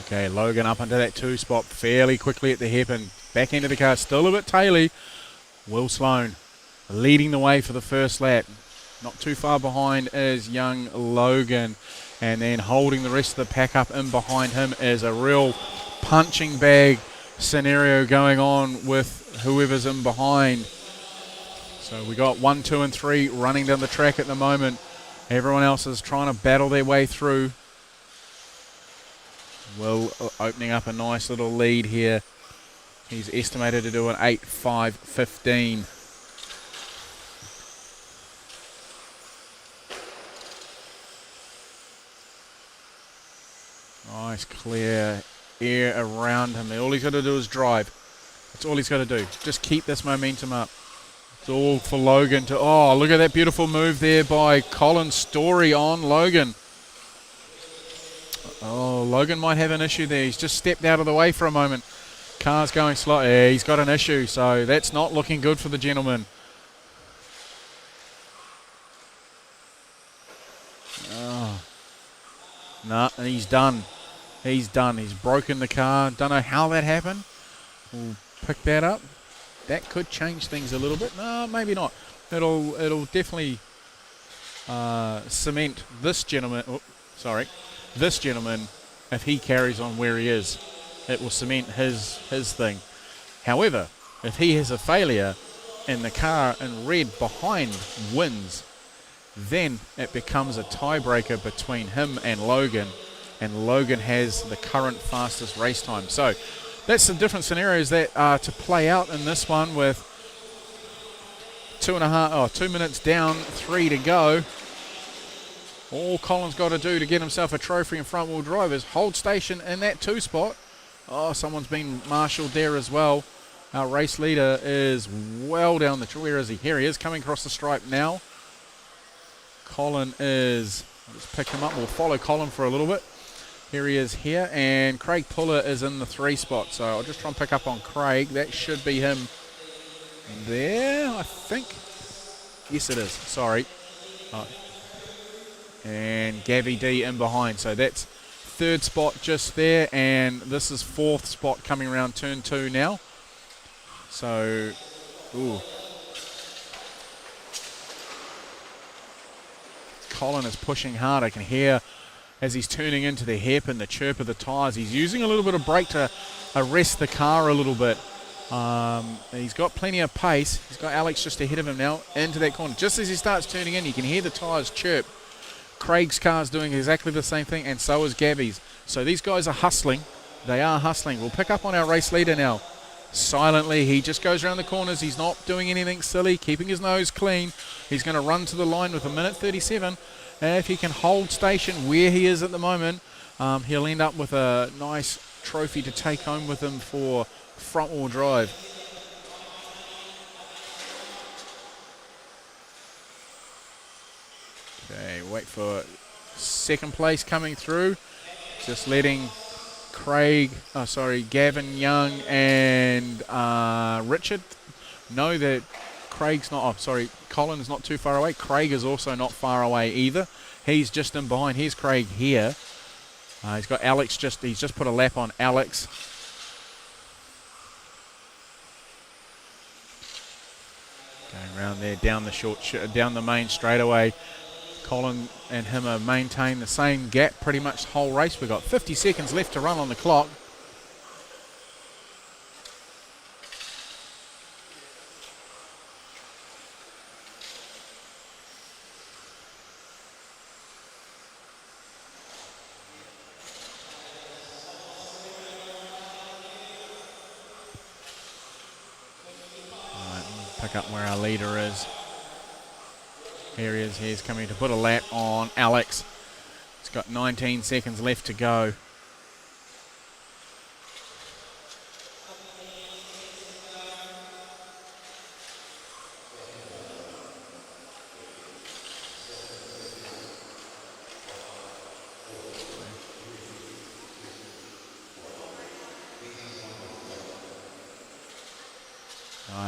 Okay, Logan up into that 2 spot fairly quickly at the hairpin. Back into the car, still a bit taily. Will Sloan leading the way for the first lap. Not too far behind is young Logan. And then holding the rest of the pack up in behind him is a real punching bag scenario going on with whoever's in behind. So we got 1, 2 and 3 running down the track at the moment. Everyone else is trying to battle their way through. Will opening up a nice little lead here. He's estimated to do an 8.5.15. Nice clear air around him. All he's got to do is drive. That's all he's got to do. Just keep this momentum up. It's all for Logan to... Oh, look at that beautiful move there by Colin Story on Logan. Oh, Logan might have an issue there. He's just stepped out of the way for a moment. Car's going slow. Yeah, he's got an issue, so that's not looking good for the gentleman. Oh. Nah, and he's done. He's done. He's broken the car. Don't know how that happened. We'll pick that up. That could change things a little bit. No, maybe not. It'll definitely cement this gentleman. Oh, sorry, this gentleman. If he carries on where he is, it will cement his thing. However, if he has a failure and the car in red behind wins, then it becomes a tiebreaker between him and Logan. And Logan has the current fastest race time. So that's the different scenarios that are to play out in this one with 2 minutes down, 3 to go. All Colin's got to do to get himself a trophy in front wheel drive is hold station in that 2 spot. Oh, someone's been marshalled there as well. Our race leader is well down the... Where is he? Here he is, coming across the stripe now. Colin is... Let's pick him up. We'll follow Colin for a little bit. Here he is here, and Craig Puller is in the 3 spot, so I'll just try and pick up on Craig. That should be him there, I think. Yes, it is. Sorry. Oh. And Gabby D in behind. So that's third spot just there, and this is fourth spot coming around turn 2 now. So, ooh. Colin is pushing hard. I can hear as he's turning into the hairpin, the chirp of the tyres. He's using a little bit of brake to arrest the car a little bit. He's got plenty of pace. He's got Alex just ahead of him now into that corner. Just as he starts turning in, you can hear the tyres chirp. Craig's car's doing exactly the same thing, and so is Gabby's. So these guys are hustling. They are hustling. We'll pick up on our race leader now. Silently, he just goes around the corners. He's not doing anything silly, keeping his nose clean. He's going to run to the line with 1:37. If he can hold station where he is at the moment, he'll end up with a nice trophy to take home with him for front-wheel drive. Okay, wait for second place coming through. Just letting Gavin Young and Richard know that Craig's not, Colin is not too far away. Craig is also not far away either. He's just in behind. Here's Craig here. He's got Alex he's just put a lap on Alex. Going around there, down the main straightaway. Colin and him are maintain the same gap pretty much the whole race. We've got 50 seconds left to run on the clock. Pick up where our leader is. Here he is. He's coming to put a lap on Alex. He's got 19 seconds left to go.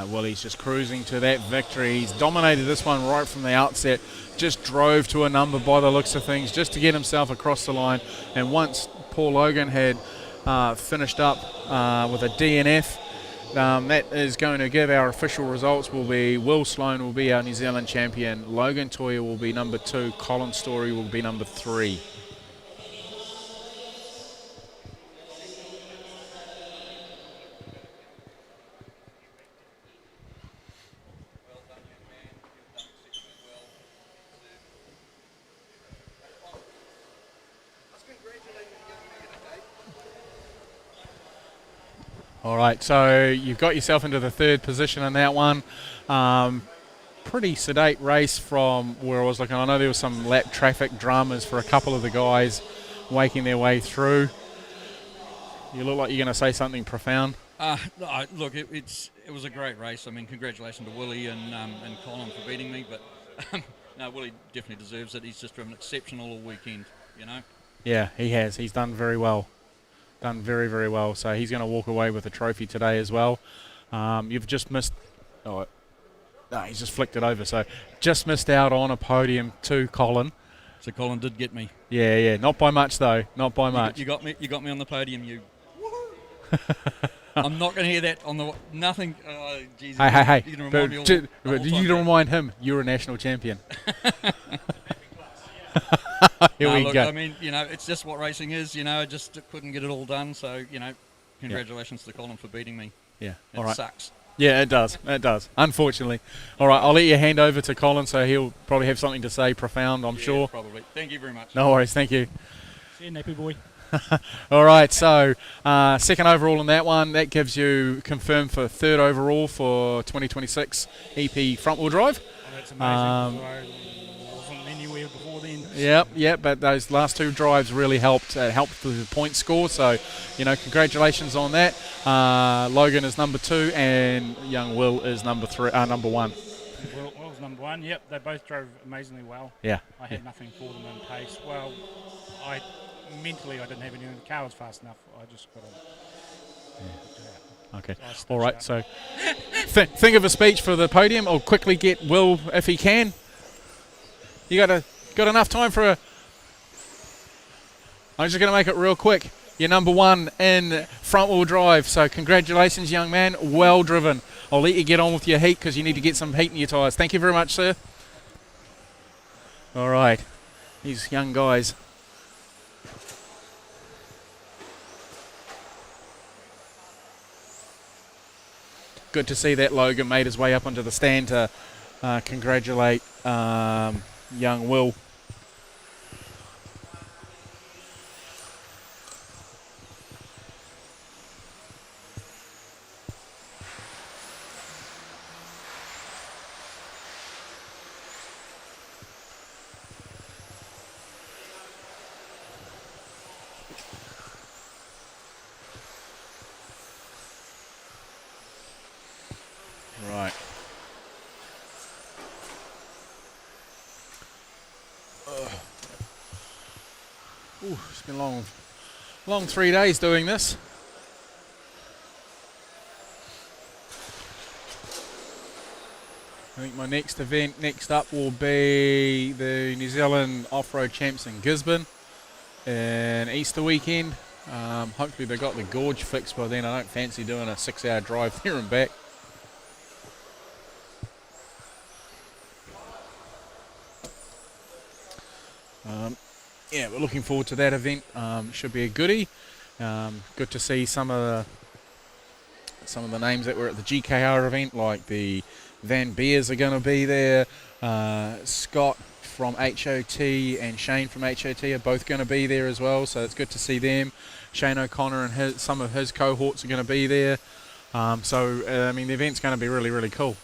Willie's just cruising to that victory. He's dominated this one right from the outset. Just drove to a number by the looks of things just to get himself across the line. And once Paul Logan had finished up with a DNF, that is going to give our official results will be Will Sloan will be our New Zealand champion. Logan Toya will be number 2. Colin Story will be number 3. All right, so you've got yourself into the third position in that one. Pretty sedate race from where I was looking. I know there was some lap traffic dramas for a couple of the guys waking their way through. You look like you're going to say something profound. Look, it was a great race. I mean, congratulations to Willie and Colin for beating me, but no, Willie definitely deserves it. He's just driven exceptional all weekend, you know. Yeah, he has. He's done very well. Done very, very well. So he's going to walk away with a trophy today as well. You've just missed... Oh, no, he's just flicked it over. So just missed out on a podium to Colin. So Colin did get me. Yeah. Not by much, though. Not by much. You got me on the podium, you... I'm not going to hear that on the... Nothing... Oh, Jesus. Hey. You're going to remind me all you can remind him you're a national champion. Here we go. I mean, you know, it's just what racing is. You know, I just couldn't get it all done. So, you know, congratulations to Colin for beating me. Yeah, it all right. Sucks. Yeah, it does. It does. Unfortunately. All right, I'll let you hand over to Colin, so he'll probably have something to say profound, I'm sure. Probably. Thank you very much. No worries. Thank you. See you, nappy boy. All right, so second overall in that one. That gives you confirmed for third overall for 2026 EP front-wheel drive. Oh, that's amazing. I wasn't anywhere before then. Yep, but those last two drives really helped with the point score. So, you know, congratulations on that. Logan is number 2 and young Will is number 1. Will's number 1. Yep, they both drove amazingly well. Yeah. I had nothing for them in pace. Well, mentally I didn't have anything. The car was fast enough. I just got to. Okay. So All right. So think of a speech for the podium, or quickly get Will if he can. You got enough time for a? I'm just going to make it real quick. You're number 1 in front-wheel drive, so congratulations, young man. Well driven. I'll let you get on with your heat because you need to get some heat in your tyres. Thank you very much, sir. All right. These young guys. Good to see that Logan made his way up onto the stand to congratulate young Will. Right. Ooh, it's been long 3 days doing this. I think my next event next up will be the New Zealand Off-Road Champs in Gisborne in Easter weekend. Hopefully they got the gorge fixed by then. I don't fancy doing a 6-hour drive there and back. Yeah, we're looking forward to that event. Should be a goodie. Good to see some of the names that were at the GKR event, like the Van Beers are going to be there. Scott from HOT and Shane from HOT are both going to be there as well, so it's good to see them. Shane O'Connor and some of his cohorts are going to be there. I mean, the event's going to be really, really cool.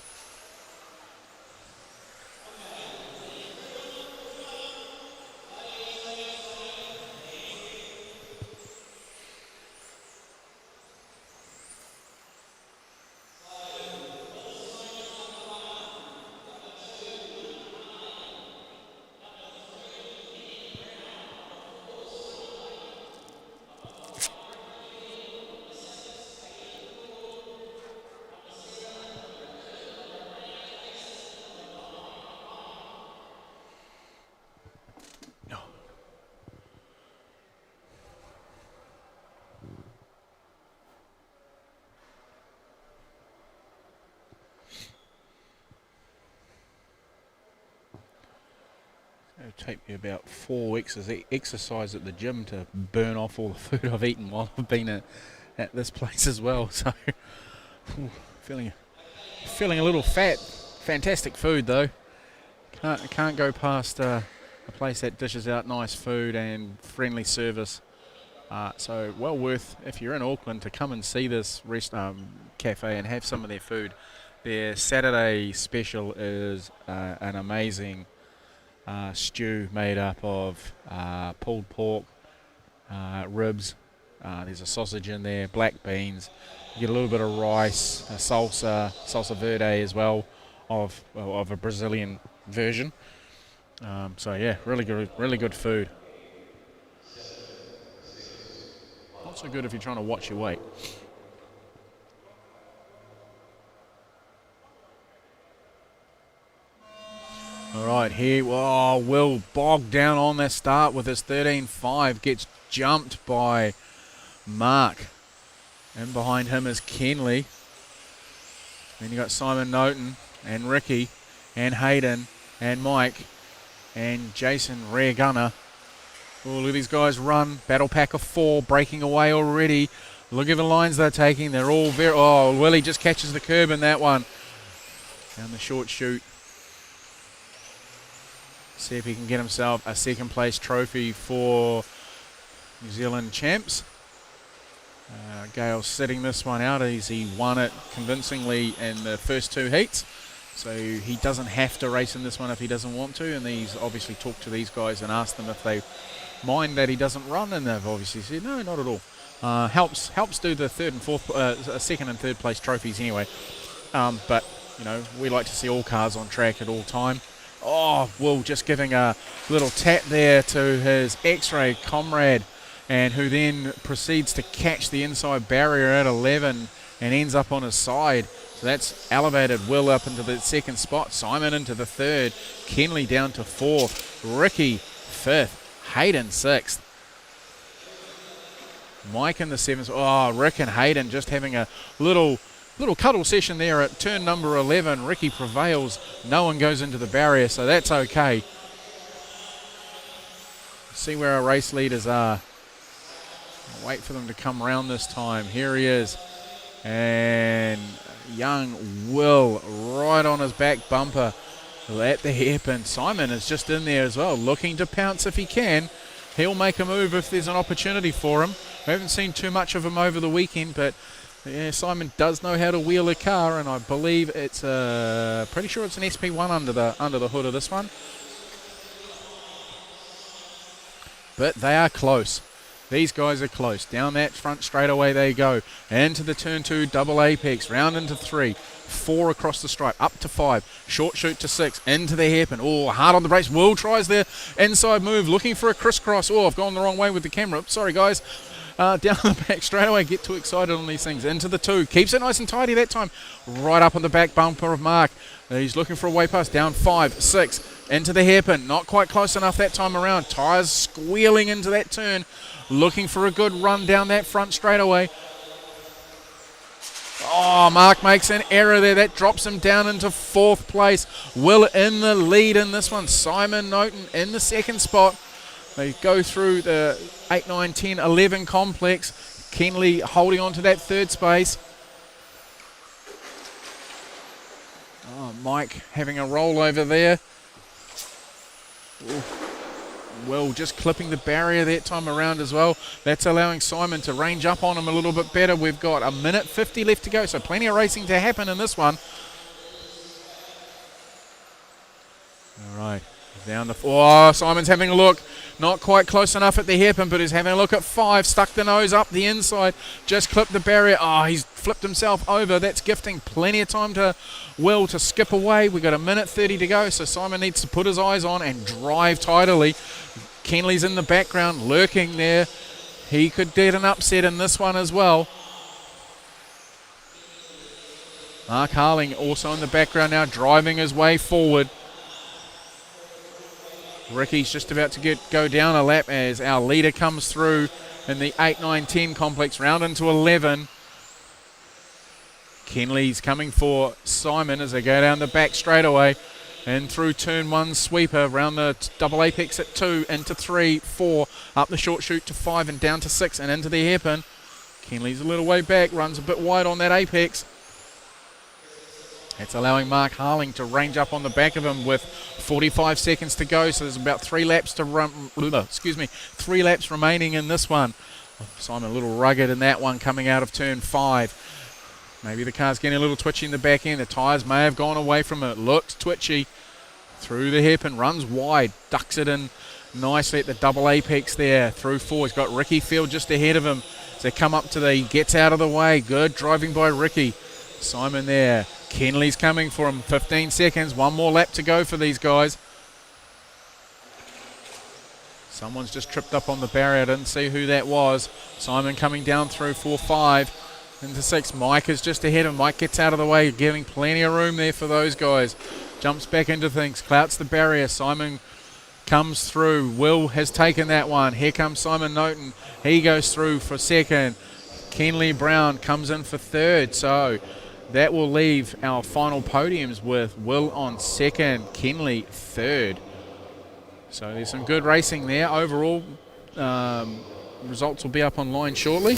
It'll take me about 4 weeks of exercise at the gym to burn off all the food I've eaten while I've been at this place as well. So, feeling a little fat. Fantastic food though. Can't go past a place that dishes out nice food and friendly service. So well worth, if you're in Auckland, to come and see this cafe and have some of their food. Their Saturday special is an amazing stew made up of pulled pork, ribs, there's a sausage in there, black beans, you get a little bit of rice, a salsa verde as well, of a Brazilian version. So yeah, really good food. Not so good if you're trying to watch your weight. All right, here, Will bogged down on that start with his 13.5, gets jumped by Mark. And behind him is Kenley. Then you got Simon Noten and Ricky and Hayden and Mike and Jason, rear gunner. Oh, look at these guys run. Battle pack of 4, breaking away already. Look at the lines they're taking. They're all very... Oh, Willie just catches the curb in that one. Down the short chute. See if he can get himself a second place trophy for New Zealand champs. Gale's sitting this one out as he won it convincingly in the first 2 heats. So he doesn't have to race in this one if he doesn't want to. And he's obviously talked to these guys and asked them if they mind that he doesn't run. And they've obviously said, no, not at all. Helps do the second and third place trophies anyway. But, you know, we like to see all cars on track at all time. Oh, Will just giving a little tap there to his X-Ray comrade, and who then proceeds to catch the inside barrier at 11 and ends up on his side. So that's elevated Will up into the second spot, Simon into the third, Kenley down to fourth, Ricky fifth, Hayden sixth. Mike in the seventh. Oh, Rick and Hayden just having a little cuddle session there at turn number 11. Ricky prevails. No one goes into the barrier, so that's okay. See where our race leaders are. Wait for them to come round this time. Here he is. And young Will right on his back bumper at the hairpin. Simon is just in there as well, looking to pounce if he can. He'll make a move if there's an opportunity for him. We haven't seen too much of him over the weekend, but yeah, Simon does know how to wheel a car, and I believe it's pretty sure it's an SP1 under the hood of this one. But they are close. These guys are close. Down that front straightaway they go. Into the turn 2 double apex. Round into 3. 4 across the stripe. Up to 5. Short shoot to 6. Into the hairpin. Oh, hard on the brakes. Will tries their inside move. Looking for a crisscross. Oh, I've gone the wrong way with the camera. Sorry, guys. Down the back straight away. Get too excited on these things. Into the 2. Keeps it nice and tidy that time. Right up on the back bumper of Mark. He's looking for a way past. Down 5, 6. Into the hairpin. Not quite close enough that time around. Tyres squealing into that turn. Looking for a good run down that front straightaway. Oh, Mark makes an error there. That drops him down into 4th place. Will in the lead in this one. Simon Norton in the second spot. They go through the 8, 9, 10, 11 complex. Kenley holding on to that 3rd space. Oh, Mike having a roll over there. Ooh. Will just clipping the barrier that time around as well. That's allowing Simon to range up on him a little bit better. We've got a minute 50 left to go, so plenty of racing to happen in this one. All right, down the... Oh, Simon's having a look. Not quite close enough at the hairpin, but he's having a look at 5. Stuck the nose up the inside. Just clipped the barrier. Oh, he's flipped himself over. That's gifting plenty of time to Will to skip away. We've got a minute 30 to go, so Simon needs to put his eyes on and drive tidily. Kenley's in the background, lurking there. He could get an upset in this one as well. Mark Harling also in the background now, driving his way forward. Ricky's just about to go down a lap as our leader comes through in the 8, 9, 10 complex, round into 11. Kenley's coming for Simon as they go down the back straightaway and through turn 1 sweeper, round the double apex at 2, into 3, 4, up the short chute to 5 and down to 6 and into the hairpin. Kenley's a little way back, runs a bit wide on that apex. That's allowing Mark Harling to range up on the back of him with 45 seconds to go, so there's about 3 laps to run. 3 laps remaining in this one. Simon a little rugged in that one coming out of turn 5. Maybe the car's getting a little twitchy in the back end. The tyres may have gone away from it. Looks twitchy. Through the hairpin, runs wide, ducks it in nicely at the double apex there. Through 4, he's got Ricky Field just ahead of him. As they come up to he gets out of the way. Good driving by Ricky. Simon there. Kenley's coming for him. 15 seconds. 1 more lap to go for these guys. Someone's just tripped up on the barrier. I didn't see who that was. Simon coming down through 4, 5. Into 6, Mike is just ahead of him. Mike gets out of the way, giving plenty of room there for those guys. Jumps back into things, clouts the barrier. Simon comes through. Will has taken that one. Here comes Simon Norton. He goes through for 2nd. Kenley Brown comes in for 3rd. So that will leave our final podiums with Will on 2nd, Kenley 3rd. So there's some good racing there. Overall, results will be up online shortly.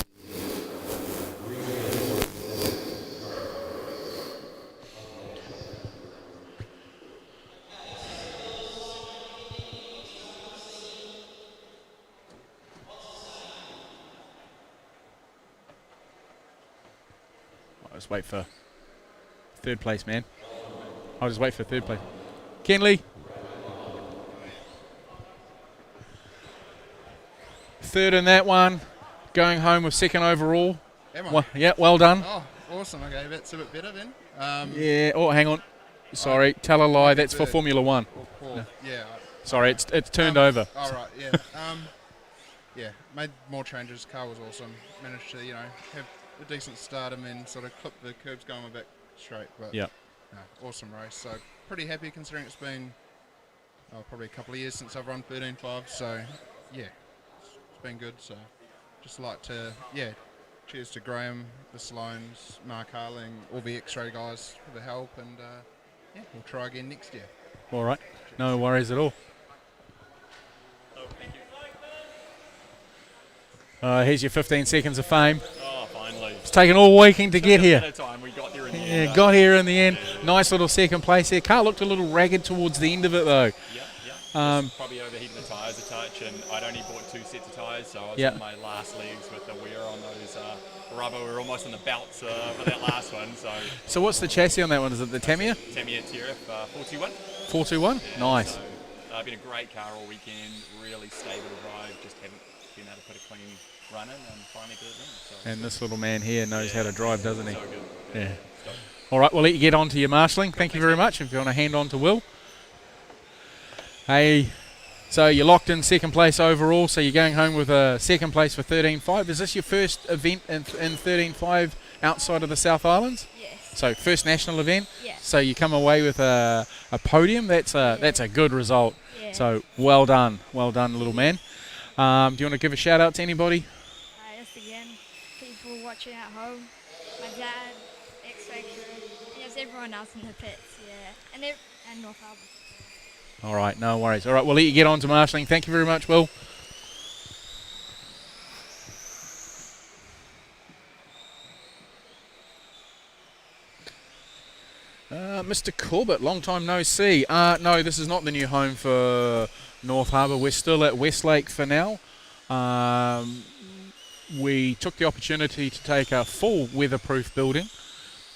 I'll just wait for 3rd place, man. I'll just wait for 3rd place. Kenley. 3rd in that one. Going home with 2nd overall. Am I? Yeah, well done. Oh, awesome. Okay, that's a bit better then. Yeah. Oh, hang on. Sorry, tell a lie. That's for Formula 1. No. Yeah. Sorry, it's turned over. All right. Yeah. Yeah. Made more changes. Car was awesome. Managed to have a decent start and then sort of clipped the curbs going my back straight. But Yep. no, awesome race. So pretty happy considering it's been probably a couple of years since I've run 13.5. So yeah, it's been good. So just like to cheers to Graham, the Sloans, Mark Harling, all the X-ray guys for the help, and we'll try again next year. All right, no worries at all. Here's your 15 seconds of fame. Oh, finally. It's taken all weekend to get here. A bit of time. We got there in the end. Yeah, got here in the end. Nice little second place there. Car looked a little ragged towards the end of it though. Probably overheated the tyres a touch, and I'd only bought 2 sets of tyres, so I was on my last legs with the wear on those rubber. We were almost on the belts for that last one. So what's the chassis on that one? Is it the Tamiya? Tamiya TRF 421. 421? Yeah, Nice. So, been a great car all weekend, really stable to drive, just haven't been able to put a clean run in, and finally did it in. So And this little man here knows how to drive, doesn't he? So good. Yeah. All right, we'll let you get on to your marshalling. Thank you very much. If you want to hand on to Will. Hey, so you're locked in second place overall, so you're going home with a second place for 13.5. Is this your first event in 13.5 outside of the South Islands? Yes. So first national event? Yes. So you come away with a podium. That's a good result. Yeah. So well done, little man. Do you want to give a shout out to anybody? Just again, people watching at home, my dad, X-ray crew, and just everyone else in the pits, and North Harbour. All right, no worries. All right, we'll let you get on to marshalling. Thank you very much, Will. Mr. Corbett, long time no see. No, this is not the new home for North Harbour. We're still at Westlake for now. We took the opportunity to take a full weatherproof building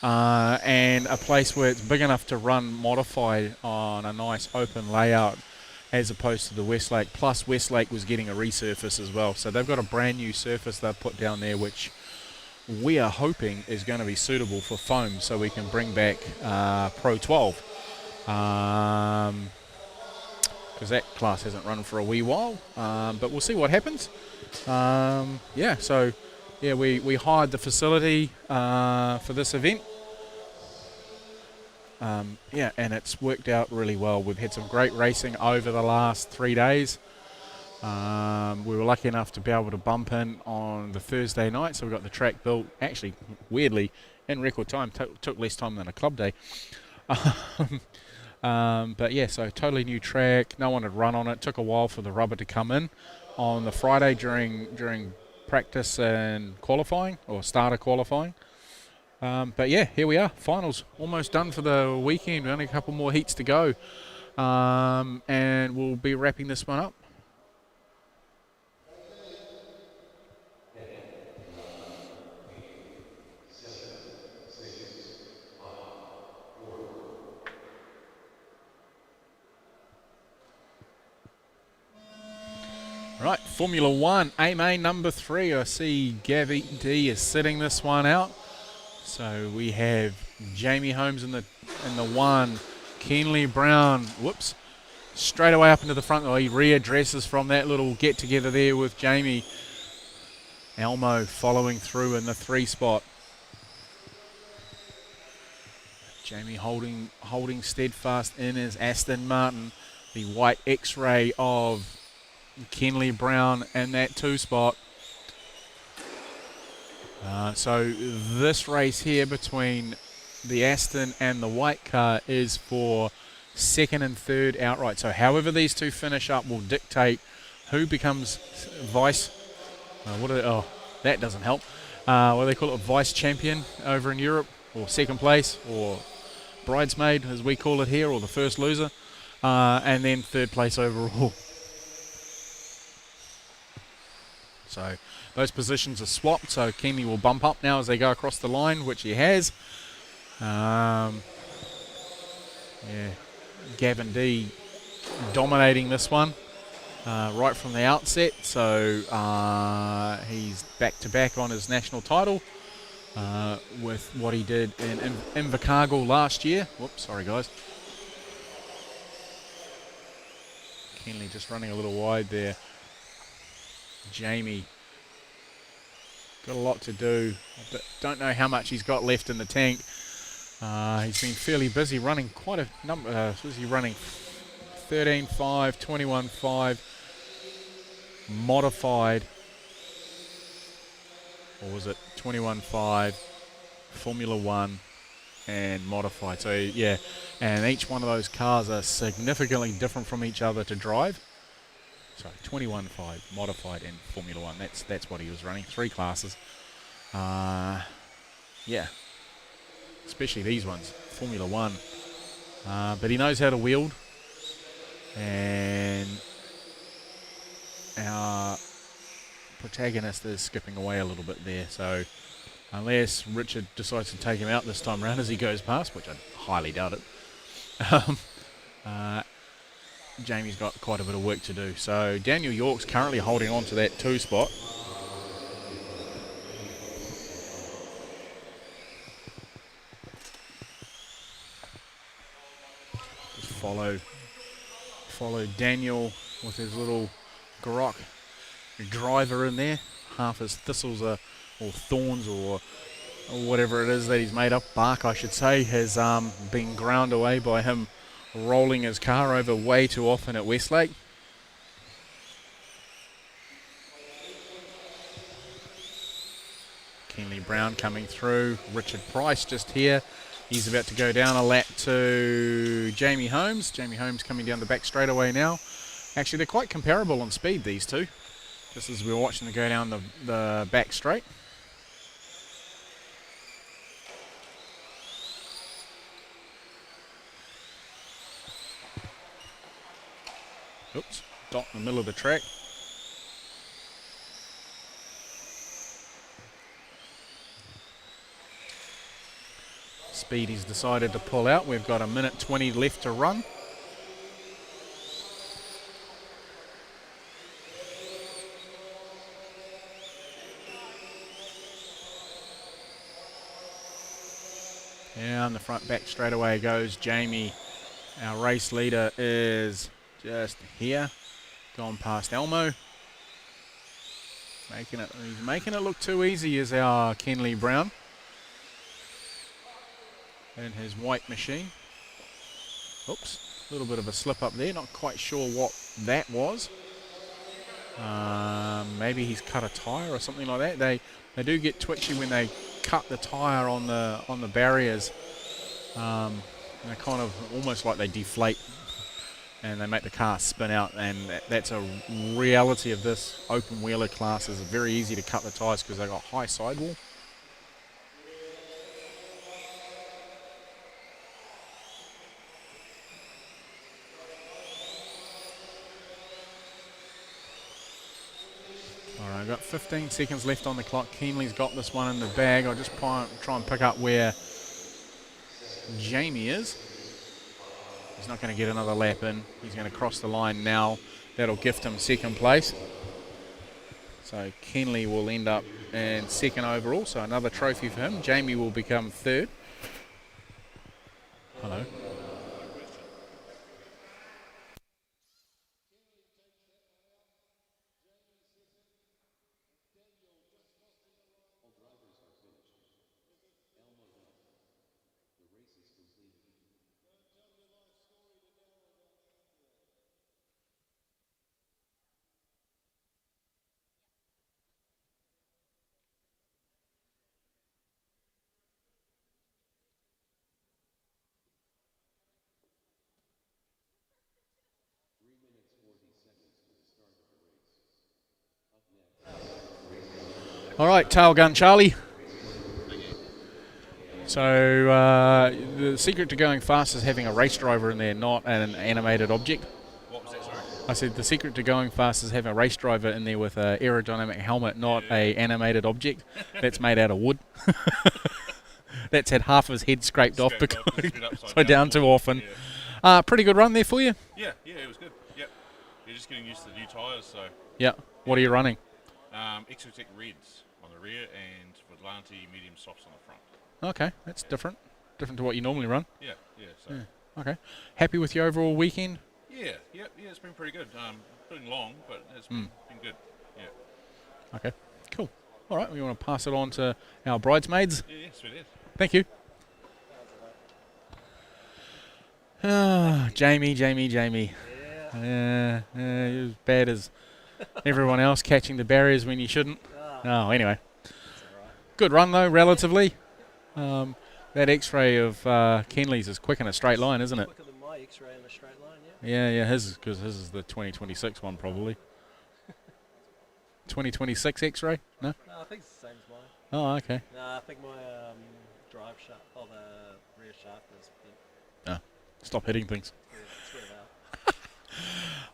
and a place where it's big enough to run modified on a nice open layout as opposed to the Westlake. Plus Westlake was getting a resurface as well. So they've got a brand new surface they've put down there which we are hoping is going to be suitable for foam so we can bring back Pro 12. Because that class hasn't run for a wee while. But we'll see what happens. We hired the facility for this event. And it's worked out really well. We've had some great racing over the last 3 days. We were lucky enough to be able to bump in on the Thursday night, so we got the track built, actually, weirdly, in record time. Took less time than a club day. So totally new track. No one had run on it. Took a while for the rubber to come in on the Friday during practice and qualifying, or starter qualifying. Here we are. Finals almost done for the weekend. Only a couple more heats to go. And we'll be wrapping this one up. Right, Formula 1, A-Main number 3. I see Gavin D is sitting this one out. So we have Jamie Holmes in the 1, Kenley Brown, straight away up into the front. He readdresses from that little get-together there with Jamie. Elmo following through in the 3 spot. Jamie holding steadfast in his Aston Martin, the white X-ray of Kenley Brown in that 2 spot. So this race here between the Aston and the white car is for 2nd and 3rd outright. So however these two finish up will dictate who becomes vice. That doesn't help. What do they call it? Vice champion over in Europe, or 2nd place, or bridesmaid as we call it here, or the first loser, and then 3rd place overall. So those positions are swapped, so Kenley will bump up now as they go across the line, which he has. Gavin D dominating this one right from the outset, so he's back-to-back on his national title with what he did in Invercargill last year. Whoops, sorry guys. Kenley just running a little wide there. Jamie got a lot to do. Don't know how much he's got left in the tank. He's been fairly busy running quite a number. Was he running 13.5, 21.5, modified, or was it 21.5, Formula One, and modified? So yeah, and each one of those cars are significantly different from each other to drive. Sorry, 21.5, modified, and Formula One. That's what he was running. 3 classes. Yeah. Especially these ones, Formula One. But he knows how to wield, and our protagonist is skipping away a little bit there. So unless Richard decides to take him out this time around as he goes past, which I highly doubt it, Jamie's got quite a bit of work to do. So Daniel York's currently holding on to that 2 spot. Follow Daniel with his little Grok driver in there. Half his thistles or thorns or whatever it is that he's made up, bark I should say, has been ground away by him rolling his car over way too often at Westlake. Kenley Brown coming through. Richard Price just here. He's about to go down a lap to Jamie Holmes. Jamie Holmes coming down the back straightaway now. Actually, they're quite comparable on speed, these two, just as we were watching them go down the back straight. Oops, dot in the middle of the track. Speedy's decided to pull out. We've got 1:20 left to run. Down the front back straight away goes Jamie. Our race leader is just here. Gone past Elmo. He's making it look too easy, is our Kenley Brown. And his white machine. Oops, a little bit of a slip up there. Not quite sure what that was. Maybe he's cut a tire or something like that. They do get twitchy when they cut the tire on the barriers. They're kind of almost like they deflate and they make the car spin out. And that's a reality of this open wheeler class. Is very easy to cut the tires because they've got high sidewall. I've got 15 seconds left on the clock. Kenley's got this one in the bag. I'll just try and pick up where Jamie is. He's not going to get another lap in. He's going to cross the line now. That'll gift him second place. So Kenley will end up in second overall. So another trophy for him. Jamie will become third. Hello. All right, tail gun Charlie. So the secret to going fast is having a race driver in there, not an animated object. What was that, sorry? I said the secret to going fast is having a race driver in there with an aerodynamic helmet, not a animated object that's made out of wood. That's had half of his head scraped off because so down too often. Yeah. Pretty good run there for you. Yeah, it was good. Yep. You're just getting used to the new tyres, so. Yeah. What are you running? Exotech Reds on the rear and Volanti medium softs on the front. Okay, that's different. Different to what you normally run. Yeah. So. Yeah. Okay. Happy with your overall weekend? Yeah, it's been pretty good. Been long, but it's been good. Yeah. Okay, cool. All right, we want to pass it on to our bridesmaids. Yes, we did. Thank you. Jamie. You're as bad as everyone else catching the barriers when you shouldn't. Oh, anyway. Good run, though, relatively. That X-ray of Kenley's is quick in a straight line, isn't it? Quicker than my X-ray in a straight line, Yeah, because his is the 2026 one, probably. 2026 X-ray? No? No, I think it's the same as mine. Oh, okay. No, I think my drive shaft, the rear shaft is bent. Stop hitting things. Yeah, it's good out.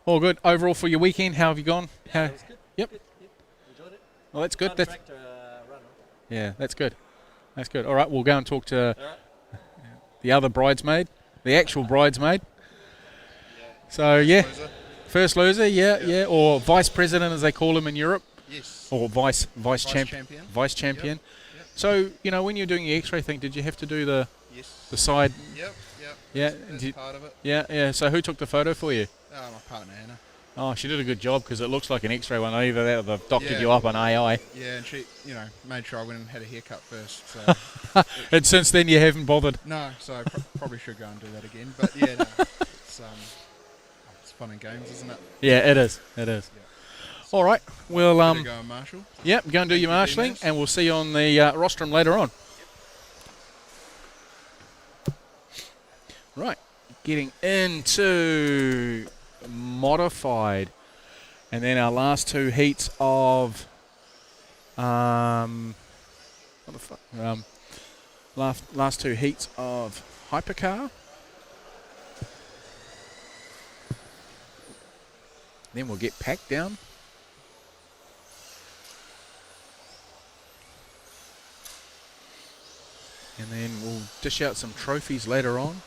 All good. Overall for your weekend, how have you gone? Yeah, it was good. Yep. Good. Enjoyed it. Well, that's good. Fun That's, track to run on. yeah, that's good. That's good. All right, we'll go and talk to the other bridesmaid, the actual bridesmaid. So, yeah. First loser, yeah, or vice president as they call him in Europe. Yes. Or vice champion. Vice champion. Yep. So, when you were doing the X-ray thing, did you have to do the side? Yep. Yeah. That's part of it. Yeah. So who took the photo for you? My partner Anna. Oh, she did a good job because it looks like an X-ray one. Either that or they've doctored you up on AI. Yeah, and she, made sure I went and had a haircut first. So and since then you haven't bothered? No, so I probably should go and do that again. But yeah, no, it's fun and games, isn't it? Yeah, it is. It is. Yeah. All right, we'll go and marshal. Yep, go and do your marshalling, and we'll see you on the rostrum later on. Right, getting into modified, and then our last two heats of what the fuck? Last two heats of hypercar. Then we'll get packed down. And then we'll dish out some trophies later on.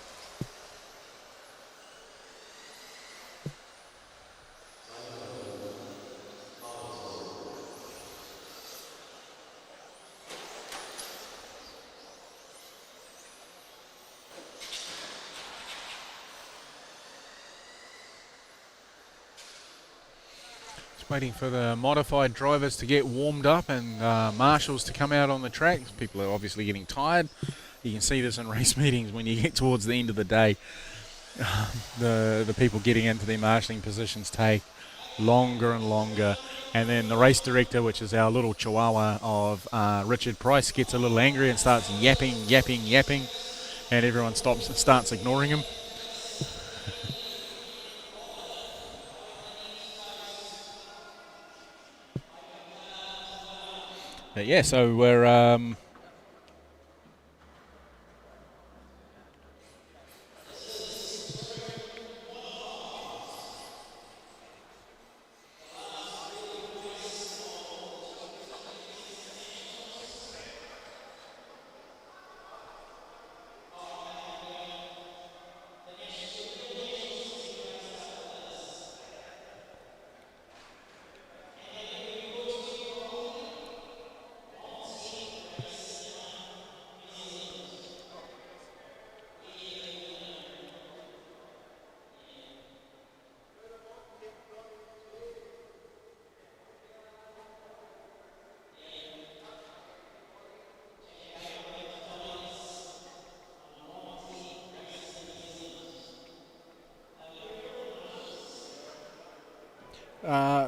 Waiting for the modified drivers to get warmed up and marshals to come out on the track. People are obviously getting tired. You can see this in race meetings when you get towards the end of the day. The people getting into their marshalling positions take longer and longer. And then the race director, which is our little chihuahua of Richard Price, gets a little angry and starts yapping. And everyone starts ignoring him. But yeah, so we're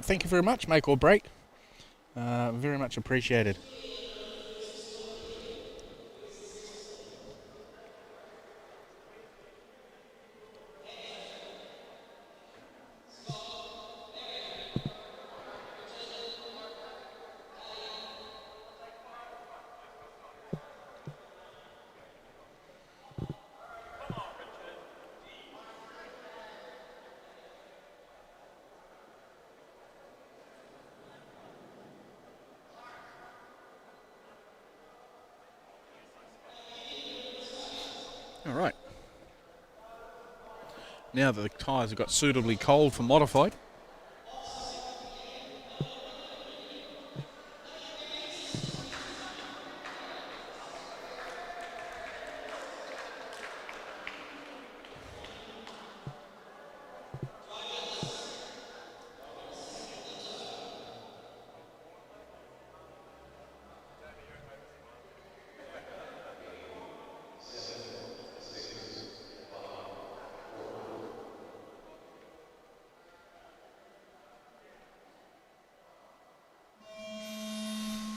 thank you very much, make or break. Very much appreciated. All right. Now that the tyres have got suitably cold for modified.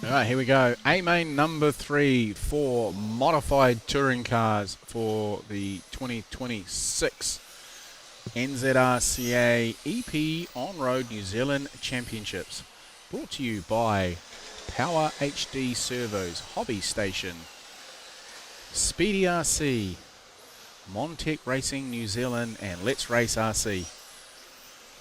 All right, here we go. A main number 3 for modified touring cars for the 2026 NZRCA EP On-Road New Zealand Championships. Brought to you by Power HD Servos, Hobby Station, Speedy RC, Mon-Tech Racing New Zealand, and Let's Race RC.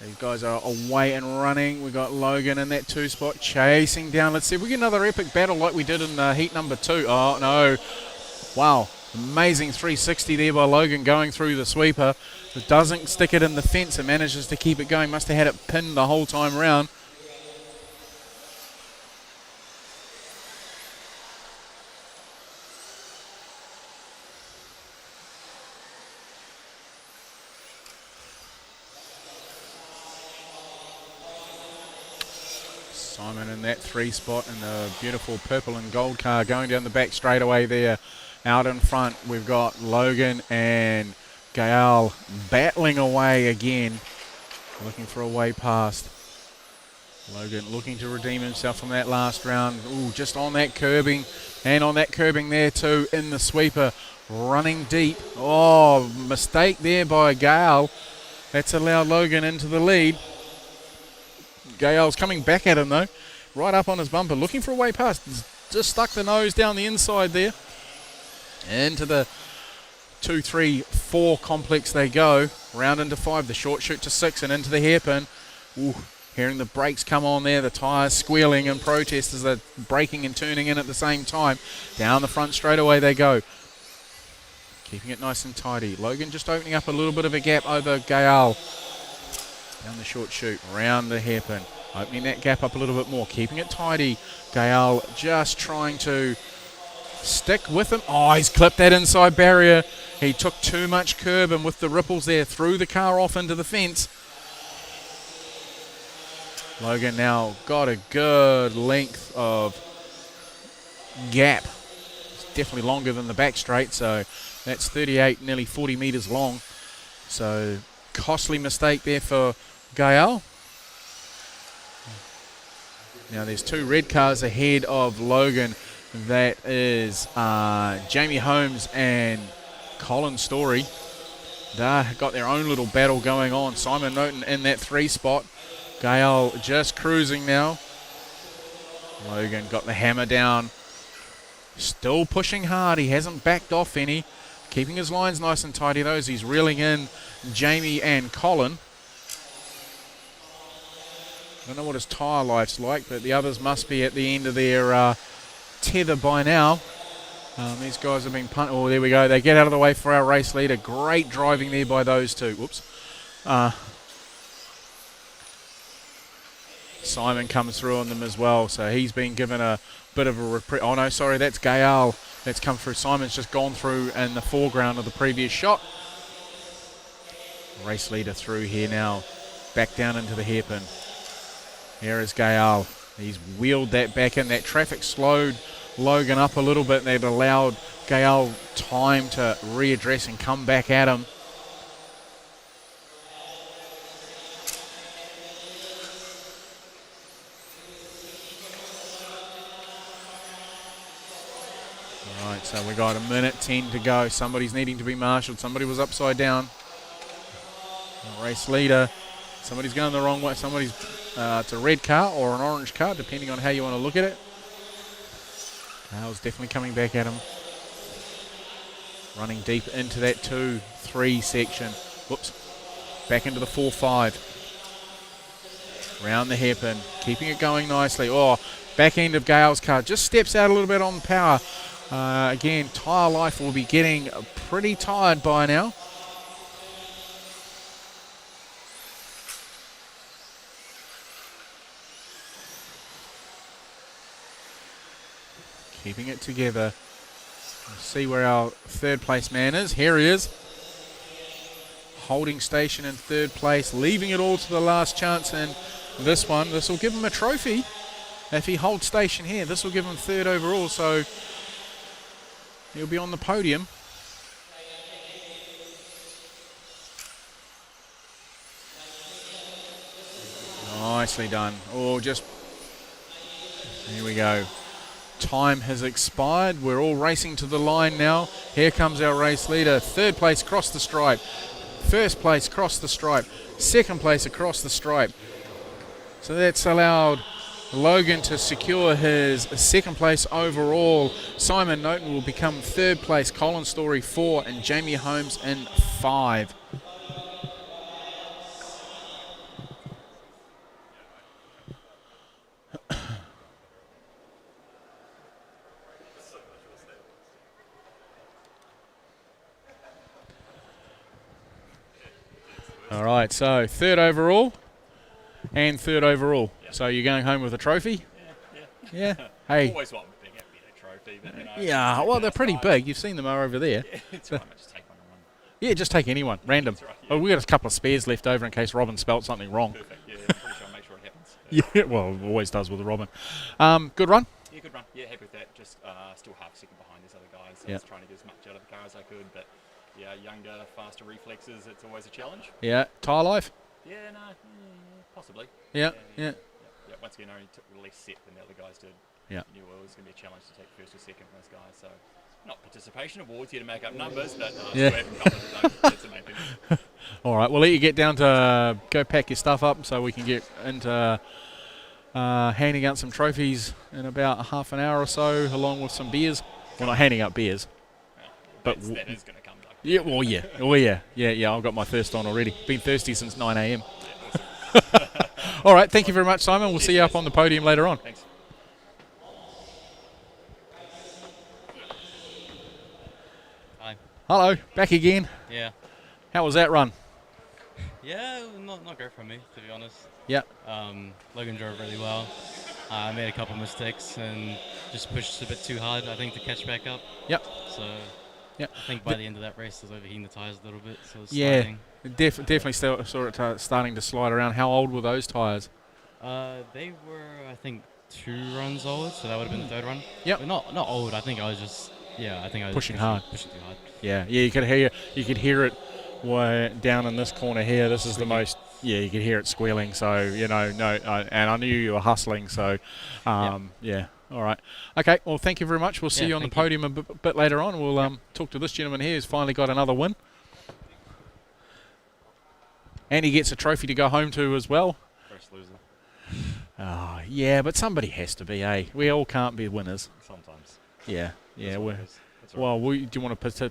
These guys are away and running. We've got Logan in that 2 spot, chasing down. Let's see if we get another epic battle like we did in heat number 2. Oh, no. Wow. Amazing 360 there by Logan going through the sweeper. It doesn't stick it in the fence. It manages to keep it going. Must have had it pinned the whole time around. Simon in that 3 spot in the beautiful purple and gold car going down the back straightaway there. Out in front we've got Logan and Gael battling away again, looking for a way past. Logan looking to redeem himself from that last round. Ooh, just on that curbing, and on that curbing there too in the sweeper, running deep. Oh, mistake there by Gael. That's allowed Logan into the lead. Gael's coming back at him though, right up on his bumper, looking for a way past. Just stuck the nose down the inside there. Into the 2, 3, 4 complex they go. Round into 5, the short shoot to 6 and into the hairpin. Ooh, hearing the brakes come on there, the tyres squealing in protest as they're braking and turning in at the same time. Down the front straightaway they go. Keeping it nice and tidy. Logan just opening up a little bit of a gap over Gael. Down the short shoot, round the hairpin, opening that gap up a little bit more, keeping it tidy. Gael just trying to stick with him. Oh, he's clipped that inside barrier. He took too much curb, and with the ripples there, threw the car off into the fence. Logan now got a good length of gap. It's definitely longer than the back straight, so that's 38, nearly 40 metres long. So costly mistake there for Gael. Now there's 2 red cars ahead of Logan. That is Jamie Holmes and Colin Story. They've got their own little battle going on. Simon Norton in that 3 spot. Gael just cruising now. Logan got the hammer down. Still pushing hard. He hasn't backed off any. Keeping his lines nice and tidy though as he's reeling in Jamie and Colin. I don't know what his tyre life's like, but the others must be at the end of their tether by now. These guys have been punted. Oh, there we go. They get out of the way for our race leader. Great driving there by those 2. Whoops. Simon comes through on them as well, so he's been given a bit of a reprieve. Oh no, sorry, that's Gael that's come through. Simon's just gone through in the foreground of the previous shot. Race leader through here now, back down into the hairpin. Here is Gael. He's wheeled that back in. That traffic slowed Logan up a little bit. They've allowed Gael time to readdress and come back at him. Alright, so we got 1:10 to go. Somebody's needing to be marshalled. Somebody was upside down. Race leader. Somebody's going the wrong way. Somebody's it's a red car or an orange car, depending on how you want to look at it. Gael's definitely coming back at him. Running deep into that 2-3 section. Whoops. Back into the 4-5. Round the hairpin. Keeping it going nicely. Oh, back end of Gael's car. Just steps out a little bit on power. Again, tyre life will be getting pretty tired by now. Keeping it together. Let's see where our 3rd place man is. Here he is. Holding station in 3rd place. Leaving it all to the last chance in this one. This will give him a trophy. If he holds station here, this will give him 3rd overall. So he'll be on the podium. Nicely done. Oh, just... Here we go. time has expired. We're all racing to the line now. Here comes our race leader. Third place across the stripe. First place across the stripe. Second place across the stripe. So that's allowed Logan to secure his second place overall. Simon Norton will become third place. Colin Story 4 and Jamie Holmes in 5. All right, so third overall and third overall. So you're going home with a trophy? Yeah. Hey. Always want to get a trophy, but you know. Yeah, well, they're pretty big. You've seen them over there. Yeah, it's all right, mate, just take one and run. Yeah, just take anyone, random. Right, yeah. Oh, we've got a couple of spares left over in case Robin spelt something wrong. Perfect, yeah, I'm pretty sure I'll make sure it happens. Yeah, well, always does with the Robin. Good run? Yeah, good run. Yeah, happy with that. Just still half a second behind these other guys. So I Yeah. was trying to get as much out of the car as I could, but yeah, younger, faster reflexes, it's always a challenge. Yeah. Tyre life? Yeah, no, possibly. Yeah, yeah. Once again, I only took less set than the other guys did. Yeah. Knew it was going to be a challenge to take first or second from those guys. So, not participation awards here to make up numbers, but Yeah. still having fun with it, that's the main thing. All right, we'll let you get down to go pack your stuff up so we can get into handing out some trophies in about half an hour or so, along with some beers. Well, not handing out beers. But that is going to come, though. Yeah, well, yeah. Oh, yeah. Yeah, I've got my thirst on already. Been thirsty since 9 a.m. All right, thank you very much, Simon. We'll see you up on the podium later on. Thanks. Hi. Hello, back again. Yeah. How was that run? Yeah, not great for me, to be honest. Yeah. Logan drove really well. I made a couple mistakes and just pushed a bit too hard, I think, to catch back up. Yep. So Yep. I think by the end of that race, I was overheating the tyres a little bit. So it was Yeah, sliding. definitely saw it starting to slide around. How old were those tyres? They were, I think, 2 runs old, so that would have been the third run. Yep. But not old. I think I was just, I think I was Pushing hard. Pushing too hard. Yeah, you could hear it way down in this corner here. This is the most. Yeah, you could hear it squealing. So and I knew you were hustling. So, yeah. All right. Okay. Well, thank you very much. We'll see you on the podium a bit later on. We'll talk to this gentleman here who's finally got another win, and he gets a trophy to go home to as well. First loser. Oh, yeah, but somebody has to be, eh? We all can't be winners. Sometimes. Yeah. That's what it is. That's all Well, do you want to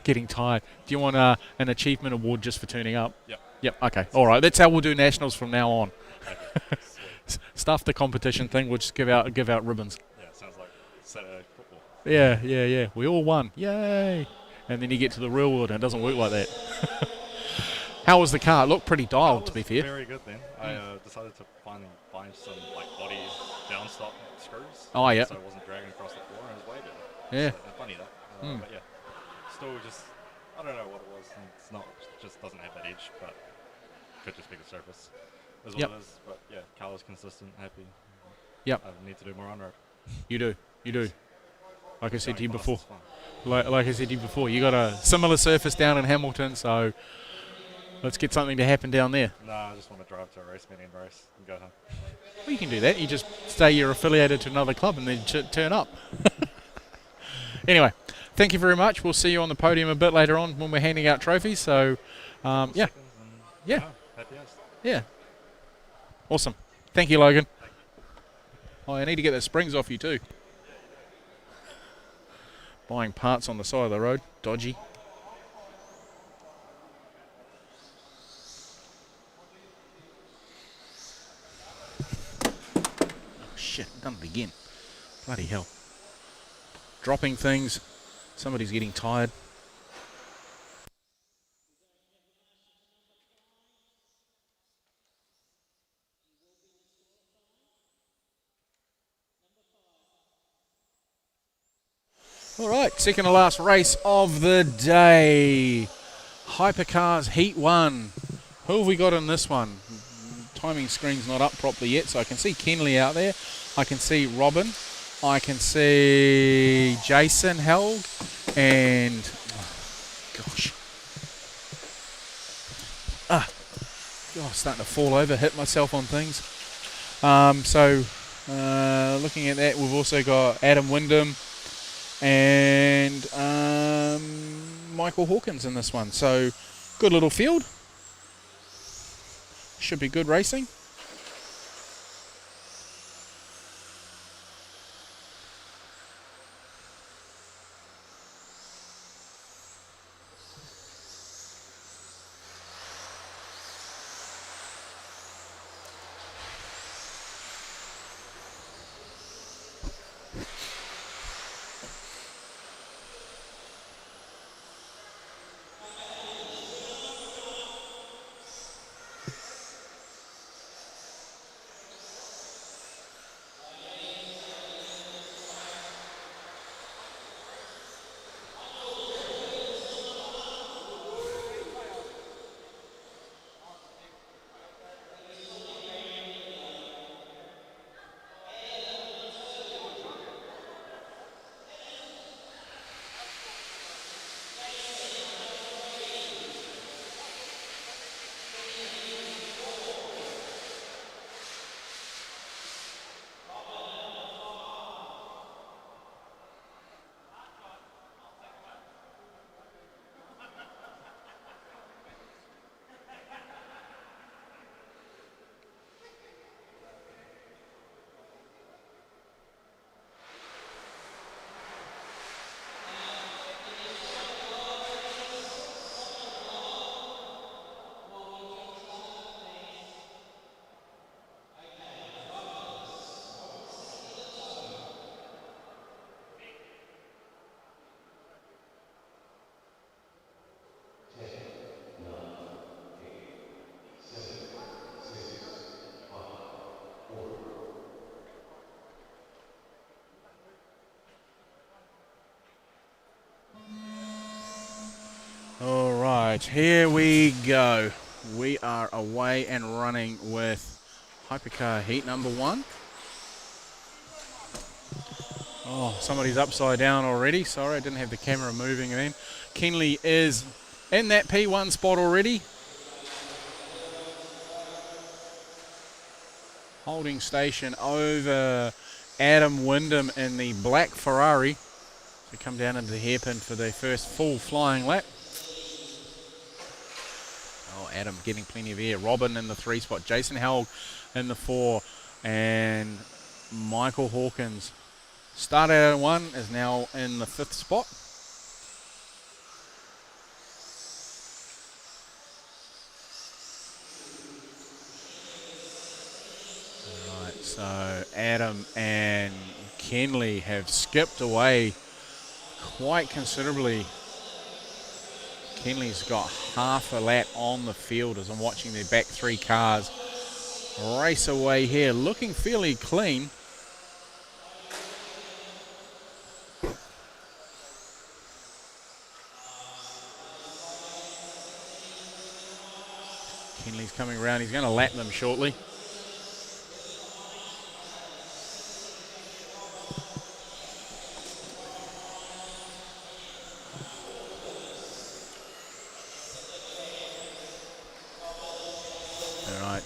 getting tired? Do you want an achievement award just for turning up? Yep. Okay. All right. That's how we'll do nationals from now on. Stuff the competition thing. We'll just give out ribbons. Yeah, sounds like Saturday football. Yeah. We all won. Yay! And then you get to the real world and it doesn't work like that. How was the car? It looked pretty dialed, to be fair. Very good then. I decided to finally find some body downstop screws. Oh, yeah. So it wasn't dragging across the floor and it was way better. Yeah. So, funny that. But yeah, still just, I don't know what it was. And it's not, just doesn't have that edge, but could just be the surface. Is what it is. But yeah, car was consistent, happy. Yep. I need to do more on road. You do. Like I said to you before. Like I said to you before, you got a similar surface down in Hamilton, so let's get something to happen down there. No, I just want to drive to a race meeting and race and go home. Well, you can do that. You just say you're affiliated to another club and then turn up. Anyway, thank you very much. We'll see you on the podium a bit later on when we're handing out trophies. So, yeah. Yeah. Awesome. Thank you, Logan. Oh, I need to get the springs off you too. Buying parts on the side of the road. Dodgy. Shit, done it again. Bloody hell. Dropping things. Somebody's getting tired. All right, second to last race of the day. Hypercars Heat 1. Who have we got in this one? Timing screen's not up properly yet, so I can see Kenley out there. I can see Robin. I can see Jason Helg. And, gosh. Starting to fall over, hit myself on things. Looking at that, we've also got Adam Wyndham and Michael Hawkins in this one. So good little field. Should be good racing. All right, here we go. We are away and running with Hypercar heat number 1. Oh, somebody's upside down already. Sorry, I didn't have the camera moving then. Kenley is in that P1 spot already. Holding station over Adam Wyndham in the black Ferrari. So come down into the hairpin for the first full flying lap. Oh, Adam getting plenty of air. Robin in the 3 spot. Jason Helg in the 4. And Michael Hawkins started out at 1, is now in the 5th spot. Alright, so Adam and Kenley have skipped away quite considerably. Kenley's got half a lap on the field as I'm watching their back 3 cars race away here, looking fairly clean. Kenley's coming around, he's going to lap them shortly.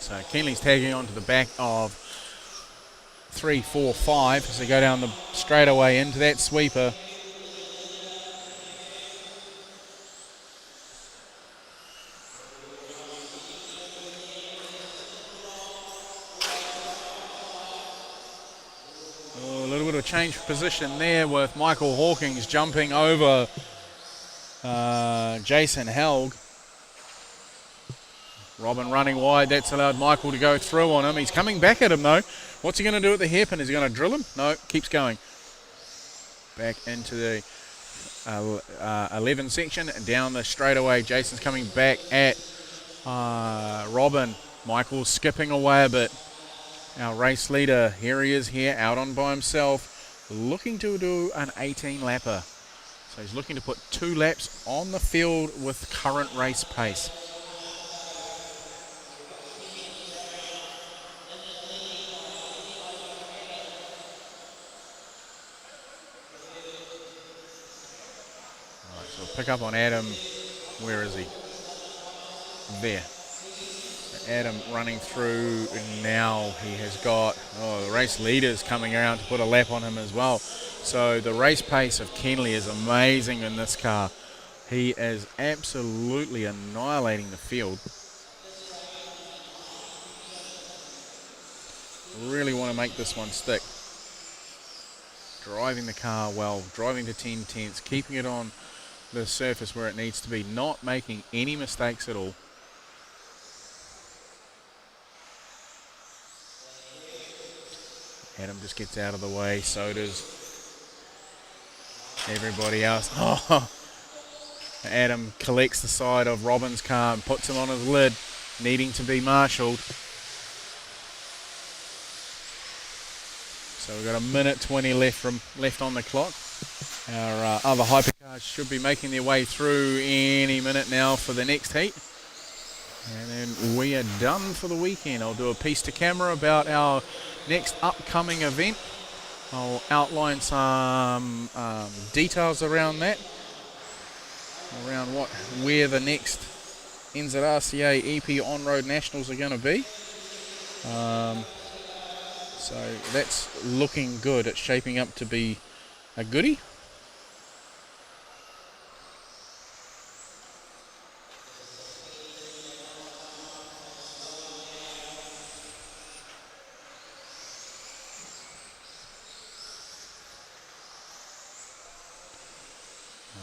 So Kenley's tagging onto the back of 3, 4, 5 as they go down the straightaway into that sweeper. Oh, a little bit of a change of position there with Michael Hawkins jumping over Jason Helg. Robin running wide, that's allowed Michael to go through on him. He's coming back at him though. What's he going to do at the hairpin? Is he going to drill him? No, keeps going. Back into the 11 section and down the straightaway. Jason's coming back at Robin. Michael's skipping away a bit. Our race leader, here he is here, out on by himself, looking to do an 18 lapper. So he's looking to put 2 laps on the field with current race pace. Pick up on Adam. Where is he? There. Adam running through, and now he has got the race leaders coming around to put a lap on him as well. So the race pace of Kenley is amazing in this car. He is absolutely annihilating the field. Really want to make this one stick. Driving the car well, driving to 10 tenths, keeping it on the surface where it needs to be, not making any mistakes at all. Adam just gets out of the way, so does everybody else. Oh, Adam collects the side of Robin's car and puts him on his lid, needing to be marshalled. So we've got a minute 20 left on the clock. Our other hypercars should be making their way through any minute now for the next heat. And then we are done for the weekend. I'll do a piece to camera about our next upcoming event. I'll outline some details around that, around where the next NZRCA EP on-road nationals are going to be. So that's looking good. It's shaping up to be a goodie.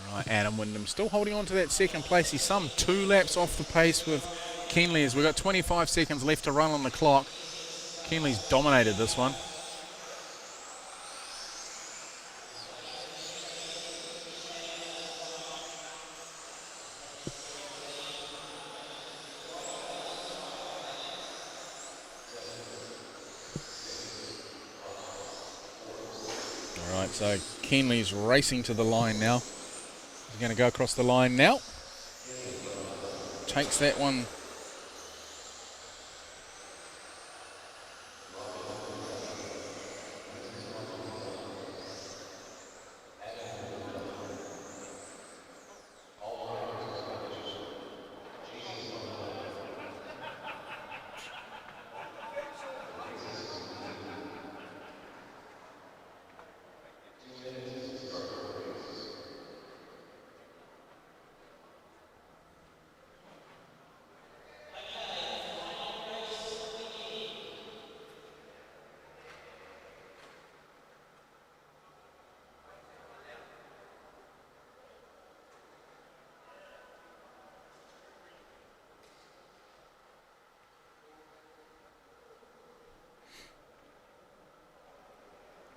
All right, Adam Wyndham still holding on to that second place. He's some 2 laps off the pace with Kenley as we've got 25 seconds left to run on the clock. Kenley's dominated this one. All right, so Kenley's racing to the line now. He's going to go across the line now. Takes that one.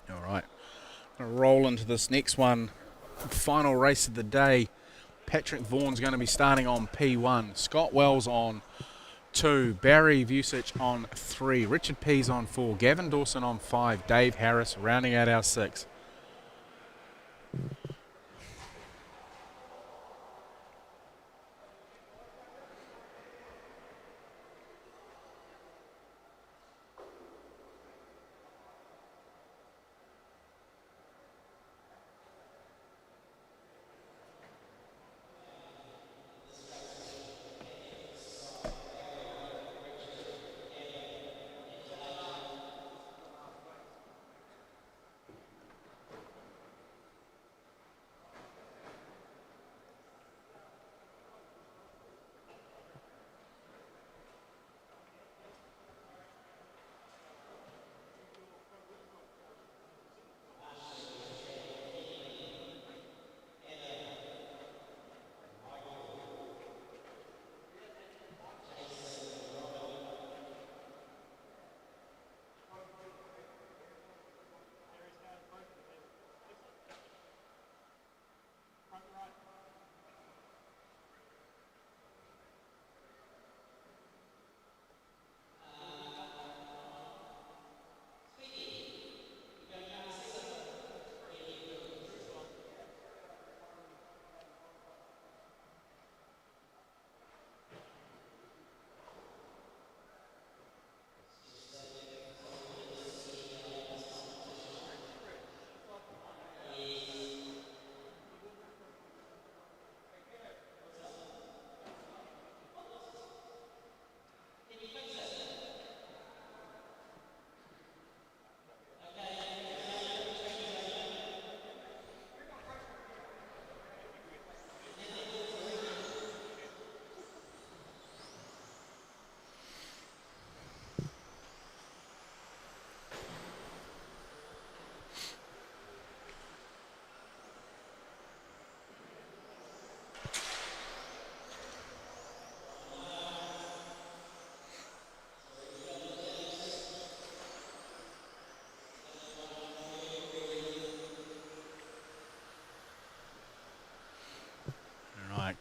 All right, going to roll into this next one. Final race of the day. Patrick Vaughan's going to be starting on P1. Scott Wells on 2. Barry Vusic on 3. Richard Pease on 4. Gavin Dawson on 5. Dave Harris rounding out our 6.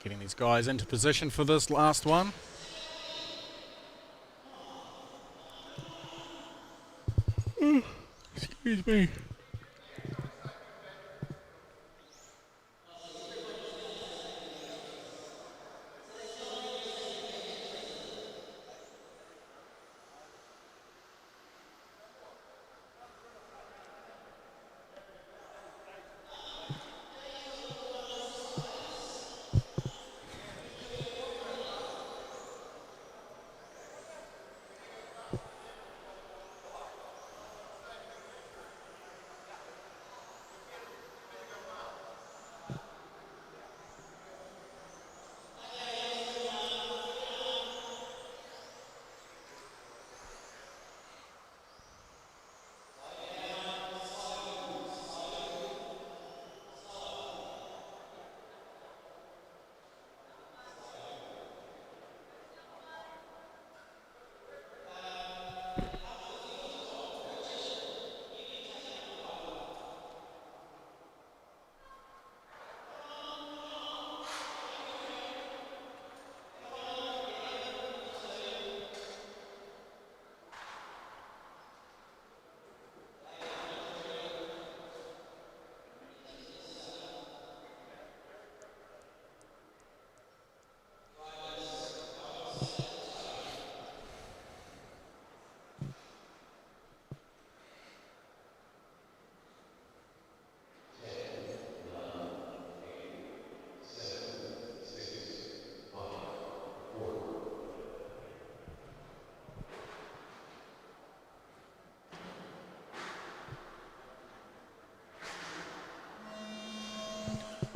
Getting these guys into position for this last one. Excuse me.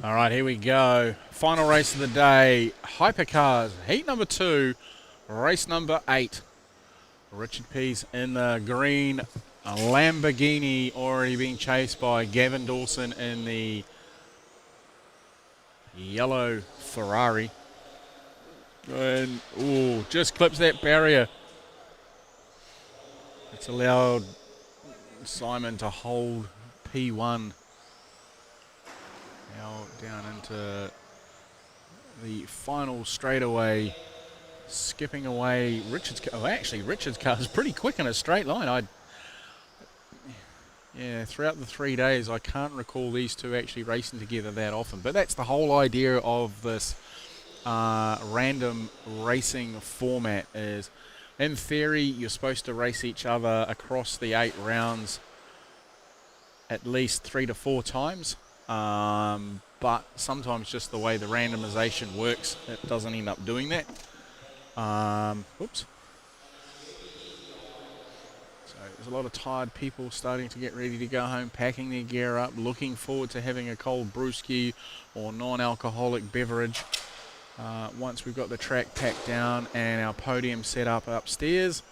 All right, here we go. Final race of the day. Hypercars, heat number 2, race number 8. Richard Pease in the green Lamborghini, already being chased by Gavin Dawson in the yellow Ferrari. And, ooh, just clips that barrier. It's allowed Simon to hold P1. Now down into the final straightaway, skipping away Richard's car. Oh, actually, Richard's car is pretty quick in a straight line. Yeah, throughout the 3 days, I can't recall these two actually racing together that often. But that's the whole idea of this random racing format is, in theory, you're supposed to race each other across the 8 rounds at least 3 to 4 times. But sometimes just the way the randomization works, it doesn't end up doing that. Oops. So there's a lot of tired people starting to get ready to go home, packing their gear up, looking forward to having a cold brewski or non-alcoholic beverage. Once we've got the track packed down and our podium set up upstairs,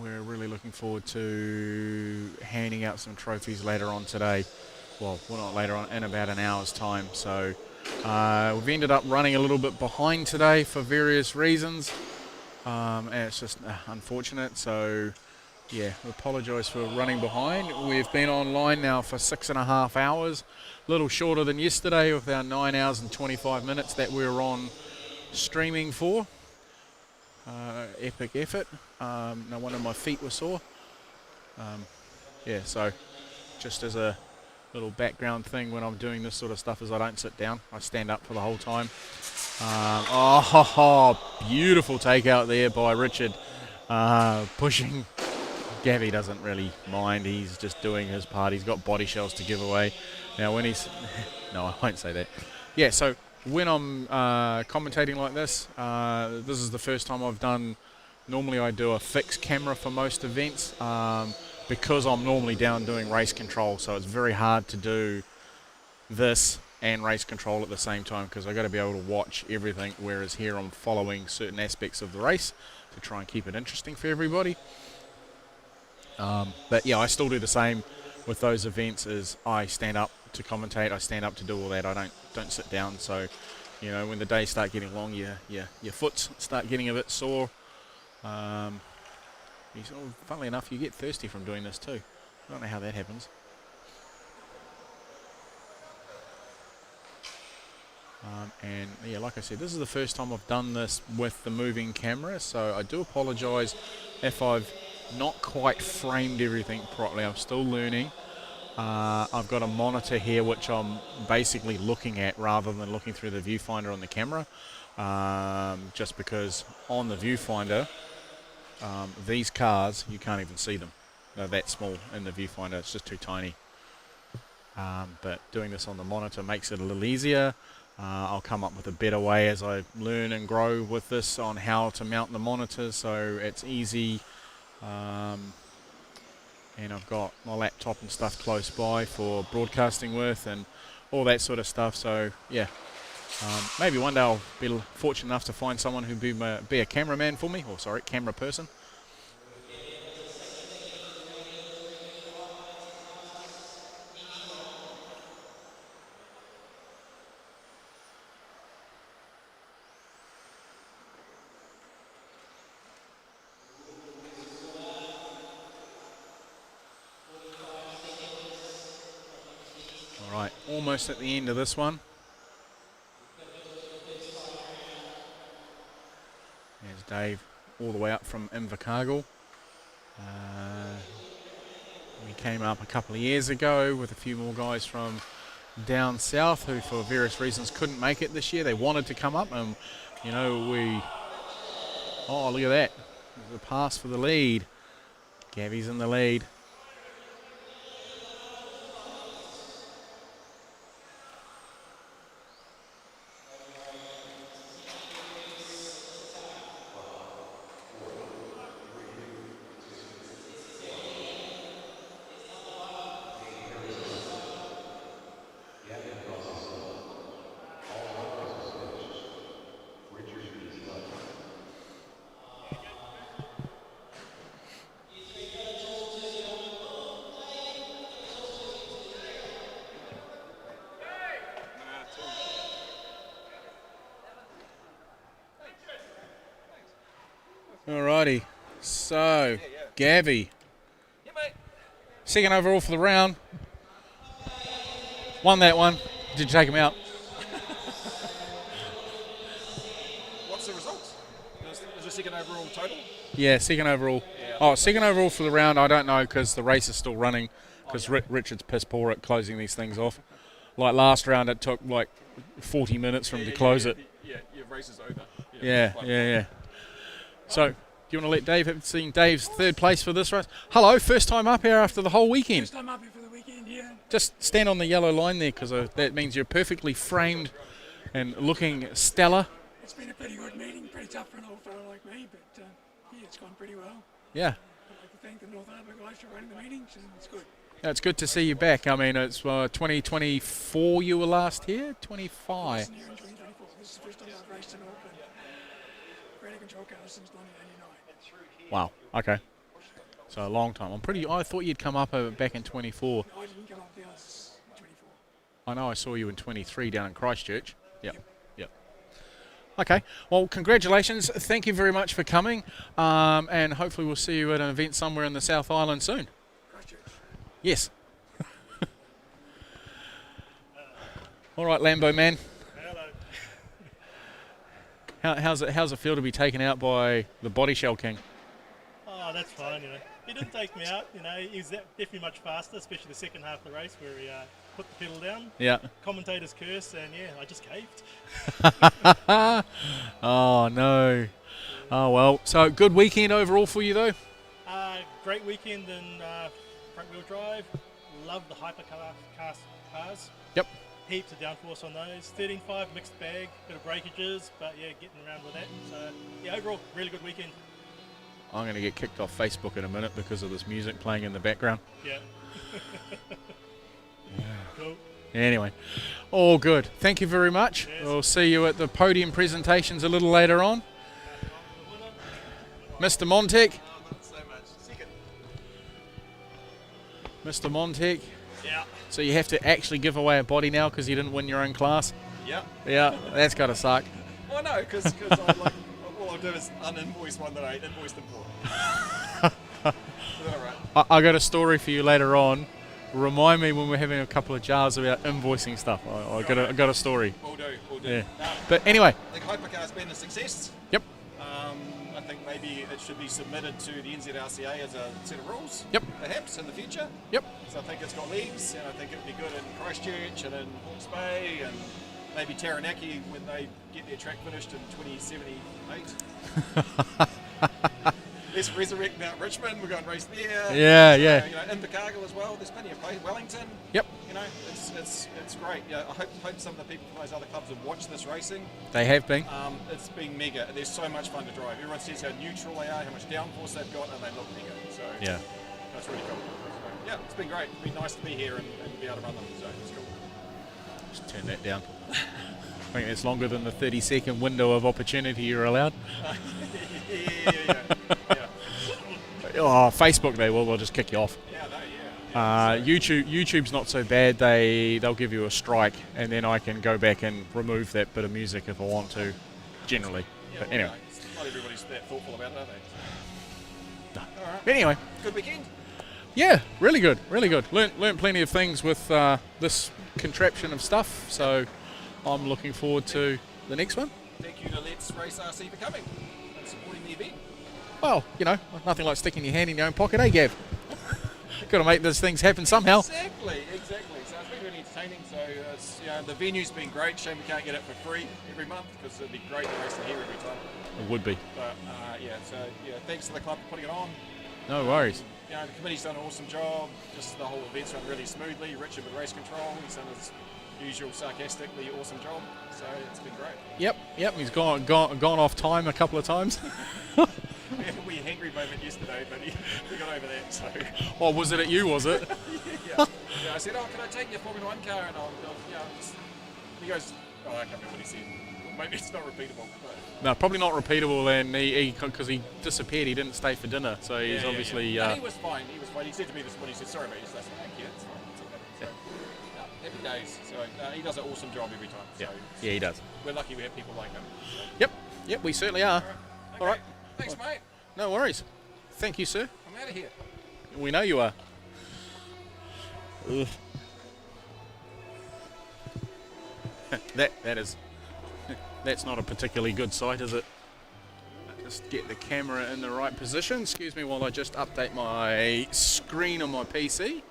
we're really looking forward to handing out some trophies later on today. Well, not later on, in about an hour's time. So we've ended up running a little bit behind today for various reasons. And it's just unfortunate. So, yeah, we apologise for running behind. We've been online now for 6.5 hours. A little shorter than yesterday with our 9 hours and 25 minutes that we were on streaming for. Epic effort. No wonder my feet were sore. Yeah, so just as a little background thing when I'm doing this sort of stuff is I don't sit down. I stand up for the whole time. Beautiful takeout there by Richard. Pushing. Gabby doesn't really mind. He's just doing his part. He's got body shells to give away. Now when he's... no, I won't say that. Yeah, so when I'm commentating like this, this is the first time I've done... Normally I do a fixed camera for most events. Because I'm normally down doing race control, so it's very hard to do this and race control at the same time because I've got to be able to watch everything, whereas here I'm following certain aspects of the race to try and keep it interesting for everybody. But yeah, I still do the same with those events as I stand up to commentate, I stand up to do all that. I don't sit down, so you know, when the days start getting long, your foot start getting a bit sore. Funnily enough, you get thirsty from doing this too. I don't know how that happens. And yeah, like I said, this is the first time I've done this with the moving camera, so I do apologise if I've not quite framed everything properly. I'm still learning. I've got a monitor here which I'm basically looking at rather than looking through the viewfinder on the camera, just because on the viewfinder these cars, you can't even see them. They're that small in the viewfinder, it's just too tiny. But doing this on the monitor makes it a little easier. I'll come up with a better way as I learn and grow with this on how to mount the monitor so it's easy. And I've got my laptop and stuff close by for broadcasting with and all that sort of stuff. So yeah, maybe one day I'll be fortunate enough to find someone who'd be a cameraman for me, or sorry, camera person. Right, almost at the end of this one. There's Dave all the way up from Invercargill. We came up a couple of years ago with a few more guys from down south who for various reasons couldn't make it this year. They wanted to come up and, you know, oh, look at that. There's a pass for the lead. Gavy's in the lead. Alrighty, so Gavy, second overall for the round. Won that one. Did you take him out? What's the results? Is it second overall total? Yeah, second overall. Yeah. Oh, second overall for the round, I don't know because the race is still running because Richard's piss poor at closing these things off. Like last round it took like 40 minutes for him to close it. Yeah, your race is over. Yeah. So, do you want to let Dave have seen Dave's third place for this race? Hello, first time up here after the whole weekend. First time up here for the weekend, yeah. Just stand on the yellow line there because that means you're perfectly framed and looking stellar. It's been a pretty good meeting, pretty tough for an old fellow like me, but yeah, it's gone pretty well. Yeah. I'd like to thank the North Harbour guys for running the meetings, and it's good. Yeah, it's good to see you back. I mean, it's 2024 you were last here? 25. I wasn't here in 2024. This is the first time I've raced in Auckland. Radio control cars since 1989. Wow, okay. So a long time. I thought you'd come up back in 24. No, I didn't come up there, I was 24. I know I saw you in 23 down in Christchurch. Yep. Okay, well, congratulations. Thank you very much for coming. And hopefully we'll see you at an event somewhere in the South Island soon. Christchurch. Yes. All right, Lambo man. Hello. How's it feel to be taken out by the Body Shell King? Oh, that's fine, you know. He didn't take me out, you know. He was definitely much faster, especially the second half of the race where he put the pedal down. Yeah. Commentators cursed, and yeah, I just caved. Oh, no. Oh, well. So, good weekend overall for you, though? Great weekend in front wheel drive. Love the hypercars cars. Yep. Heaps of downforce on those. 13.5 mixed bag, bit of breakages, but yeah, getting around with that. So, yeah, overall, really good weekend. I'm going to get kicked off Facebook in a minute because of this music playing in the background. Yeah. Cool. Anyway, all good. Thank you very much. Yes. We'll see you at the podium presentations a little later on. Mr. Mon-Tech. Mr. Mon-Tech. Yeah. So you have to actually give away a body now because you didn't win your own class? Yeah. Yeah, that's got to suck. Well, no, because all I'll do is uninvoice one that I invoiced them for. Alright. I got a story for you later on. Remind me when we're having a couple of jars about invoicing stuff. I got a story. We'll do. Yeah. But anyway. I think Hypercar's been a success. Yep. I think maybe it should be submitted to the NZRCA as a set of rules. Yep. Perhaps in the future. Yep. So I think it's got legs, and I think it'd be good in Christchurch and in Hawke's Bay and maybe Taranaki when they get their track finished in 2078. Let's resurrect Mount Richmond. We're going to race there. Yeah, yeah. You know, Invercargill as well. There's plenty of places. Wellington. Yep. You know, it's great. Yeah, I hope some of the people from those other clubs have watched this racing. They have been. It's been mega. They're so much fun to drive. Everyone says how neutral they are, how much downforce they've got, and they look mega. So yeah, that's really cool. So, yeah, it's been great. It's been nice to be here and be able to run them. So it's cool. Just turn that down. I think it's longer than the 30-second window of opportunity you're allowed. yeah. Oh, Facebook, they'll just kick you off. YouTube's not so bad. They'll give you a strike, and then I can go back and remove that bit of music if I want to. Generally, but anyway. Not everybody's that thoughtful about it, are they? No. All right. But anyway. Good weekend. Yeah, really good, really good. Learned plenty of things with this contraption of stuff. So I'm looking forward to the next one. Thank you to Let's Race RC for coming and supporting the event. Well, you know, nothing like sticking your hand in your own pocket, eh, Gav? Got to make those things happen somehow. Exactly. So it's been really entertaining. So the venue's been great. Shame we can't get it for free every month because it'd be great to race it here every time. It would be. But thanks to the club for putting it on. No worries. You know, the committee's done an awesome job. Just the whole event's run really smoothly. Richard with race control, he's done his usual sarcastically awesome job. So it's been great. Yep. He's gone off time a couple of times. We had a wee hangry moment yesterday, but we got over that. So. Oh, was it at you? Was it? yeah. I said, "Oh, can I take your Formula 1 car?" And he goes, "Oh, I can't remember what he said. Maybe it's not repeatable." But. No, probably not repeatable. And because he disappeared, he didn't stay for dinner. So he's obviously. Yeah. No, he was fine. He said to me this morning, he said, "Sorry, mate." He said, "Thank you. It's fine. It's all good." So, happy days. So he does an awesome job every time. So yeah, he does. We're lucky we have people like him. So. Yep, we certainly are. All right. Thanks, mate. No worries. Thank you, sir. I'm out of here. We know you are. Ugh. That's not a particularly good sight, is it? Just get the camera in the right position. Excuse me while I just update my screen on my PC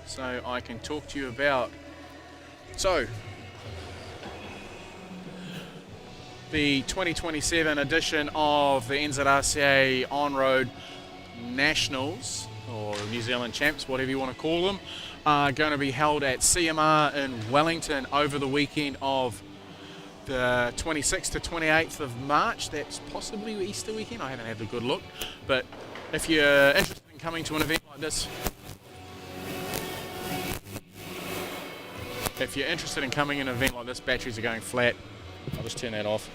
so I can talk to you about. So, the 2027 edition of the NZRCA On-Road Nationals, or New Zealand Champs, whatever you want to call them, are going to be held at CMR in Wellington over the weekend of the 26th to 28th of March. That's possibly Easter weekend. I haven't had a good look. But if you're interested in coming to an event like this, batteries are going flat. I'll just turn that off.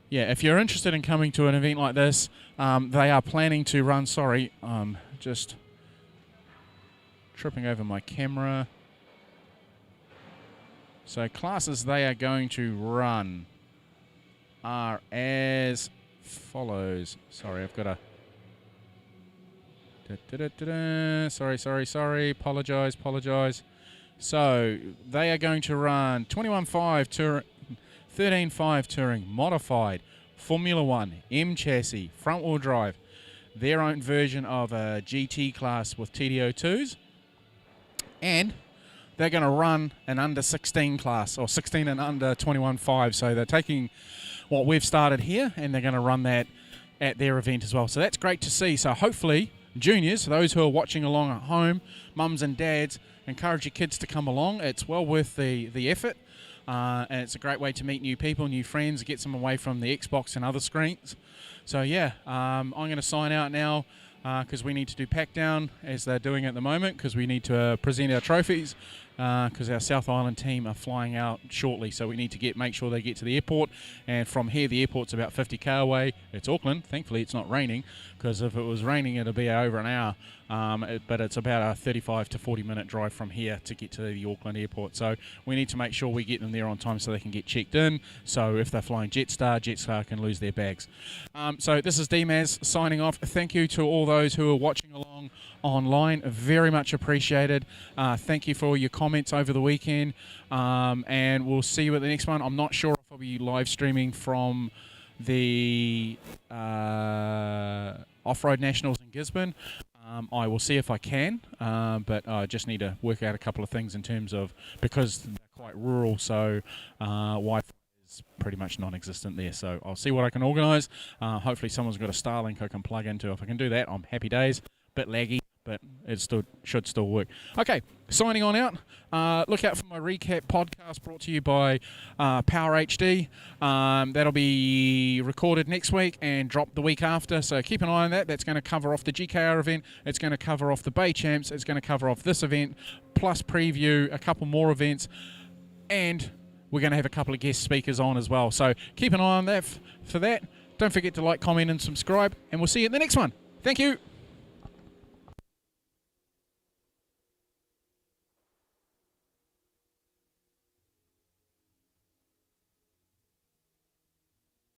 Yeah, if you're interested in coming to an event like this, they are planning to run, just tripping over my camera. So classes they are going to run are as follows. Sorry, I've got a... Sorry. Apologise. So they are going to run 21.5 Touring, 13.5 Touring, Modified, Formula 1, M chassis, front wheel drive, their own version of a GT class with TD02s, and they're going to run an under 16 class, or 16 and under 21.5. So they're taking what we've started here and they're going to run that at their event as well. So that's great to see. So hopefully juniors, those who are watching along at home, mums and dads, encourage your kids to come along. It's well worth the effort, and it's a great way to meet new people, new friends, get them away from the Xbox and other screens. So yeah, I'm going to sign out now because we need to do pack down as they're doing at the moment, because we need to present our trophies, because our South Island team are flying out shortly, so we need to make sure they get to the airport. And from here, the airport's about 50k away. It's Auckland. Thankfully, it's not raining, because if it was raining, it'd be over an hour. But it's about a 35 to 40 minute drive from here to get to the Auckland airport. So we need to make sure we get them there on time so they can get checked in. So if they're flying Jetstar can lose their bags. So this is DMaz signing off. Thank you to all those who are watching along online. Very much appreciated. Thank you for all your comments. comments over the weekend, and we'll see you at the next one. I'm not sure if I'll be live streaming from the Off-Road Nationals in Gisborne. I will see if I can, but I just need to work out a couple of things in terms of, because they're quite rural, so Wi-Fi is pretty much non-existent there. So I'll see what I can organise. Hopefully someone's got a Starlink I can plug into. If I can do that, I'm happy days. Bit laggy, but it should still work. Okay, signing on out. Look out for my recap podcast brought to you by Power HD. That'll be recorded next week and dropped the week after, so keep an eye on that. That's going to cover off the GKR event. It's going to cover off the Bay Champs. It's going to cover off this event, plus preview a couple more events, and we're going to have a couple of guest speakers on as well. So keep an eye on that for that. Don't forget to like, comment, and subscribe, and we'll see you at the next one. Thank you.